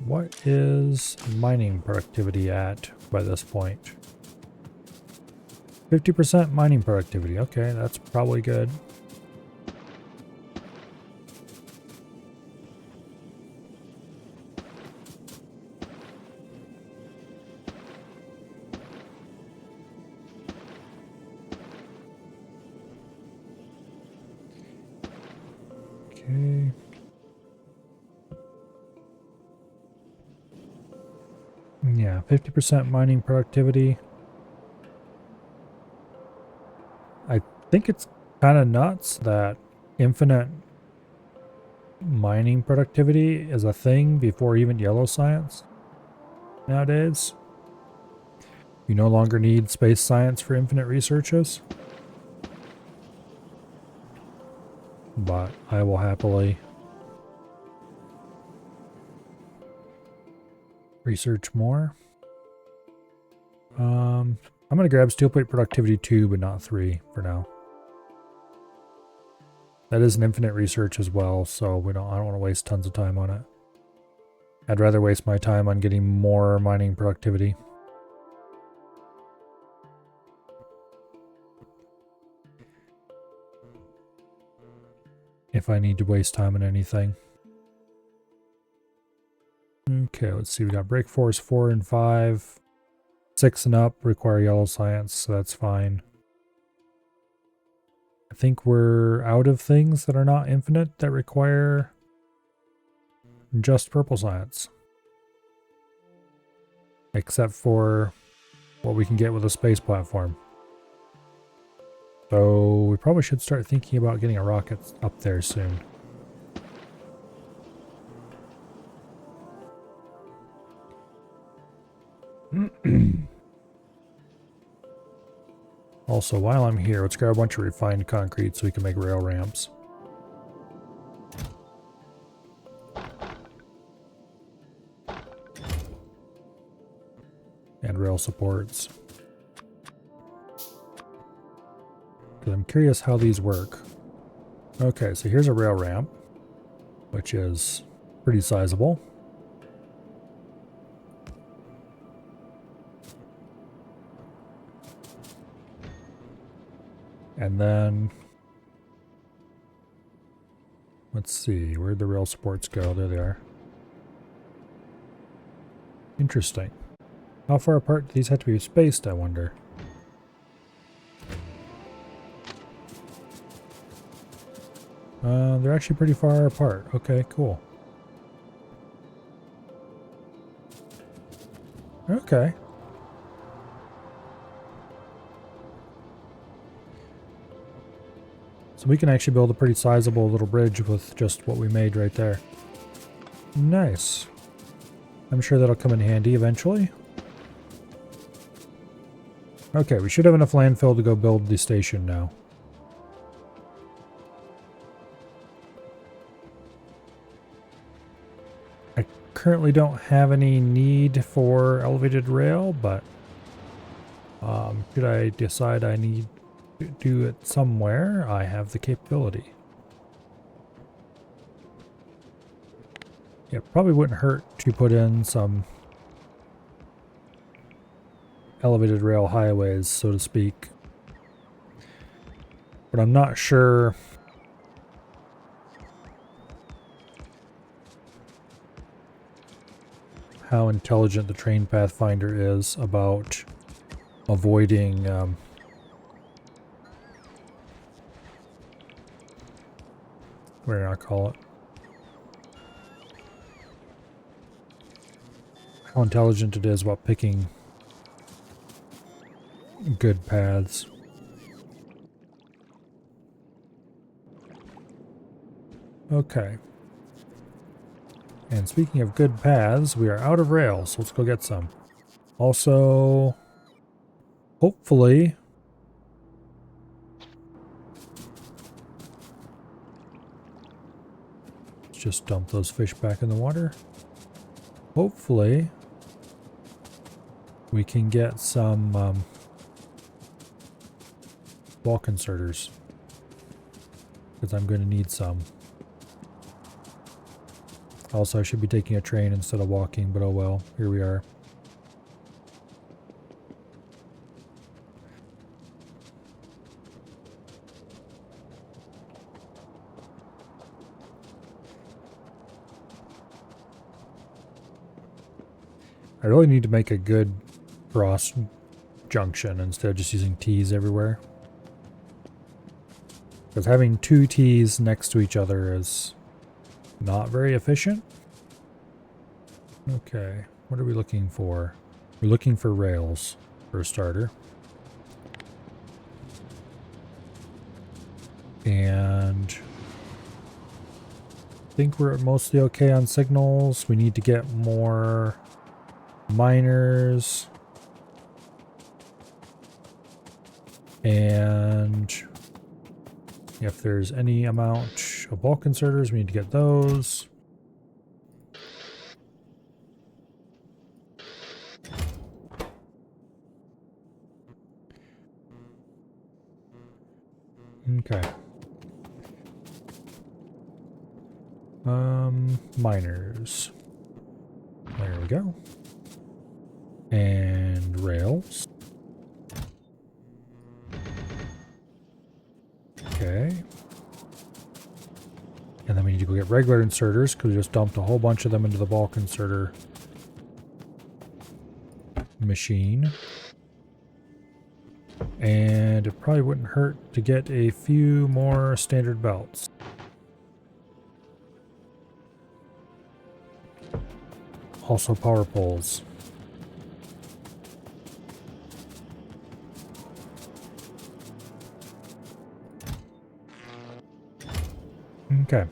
What is mining productivity at by this point? 50% mining productivity. Okay, that's probably good. Okay. Yeah, 50% mining productivity. I think it's kind of nuts that infinite mining productivity is a thing before even yellow science nowadays. You no longer need space science for infinite researches. But I will happily research more. I'm going to grab steel plate productivity 2, but not 3 for now. That is an infinite research as well, so I don't want to waste tons of time on it. I'd rather waste my time on getting more mining productivity. If I need to waste time on anything. Okay, let's see. We got break force 4 and 5. 6 and up require yellow science, so that's fine. I think we're out of things that are not infinite that require just purple science. Except for what we can get with a space platform. So we probably should start thinking about getting a rocket up there soon. Also, while I'm here, let's grab a bunch of refined concrete so we can make rail ramps. And rail supports. Because I'm curious how these work. Okay, so here's a rail ramp, which is pretty sizable. And then, let's see, where'd the rail supports go? There they are. Interesting. How far apart do these have to be spaced, I wonder? They're actually pretty far apart. Okay, cool. Okay. So we can actually build a pretty sizable little bridge with just what we made right there. Nice. I'm sure that'll come in handy eventually. Okay, we should have enough landfill to go build the station now. currently don't have any need for elevated rail, but should I decide I need to do it somewhere, I have the capability. Yeah, probably wouldn't hurt to put in some elevated rail highways, so to speak. But I'm not sure how intelligent the train pathfinder is about avoiding what do I call it? How intelligent it is about picking good paths. Okay. And speaking of good paths, we are out of rails, so let's go get some. Also, hopefully, let's just dump those fish back in the water. Hopefully, we can get some bulk inserters, because I'm going to need some. Also, I should be taking a train instead of walking, but oh well, here we are. I really need to make a good cross junction instead of just using T's everywhere. Because having two T's next to each other is not very efficient. Okay, what are we looking for? We're looking for rails, for a starter. And I think we're mostly okay on signals. We need to get more miners. And if there's any amount of bulk inserters, we need to get those. Okay. Miners. There we go. And rails. Okay. And then we need to go get regular inserters because we just dumped a whole bunch of them into the bulk inserter machine. And it probably wouldn't hurt to get a few more standard belts. Also power poles. Okay.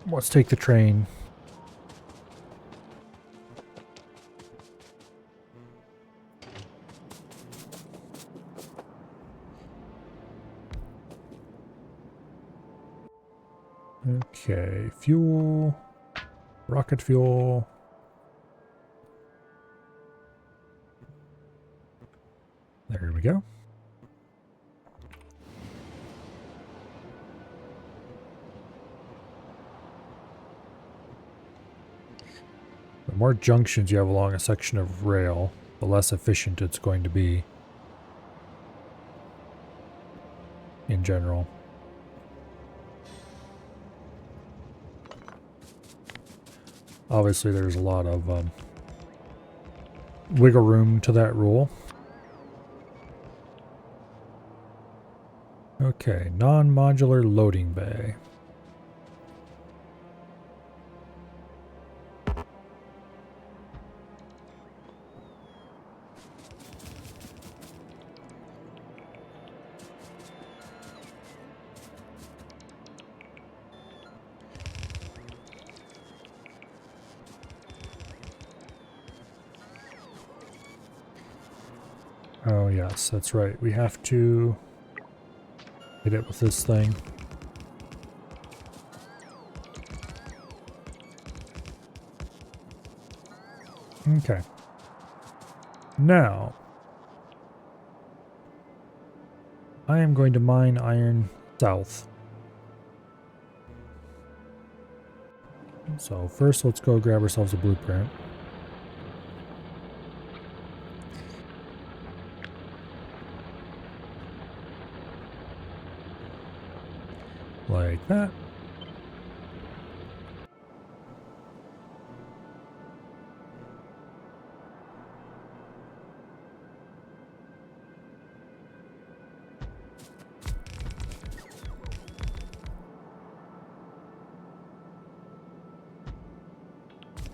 Let's take the train. Okay, fuel, rocket fuel. There we go. The more junctions you have along a section of rail, the less efficient it's going to be in general. Obviously, there's a lot of wiggle room to that rule. Okay, non-modular loading bay. Oh yes, that's right. We have to hit it with this thing. Okay. Now, I am going to mine iron south. So first, let's go grab ourselves a blueprint. Like that.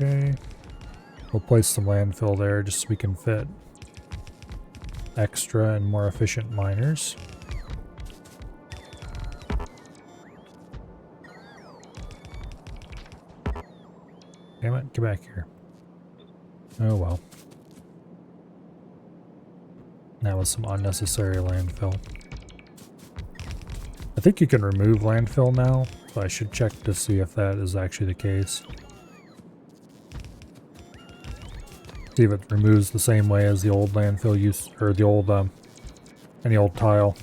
Okay. We'll place some landfill there just so we can fit extra and more efficient miners. Damn it, get back here. Oh well. That was some unnecessary landfill. I think you can remove landfill now, so I should check to see if that is actually the case. See if it removes the same way as the old landfill use, or the old, any old tile.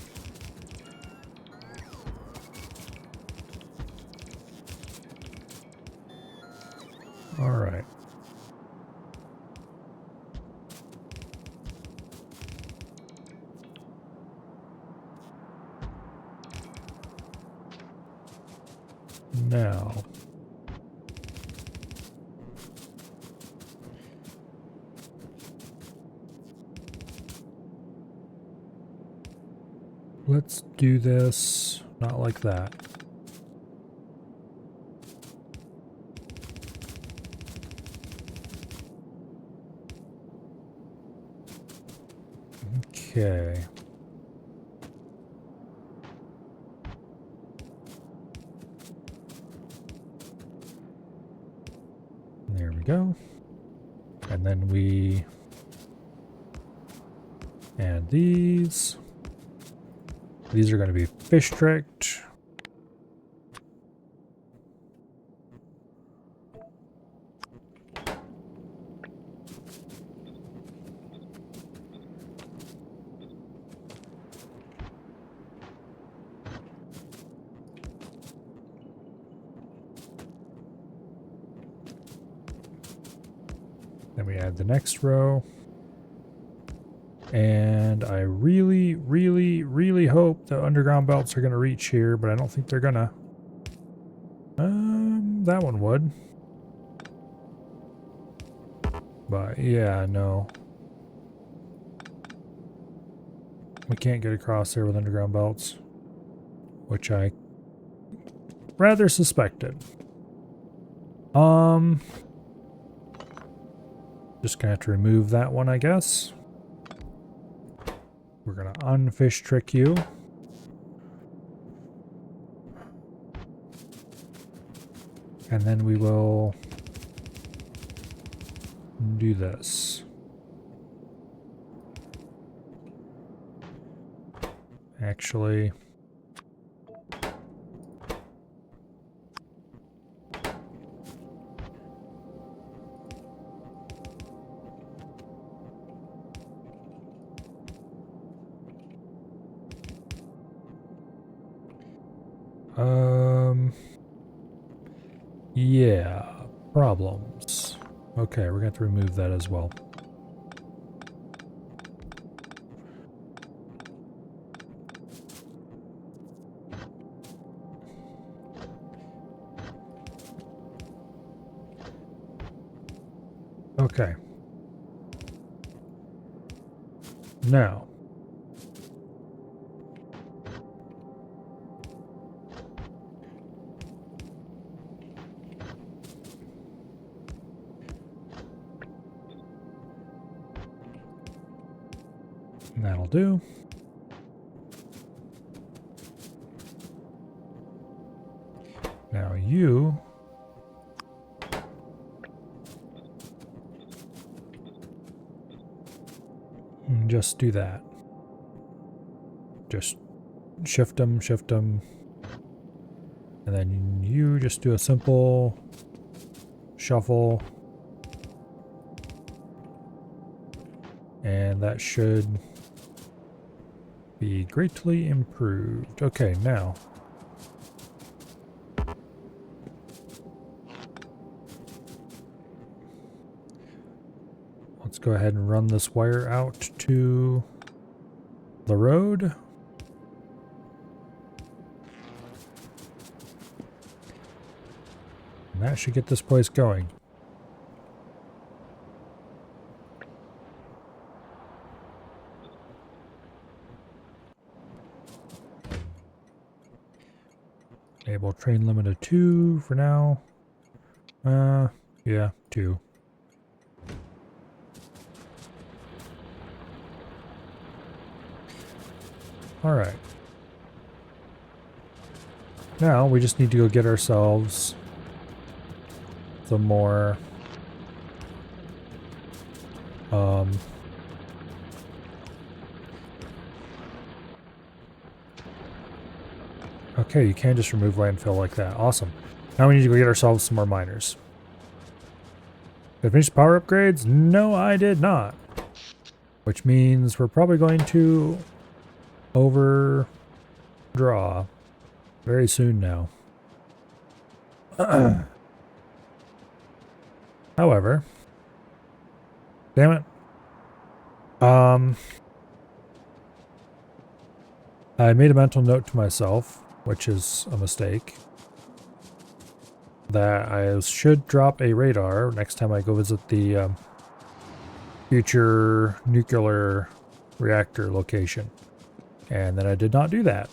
Alright. Now. Let's do this not like that. Okay. There we go. And then we add these. These are going to be fish tricked. Then we add the next row. And I really, really, really hope the underground belts are going to reach here, but I don't think they're going to. That one would. But yeah, no. We can't get across there with underground belts, which I rather suspected. Just gonna have to remove that one, I guess. We're gonna unfish trick you. And then we will do this. Actually, yeah, problems. Okay, we're going to have to remove that as well. Okay. Now. That'll do. Now you just do that. Just shift them, and then you just do a simple shuffle. And that should be greatly improved. Okay, now. Let's go ahead and run this wire out to the road. And that should get this place going. Enable train limit of 2 for now. Yeah, 2. All right. Now we just need to go get ourselves some more okay, you can just remove landfill like that. Awesome. Now we need to go get ourselves some more miners. Did I finish power upgrades? No, I did not. Which means we're probably going to overdraw very soon now. However, damn it. I made a mental note to myself, which is a mistake, that I should drop a radar next time I go visit the future nuclear reactor location. And then I did not do that.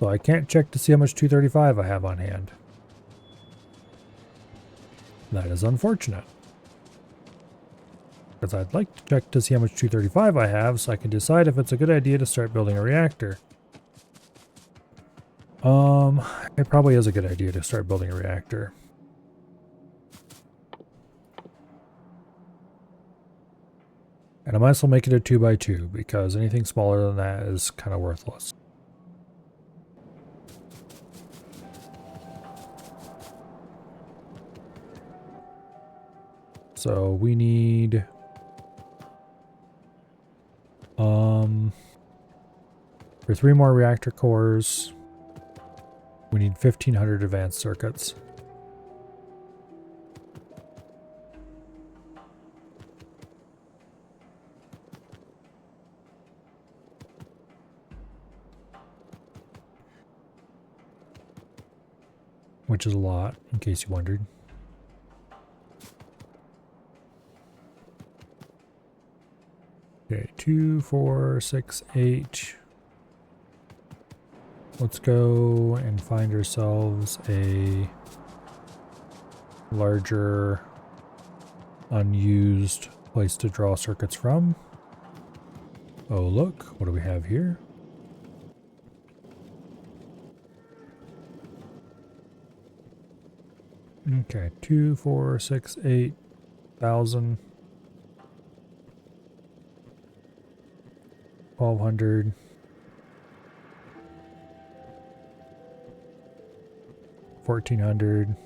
So I can't check to see how much 235 I have on hand. That is unfortunate. Because I'd like to check to see how much 235 I have so I can decide if it's a good idea to start building a reactor. It probably is a good idea to start building a reactor. And I might as well make it a 2x2 because anything smaller than that is kind of worthless. So we need for 3 more reactor cores, we need 1,500 advanced circuits. Which is a lot, in case you wondered. Okay, 2, 4, 6, 8. Let's go and find ourselves a larger unused place to draw circuits from. Oh, look, what do we have here? Okay, 2, 4, 6, 8,000. 1,200. 1,400.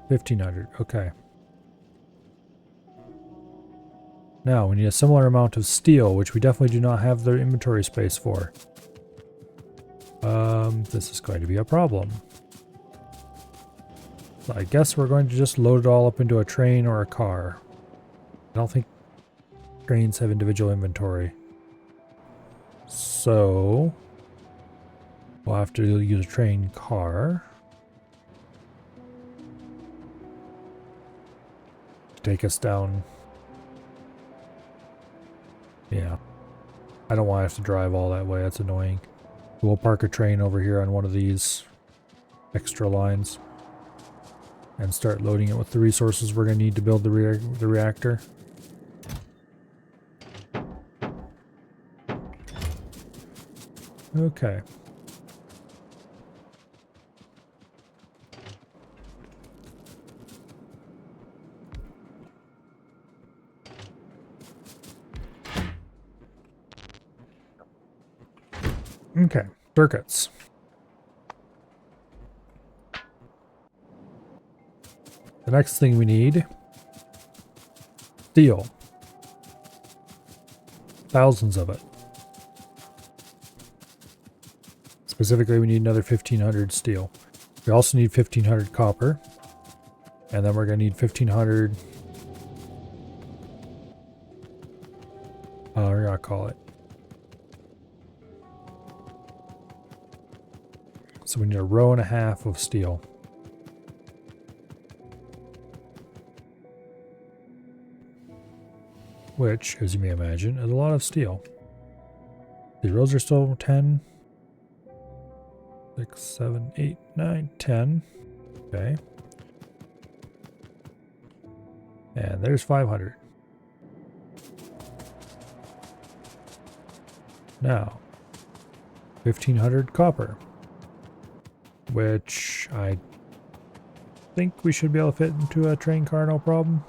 1,500. Okay. Now we need a similar amount of steel, which we definitely do not have the inventory space for. This is going to be a problem. So I guess we're going to just load it all up into a train or a car. I don't think trains have individual inventory. So we'll have to use a train car to take us down. Yeah. I don't want to have to drive all that way. That's annoying. We'll park a train over here on one of these extra lines and start loading it with the resources we're going to need to build the reactor. Okay. Okay, circuits. The next thing we need steel. Thousands of it. Specifically, we need another 1,500 steel. We also need 1,500 copper. And then we're going to need 1,500... we're going to call it. So we need a row and a half of steel. Which, as you may imagine, is a lot of steel. The rows are still 10, 6, 7, 8, 9, 10. Okay. And there's 500. Now, 1,500 copper. Which I think we should be able to fit into a train car, no problem.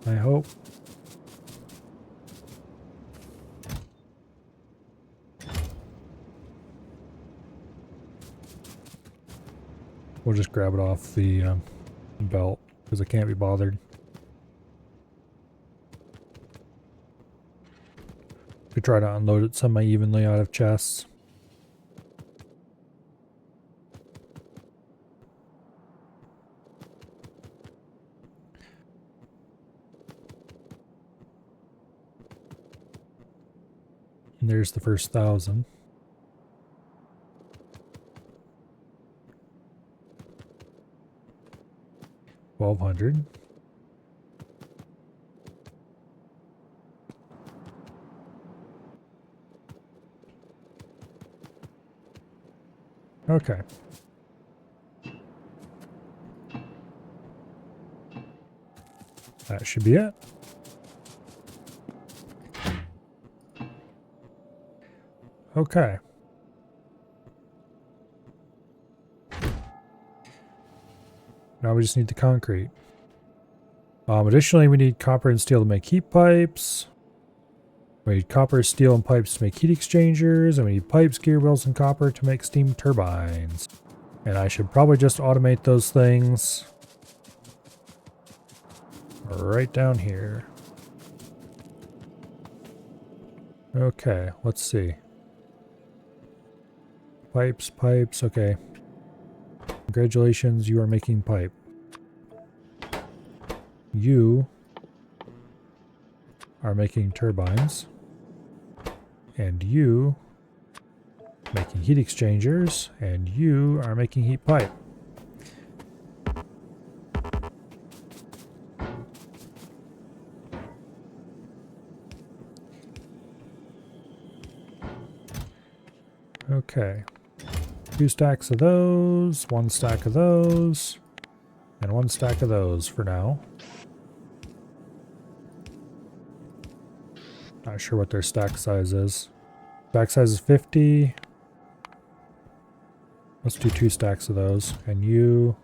I hope. We'll just grab it off the belt because I can't be bothered. Could try to unload it semi-evenly out of chests. And there's the first 1,000. $1,200. Okay. That should be it. Okay. Now we just need the concrete. Additionally, we need copper and steel to make heat pipes. We need copper, steel, and pipes to make heat exchangers. And we need pipes, gear wheels, and copper to make steam turbines. And I should probably just automate those things right down here. Okay, let's see. Pipes, okay. Congratulations, you are making pipe. You are making turbines. And you making heat exchangers. And you are making heat pipe. Okay. 2 stacks of those, 1 stack of those, and 1 stack of those for now. Not sure what their stack size is. Stack size is 50. Let's do 2 stacks of those. And you...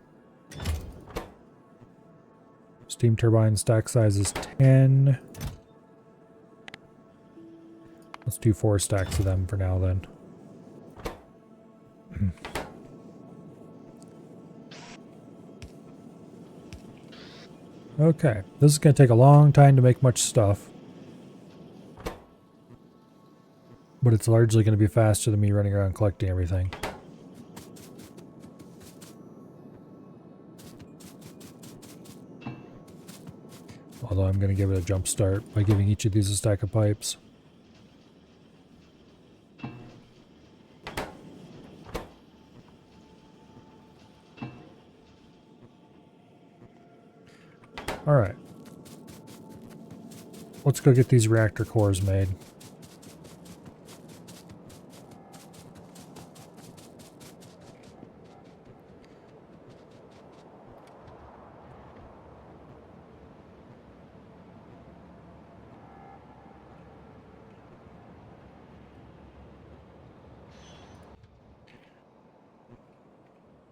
Steam turbine stack size is 10. Let's do 4 stacks of them for now then. Okay, this is going to take a long time to make much stuff. But it's largely going to be faster than me running around collecting everything. Although I'm going to give it a jump start by giving each of these a stack of pipes. Alright. Let's go get these reactor cores made.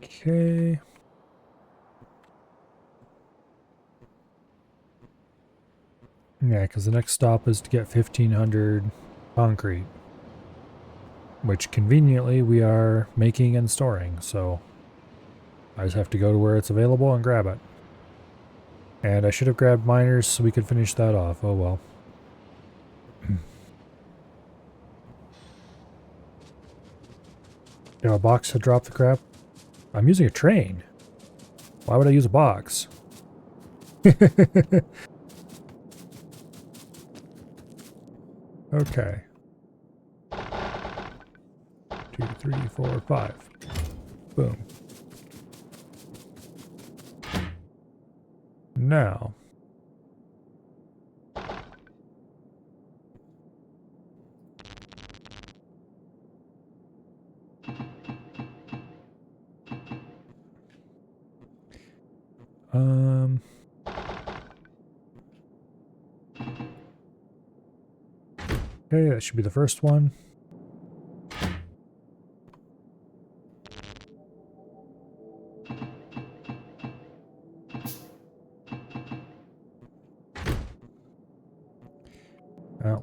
Okay. Yeah, because the next stop is to get 1,500 concrete. which conveniently we are making and storing, so I just have to go to where it's available and grab it. And I should have grabbed miners so we could finish that off. Oh well. You know, a box to drop the crap? I'm using a train. Why would I use a box? Okay. 2, 3, 4, 5. Boom. Now. Okay, that should be the first one. Oh.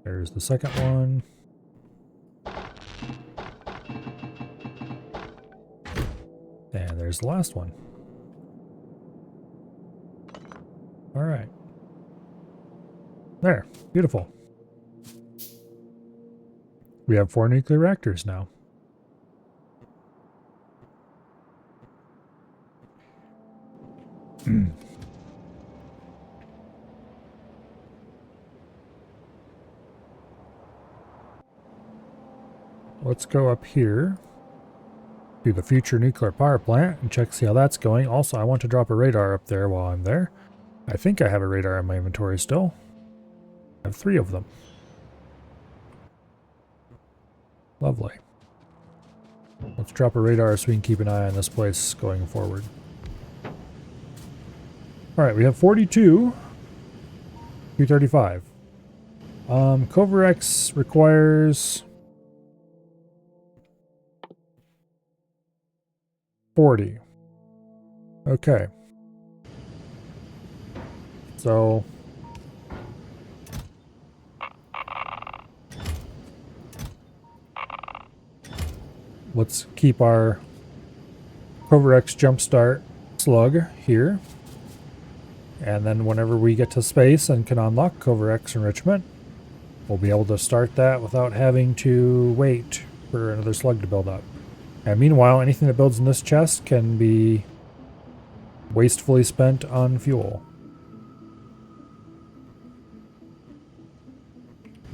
There's the second one. And there's the last one. All right. There. Beautiful. We have 4 nuclear reactors now. Let's go up here to the future nuclear power plant and check see how that's going. Also, I want to drop a radar up there while I'm there. I think I have a radar in my inventory still. I have 3 of them. Lovely. Let's drop a radar so we can keep an eye on this place going forward. Alright, we have 42. 235. Covarex requires 40. Okay. So let's keep our Covarex Jumpstart slug here. And then whenever we get to space and can unlock Covarex enrichment, we'll be able to start that without having to wait for another slug to build up. And meanwhile, anything that builds in this chest can be wastefully spent on fuel.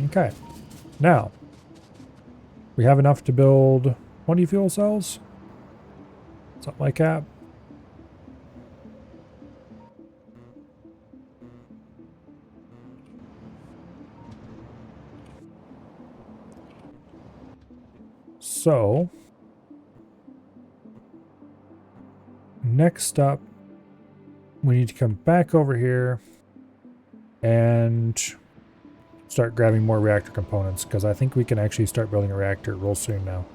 Okay. Now, we have enough to build 20 fuel cells? Something like that. So, next up, we need to come back over here and start grabbing more reactor components, because I think we can actually start building a reactor real soon now.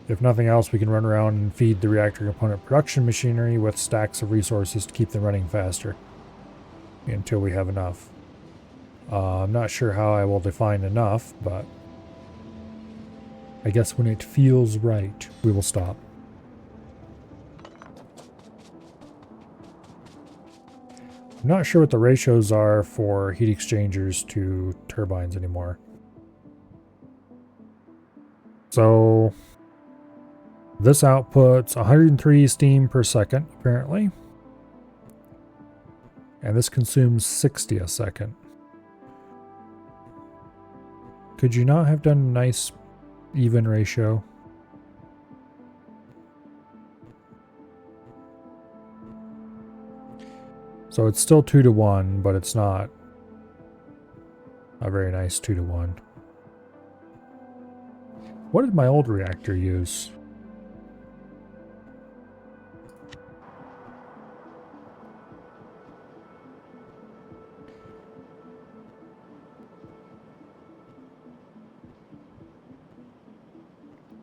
If nothing else, we can run around and feed the reactor component production machinery with stacks of resources to keep them running faster until we have enough. I'm not sure how I will define enough, but I guess when it feels right, we will stop. I'm not sure what the ratios are for heat exchangers to turbines anymore. So this outputs 103 steam per second, apparently. And this consumes 60 a second. Could you not have done a nice even ratio? So it's still 2 to 1, but it's not a very nice 2 to 1. What did my old reactor use?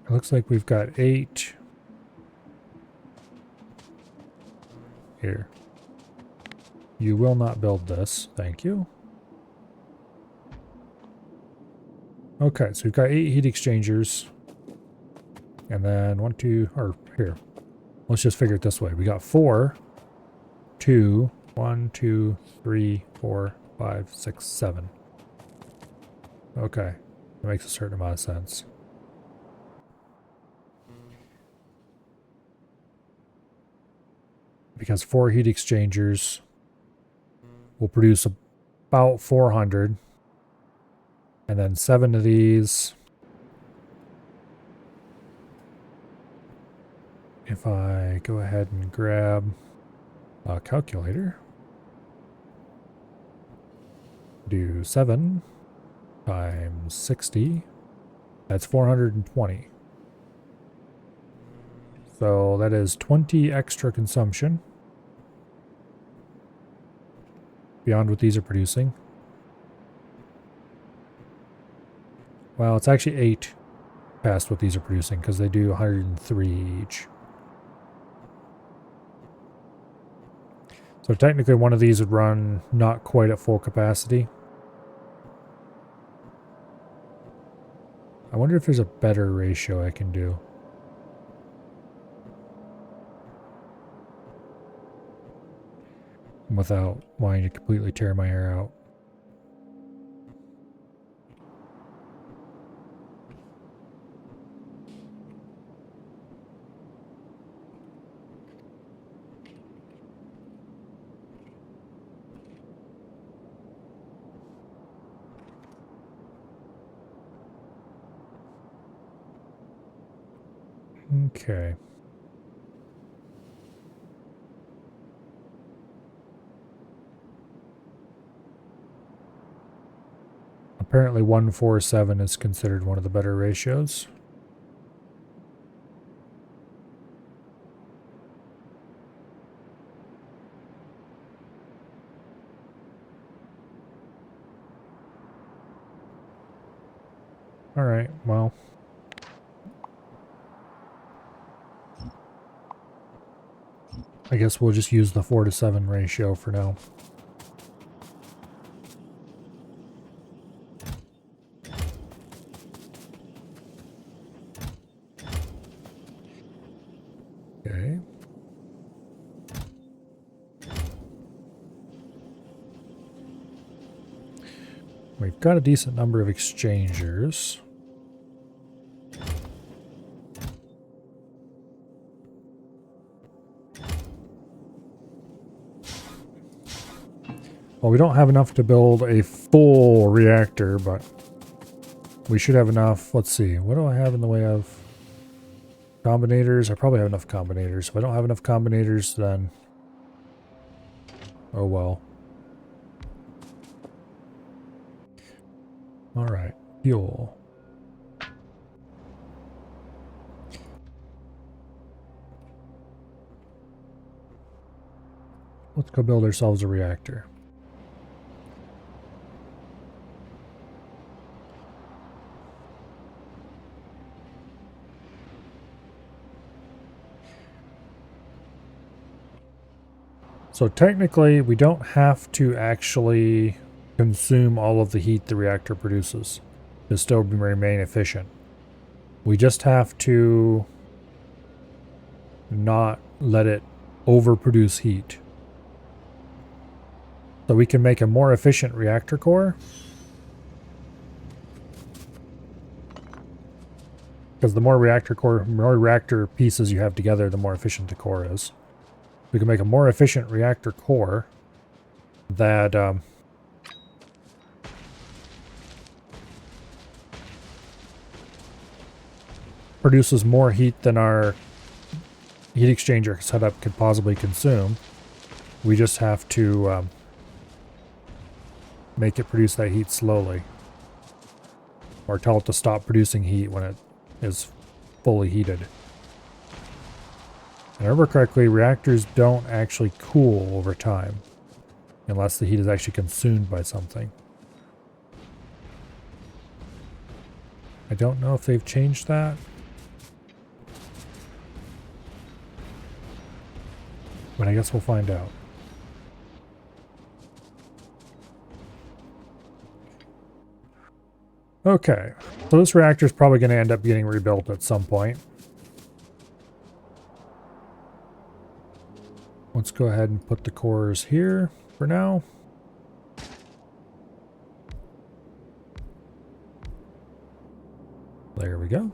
It looks like we've got 8 here. You will not build this, thank you. Okay, so we've got 8 heat exchangers. And then 1, 2, or here. Let's just figure it this way. We got 4, 2, 1, 2, 3, 4, 5, 6, 7. Okay, that makes a certain amount of sense. Because 4 heat exchangers will produce about 400. And then 7 of these. If I go ahead and grab a calculator, do 7 times 60, that's 420. So that is 20 extra consumption beyond what these are producing. Well, it's actually 8 past what these are producing because they do 103 each. So technically one of these would run not quite at full capacity. I wonder if there's a better ratio I can do. Without wanting to completely tear my hair out. Okay. Apparently 147 is considered one of the better ratios. Alright, well. I guess we'll just use the 4-to-7 ratio for now. Okay. We've got a decent number of exchangers. Well, we don't have enough to build a full reactor, but we should have enough. Let's see. What do I have in the way of combinators? I probably have enough combinators. If I don't have enough combinators, then oh well. All right. Fuel. Let's go build ourselves a reactor. So technically, we don't have to actually consume all of the heat the reactor produces to still remain efficient. We just have to not let it overproduce heat. So we can make a more efficient reactor core. Because the more reactor pieces you have together, the more efficient the core is. We can make a more efficient reactor core that produces more heat than our heat exchanger setup could possibly consume. We just have to make it produce that heat slowly. Or tell it to stop producing heat when it is fully heated. And I remember correctly, reactors don't actually cool over time unless the heat is actually consumed by something. I don't know if they've changed that. But I guess we'll find out. Okay, so this reactor is probably going to end up getting rebuilt at some point. Let's go ahead and put the cores here for now. There we go.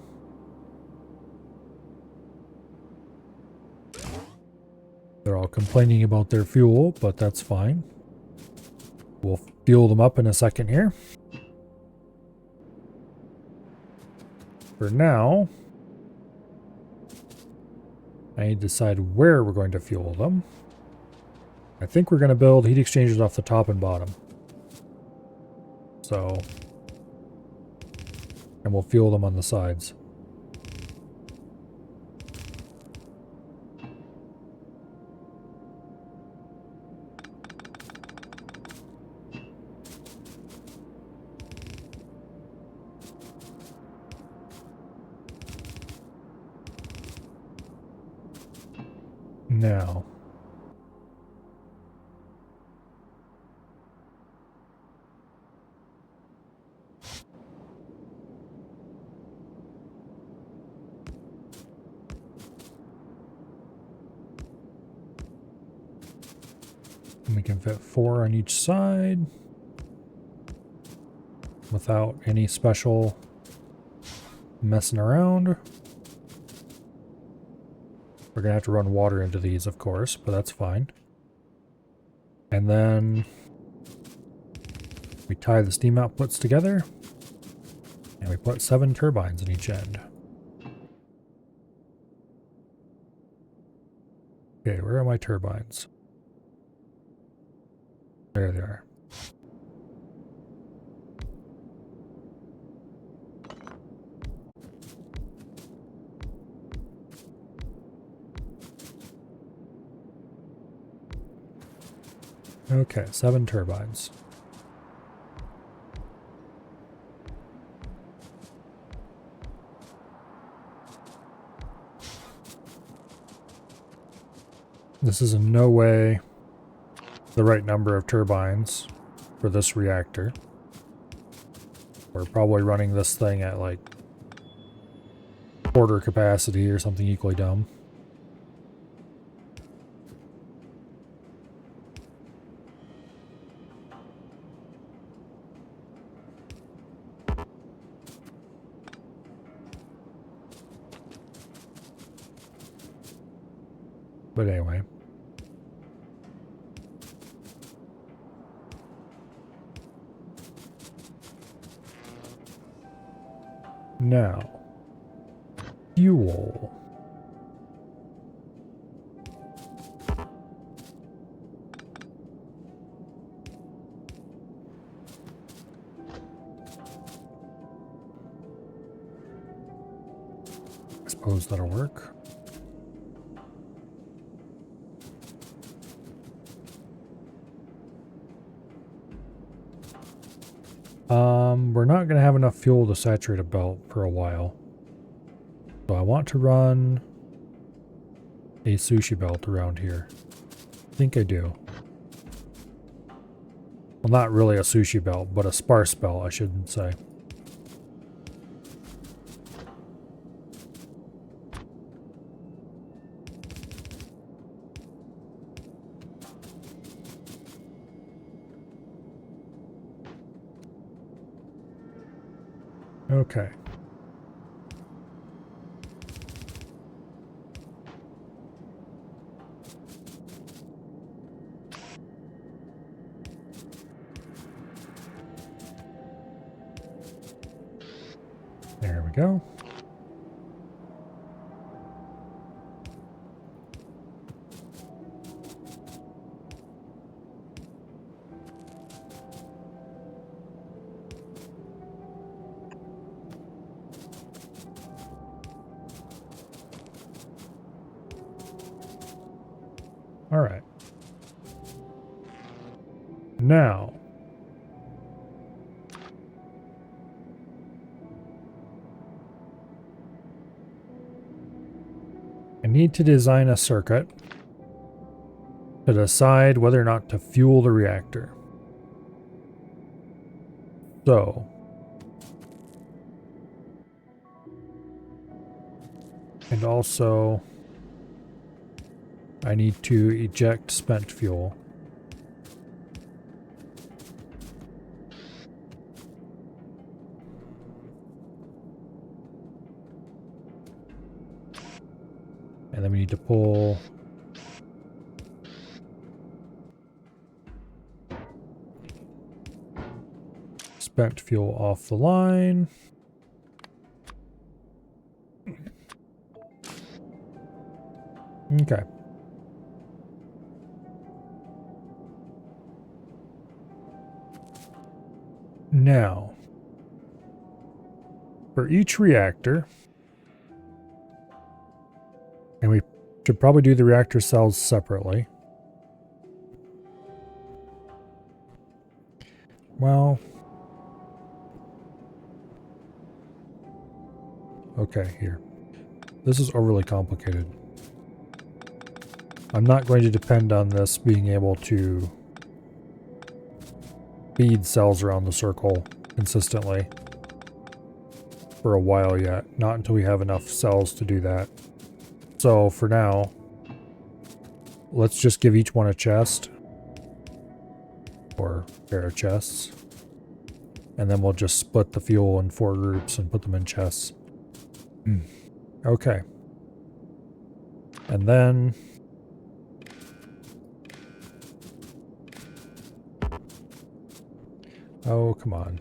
They're all complaining about their fuel, but that's fine. We'll fuel them up in a second here. For now, I need to decide where we're going to fuel them. I think we're going to build heat exchangers off the top and bottom. So, and we'll fuel them on the sides. Now, we can fit 4 on each side without any special messing around. We're going to have to run water into these, of course, but that's fine. And then we tie the steam outputs together, and we put 7 turbines in each end. Okay, where are my turbines? There they are. Okay, 7 turbines. This is in no way the right number of turbines for this reactor. We're probably running this thing at like quarter capacity or something equally dumb. But anyway. Now, fuel. I suppose that'll work. We're not going to have enough fuel to saturate a belt for a while. So I want to run a sushi belt around here. I think I do. Well, not really a sushi belt, but a sparse belt, I should say. Okay. There we go. All right. Now, I need to design a circuit to decide whether or not to fuel the reactor. So, And also, I need to eject spent fuel. And then we need to pull spent fuel off the line. Okay. Now, for each reactor, and we should probably do the reactor cells separately. Well, okay, here. This is overly complicated. I'm not going to depend on this being able to feed cells around the circle consistently for a while yet. Not until we have enough cells to do that. So for now, let's just give each one a chest. Or pair of chests. And then we'll just split the fuel in 4 groups and put them in chests. Okay. And then oh, come on.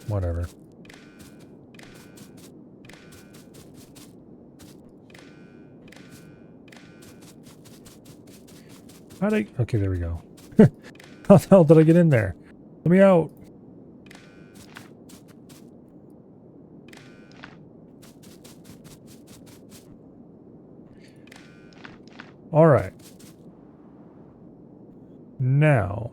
Whatever. Okay, there we go. How the hell did I get in there? Let me out. All right. Now,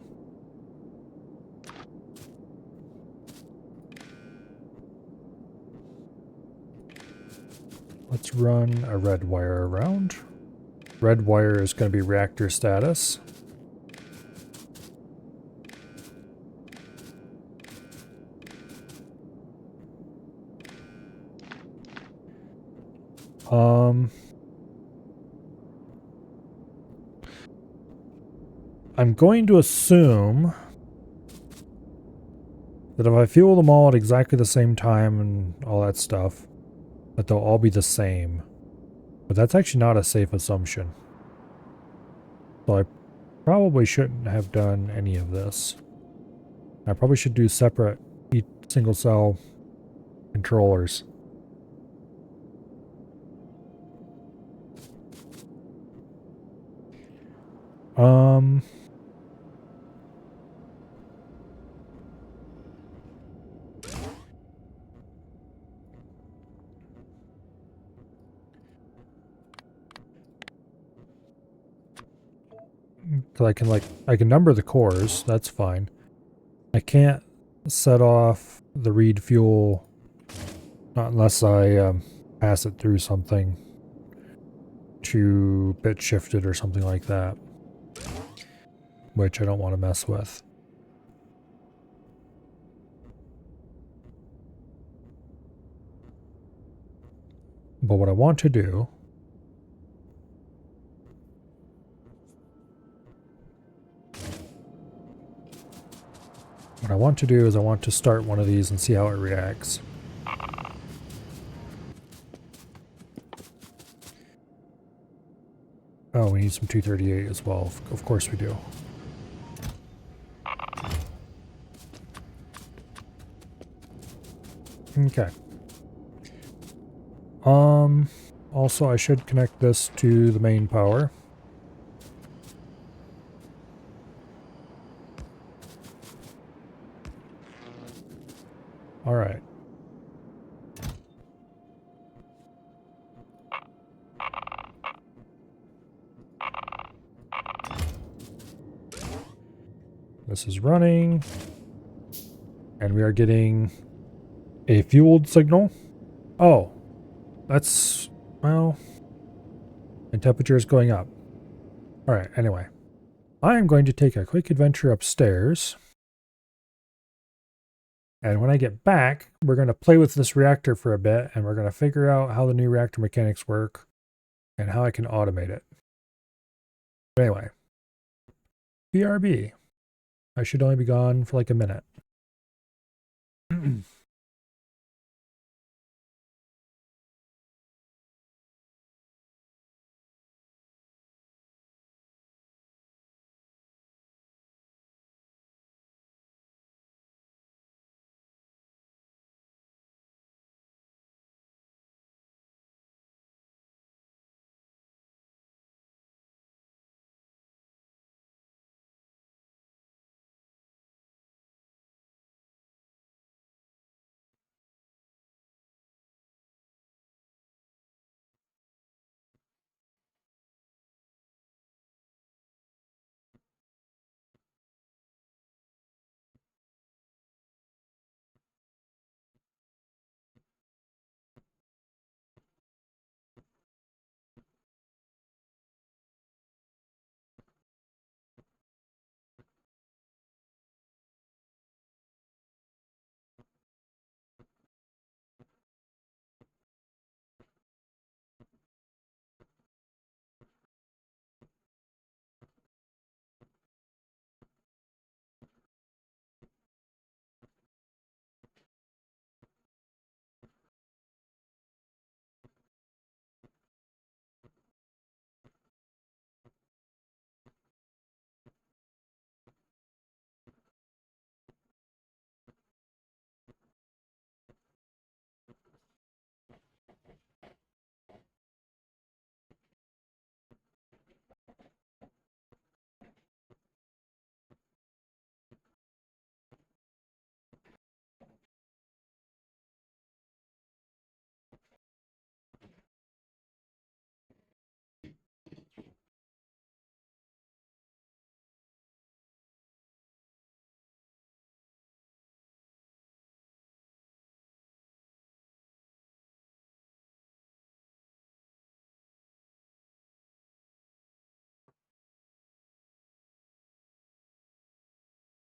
let's run a red wire around. Red wire is going to be reactor status. I'm going to assume that if I fuel them all at exactly the same time and all that stuff, that they'll all be the same. But that's actually not a safe assumption. So I probably shouldn't have done any of this. I probably should do separate each single cell controllers. So I can number the cores, that's fine. I can't set off the read fuel, not unless I pass it through something to bit shifted or something like that, which I don't want to mess with. But what I want to do is I want to start one of these and see how it reacts. Oh, we need some 238 as well. Of course we do. Okay. Also I should connect this to the main power. All right. This is running. And we are getting a fueled signal. Oh, that's, well, and temperature is going up. All right, anyway. I am going to take a quick adventure upstairs And when I get back, we're going to play with this reactor for a bit, and we're going to figure out how the new reactor mechanics work and how I can automate it. But anyway, BRB. I should only be gone for like a minute.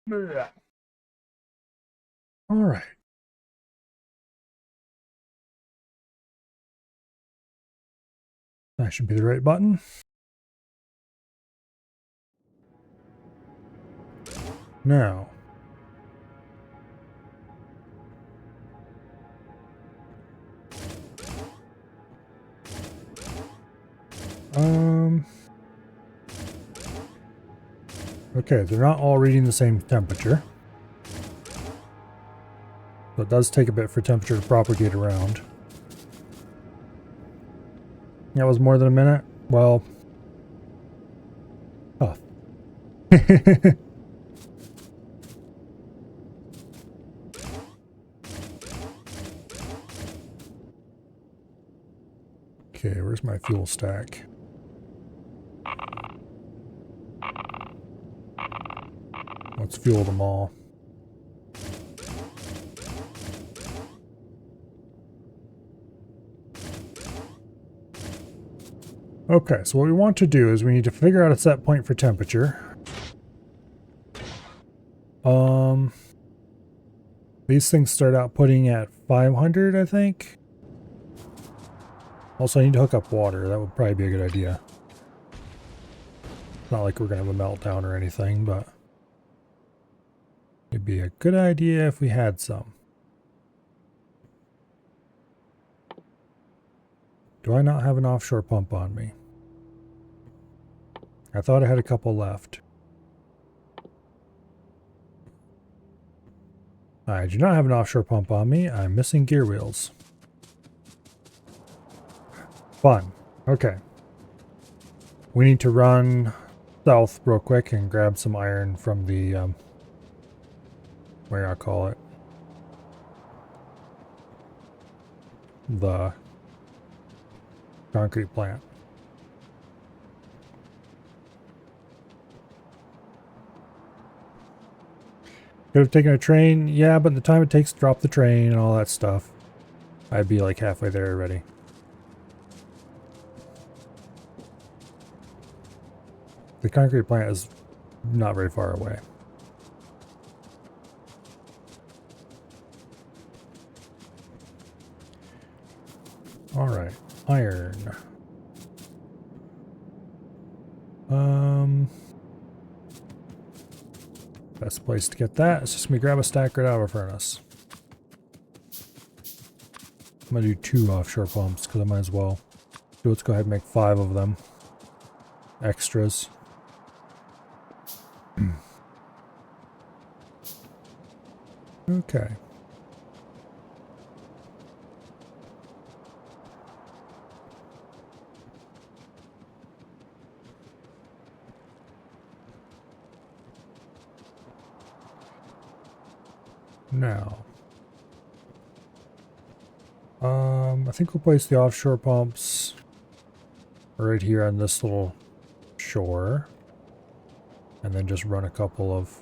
All right. That should be the right button. Now. Okay, they're not all reading the same temperature. So it does take a bit for temperature to propagate around. That was more than a minute? Well... Oh. Okay, where's my fuel stack? Let's fuel them all. Okay, so what we want to do is we need to figure out a set point for temperature. These things start out putting at 500, I think. Also, I need to hook up water. That would probably be a good idea. Not like we're going to have a meltdown or anything, but it'd be a good idea if we had some. Do I not have an offshore pump on me? I thought I had a couple left. I do not have an offshore pump on me. I'm missing gear wheels. Fun. Okay. We need to run south real quick and grab some iron from the, where I call it? The concrete plant. Could have taken a train, yeah, but the time it takes to drop the train and all that stuff, I'd be like halfway there already. The concrete plant is not very far away. All right, iron. Best place to get that is just gonna grab a stack right out of a furnace. I'm gonna do 2 offshore pumps because I might as well. So let's go ahead and make 5 of them. Extras. Okay. Now, I think we'll place the offshore pumps right here on this little shore, and then just run a couple of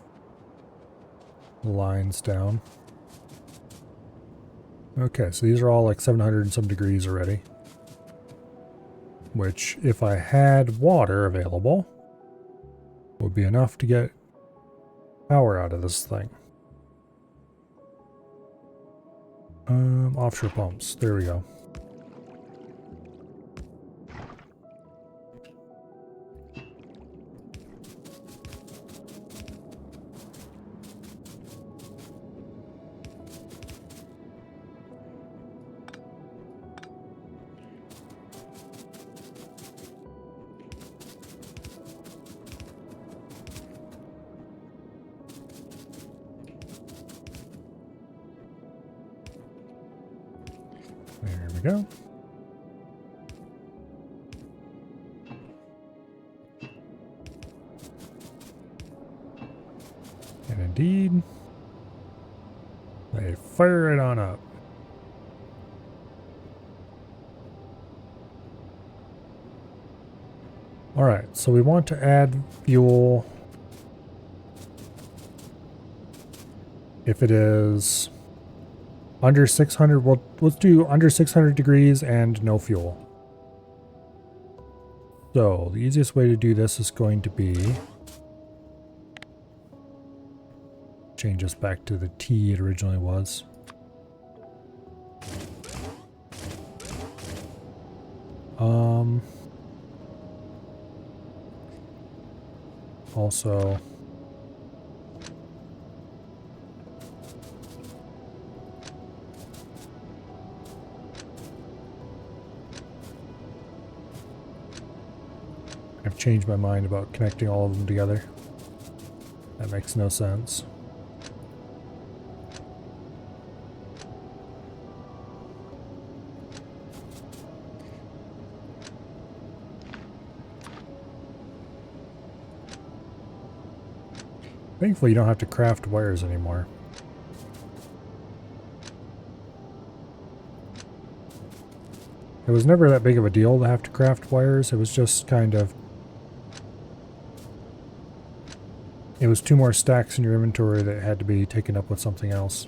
lines down. Okay, so these are all like 700 and some degrees already, which if I had water available would be enough to get power out of this thing. Offshore pumps. There we go. There we go. And indeed, they fire it on up. Alright, so we want to add fuel if it is under 600. Well, let's do under 600 degrees and no fuel. So the easiest way to do this is going to be change this back to the T it originally was. Also, I've changed my mind about connecting all of them together. That makes no sense. Thankfully, you don't have to craft wires anymore. It was never that big of a deal to have to craft wires. It was just kind of... It was 2 more stacks in your inventory that had to be taken up with something else.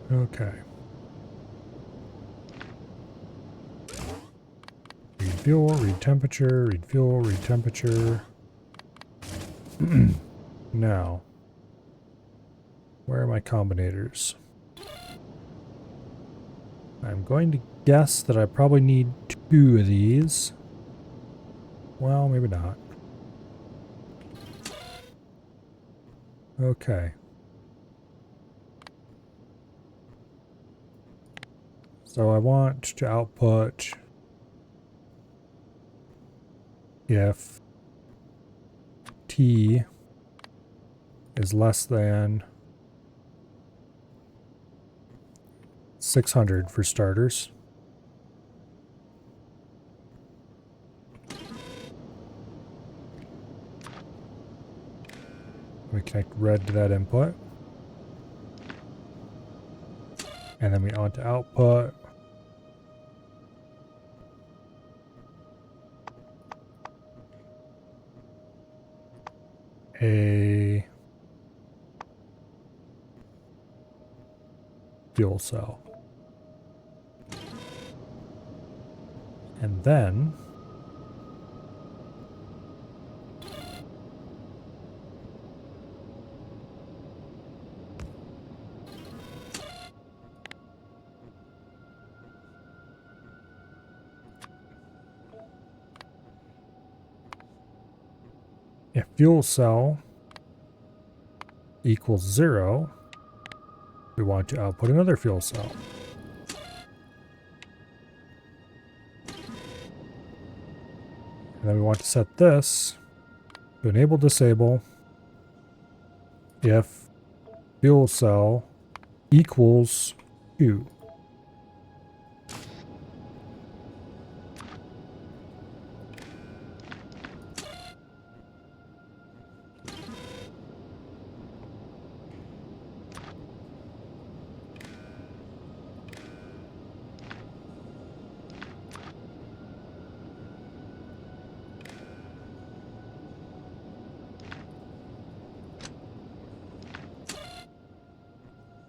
Okay. Read fuel, read temperature, read fuel, read temperature. Now, where are my combinators? I'm going to guess that I probably need 2 of these. Well, maybe not. Okay. So I want to output if T is less than 600 for starters. We connect red to that input. And then we want to output a fuel cell. And then If fuel cell equals 0, we want to output another fuel cell. And then we want to set this to enable disable if fuel cell equals 2.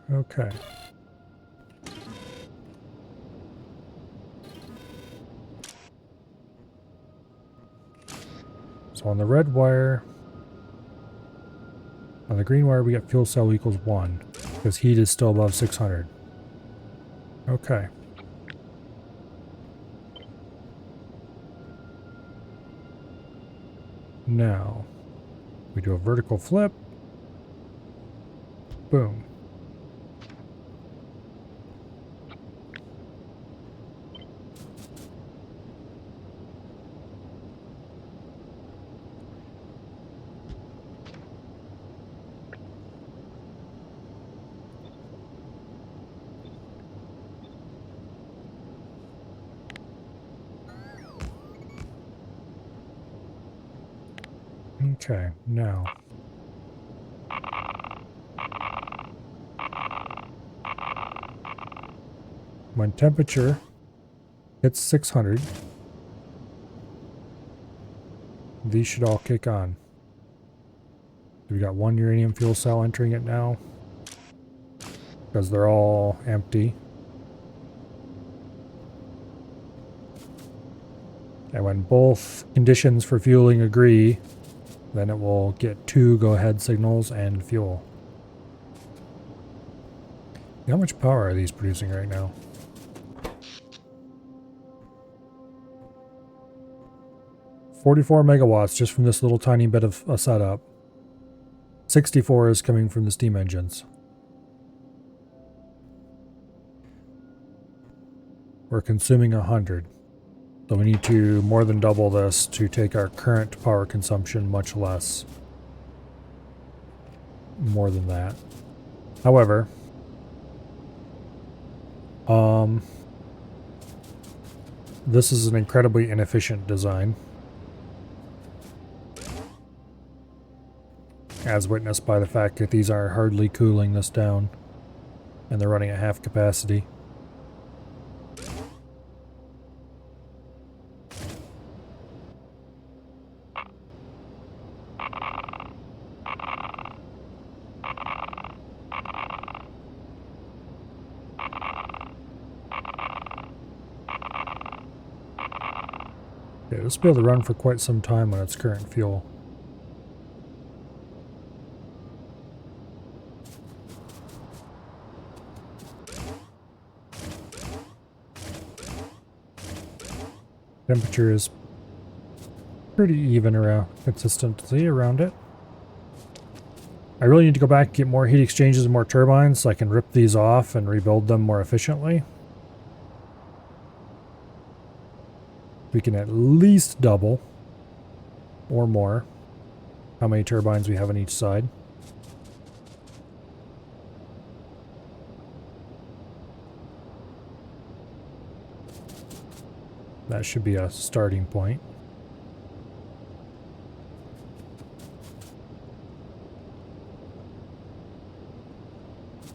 Okay. So on the red wire, on the green wire, we got fuel cell equals 1 because heat is still above 600. Okay. Now, we do a vertical flip. Boom. Okay, now. When temperature hits 600, these should all kick on. We got one uranium fuel cell entering it now because they're all empty. And when both conditions for fueling agree, then it will get 2 go-ahead signals and fuel. How much power are these producing right now? 44 megawatts just from this little tiny bit of a setup. 64 is coming from the steam engines. We're consuming 100. So we need to more than double this to take our current power consumption much less. More than that. However, this is an incredibly inefficient design, as witnessed by the fact that these are hardly cooling this down, and they're running at half capacity. Okay, this will be able to run for quite some time on its current fuel. Temperature is pretty even around, consistently around it. I really need to go back and get more heat exchangers and more turbines so I can rip these off and rebuild them more efficiently. We can at least double or more how many turbines we have on each side. That should be a starting point.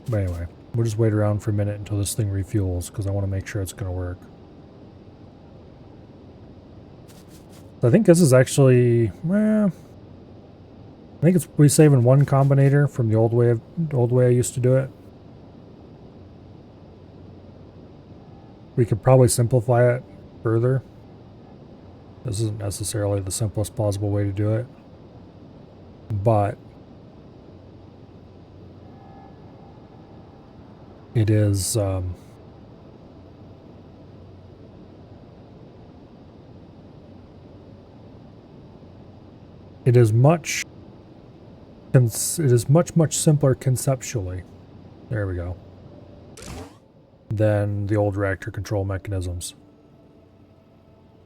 But anyway, we'll just wait around for a minute until this thing refuels because I want to make sure it's going to work. I think this is actually, well, I think we're saving one combinator from the old way I used to do it. We could probably simplify it further. This isn't necessarily the simplest possible way to do it, but it is it is much simpler conceptually. There we go. Than the old reactor control mechanisms.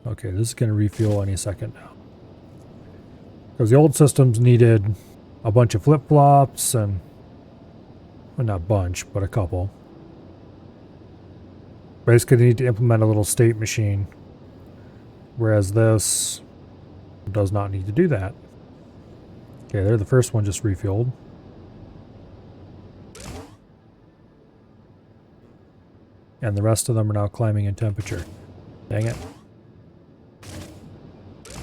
Okay, this is going to refuel any second now. Because the old systems needed a bunch of flip-flops and, well, not a bunch, but a couple. Basically, they need to implement a little state machine. Whereas this does not need to do that. Okay, there, the first one just refueled. And the rest of them are now climbing in temperature. Dang it.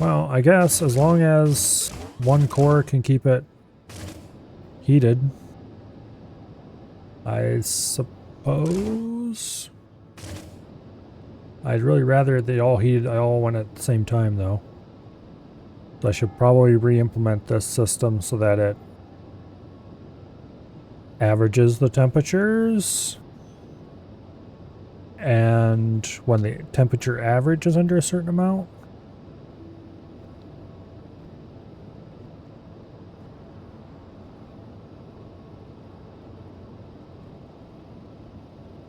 Well, I guess as long as one core can keep it heated, I suppose. I'd really rather they all went at the same time though. So I should probably re-implement this system so that it averages the temperatures. And when the temperature average is under a certain amount.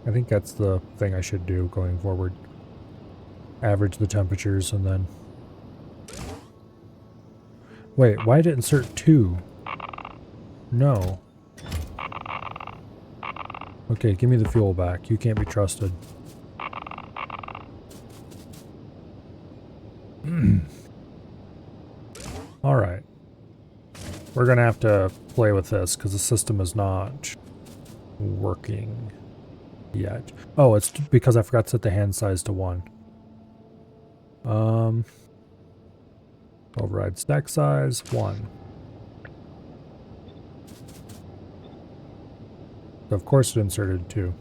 I think that's the thing I should do going forward. Average the temperatures and then... Wait, why did it insert 2? No. Okay, give me the fuel back. You can't be trusted. Alright. We're gonna have to play with this because the system is not working yet. Oh, it's because I forgot to set the hand size to 1. Override stack size 1. So of course it inserted 2.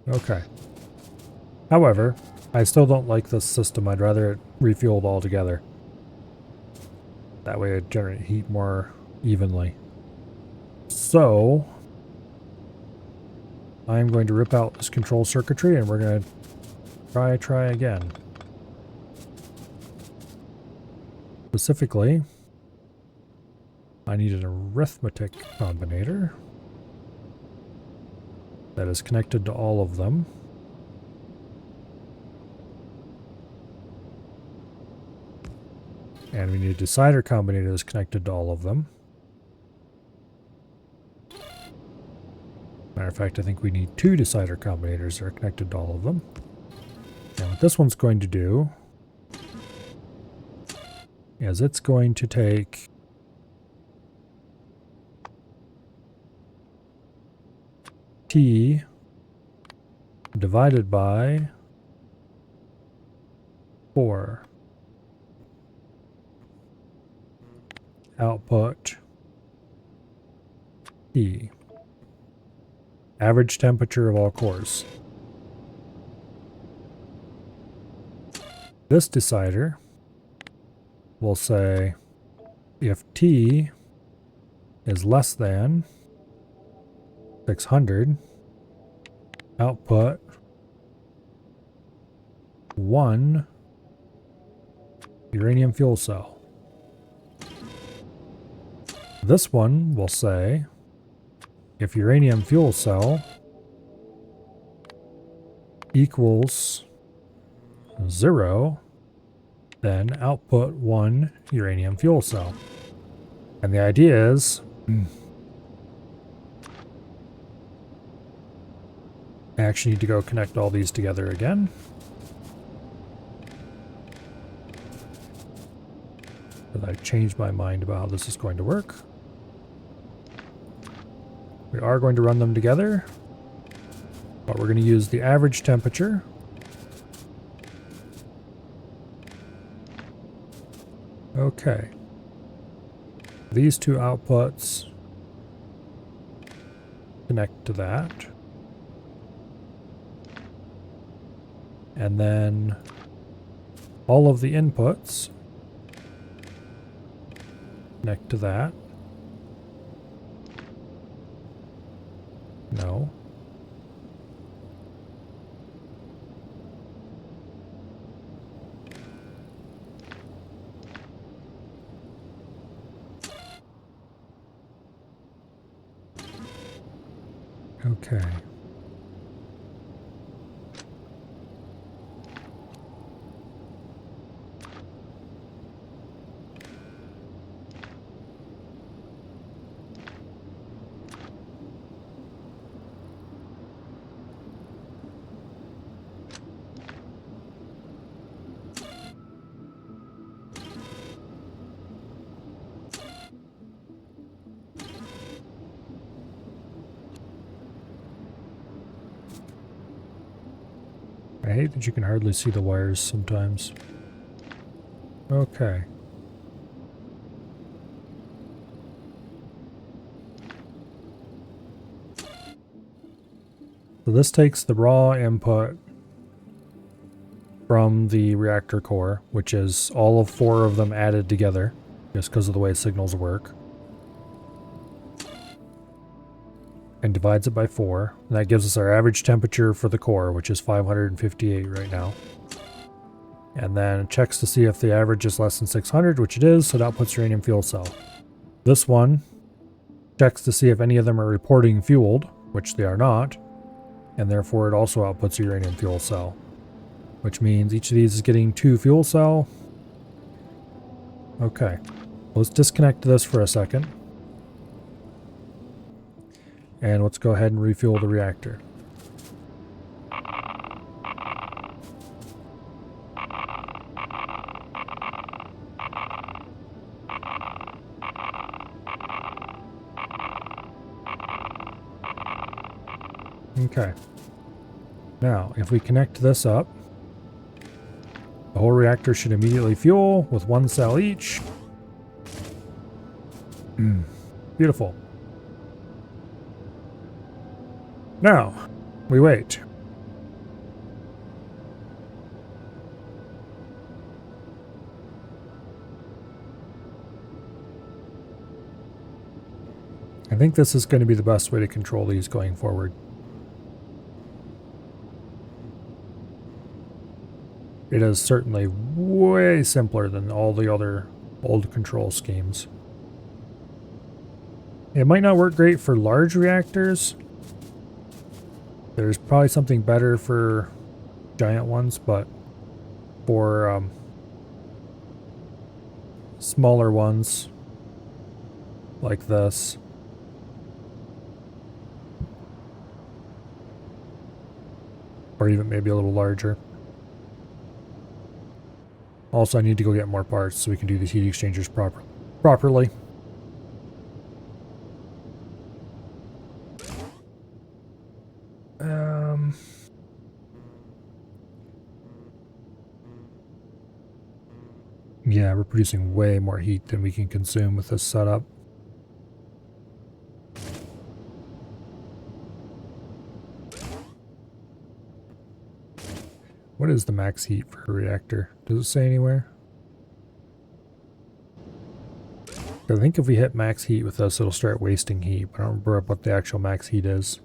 Okay. However, I still don't like this system. I'd rather it refueled altogether. That way it generates heat more evenly. So, I'm going to rip out this control circuitry and we're going to try again. Specifically, I need an arithmetic combinator that is connected to all of them. And we need a decider combinator that's connected to all of them. Matter of fact, I think we need 2 decider combinators that are connected to all of them. And what this one's going to do is it's going to take T divided by 4. Output T. Average temperature of all cores. This decider will say if T is less than 600, output 1 uranium fuel cell. This one will say if uranium fuel cell equals 0, then output 1 uranium fuel cell. And the idea is I actually need to go connect all these together again. But I changed my mind about how this is going to work. We are going to run them together, but we're going to use the average temperature. Okay. These 2 outputs connect to that. And then all of the inputs connect to that. No. Okay. I hate that you can hardly see the wires sometimes. Okay. So this takes the raw input from the reactor core, which is all of 4 of them added together, just because of the way signals work, and divides it by 4. And that gives us our average temperature for the core, which is 558 right now. And then checks to see if the average is less than 600, which it is, so that puts uranium fuel cell. This one checks to see if any of them are reporting fueled, which they are not, and therefore it also outputs a uranium fuel cell, which means each of these is getting 2 fuel cell. Okay, let's disconnect this for a second, and let's go ahead and refuel the reactor. Okay. Now, if we connect this up, the whole reactor should immediately fuel with 1 cell each. Beautiful. Now, we wait. I think this is going to be the best way to control these going forward. It is certainly way simpler than all the other old control schemes. It might not work great for large reactors. There's probably something better for giant ones, but for smaller ones like this, or even maybe a little larger. Also, I need to go get more parts so we can do these heat exchangers properly. Yeah, we're producing way more heat than we can consume with this setup. What is the max heat for a reactor? Does it say anywhere? I think if we hit max heat with this, it'll start wasting heat, but I don't remember what the actual max heat is.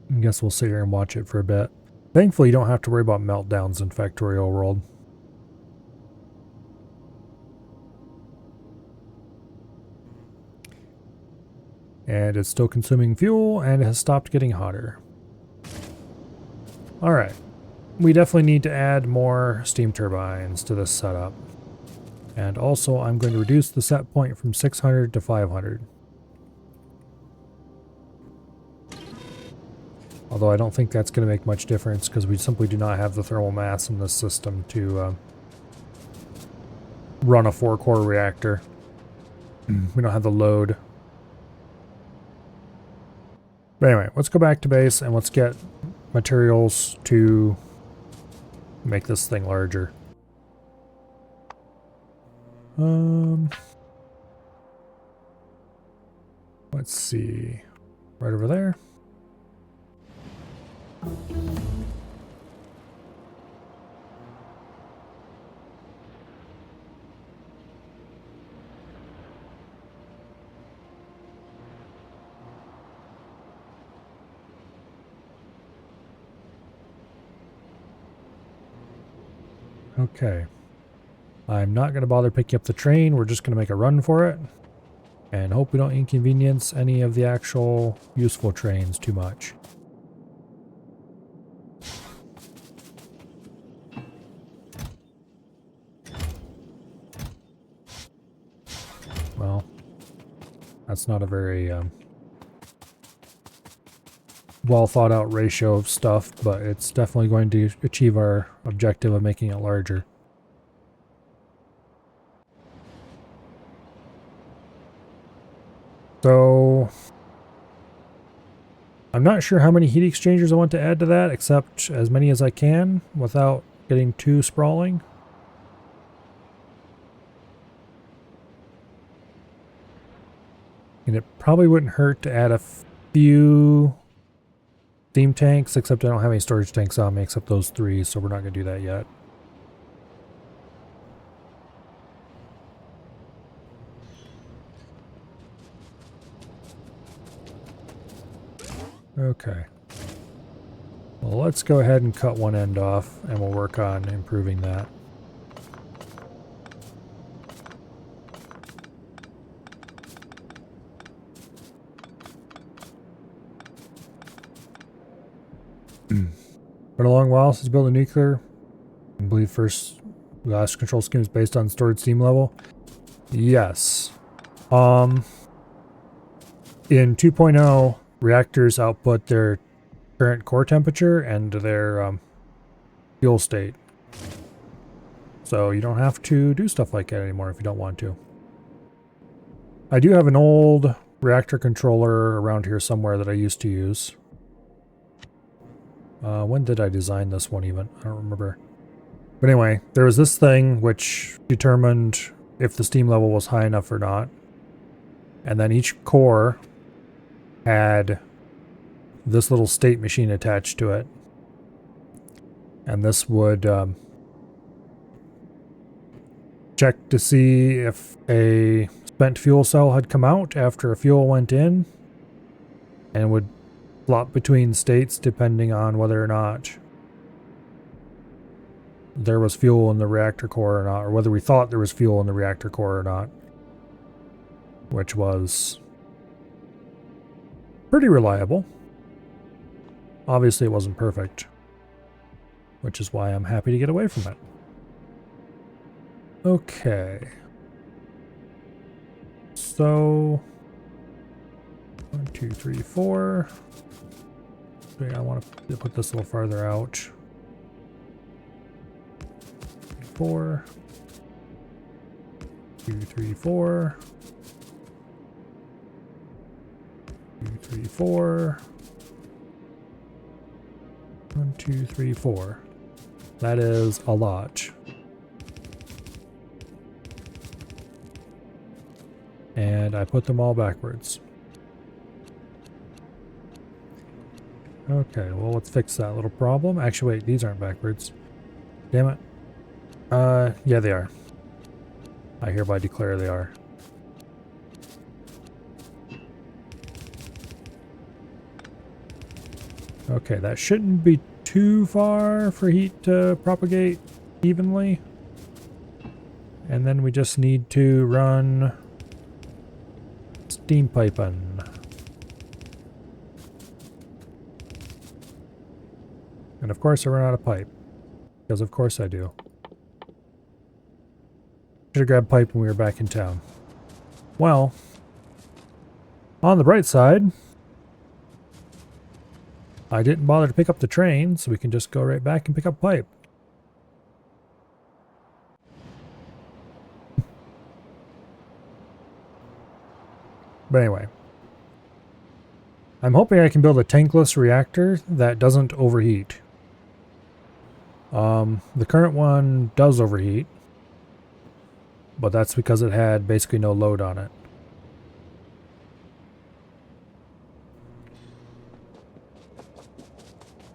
I guess we'll sit here and watch it for a bit. Thankfully, you don't have to worry about meltdowns in Factorio World. And it's still consuming fuel, and it has stopped getting hotter. Alright. We definitely need to add more steam turbines to this setup. And also, I'm going to reduce the set point from 600 to 500. Although I don't think that's going to make much difference because we simply do not have the thermal mass in this system to run a 4-core reactor. We don't have the load. But anyway, let's go back to base and let's get materials to make this thing larger. Let's see. Right over there. Okay. I'm not going to bother picking up the train. We're just going to make a run for it. And hope we don't inconvenience any of the actual useful trains too much. Well, that's not a very well thought out ratio of stuff, but it's definitely going to achieve our objective of making it larger. So I'm not sure how many heat exchangers I want to add to that, except as many as I can without getting too sprawling. And it probably wouldn't hurt to add a few steam tanks, except I don't have any storage tanks on me except those 3, so we're not going to do that yet. Okay. Well, let's go ahead and cut one end off, and we'll work on improving that. Been a long while since building nuclear. I believe last control scheme is based on stored steam level. Yes. In 2.0, reactors output their current core temperature and their fuel state. So you don't have to do stuff like that anymore if you don't want to. I do have an old reactor controller around here somewhere that I used to use. When did I design this one even? I don't remember. But anyway, there was this thing which determined if the steam level was high enough or not. And then each core had this little state machine attached to it. And this would check to see if a spent fuel cell had come out after a fuel went in, and would flop between states depending on whether or not there was fuel in the reactor core or not, or whether we thought there was fuel in the reactor core or not, which was pretty reliable. Obviously it wasn't perfect, which is why I'm happy to get away from it. Okay. So 1, 2, 3, 4. So I want to put this a little farther out. 4. 2, 3, 4. 2, 3, 4. 1, 2, 3, 4. That is a lot. And I put them all backwards. Okay, well, let's fix that little problem. Actually, wait, these aren't backwards. Damn it. Yeah, they are. I hereby declare they are. Okay, that shouldn't be too far for heat to propagate evenly. And then we just need to run steam piping. And of course I run out of pipe. Because of course I do. Should have grabbed pipe when we were back in town. Well, on the bright side, I didn't bother to pick up the train, so we can just go right back and pick up pipe. But anyway, I'm hoping I can build a tankless reactor that doesn't overheat. The current one does overheat, but that's because it had basically no load on it.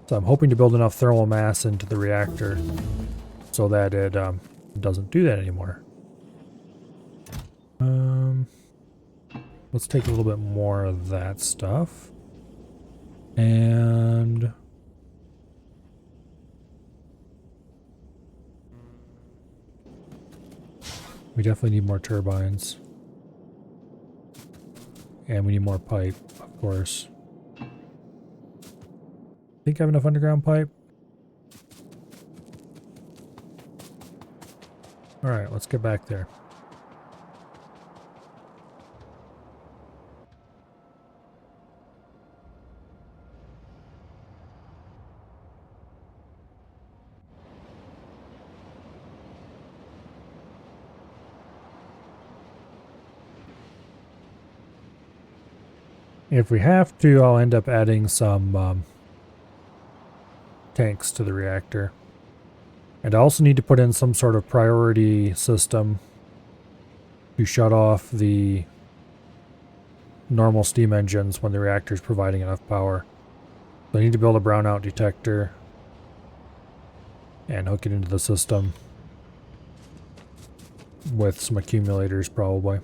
So I'm hoping to build enough thermal mass into the reactor so that it doesn't do that anymore. Let's take a little bit more of that stuff. And we definitely need more turbines. And we need more pipe, of course. Think I have enough underground pipe? Alright, let's get back there. If we have to, I'll end up adding some tanks to the reactor. And I also need to put in some sort of priority system to shut off the normal steam engines when the reactor is providing enough power. So I need to build a brownout detector and hook it into the system with some accumulators probably.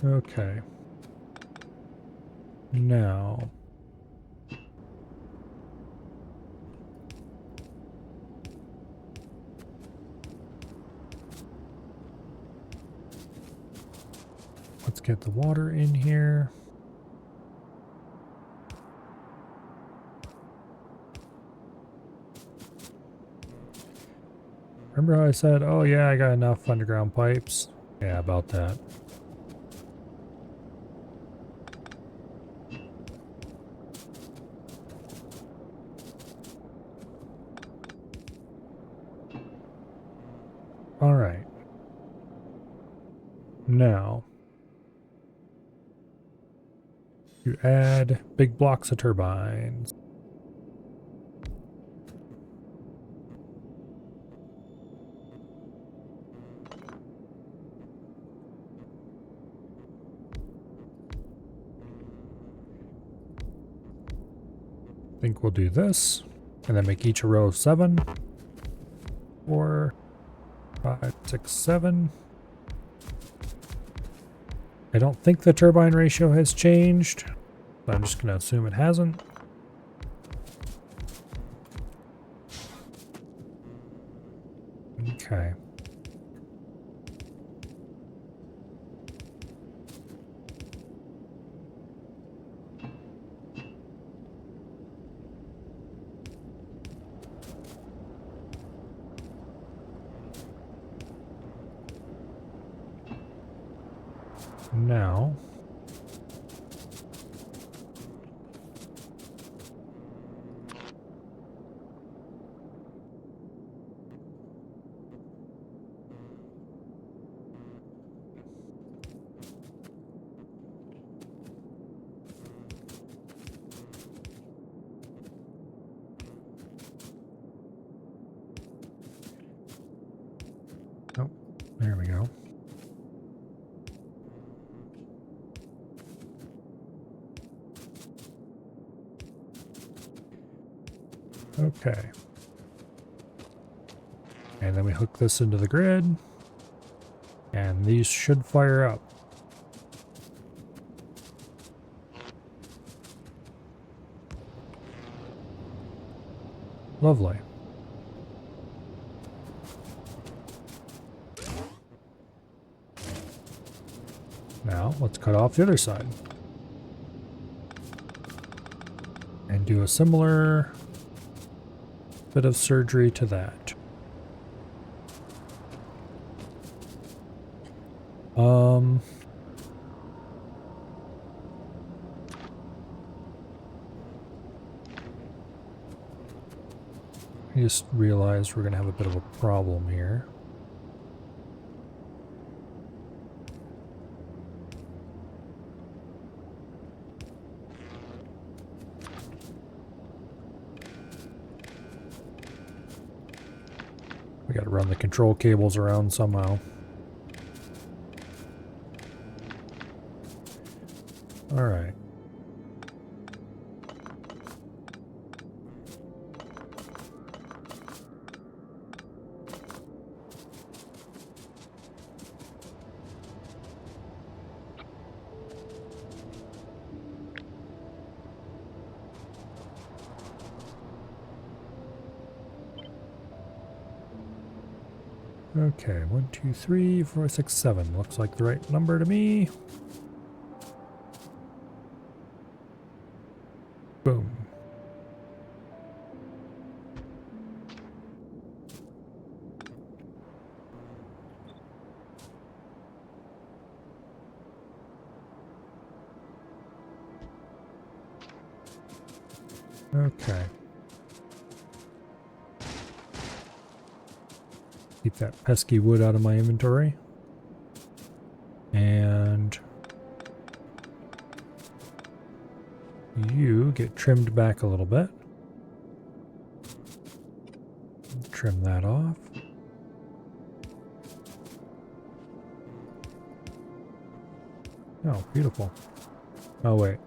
Okay. Now, let's get the water in here. Remember how I said, oh yeah, I got enough underground pipes? Yeah, about that. All right. Now, you add big blocks of turbines. I think we'll do this, and then make each a row of 7. 4, 5, 6, 7. I don't think the turbine ratio has changed, but I'm just going to assume it hasn't. Okay. Now, oh, there we go. Okay. And then we hook this into the grid. And these should fire up. Lovely. Now, let's cut off the other side. And do a similar bit of surgery to that. I just realized we're going to have a bit of a problem here. We got to run the control cables around somehow. All right. Okay, 1, 2, 3, 4, 6, 7. Looks like the right number to me. Boom. Okay. Keep that pesky wood out of my inventory. And you get trimmed back a little bit. Trim that off. Oh, beautiful. Oh, wait.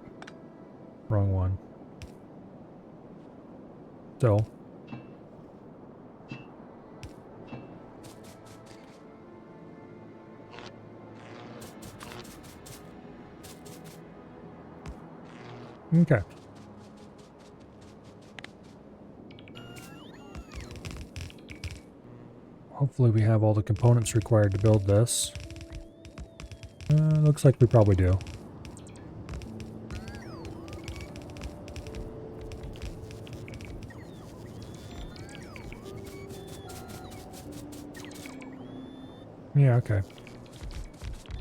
Wrong one. Still. Okay. Hopefully we have all the components required to build this. Looks like we probably do. Yeah, okay.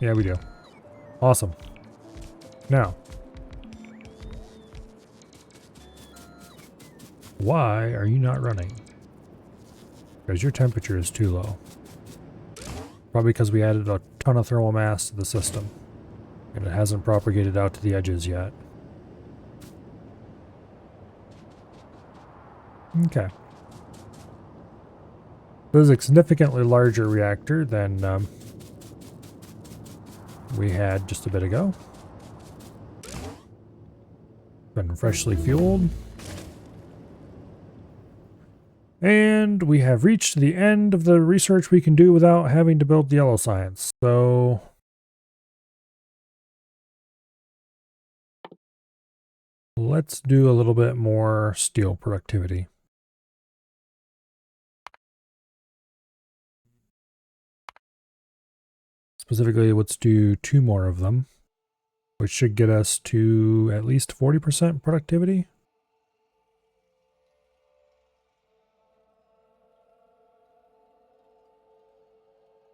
Yeah, we do. Awesome. Now, why are you not running? Because your temperature is too low. Probably because we added a ton of thermal mass to the system. And it hasn't propagated out to the edges yet. Okay. This is a significantly larger reactor than we had just a bit ago. Been freshly fueled. And we have reached the end of the research we can do without having to build the yellow science. So let's do a little bit more steel productivity. Specifically, let's do 2 more of them, which should get us to at least 40% productivity.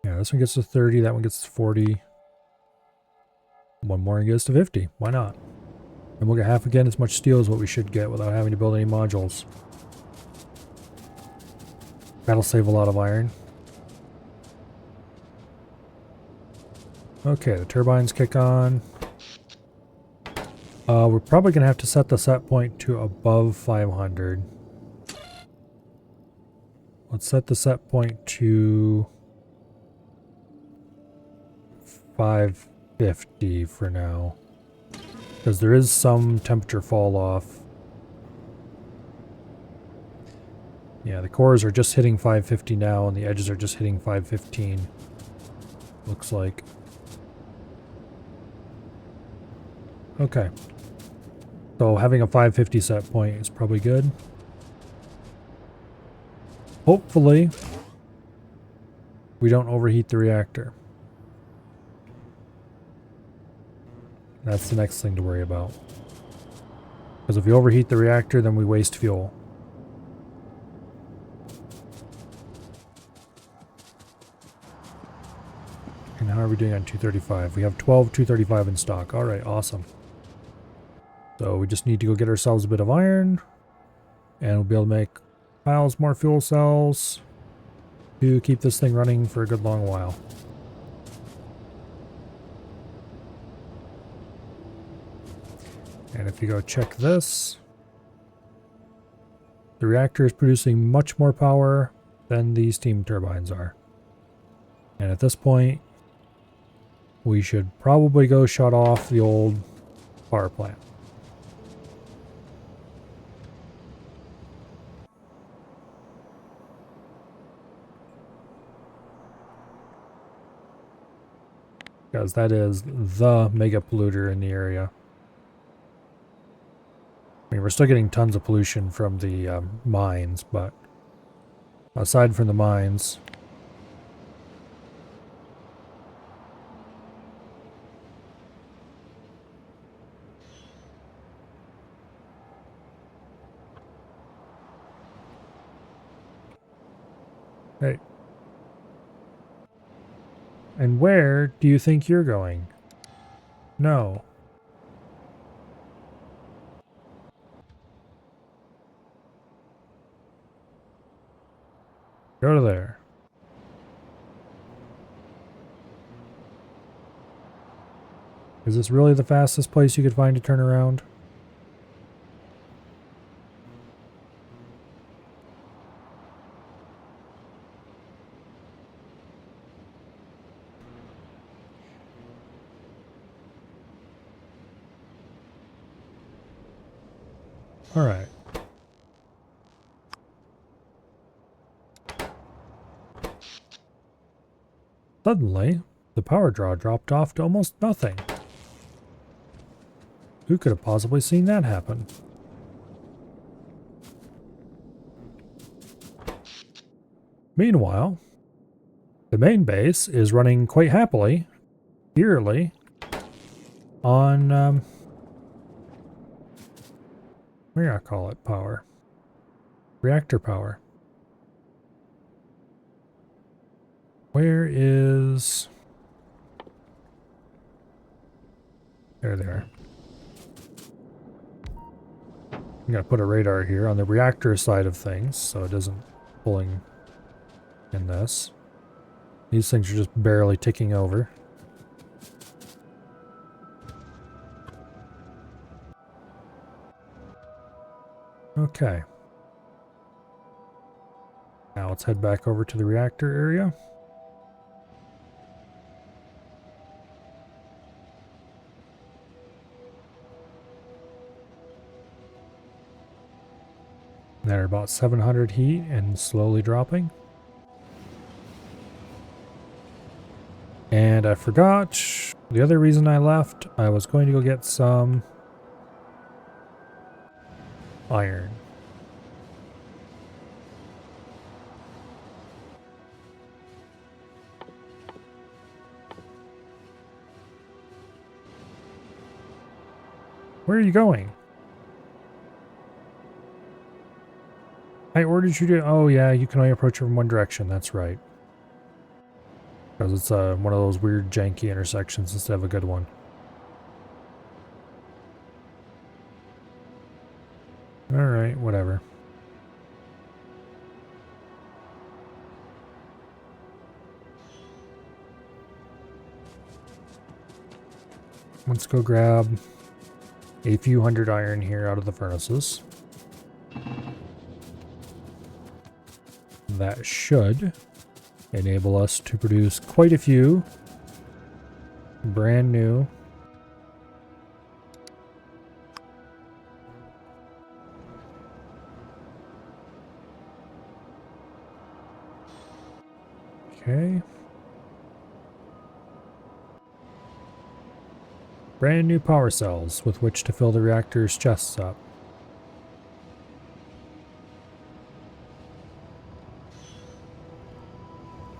Yeah, this one gets to 30, that one gets to 40. One more and gets to 50. Why not? And we'll get half again as much steel as what we should get without having to build any modules. That'll save a lot of iron. Okay, the turbines kick on. We're probably going to have to set the set point to above 500. Let's set the set point to 550 for now. Because there is some temperature fall off. Yeah, the cores are just hitting 550 now and the edges are just hitting 515. Looks like. Okay. So having a 550 set point is probably good. Hopefully, we don't overheat the reactor. That's the next thing to worry about. Because if we overheat the reactor, then we waste fuel. And how are we doing on 235? We have 12 235 in stock. Alright, awesome. So we just need to go get ourselves a bit of iron. And we'll be able to make piles more fuel cells to keep this thing running for a good long while. And if you go check this, the reactor is producing much more power than the steam turbines are. And at this point, we should probably go shut off the old power plant. Because that is the mega polluter in the area. I mean, we're still getting tons of pollution from the mines, but aside from the mines, Hey. And where do you think you're going? No. Go to there. Is this really the fastest place you could find to turn around? All right. Suddenly, the power draw dropped off to almost nothing. Who could have possibly seen that happen? Meanwhile, the main base is running quite happily, eerily, on, what do I call it? Power. Reactor power. Where is... There they are. I'm going to put a radar here on the reactor side of things, so it isn't pulling in this. These things are just barely ticking over. Okay. Now let's head back over to the reactor area. They're about 700 heat and slowly dropping. And I forgot the other reason I left. I was going to go get some iron. Where are you going? I ordered you to... Oh yeah, you can only approach it from one direction. That's right. Because it's one of those weird janky intersections instead of a good one. Alright, whatever. Let's go grab a few hundred iron here out of the furnaces. That should enable us to produce quite a few brand new okay. Brand new power cells with which to fill the reactor's chests up.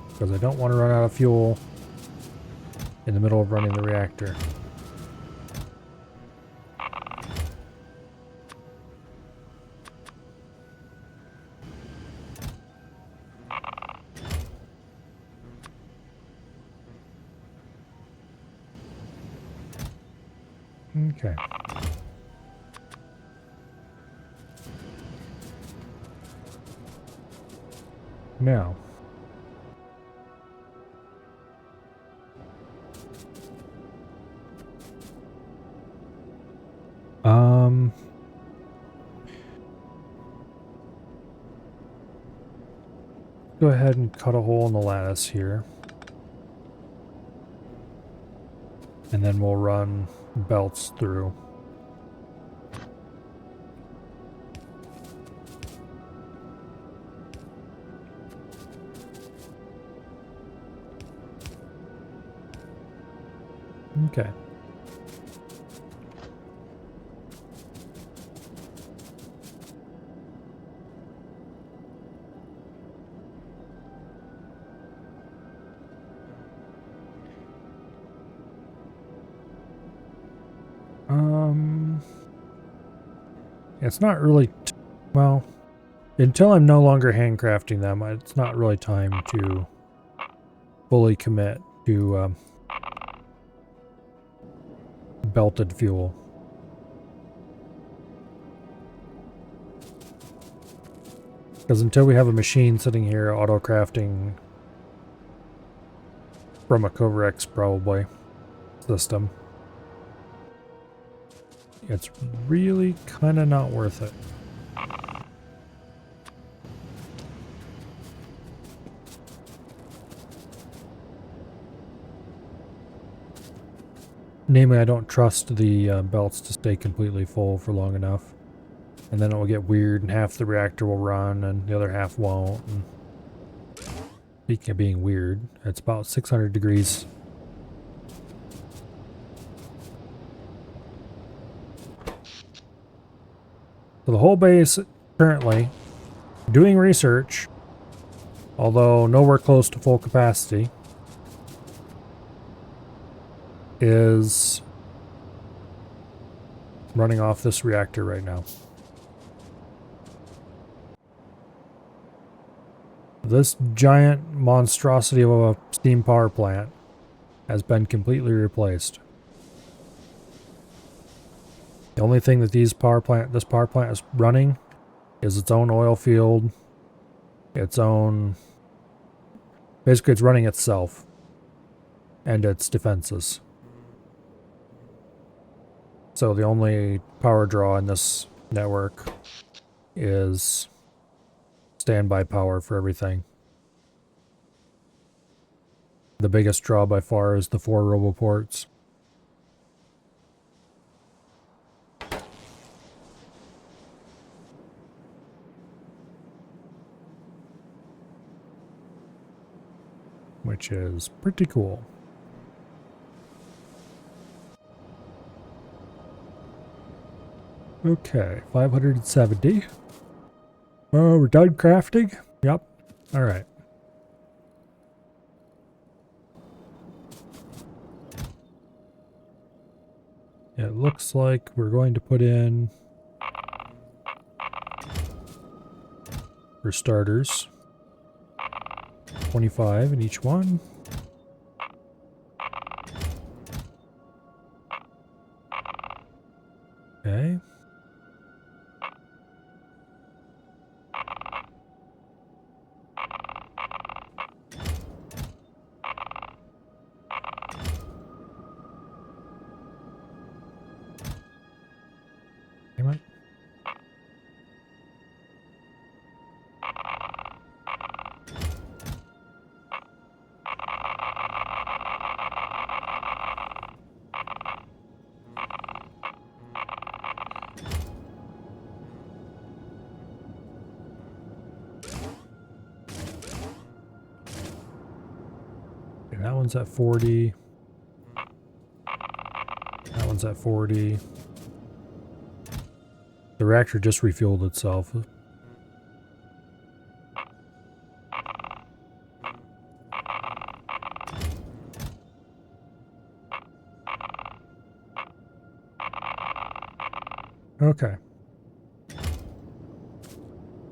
Because I don't want to run out of fuel in the middle of running the reactor. Okay. Now, go ahead and cut a hole in the lattice here. And then we'll run belts through. Okay. It's not really, well, Until I'm no longer handcrafting them, it's not really time to fully commit to belted fuel. Because until we have a machine sitting here auto-crafting from a Coverex probably system, it's really kind of not worth it. Namely, I don't trust the belts to stay completely full for long enough. And then it will get weird and half the reactor will run and the other half won't. And speaking of being weird, it's about 600 degrees. So the whole base currently doing research, although nowhere close to full capacity, is running off this reactor right now. This giant monstrosity of a steam power plant has been completely replaced. The only thing that this power plant is running is its own oil field, basically it's running itself and its defenses. So the only power draw in this network is standby power for everything. The biggest draw by far is the 4 roboports. Which is pretty cool. Okay, 570. Oh, we're done crafting? Yep. Alright. It looks like we're going to put in, for starters, 25 in each one. Okay. Damn it. Okay, that one's at 40. That one's at 40. The reactor just refueled itself. Okay.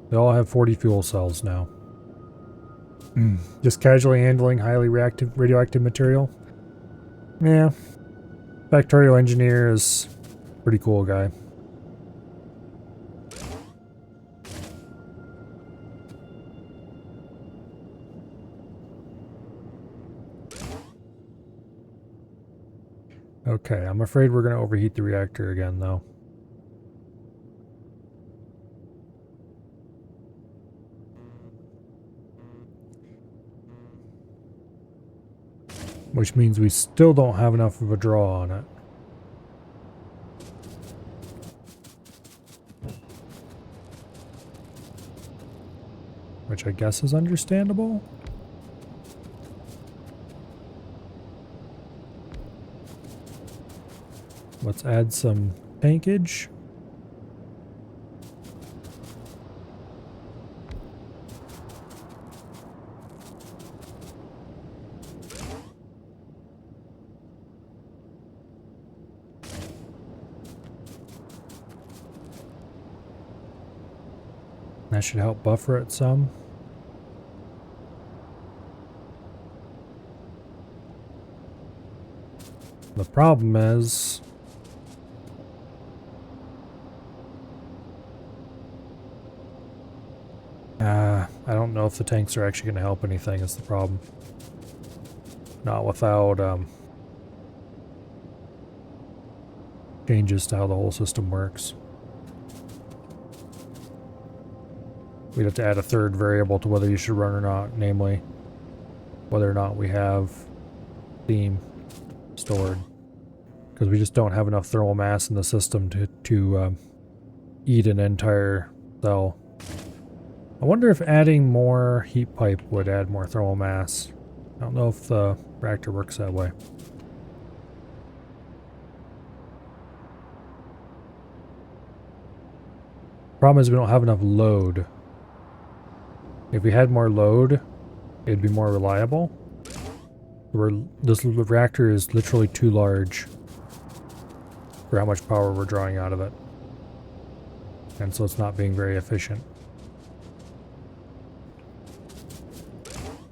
They all have 40 fuel cells now. Just casually handling highly radioactive material? Yeah. Factorio engineer is a pretty cool guy. Okay, I'm afraid we're going to overheat the reactor again, though. Which means we still don't have enough of a draw on it. Which I guess is understandable. Let's add some tankage. That should help buffer it some. The problem is I don't know if the tanks are actually going to help anything is the problem. Not without changes to how the whole system works. We'd have to add a third variable to whether you should run or not, namely whether or not we have steam stored. Because we just don't have enough thermal mass in the system to eat an entire cell. I wonder if adding more heat pipe would add more thermal mass. I don't know if the reactor works that way. Problem is we don't have enough load. If we had more load, it'd be more reliable. This reactor is literally too large for how much power we're drawing out of it. And so it's not being very efficient.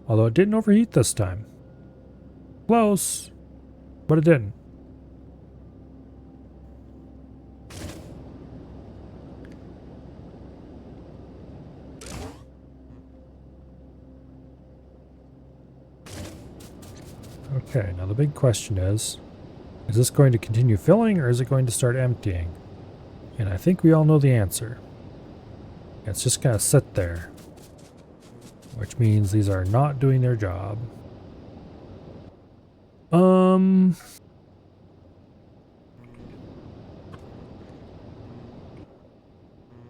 Although it didn't overheat this time. Close, but it didn't. Okay, now the big question is this going to continue filling or is it going to start emptying? And I think we all know the answer. It's just going to sit there. Which means these are not doing their job.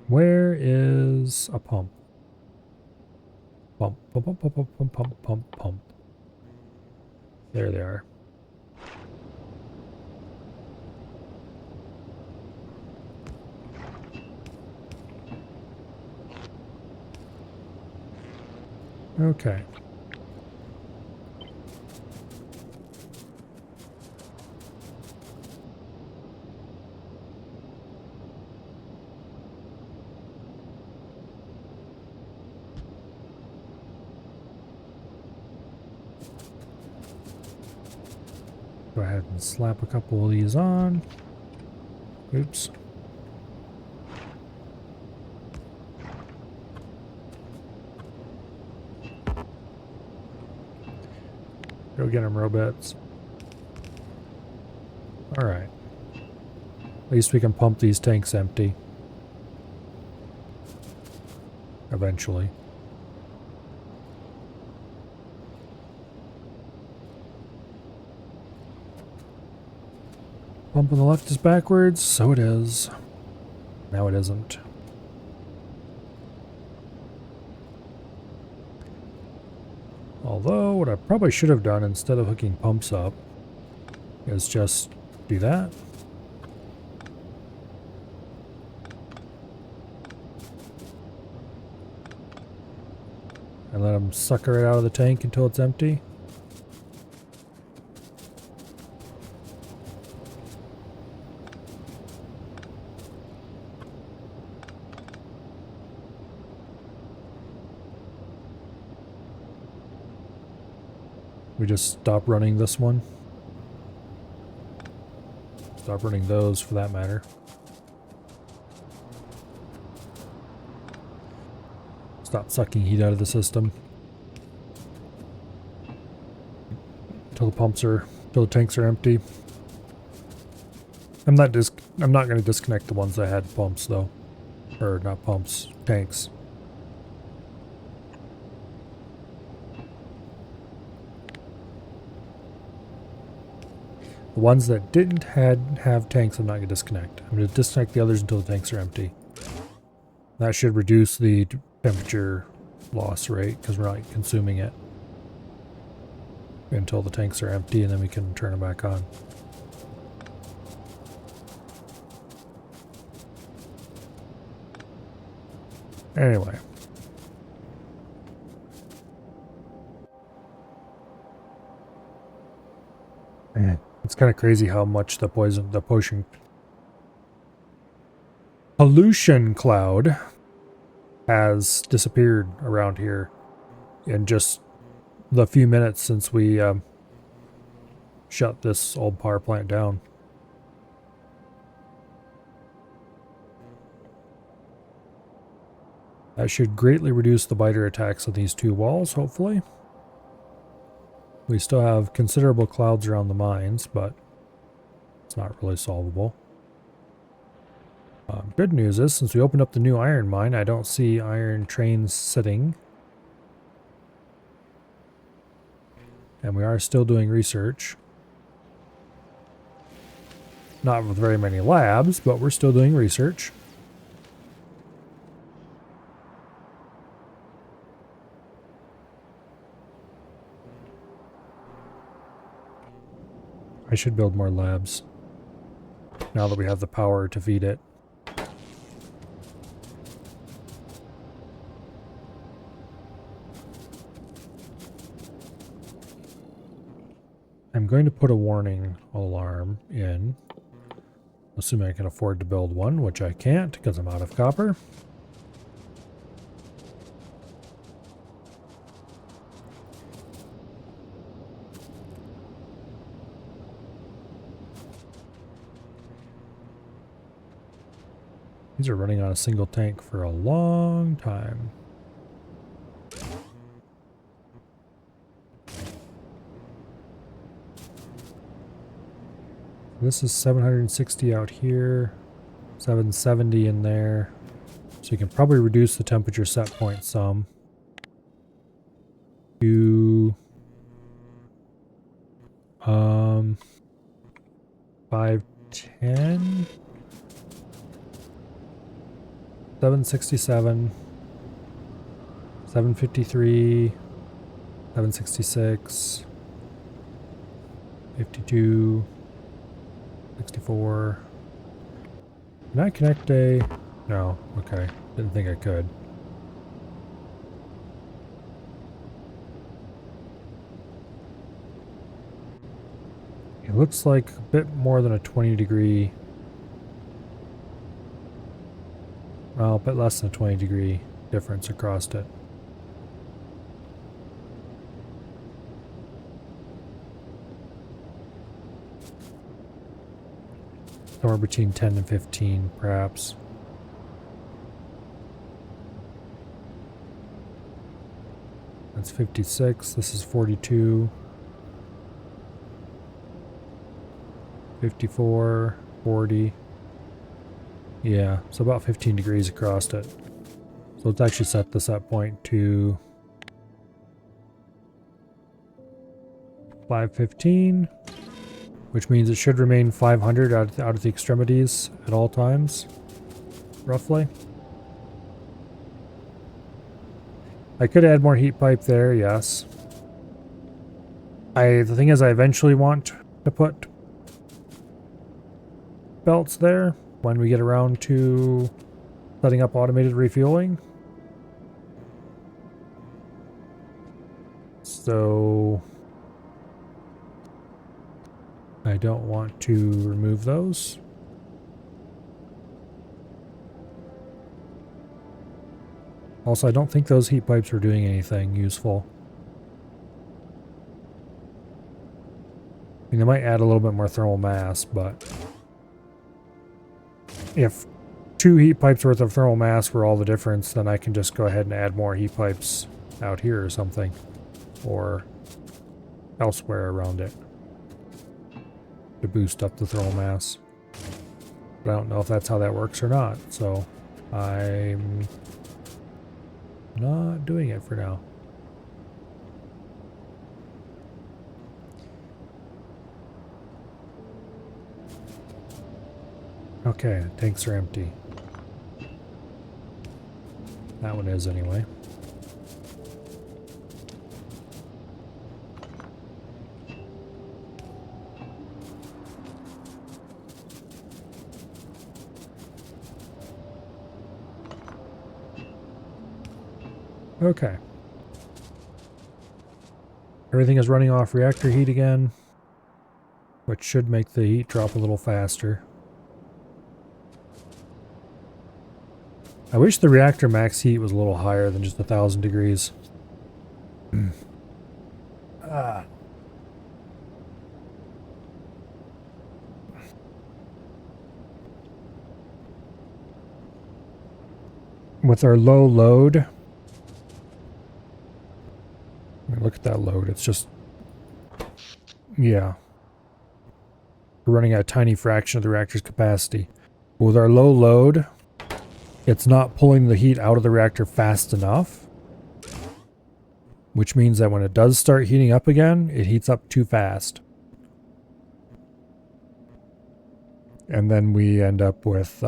Where is a pump? Pump, pump, pump, pump, pump, pump, pump, pump. There they are. Okay. Go ahead and slap a couple of these on. Oops. Go get them, robots. Alright. At least we can pump these tanks empty. Eventually. Pump on the left is backwards, so it is. Now it isn't. Although, what I probably should have done instead of hooking pumps up is just do that. And let them sucker it out of the tank until it's empty. We just stop running this one. Stop running those for that matter. Stop sucking heat out of the system. Until the tanks are empty. I'm not going to disconnect the ones that had pumps though. Or not pumps, tanks. The ones that didn't have tanks, I'm not going to disconnect. I'm going to disconnect the others until the tanks are empty. That should reduce the temperature loss rate because we're not consuming it until the tanks are empty, and then we can turn them back on. Anyway. It's kind of crazy how much the pollution cloud has disappeared around here in just the few minutes since we shut this old power plant down. That should greatly reduce the biter attacks on these two walls, hopefully. We still have considerable clouds around the mines, but it's not really solvable. Good news is, since we opened up the new iron mine, I don't see iron trains sitting. And we are still doing research. Not with very many labs, but we're still doing research. I should build more labs now that we have the power to feed it. I'm going to put a warning alarm in, assuming I can afford to build one, which I can't because I'm out of copper. These are running on a single tank for a long time. This is 760 out here, 770 in there. So you can probably reduce the temperature set point some. To 510, 767, 753, 766, 52, 64. Can I connect a... No, okay. Didn't think I could. It looks like a bit more than a 20 degree... Well, a bit less than a 20 degree difference across it. Somewhere between 10 and 15, perhaps. That's 56. This is 42. 54, 40. Yeah, so about 15 degrees across it. So let's actually set this up point to 515, which means it should remain 500 out of the extremities at all times, roughly. I could add more heat pipe there, yes. The thing is, I eventually want to put belts there when we get around to setting up automated refueling. So I don't want to remove those. Also, I don't think those heat pipes are doing anything useful. I mean, they might add a little bit more thermal mass, but if 2 heat pipes worth of thermal mass were all the difference, then I can just go ahead and add more heat pipes out here or something, or elsewhere around it to boost up the thermal mass. But I don't know if that's how that works or not, so I'm not doing it for now. Okay, tanks are empty. That one is anyway. Okay. Everything is running off reactor heat again, which should make the heat drop a little faster. I wish the reactor max heat was a little higher than just 1,000 degrees. With our low load, look at that load. It's just, yeah. We're running at a tiny fraction of the reactor's capacity. But with our low load, it's not pulling the heat out of the reactor fast enough. Which means that when it does start heating up again, it heats up too fast. And then we end up with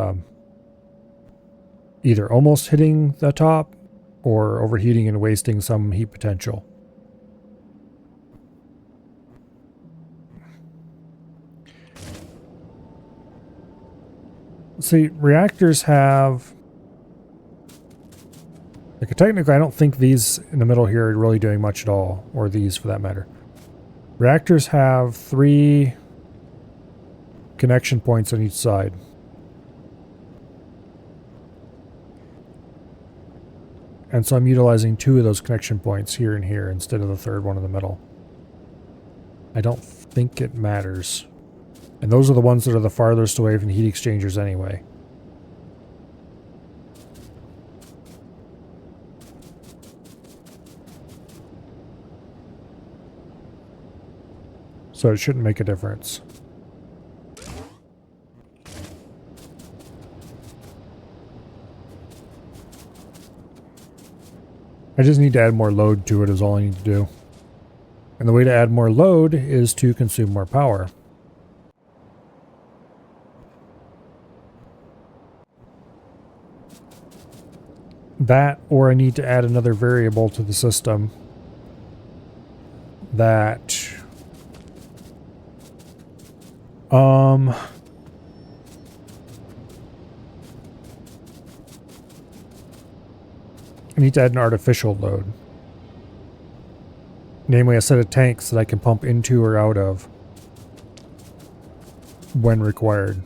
either almost hitting the top or overheating and wasting some heat potential. See, reactors have... Like, technically, I don't think these in the middle here are really doing much at all, or these for that matter. Reactors have 3 connection points on each side. And so I'm utilizing 2 of those connection points here and here instead of the third one in the middle. I don't think it matters. And those are the ones that are the farthest away from the heat exchangers anyway. So it shouldn't make a difference. I just need to add more load to it is all I need to do. And the way to add more load is to consume more power. That, or I need to add another variable to the system that I need to add an artificial load. Namely, a set of tanks that I can pump into or out of when required.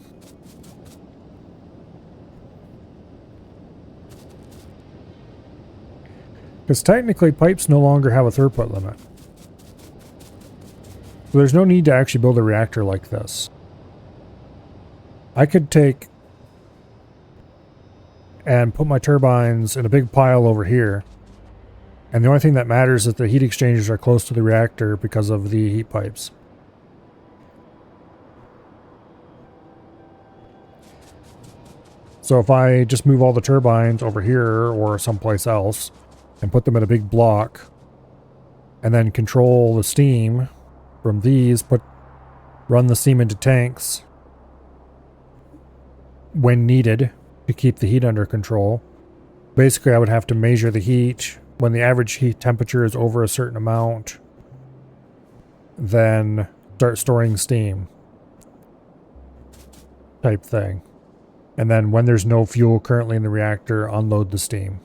Because technically, pipes no longer have a throughput limit. So there's no need to actually build a reactor like this. I could take and put my turbines in a big pile over here. And the only thing that matters is that the heat exchangers are close to the reactor because of the heat pipes. So if I just move all the turbines over here or someplace else and put them in a big block and then control the steam from these, run the steam into tanks when needed to keep the heat under control. Basically, I would have to measure the heat when the average heat temperature is over a certain amount, then start storing steam type thing. And then when there's no fuel currently in the reactor, unload the steam.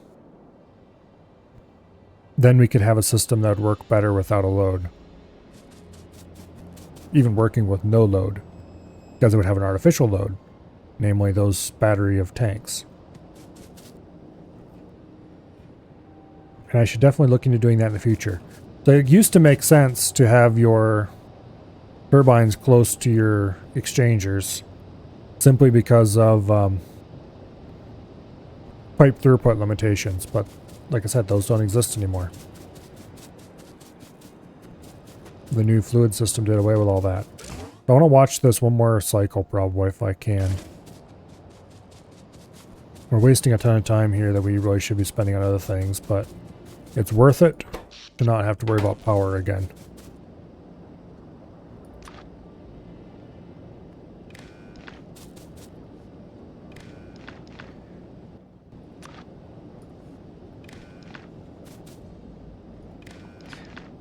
Then we could have a system that would work better without a load. Even working with no load, because it would have an artificial load, namely those battery of tanks. And I should definitely look into doing that in the future. So it used to make sense to have your turbines close to your exchangers, simply because of pipe throughput limitations. But like I said, those don't exist anymore. The new fluid system did away with all that. I want to watch this one more cycle probably if I can. We're wasting a ton of time here that we really should be spending on other things, but it's worth it to not have to worry about power again.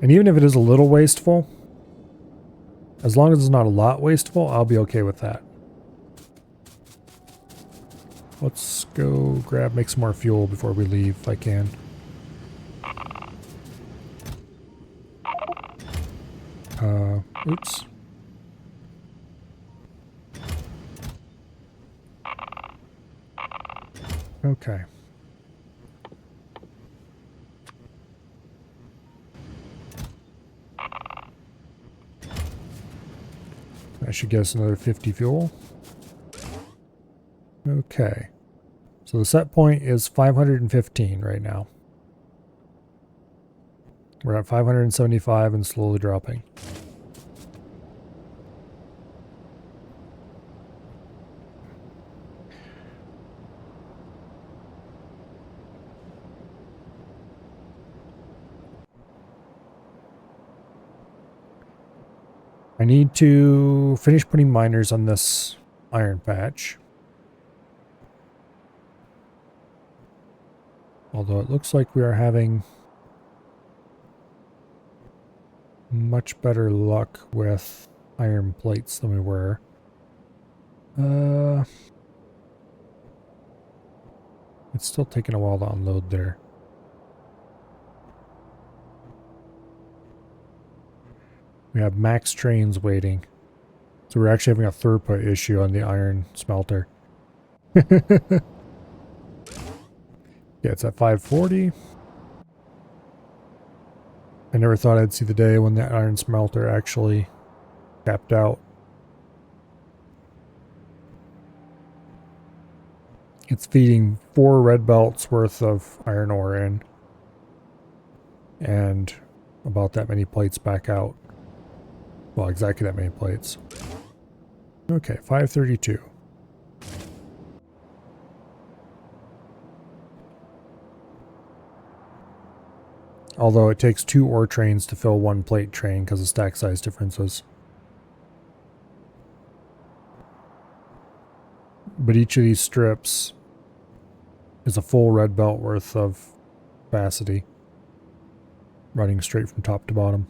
And even if it is a little wasteful, as long as it's not a lot wasteful, I'll be okay with that. Let's go make some more fuel before we leave if I can. Oops. Okay. That should get us another 50 fuel. Okay. So the set point is 515 right now. We're at 575 and slowly dropping. I need to finish putting miners on this iron patch. Although it looks like we are having much better luck with iron plates than we were. It's still taking a while to unload there. We have max trains waiting. So we're actually having a throughput issue on the iron smelter. Yeah, it's at 540. I never thought I'd see the day when the iron smelter actually capped out. It's feeding 4 red belts worth of iron ore in. And about that many plates back out. Well, exactly that many plates. Okay, 532. Although it takes 2 ore trains to fill 1 plate train because of stack size differences. But each of these strips is a full red belt worth of capacity. Running straight from top to bottom.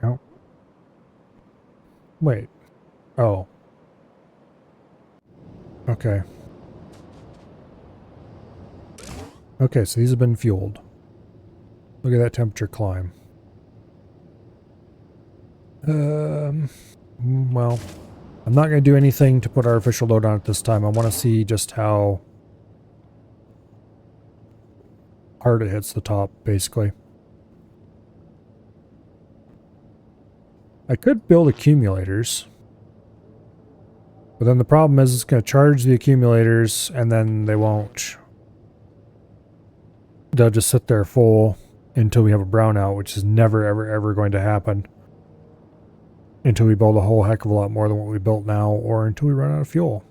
Oh. Wait. Oh. Okay. Okay, so these have been fueled. Look at that temperature climb. Well, I'm not going to do anything to put artificial load on it this time. I want to see just how hard it hits the top, basically. I could build accumulators. But then the problem is it's going to charge the accumulators and then they won't. They'll just sit there full until we have a brownout, which is never, ever, ever going to happen. Until we build a whole heck of a lot more than what we built now, or until we run out of fuel.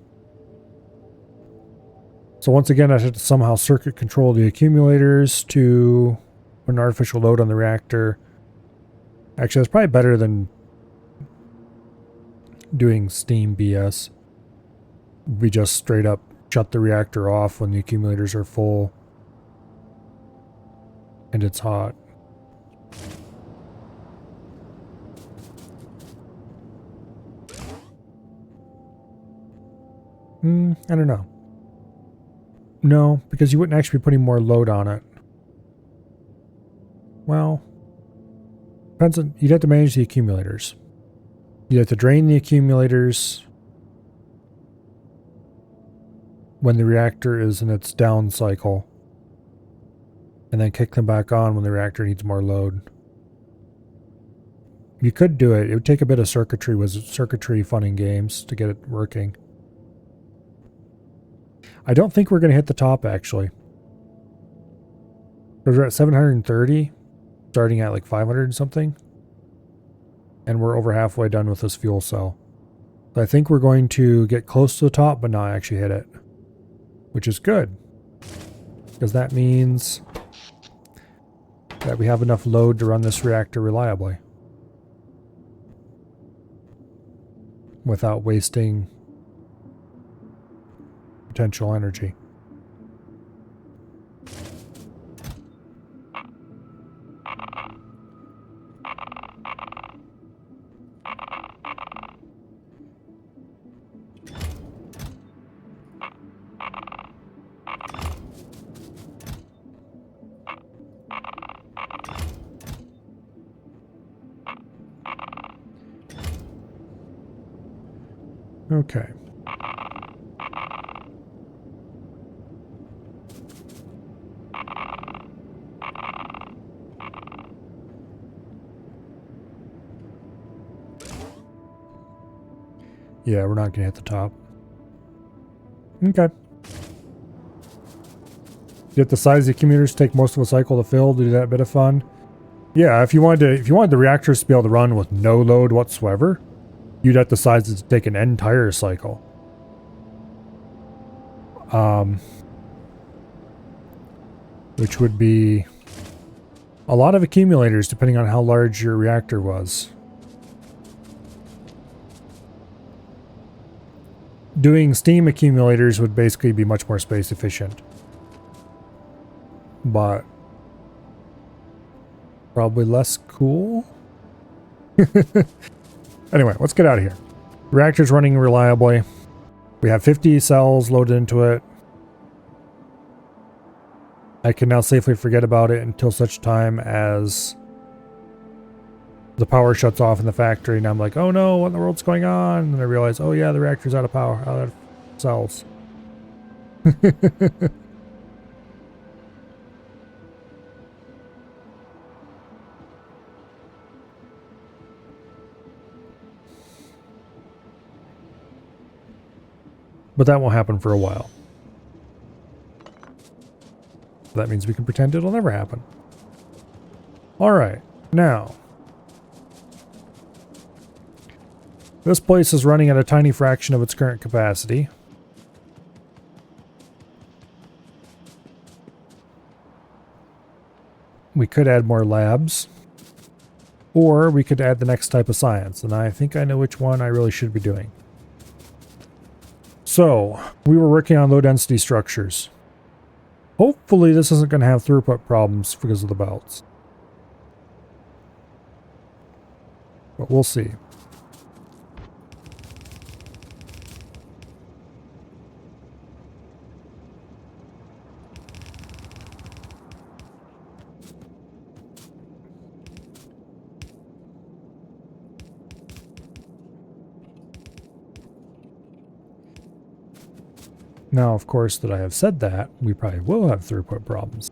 So once again, I have to somehow circuit control the accumulators to put an artificial load on the reactor. Actually, that's probably better than doing steam BS. We just straight up shut the reactor off when the accumulators are full and it's hot. I don't know. No, because you wouldn't actually be putting more load on it. Well, depends on, you'd have to manage the accumulators. You'd have to drain the accumulators when the reactor is in its down cycle, and then kick them back on when the reactor needs more load. You could do it. It would take a bit of circuitry, fun and games to get it working. I don't think we're going to hit the top, actually. We're at 730, starting at like 500 and something. And we're over halfway done with this fuel cell. So I think we're going to get close to the top, but not actually hit it. Which is good. Because that means that we have enough load to run this reactor reliably. Without wasting potential energy. Okay. Yeah, we're not going to hit the top. Okay. Get the size of the accumulators take most of a cycle to fill to do that bit of fun. Yeah, if you wanted the reactors to be able to run with no load whatsoever, you'd have to size it to take an entire cycle. Which would be a lot of accumulators depending on how large your reactor was. Doing steam accumulators would basically be much more space efficient. But probably less cool. Anyway, let's get out of here. Reactor's running reliably. We have 50 cells loaded into it. I can now safely forget about it until such time as the power shuts off in the factory, and I'm like, oh no, what in the world's going on? And I realize, oh yeah, the reactor's out of power, out of cells. But that won't happen for a while. That means we can pretend it'll never happen. Alright, now. This place is running at a tiny fraction of its current capacity. We could add more labs. Or we could add the next type of science. And I think I know which one I really should be doing. So, we were working on low density structures. Hopefully this isn't going to have throughput problems because of the belts. But we'll see. Now, of course, that I have said that, we probably will have throughput problems.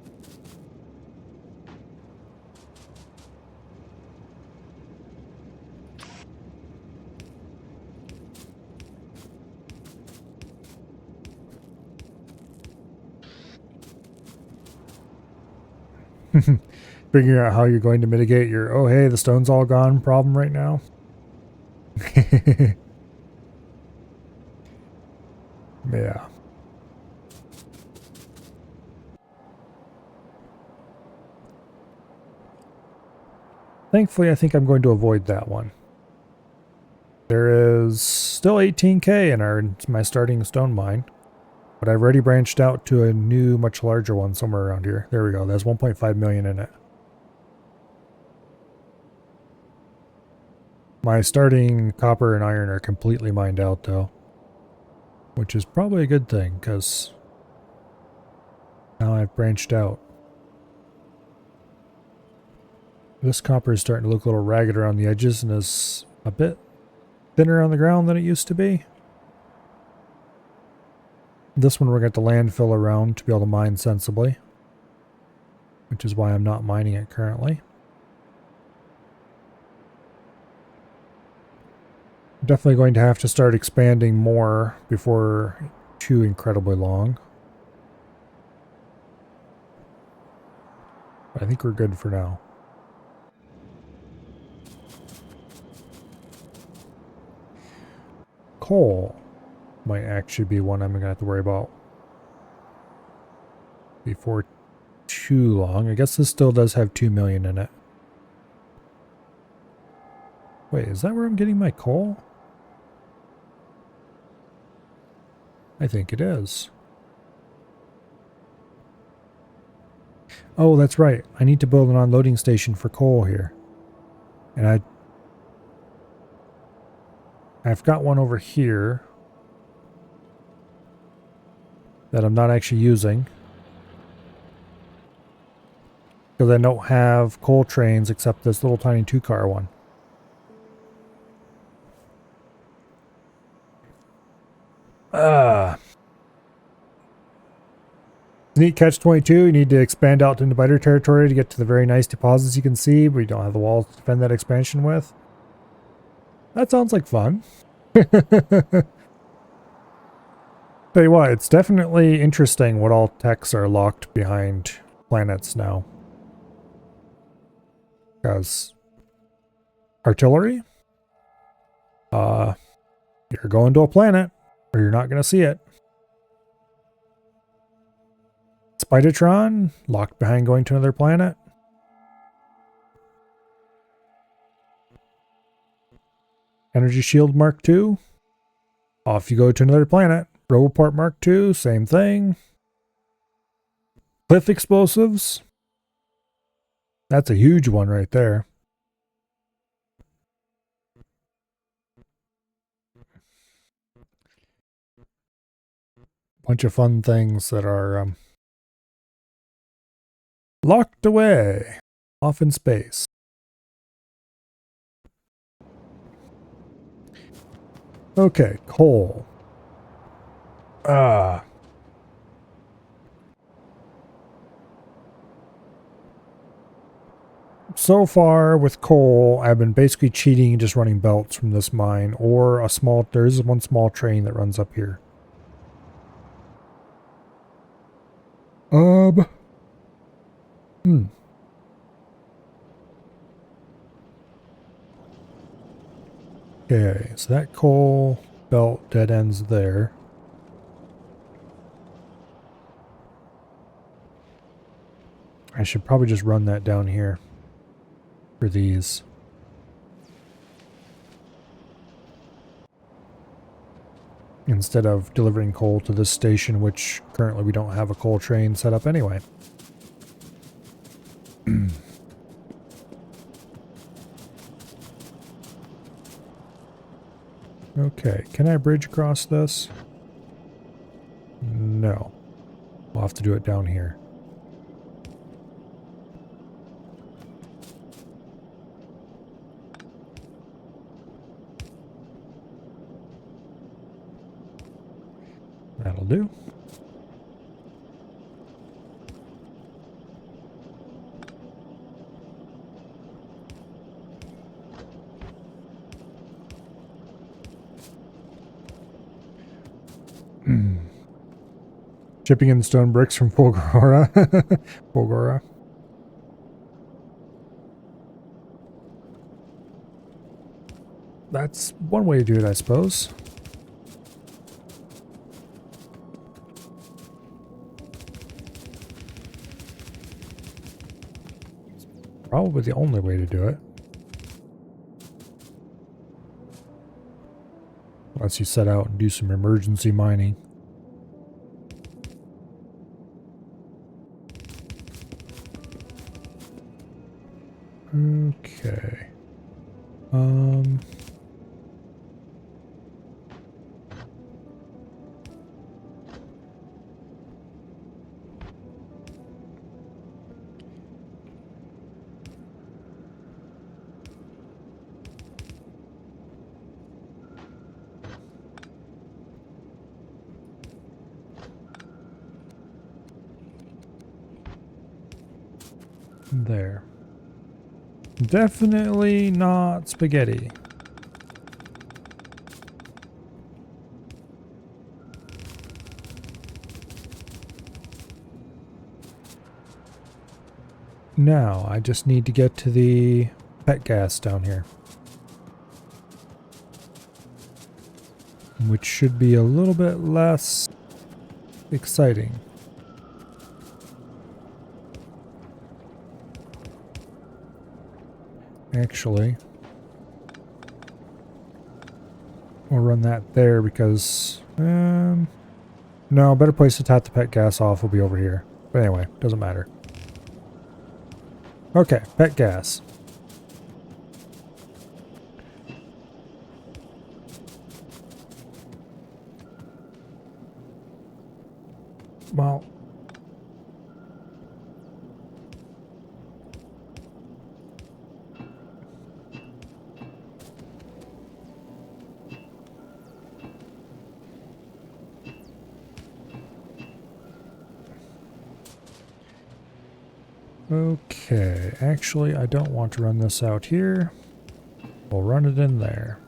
Figuring out how you're going to mitigate your, oh hey, the stone's all gone problem right now. Yeah. Thankfully, I think I'm going to avoid that one. There is still 18k in my starting stone mine, but I've already branched out to a new, much larger one somewhere around here. There we go. There's 1.5 million in it. My starting copper and iron are completely mined out, though, which is probably a good thing, because now I've branched out. This copper is starting to look a little ragged around the edges and is a bit thinner on the ground than it used to be. This one we're going to landfill around to be able to mine sensibly, which is why I'm not mining it currently. Definitely going to have to start expanding more before too incredibly long. But I think we're good for now. Coal might actually be one I'm going to have to worry about before too long. I guess this still does have 2 million in it. Wait, is that where I'm getting my coal? I think it is. Oh, that's right. I need to build an unloading station for coal here. And I've got one over here that I'm not actually using, because I don't have coal trains except this little tiny 2-car one. Neat catch 22. You need to expand out into biter territory to get to the very nice deposits you can see, but you don't have the walls to defend that expansion with. That sounds like fun. Tell you what, it's definitely interesting what all techs are locked behind planets now. Because artillery? You're going to a planet, or you're not going to see it. Spidertron, locked behind going to another planet. Energy Shield Mark II. Off you go to another planet. Roboport Mark II, same thing. Cliff Explosives. That's a huge one right there. Bunch of fun things that are locked away off in space. Okay, coal. So far with coal, I've been basically cheating and just running belts from this mine, or there's one small train that runs up here. Okay, so that coal belt dead ends there. I should probably just run that down here for these. Instead of delivering coal to this station, which currently we don't have a coal train set up anyway. Okay, can I bridge across this? No. We'll have to do it down here. That'll do. Shipping in stone bricks from Fulgora. Fulgora. That's one way to do it, I suppose. Probably the only way to do it. Unless you set out and do some emergency mining. Okay. There. Definitely not spaghetti. Now, I just need to get to the pet gas down here. Which should be a little bit less exciting. Actually, we'll run that there because, no, a better place to tap the pet gas off will be over here. But anyway, doesn't matter. Okay, pet gas. Well, okay, actually, I don't want to run this out here. We'll run it in there.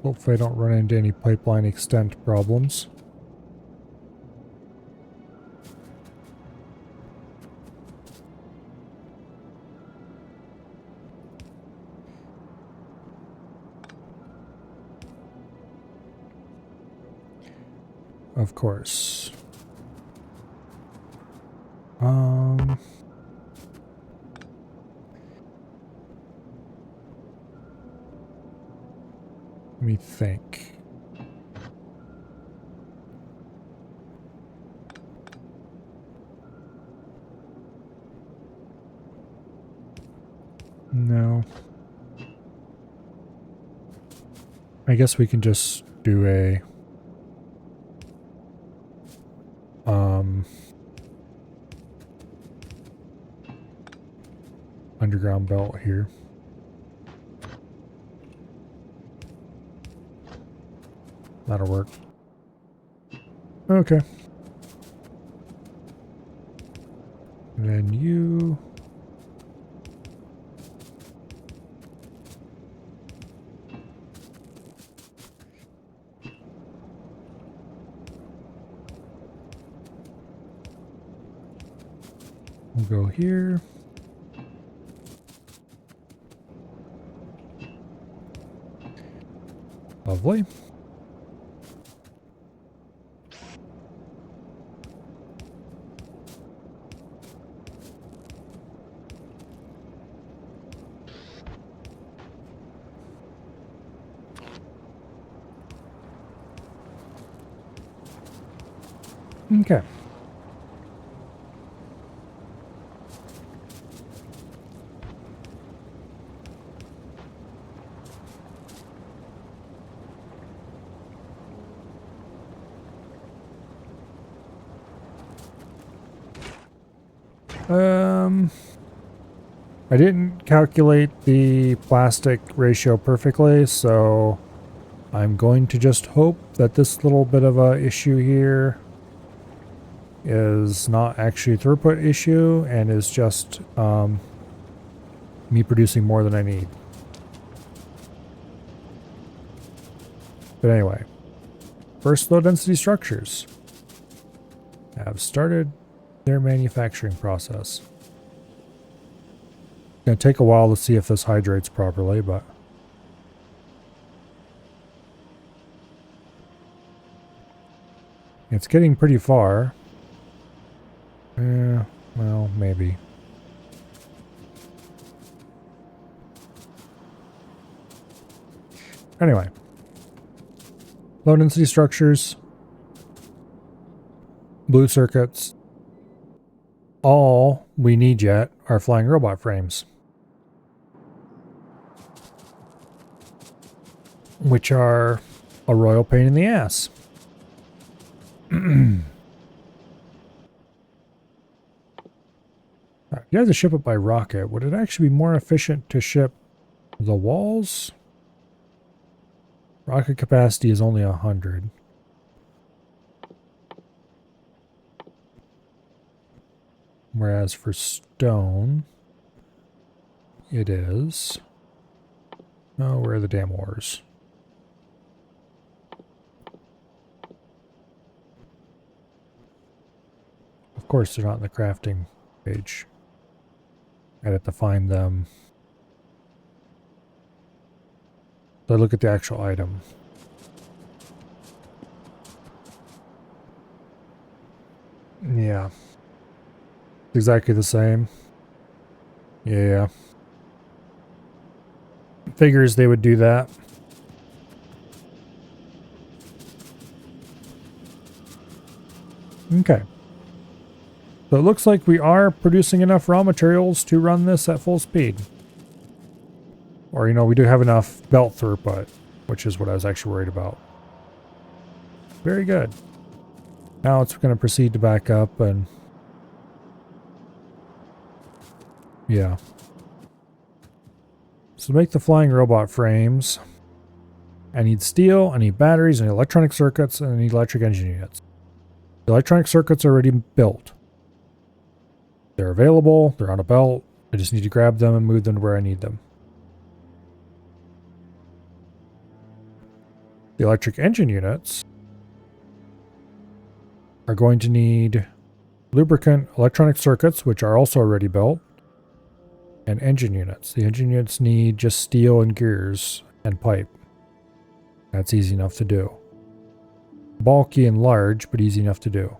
Hopefully I don't run into any pipeline extent problems. Of course. Let me think. No. I guess we can just do a underground belt here. That'll work. Okay. And then you... we'll go here. Lovely. Okay. I didn't calculate the plastic ratio perfectly, so I'm going to just hope that this little bit of a issue here is not actually a throughput issue and is just me producing more than I need. But anyway, first low density structures have started their manufacturing process. It's going to take a while to see if this hydrates properly, but it's getting pretty far. Yeah, well, maybe. Anyway, low density structures, blue circuits. All we need yet are flying robot frames, which are a royal pain in the ass. If you had to ship it by rocket, would it actually be more efficient to ship the walls? Rocket capacity is only 100. Whereas for stone, it is... oh, where are the damn ores? Of course, they're not in the crafting page. I'd have to find them. So I look at the actual item. Yeah. Exactly the same. Yeah. Figures they would do that. Okay. So it looks like we are producing enough raw materials to run this at full speed. Or, you know, we do have enough belt throughput, which is what I was actually worried about. Very good. Now it's going to proceed to back up and... yeah. So to make the flying robot frames, I need steel, I need batteries, I need electronic circuits, and I need electric engine units. The electronic circuits are already built. They're available, they're on a belt. I just need to grab them and move them to where I need them. The electric engine units are going to need lubricant electronic circuits, which are also already built, and engine units. The engine units need just steel and gears and pipe. That's easy enough to do. Bulky and large, but easy enough to do.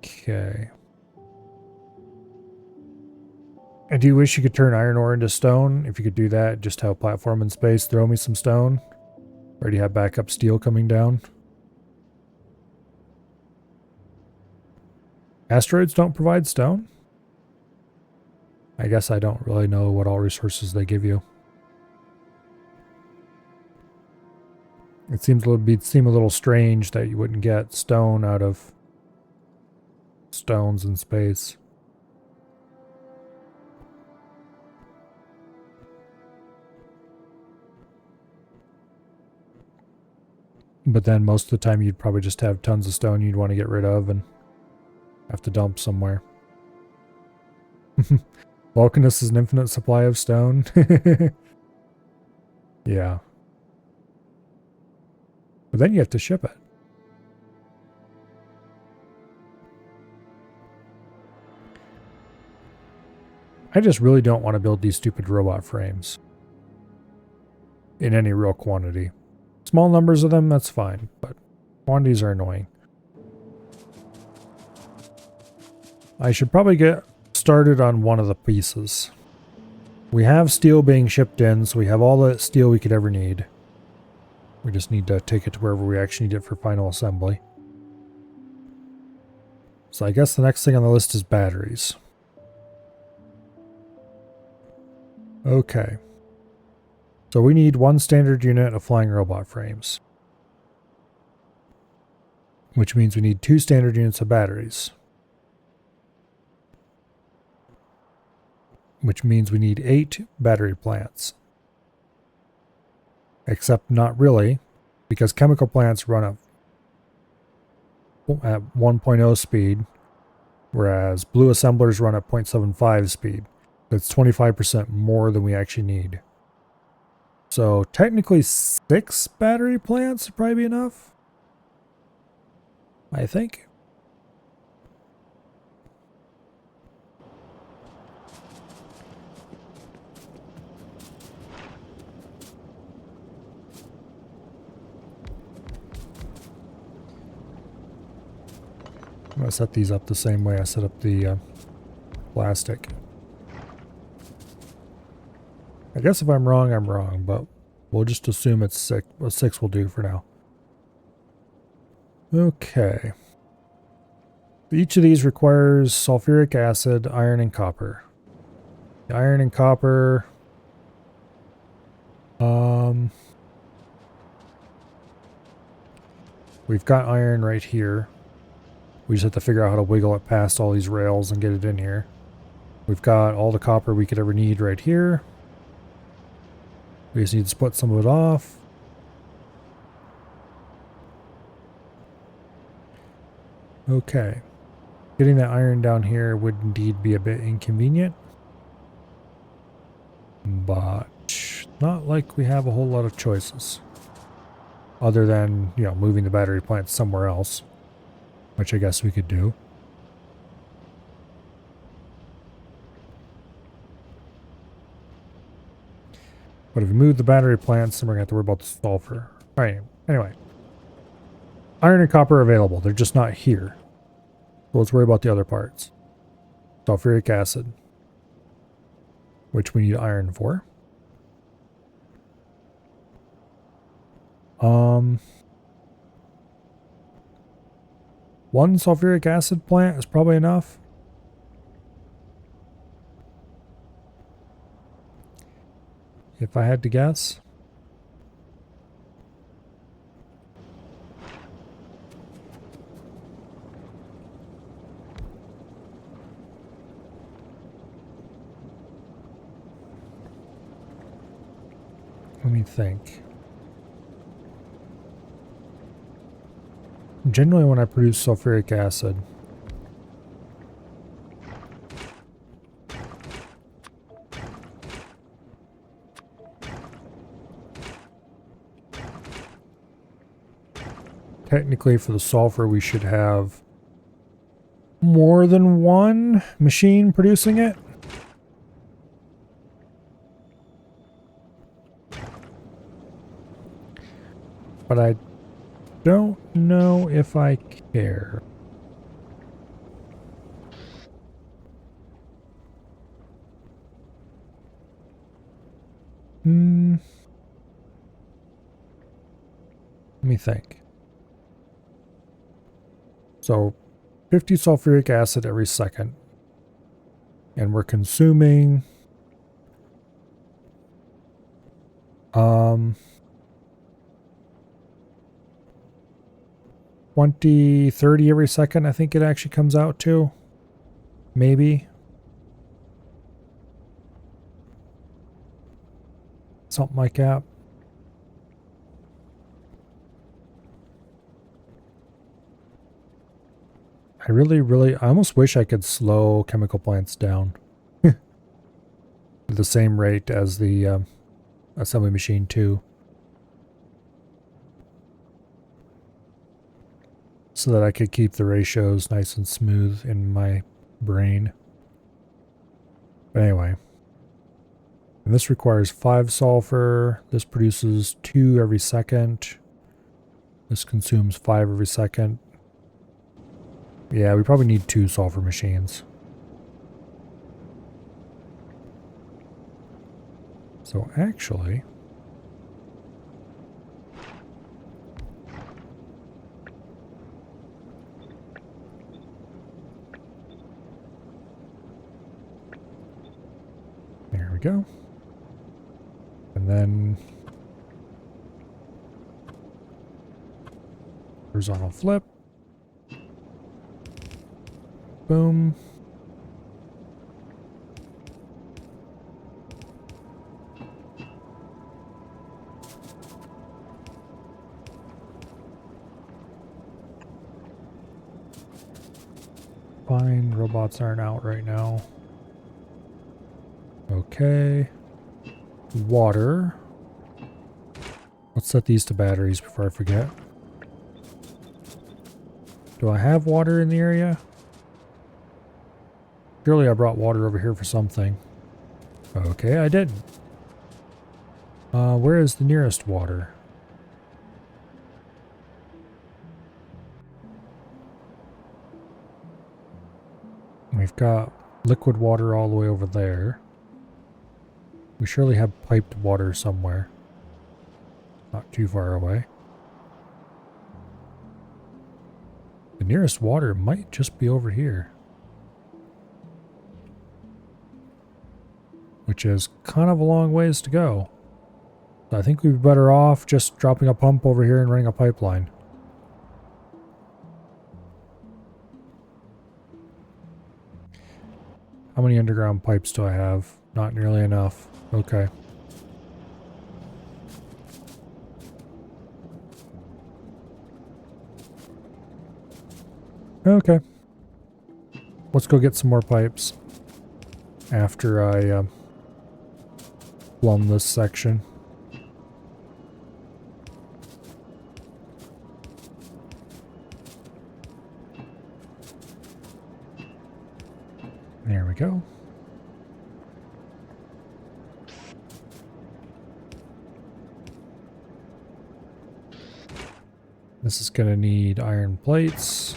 Okay. I do wish you could turn iron ore into stone. If you could do that, just have a platform in space, throw me some stone. Already have backup steel coming down. Asteroids don't provide stone? I guess I don't really know what all resources they give you. It seems seem a little strange that you wouldn't get stone out of stones in space. But then most of the time you'd probably just have tons of stone you'd want to get rid of and have to dump somewhere. Vulcanus is an infinite supply of stone. Yeah. But then you have to ship it. I just really don't want to build these stupid robot frames. In any real quantity. Small numbers of them, that's fine, but quantities are annoying. I should probably get started on one of the pieces. We have steel being shipped in, so we have all the steel we could ever need. We just need to take it to wherever we actually need it for final assembly. So I guess the next thing on the list is batteries. Okay. So we need one standard unit of flying robot frames. Which means we need 2 standard units of batteries. Which means we need 8 battery plants. Except not really, because chemical plants run at 1.0 speed, whereas blue assemblers run at 0.75 speed. That's 25% more than we actually need. So technically 6 battery plants would probably be enough, I think. I'm going to set these up the same way I set up the plastic. I guess if I'm wrong, but we'll just assume it's 6. Well, 6 will do for now. Okay. Each of these requires sulfuric acid, iron, and copper. The iron and copper... We've got iron right here. We just have to figure out how to wiggle it past all these rails and get it in here. We've got all the copper we could ever need right here. We just need to split some of it off. Okay. Getting that iron down here would indeed be a bit inconvenient. But not like we have a whole lot of choices. Other than, you know, moving the battery plant somewhere else. Which I guess we could do. But if we move the battery plants, then we're going to have to worry about the sulfur. Alright, anyway. Iron and copper are available. They're just not here. So let's worry about the other parts. Sulfuric acid. Which we need iron for. One sulfuric acid plant is probably enough. If I had to guess. Let me think. Generally when I produce sulfuric acid, technically for the sulfur we should have more than one machine producing it. But I don't know if I care. Let me think. So 50 sulfuric acid every second. And we're consuming 20, 30 every second, I think it actually comes out to. Maybe. Something like that. I almost wish I could slow chemical plants down. At the same rate as the assembly machine too. So that I could keep the ratios nice and smooth in my brain. But anyway. And this requires 5 sulfur. This produces 2 every second. This consumes 5 every second. Yeah, we probably need 2 sulfur machines. So actually, there we go. And then horizontal flip. Boom. Fine, robots aren't out right now. Okay. Water. Let's set these to batteries before I forget. Do I have water in the area? Surely I brought water over here for something. Okay, I didn't. Where is the nearest water? We've got liquid water all the way over there. We surely have piped water somewhere. Not too far away. The nearest water might just be over here. Which is kind of a long ways to go. So I think we'd be better off just dropping a pump over here and running a pipeline. How many underground pipes do I have? Not nearly enough. Okay. Okay. Let's go get some more pipes after I plumb this section. There we go. This is going to need iron plates.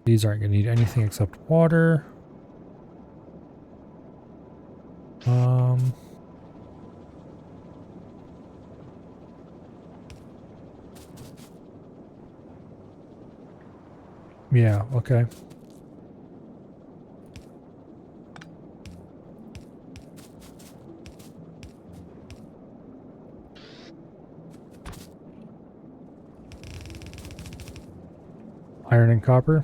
These aren't going to need anything except water. Yeah, okay. Iron and copper.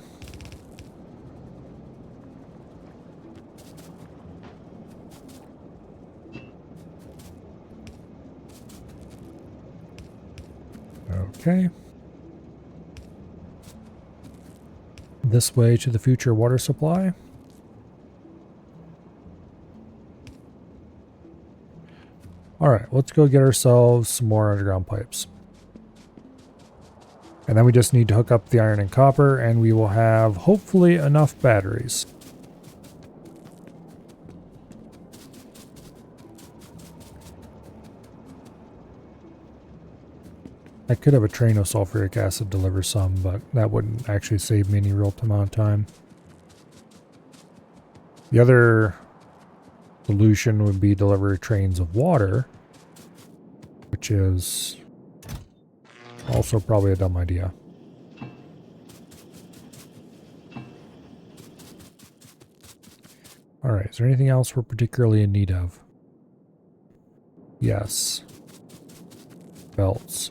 Okay. This way to the future water supply. Alright, let's go get ourselves some more underground pipes. And then we just need to hook up the iron and copper, and we will have hopefully enough batteries. I could have a train of sulfuric acid deliver some, but that wouldn't actually save me any real amount of time. The other solution would be deliver trains of water, which is also probably a dumb idea. Alright, is there anything else we're particularly in need of? Yes. Belts.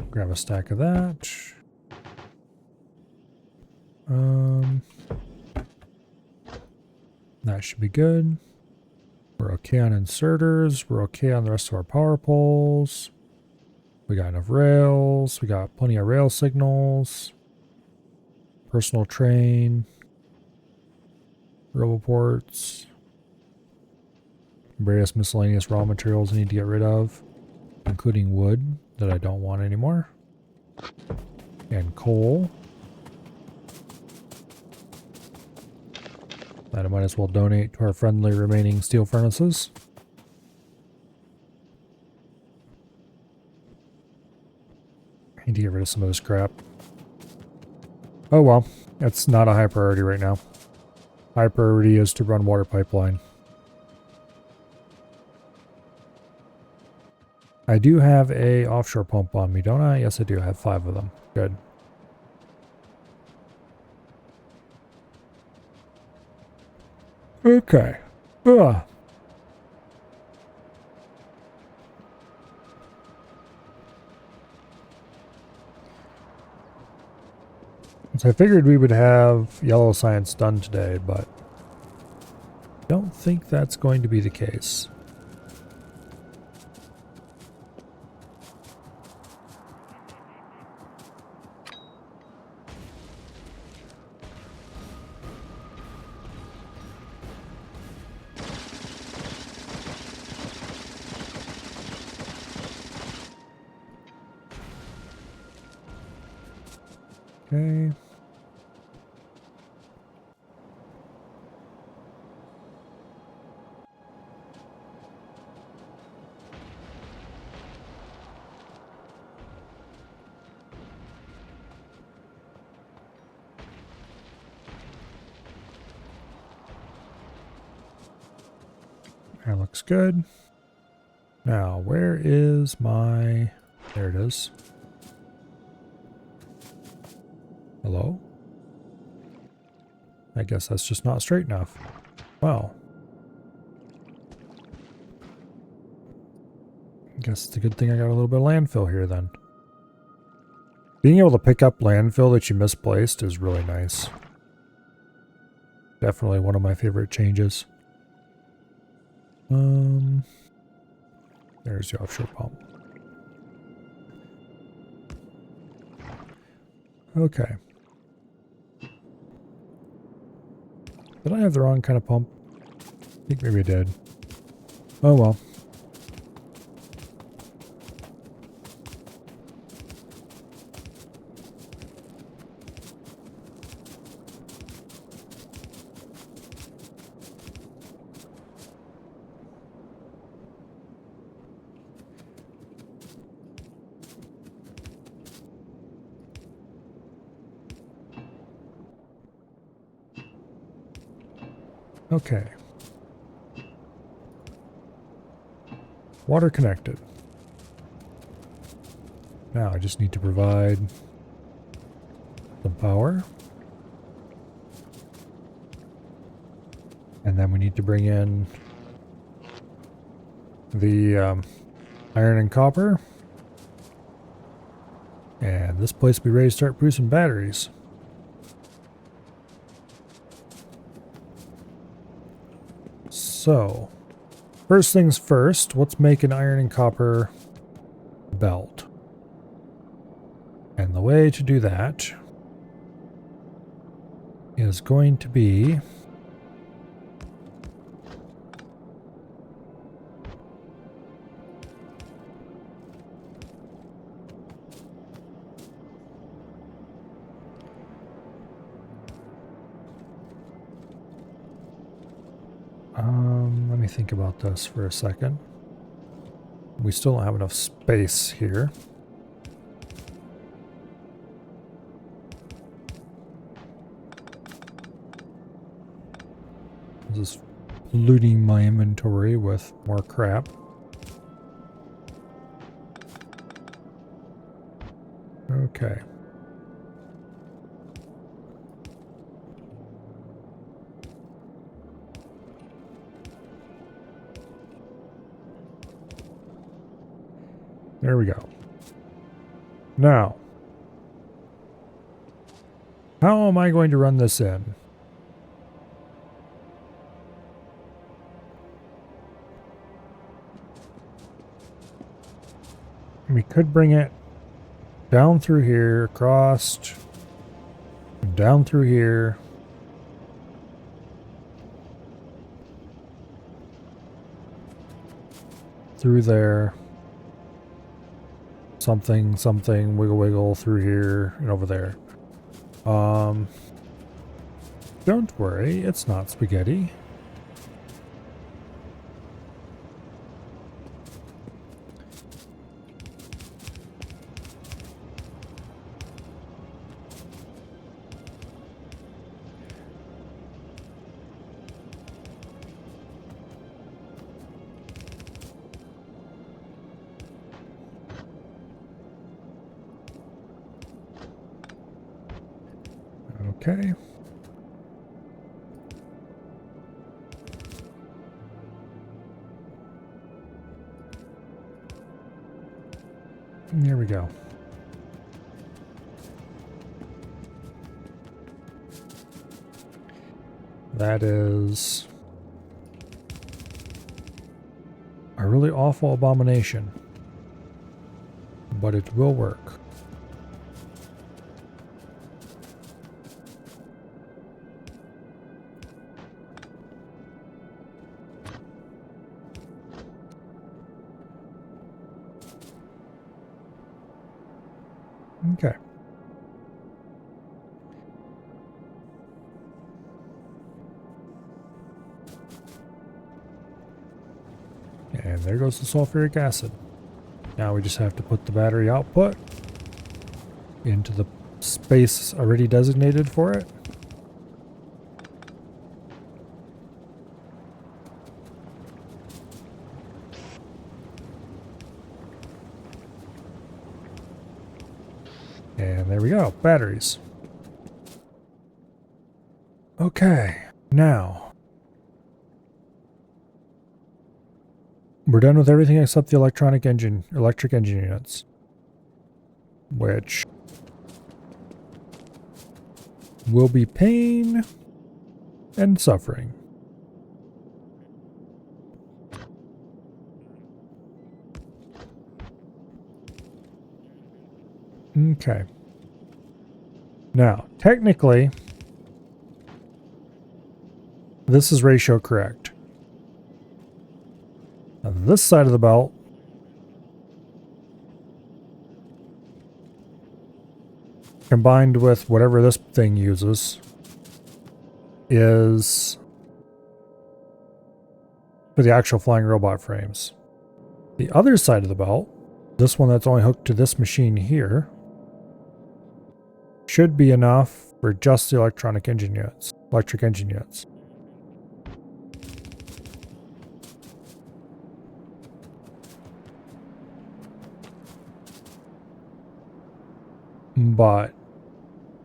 Grab a stack of that. That should be good. We're okay on inserters. We're okay on the rest of our power poles. We got enough rails. We got plenty of rail signals. Personal train. Roboports. Various miscellaneous raw materials I need to get rid of, including wood that I don't want anymore. And coal. That I might as well donate to our friendly remaining steel furnaces. I need to get rid of some of this crap. Oh well, it's not a high priority right now. High priority is to run water pipeline. I do have a offshore pump on me, don't I? Yes, I do. I have 5 of them. Good. Okay. Ugh. So I figured we would have yellow science done today, but I don't think that's going to be the case. Okay. That looks good. Now, where is my... There it is. Hello? I guess that's just not straight enough. Well. I guess it's a good thing I got a little bit of landfill here then. Being able to pick up landfill that you misplaced is really nice. Definitely one of my favorite changes. There's the offshore pump. Okay. Did I have the wrong kind of pump? I think maybe I did. Oh well. Okay. Water connected. Now I just need to provide some power. And then we need to bring in the iron and copper. And this place will be ready to start producing batteries. So, first things first, let's make an iron and copper belt. And the way to do that is going to be Let me think about this for a second. We still don't have enough space here. This is looting my inventory with more crap. Okay. There we go. Now, how am I going to run this in? We could bring it down through here, across, down through here. Through there. Something, something, wiggle, wiggle through here and over there. Don't worry, it's not spaghetti. Okay. Here we go. That is a really awful abomination, but it will work. Okay. And there goes the sulfuric acid. Now we just have to put the battery output into the space already designated for it. And there we go, batteries. Okay, now we're done with everything except the electric engine units, which will be pain and suffering. Okay. Now, technically, this is ratio correct. Now, this side of the belt combined with whatever this thing uses is for the actual flying robot frames. The other side of the belt, this one that's only hooked to this machine here, should be enough for just the electric engine units. But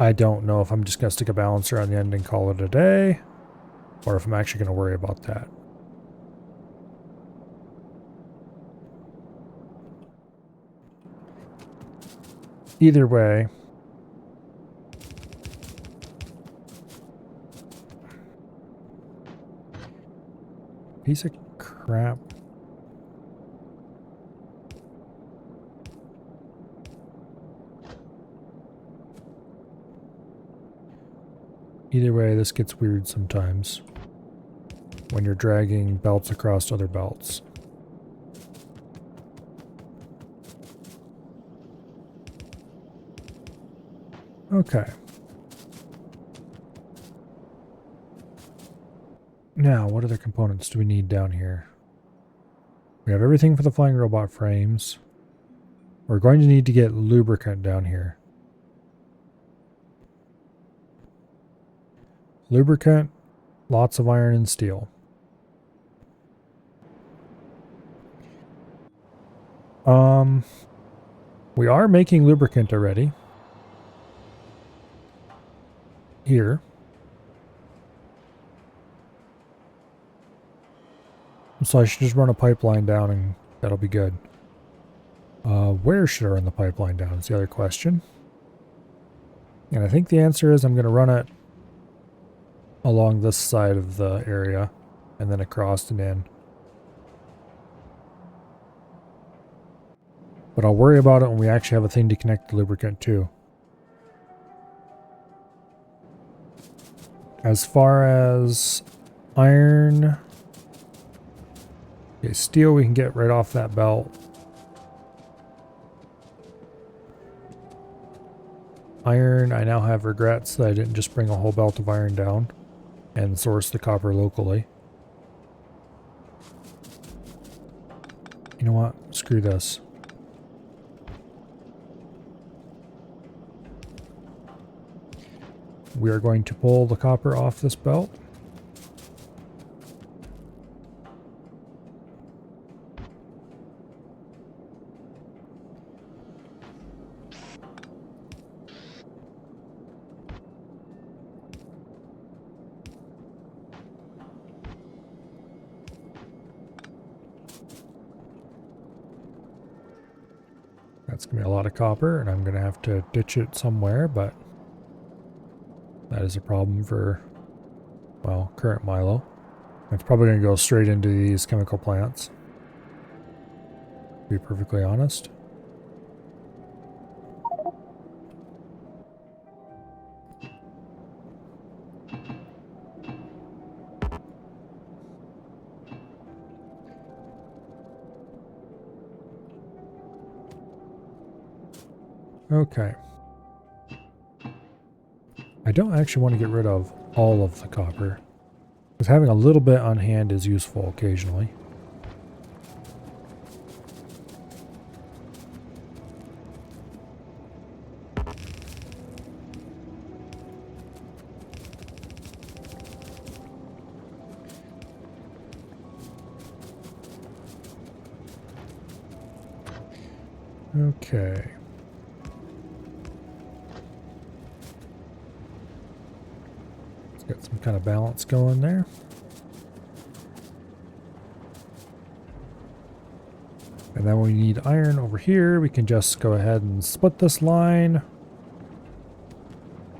I don't know if I'm just going to stick a balancer on the end and call it a day, or if I'm actually going to worry about that. Either way, piece of crap. Either way, this gets weird sometimes when you're dragging belts across other belts. Okay. Now, what other components do we need down here? We have everything for the flying robot frames. We're going to need to get lubricant down here. Lubricant, lots of iron and steel. We are making lubricant already. Here. So I should just run a pipeline down and that'll be good. Where should I run the pipeline down is the other question. And I think the answer is I'm going to run it along this side of the area and then across and in. But I'll worry about it when we actually have a thing to connect the lubricant to. As far as iron, okay, steel we can get right off that belt. Iron, I now have regrets that I didn't just bring a whole belt of iron down and source the copper locally. You know what? Screw this. We are going to pull the copper off this belt. That's going to be a lot of copper, and I'm going to have to ditch it somewhere, but that is a problem for, well, current Milo. It's probably going to go straight into these chemical plants, to be perfectly honest. Okay. I don't actually want to get rid of all of the copper, because having a little bit on hand is useful occasionally. Okay. Let's get some kind of balance going there. And then when we need iron over here, we can just go ahead and split this line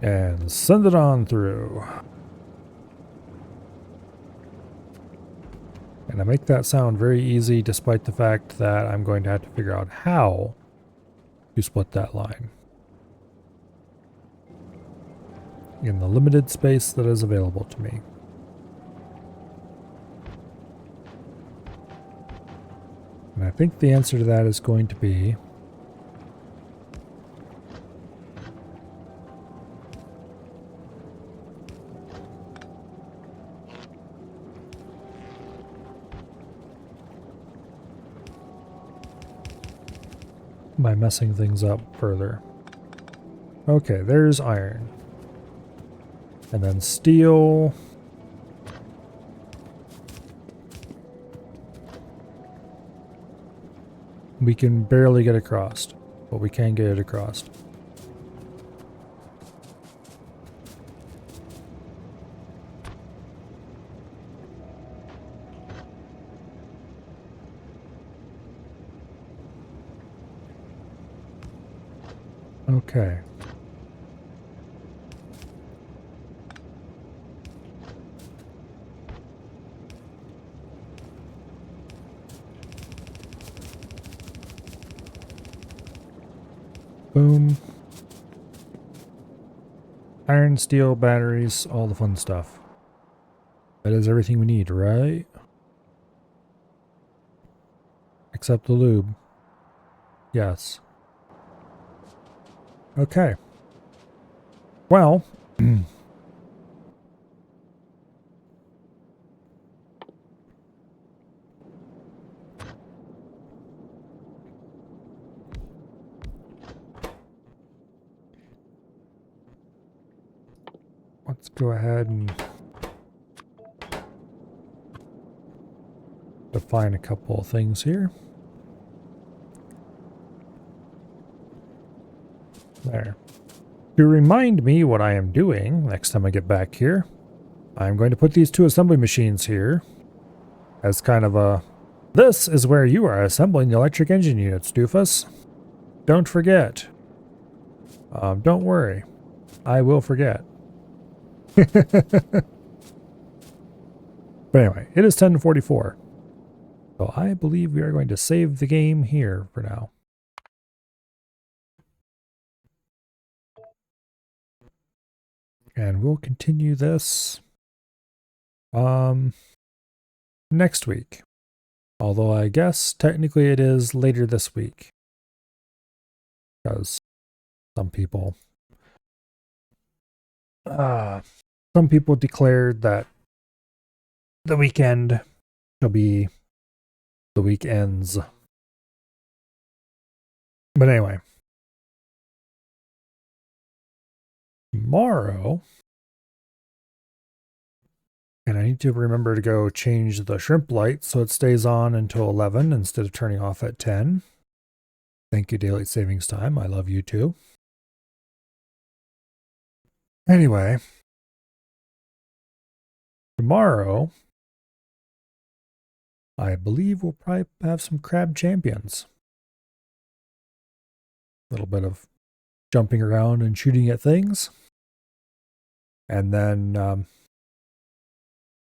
and send it on through. And I make that sound very easy despite the fact that I'm going to have to figure out how to split that line in the limited space that is available to me. And I think the answer to that is going to be by messing things up further. Okay, there's iron. And then steel. We can barely get across, but we can get it across. Okay. Boom. Iron, steel, batteries, all the fun stuff. That is everything we need, right? Except the lube. Yes. Okay. Well, let's go ahead and define a couple of things here. There. To remind me what I am doing next time I get back here, I'm going to put these two assembly machines here as kind of a, this is where you are assembling the electric engine units, doofus. Don't forget. Don't worry. I will forget. But anyway, it is 10:44. So I believe we are going to save the game here for now. And we'll continue this next week. Although I guess technically it is later this week. Because some people declared that the weekend shall be the weekends. But anyway, tomorrow, and I need to remember to go change the shrimp light so it stays on until 11 instead of turning off at 10. Thank you, Daylight Savings Time. I love you too. Anyway, tomorrow, I believe we'll probably have some crab champions. A little bit of jumping around and shooting at things. And then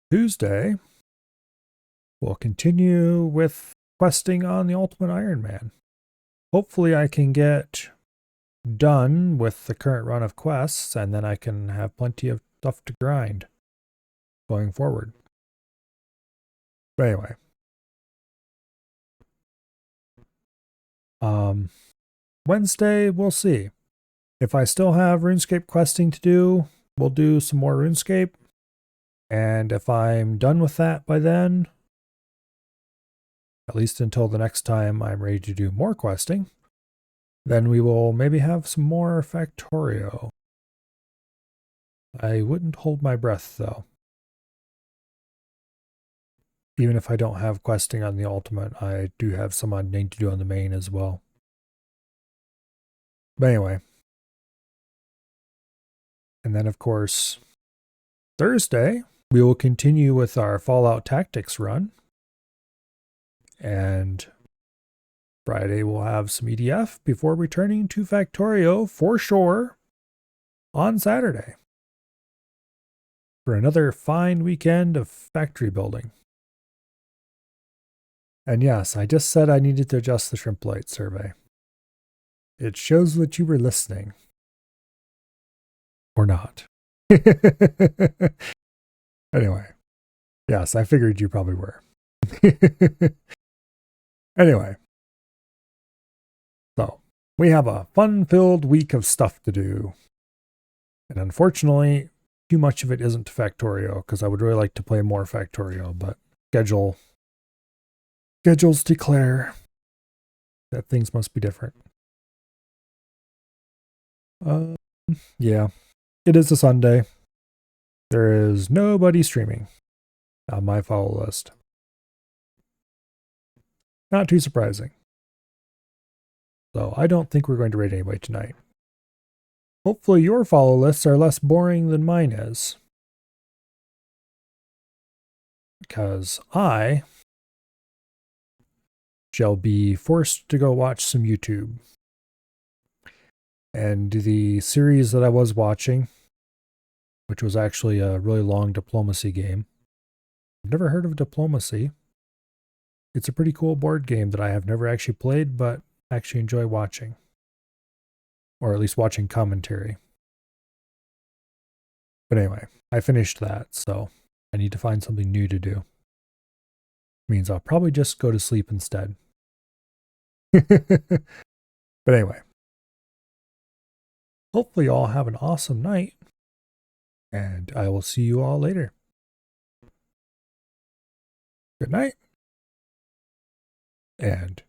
Tuesday, we'll continue with questing on the Ultimate Iron Man. Hopefully I can get done with the current run of quests, and then I can have plenty of stuff to grind going forward. But anyway. Wednesday, we'll see. If I still have RuneScape questing to do, we'll do some more RuneScape. And if I'm done with that by then, at least until the next time I'm ready to do more questing, then we will maybe have some more Factorio. I wouldn't hold my breath, though. Even if I don't have questing on the Ultimate, I do have some I need to do on the main as well. But anyway. And then, of course, Thursday, we will continue with our Fallout Tactics run. And Friday, we'll have some EDF before returning to Factorio for sure on Saturday for another fine weekend of factory building. And yes, I just said I needed to adjust the shrimp light survey. It shows that you were listening. Or not. Anyway. Yes, I figured you probably were. Anyway. So, we have a fun-filled week of stuff to do. And unfortunately, too much of it isn't Factorio, because I would really like to play more Factorio, but schedules declare that things must be different. Yeah, it is a Sunday. There is nobody streaming on my follow list. Not too surprising. So I don't think we're going to raid anybody tonight. Hopefully your follow lists are less boring than mine is. Because I shall be forced to go watch some YouTube. And the series that I was watching, which was actually a really long diplomacy game. I've never heard of Diplomacy. It's a pretty cool board game that I have never actually played, but actually enjoy watching. Or at least watching commentary. But anyway, I finished that, so I need to find something new to do. Means I'll probably just go to sleep instead. But anyway. Hopefully you all have an awesome night. And I will see you all later. Good night. And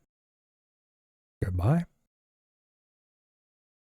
goodbye.